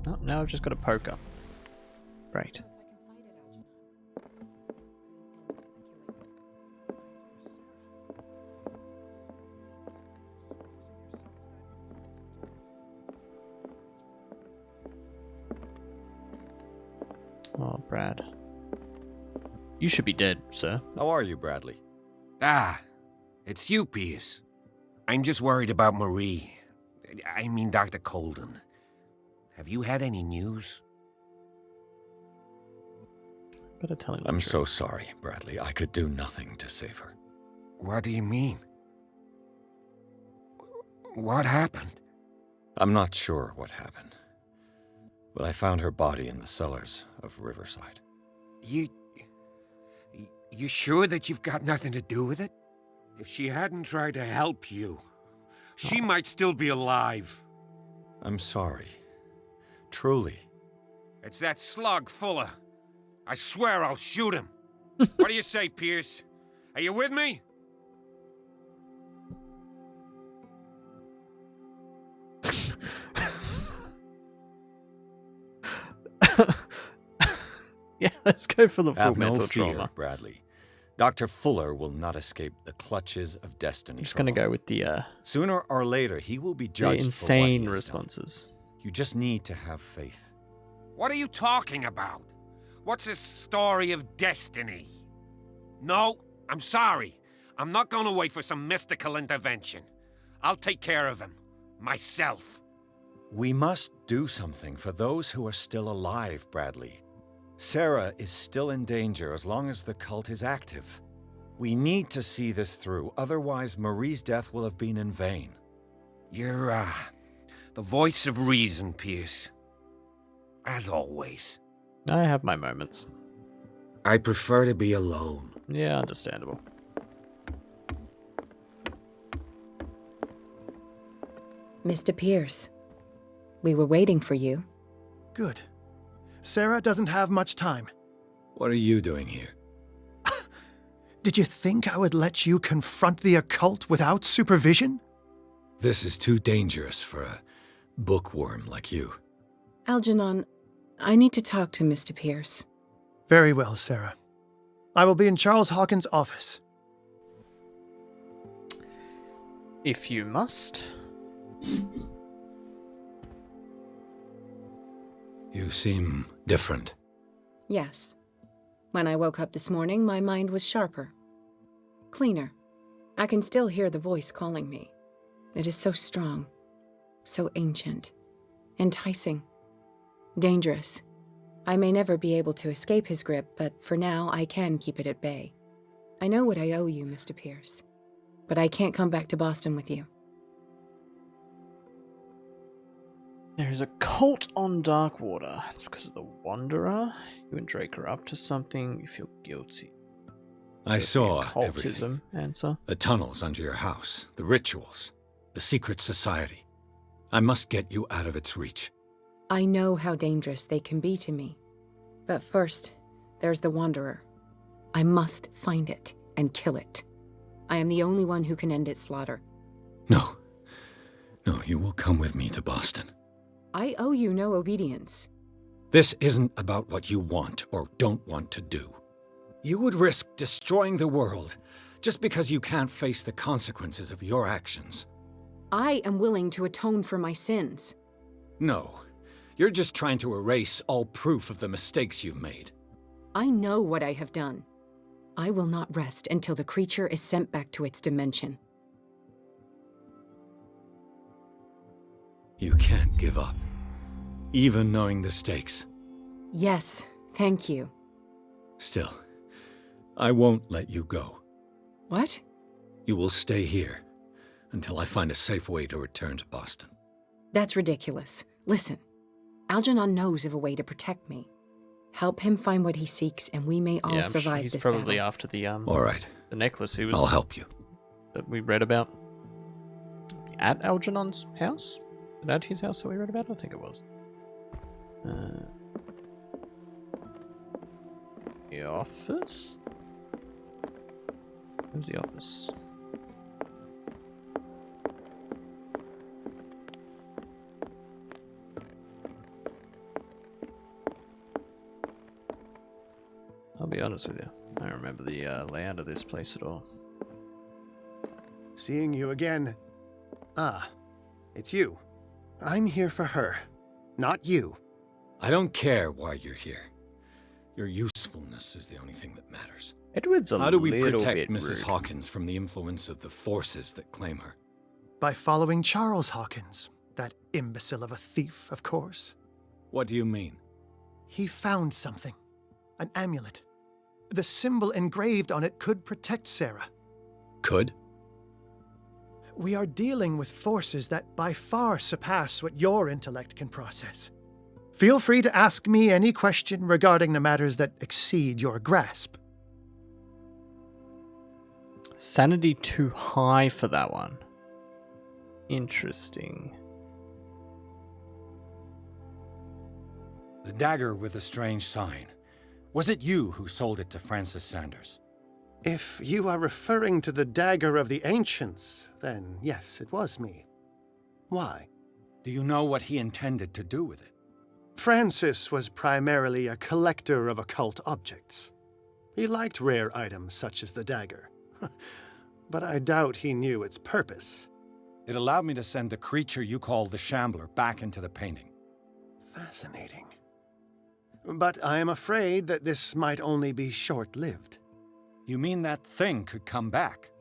Oh, now I've just got a poker. Great. Oh, Brad. You should be dead, sir. How are you, Bradley? Ah, it's you, Pierce. I'm just worried about Marie. I mean, Dr. Colden. Have you had any news? Better tell him. I'm so sorry, Bradley. I could do nothing to save her. What do you mean? What happened? I'm not sure what happened. But I found her body in the cellars of Riverside. You sure that you've got nothing to do with it? If she hadn't tried to help you, She might still be alive. I'm sorry. Truly. It's that slug, Fuller. I swear I'll shoot him. What do you say, Pierce? Are you with me? Yeah, let's go for the full Have mental no fear, trauma. Bradley. Dr. Fuller will not escape the clutches of destiny. I'm just gonna go with the Sooner or later, he will be judged insane for what he has responses. done. You just need to have faith. What are you talking about? What's this story of destiny? No, I'm sorry. I'm not gonna wait for some mystical intervention. I'll take care of him. Myself. We must do something for those who are still alive, Bradley. Sarah is still in danger as long as the cult is active. We need to see this through, otherwise Marie's death will have been in vain. You're, the voice of reason, Pierce. As always. I have my moments. I prefer to be alone. Yeah, understandable. Mr. Pierce, we were waiting for you. Good. Sarah doesn't have much time. What are you doing here? Did you think I would let you confront the occult without supervision? This is too dangerous for a bookworm like you. Algernon, I need to talk to Mr. Pierce. Very well, Sarah. I will be in Charles Hawkins' office. If you must. You seem different. Yes. When I woke up this morning, my mind was sharper. Cleaner. I can still hear the voice calling me. It is so strong. So ancient. Enticing. Dangerous. I may never be able to escape his grip, but for now I can keep it at bay. I know what I owe you, Mr. Pierce. But I can't come back to Boston with you. There's a cult on Darkwater. It's because of the Wanderer. You and Drake are up to something. You feel guilty. I saw Cultism everything. answer. The tunnels under your house, the rituals, the secret society. I must get you out of its reach. I know how dangerous they can be to me. But first, there's the Wanderer. I must find it and kill it. I am the only one who can end its slaughter. No. No, you will come with me to Boston. I owe you no obedience. This isn't about what you want or don't want to do. You would risk destroying the world just because you can't face the consequences of your actions. I am willing to atone for my sins. No. You're just trying to erase all proof of the mistakes you've made. I know what I have done. I will not rest until the creature is sent back to its dimension. You can't give up, even knowing the stakes. Yes, thank you. Still, I won't let you go. What? You will stay here until I find a safe way to return to Boston. That's ridiculous. Listen, Algernon knows of a way to protect me. Help him find what he seeks, and we may all survive he's this probably battle. after the All right. the necklace he was. I'll help you. That we read about at Algernon's house. At his house that we read about? I think it was. The office? Where's the office? I'll be honest with you. I don't remember the layout of this place at all. Seeing you again. Ah, it's you. I'm here for her, not you. I don't care why you're here. Your usefulness is the only thing that matters. Edward's a How do we little protect bit Mrs. rude. Hawkins from the influence of the forces that claim her? By following Charles Hawkins, that imbecile of a thief, of course. What do you mean? He found something. An amulet. The symbol engraved on it could protect Sarah. Could? We are dealing with forces that by far surpass what your intellect can process. Feel free to ask me any question regarding the matters that exceed your grasp. Sanity too high for that one. Interesting. The dagger with the strange sign. Was it you who sold it to Francis Sanders? If you are referring to the dagger of the ancients, then yes, it was me. Why? Do you know what he intended to do with it? Francis was primarily a collector of occult objects. He liked rare items such as the dagger. But I doubt he knew its purpose. It allowed me to send the creature you call the Shambler back into the painting. Fascinating. But I am afraid that this might only be short-lived. You mean that thing could come back?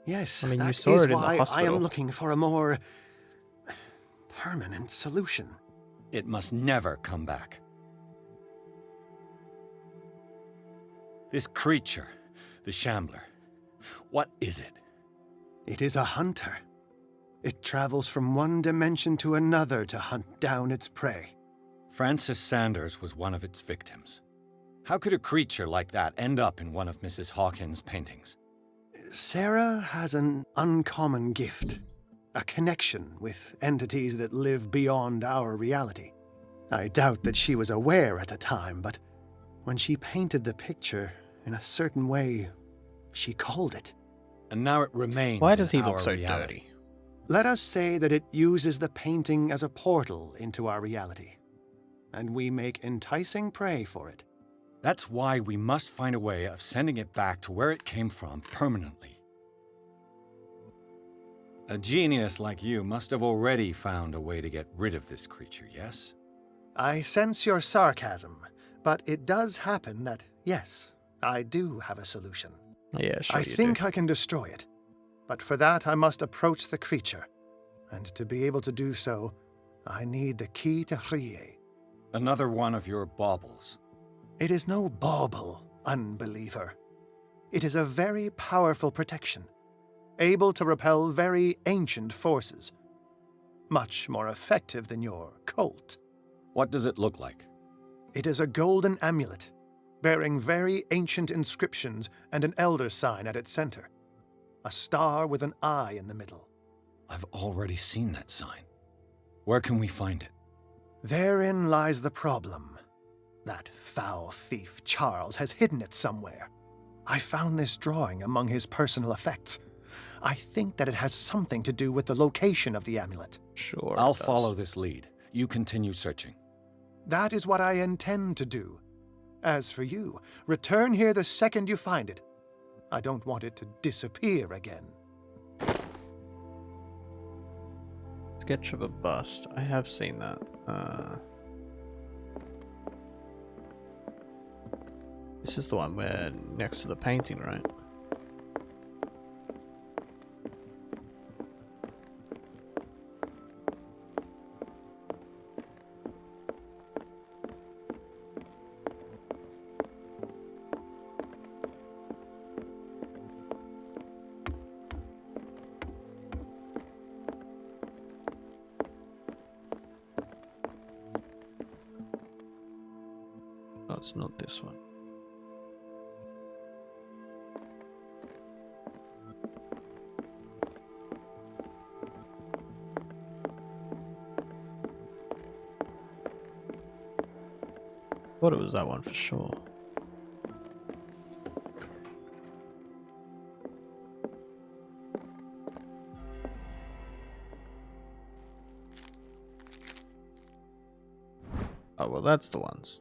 Yes, I mean, that you saw is it in the why I hospital. am looking for a more permanent solution. It must never come back. This creature, the Shambler, what is it? It is a hunter. It travels from one dimension to another to hunt down its prey. Francis Sanders was one of its victims. How could a creature like that end up in one of Mrs. Hawkins' paintings? Sarah has an uncommon gift. A connection with entities that live beyond our reality. I doubt that she was aware at the time, but when she painted the picture in a certain way, she called it. And now it remains. Why does he look our so reality. dirty? Let us say that it uses the painting as a portal into our reality, and we make enticing prey for it. That's why we must find a way of sending it back to where it came from permanently. A genius like you must have already found a way to get rid of this creature, yes? I sense your sarcasm, but it does happen that, yes, I do have a solution. Yeah, sure I you think do. I can destroy it, but for that I must approach the creature, and to be able to do so, I need the key to Rie. Another one of your baubles. It is no bauble, unbeliever. It is a very powerful protection, able to repel very ancient forces. Much more effective than your Colt. What does it look like? It is a golden amulet, bearing very ancient inscriptions and an elder sign at its center. A star with an eye in the middle. I've already seen that sign. Where can we find it? Therein lies the problem. That foul thief Charles has hidden it somewhere. I found this drawing among his personal effects. I think that it has something to do with the location of the amulet. Sure. I'll follow this lead. You continue searching. That is what I intend to do. As for you, return here the second you find it. I don't want it to disappear again. Sketch of a bust. I have seen that. This is the one where next to the painting, right? No, it's not this one. Thought it was that one for sure. Oh, well, that's the ones.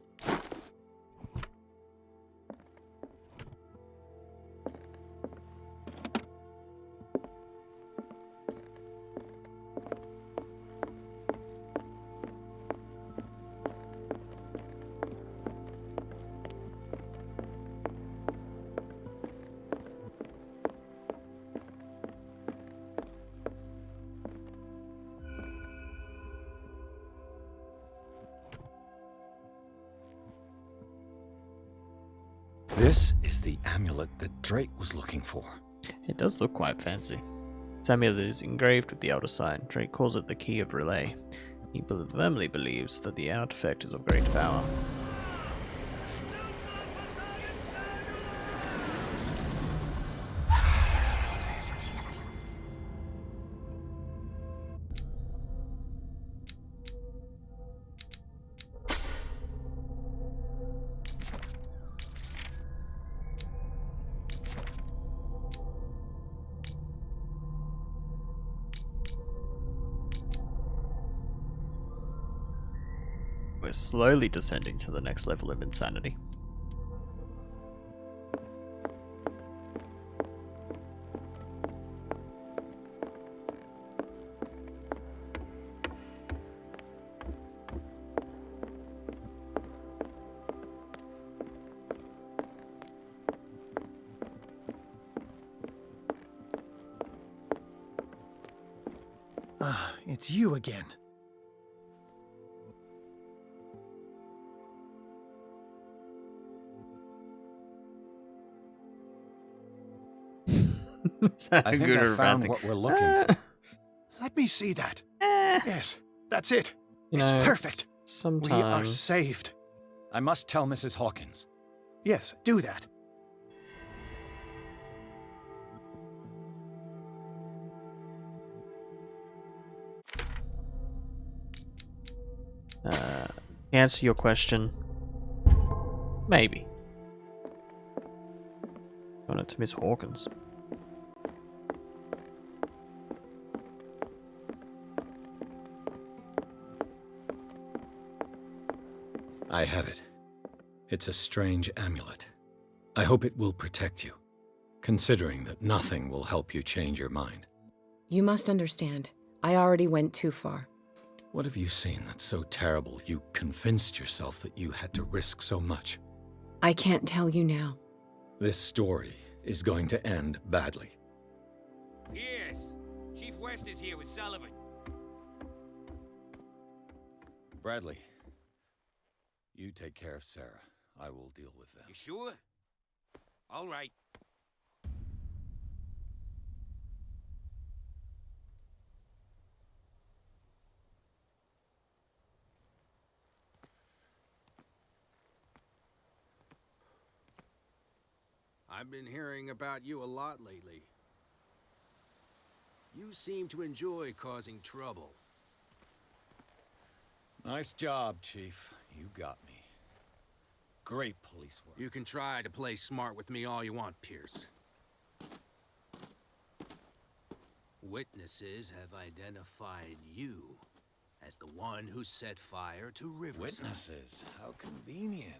This is the amulet that Drake was looking for. It does look quite fancy. This amulet is engraved with the elder sign. Drake calls it the key of relay. He firmly believes that the artifact is of great power. We're slowly descending to the next level of insanity. Ah, it's you again. I think I found what we're looking for. Let me see that. Yes, that's it. It's perfect. Sometimes We are saved. I must tell Mrs. Hawkins. Yes, do that. Answer your question. Maybe. Want it to Miss Hawkins. I have it. It's a strange amulet. I hope it will protect you, considering that nothing will help you change your mind. You must understand, I already went too far. What have you seen that's so terrible you convinced yourself that you had to risk so much? I can't tell you now. This story is going to end badly. Yes, Chief West is here with Sullivan. Bradley, you take care of Sarah. I will deal with them. You sure? All right. I've been hearing about you a lot lately. You seem to enjoy causing trouble. Nice job, Chief. You got me. Great police work. You can try to play smart with me all you want, Pierce. Witnesses have identified you as the one who set fire to Riverside. Witnesses? How convenient.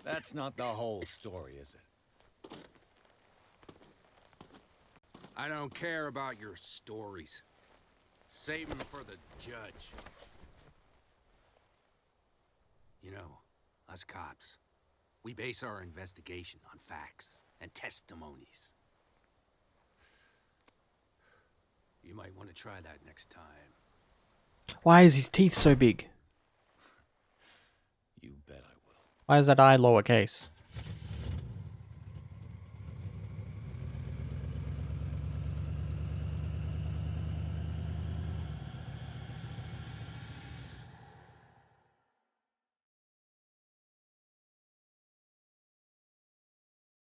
That's not the whole story, is it? I don't care about your stories. Save them for the judge. You know, us cops, we base our investigation on facts and testimonies. You might want to try that next time. Why is his teeth so big? You bet I will. Why is that eye lowercase?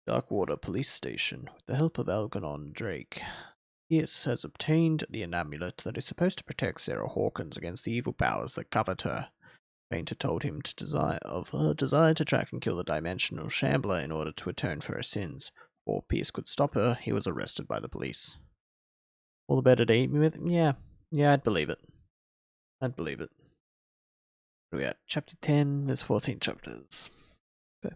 Darkwater Police Station. With the help of Algernon Drake, Pierce has obtained the amulet that is supposed to protect Sarah Hawkins against the evil powers that covet her. Painter told him of her desire to track and kill the dimensional shambler in order to atone for her sins. Before Pierce could stop her, he was arrested by the police. All the better to eat me with? Yeah, I'd believe it. I'd believe it. Where are we at? Chapter 10, there's 14 chapters. Okay.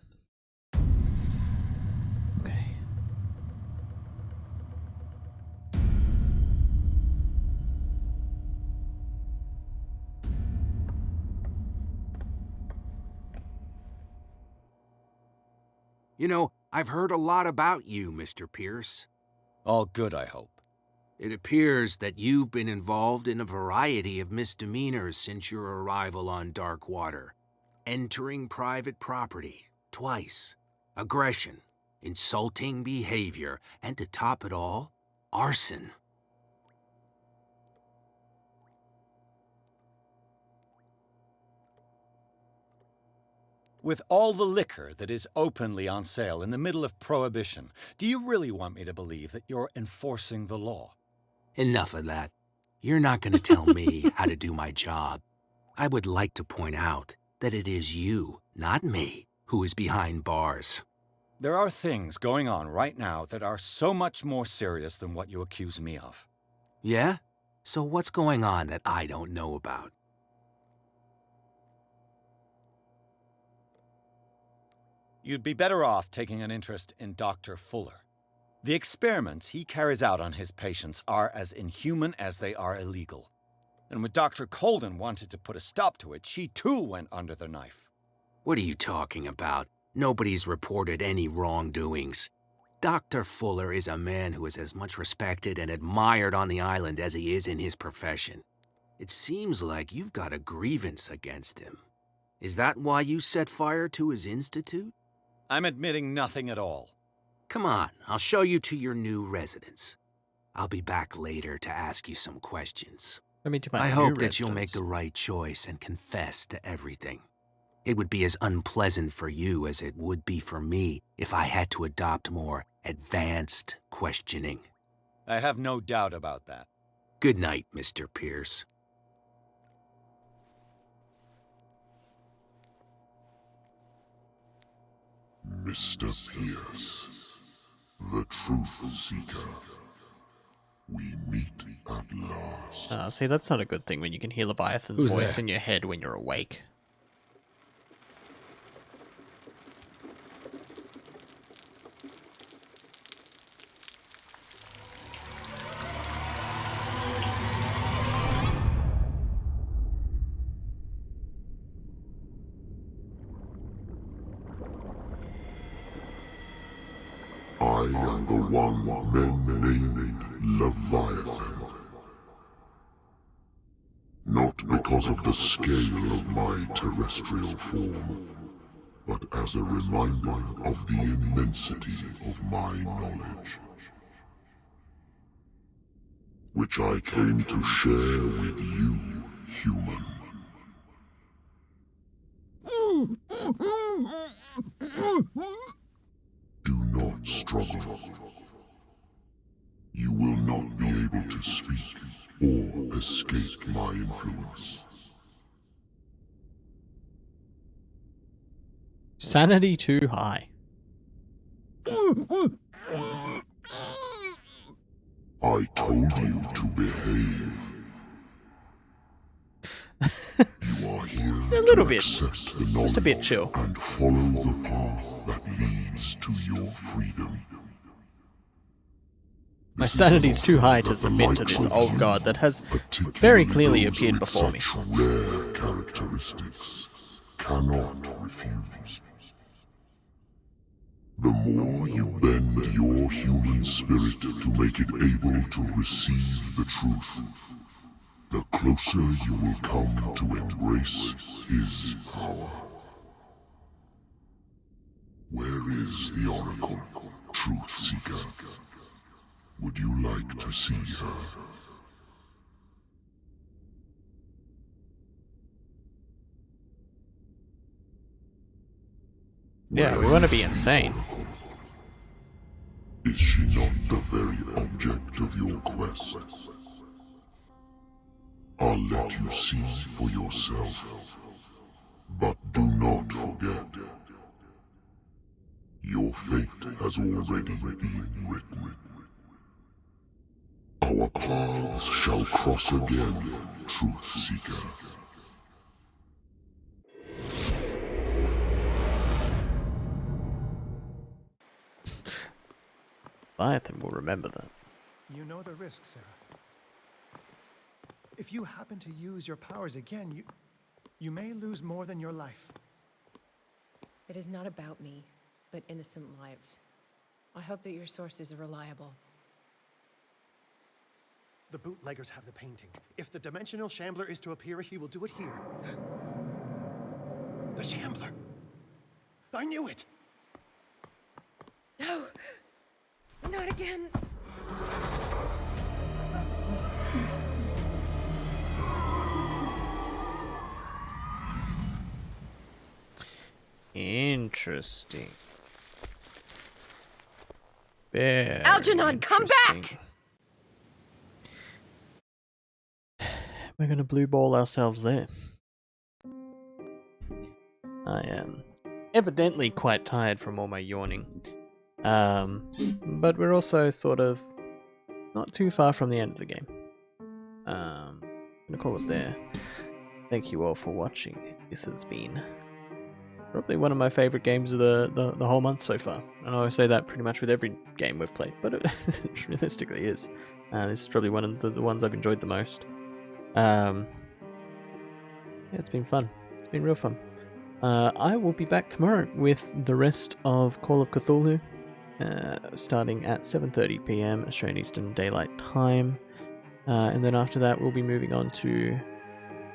You know, I've heard a lot about you, Mr. Pierce. All good, I hope. It appears that you've been involved in a variety of misdemeanors since your arrival on Darkwater. Entering private property, twice. Aggression, insulting behavior, and to top it all, arson. With all the liquor that is openly on sale in the middle of Prohibition, do you really want me to believe that you're enforcing the law? Enough of that. You're not going to tell me how to do my job. I would like to point out that it is you, not me, who is behind bars. There are things going on right now that are so much more serious than what you accuse me of. Yeah? So what's going on that I don't know about? You'd be better off taking an interest in Dr. Fuller. The experiments he carries out on his patients are as inhuman as they are illegal. And when Dr. Colden wanted to put a stop to it, she too went under the knife. What are you talking about? Nobody's reported any wrongdoings. Dr. Fuller is a man who is as much respected and admired on the island as he is in his profession. It seems like you've got a grievance against him. Is that why you set fire to his institute? I'm admitting nothing at all. Come on, I'll show you to your new residence. I'll be back later to ask you some questions. I hope that you'll make the right choice and confess to everything. It would be as unpleasant for you as it would be for me if I had to adopt more advanced questioning. I have no doubt about that. Good night, Mr. Pierce. Mr. Pierce, the Truth Seeker. We meet at last. See, that's not a good thing when you can hear Leviathan's Who's voice there? in your head when you're awake. I am the one men named Leviathan. Not because of the scale of my terrestrial form, but as a reminder of the immensity of my knowledge, which I came to share with you, human. Do not struggle. You will not be able to speak or escape my influence. Sanity too high. I told you to behave. You are here A little to bit. accept the Just a bit knowledge chill. and follow the path that leads to your freedom. My sanity's too high to submit to this old god that has very clearly Those appeared with before me. such rare characteristics cannot refuse. The more you bend your human spirit to make it able to receive the truth, the closer you will come to embrace his power. Where is the Oracle, Truth Seeker? Would you like to see her? Yeah, we want to be insane. Is she not the very object of your quest? I'll let you see for yourself. But do not forget, your fate has already been written. Our paths shall cross again, Truth Seeker. Leviathan will remember that. You know the risk, Sarah. If you happen to use your powers again, you may lose more than your life. It is not about me, but innocent lives. I hope that your sources are reliable. The bootleggers have the painting. If the dimensional shambler is to appear, he will do it here. The shambler! I knew it! No! Not again! Interesting. Very Algernon, come interesting. back! We're gonna blue ball ourselves there. I am evidently quite tired from all my yawning. But we're also sort of not too far from the end of the game. I'm gonna call it there. Thank you all for watching. This has been probably one of my favorite games of the whole month so far. And I always say that pretty much with every game we've played, but it realistically is. This is probably one of the ones I've enjoyed the most. Yeah, it's been fun. It's been real fun. I will be back tomorrow with the rest of Call of Cthulhu, starting at 7:30 p.m. Australian Eastern Daylight Time. And then after that, we'll be moving on to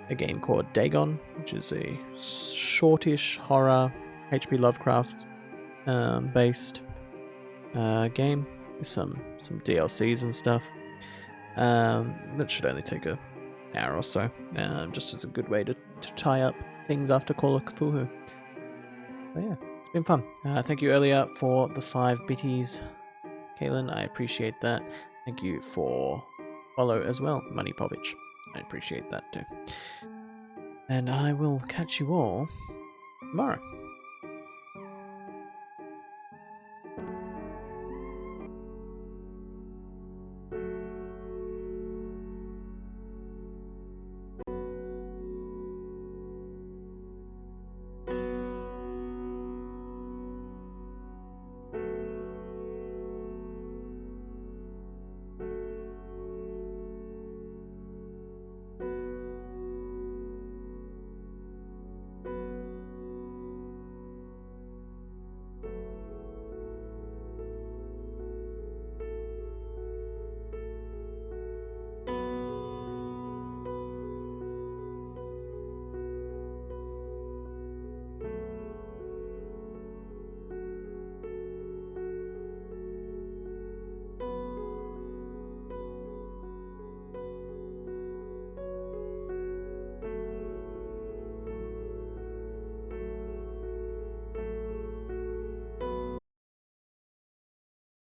a game called Dagon, which is a shortish horror H.P. Lovecraft based game with some DLCs and stuff. That should only take an hour or so, just as a good way to tie up things after Call of Cthulhu. But yeah, it's been fun. Thank you earlier for the 5 bitties, Kaylin. I appreciate that. Thank you for follow as well, Money Povich. I appreciate that too. And I will catch you all tomorrow.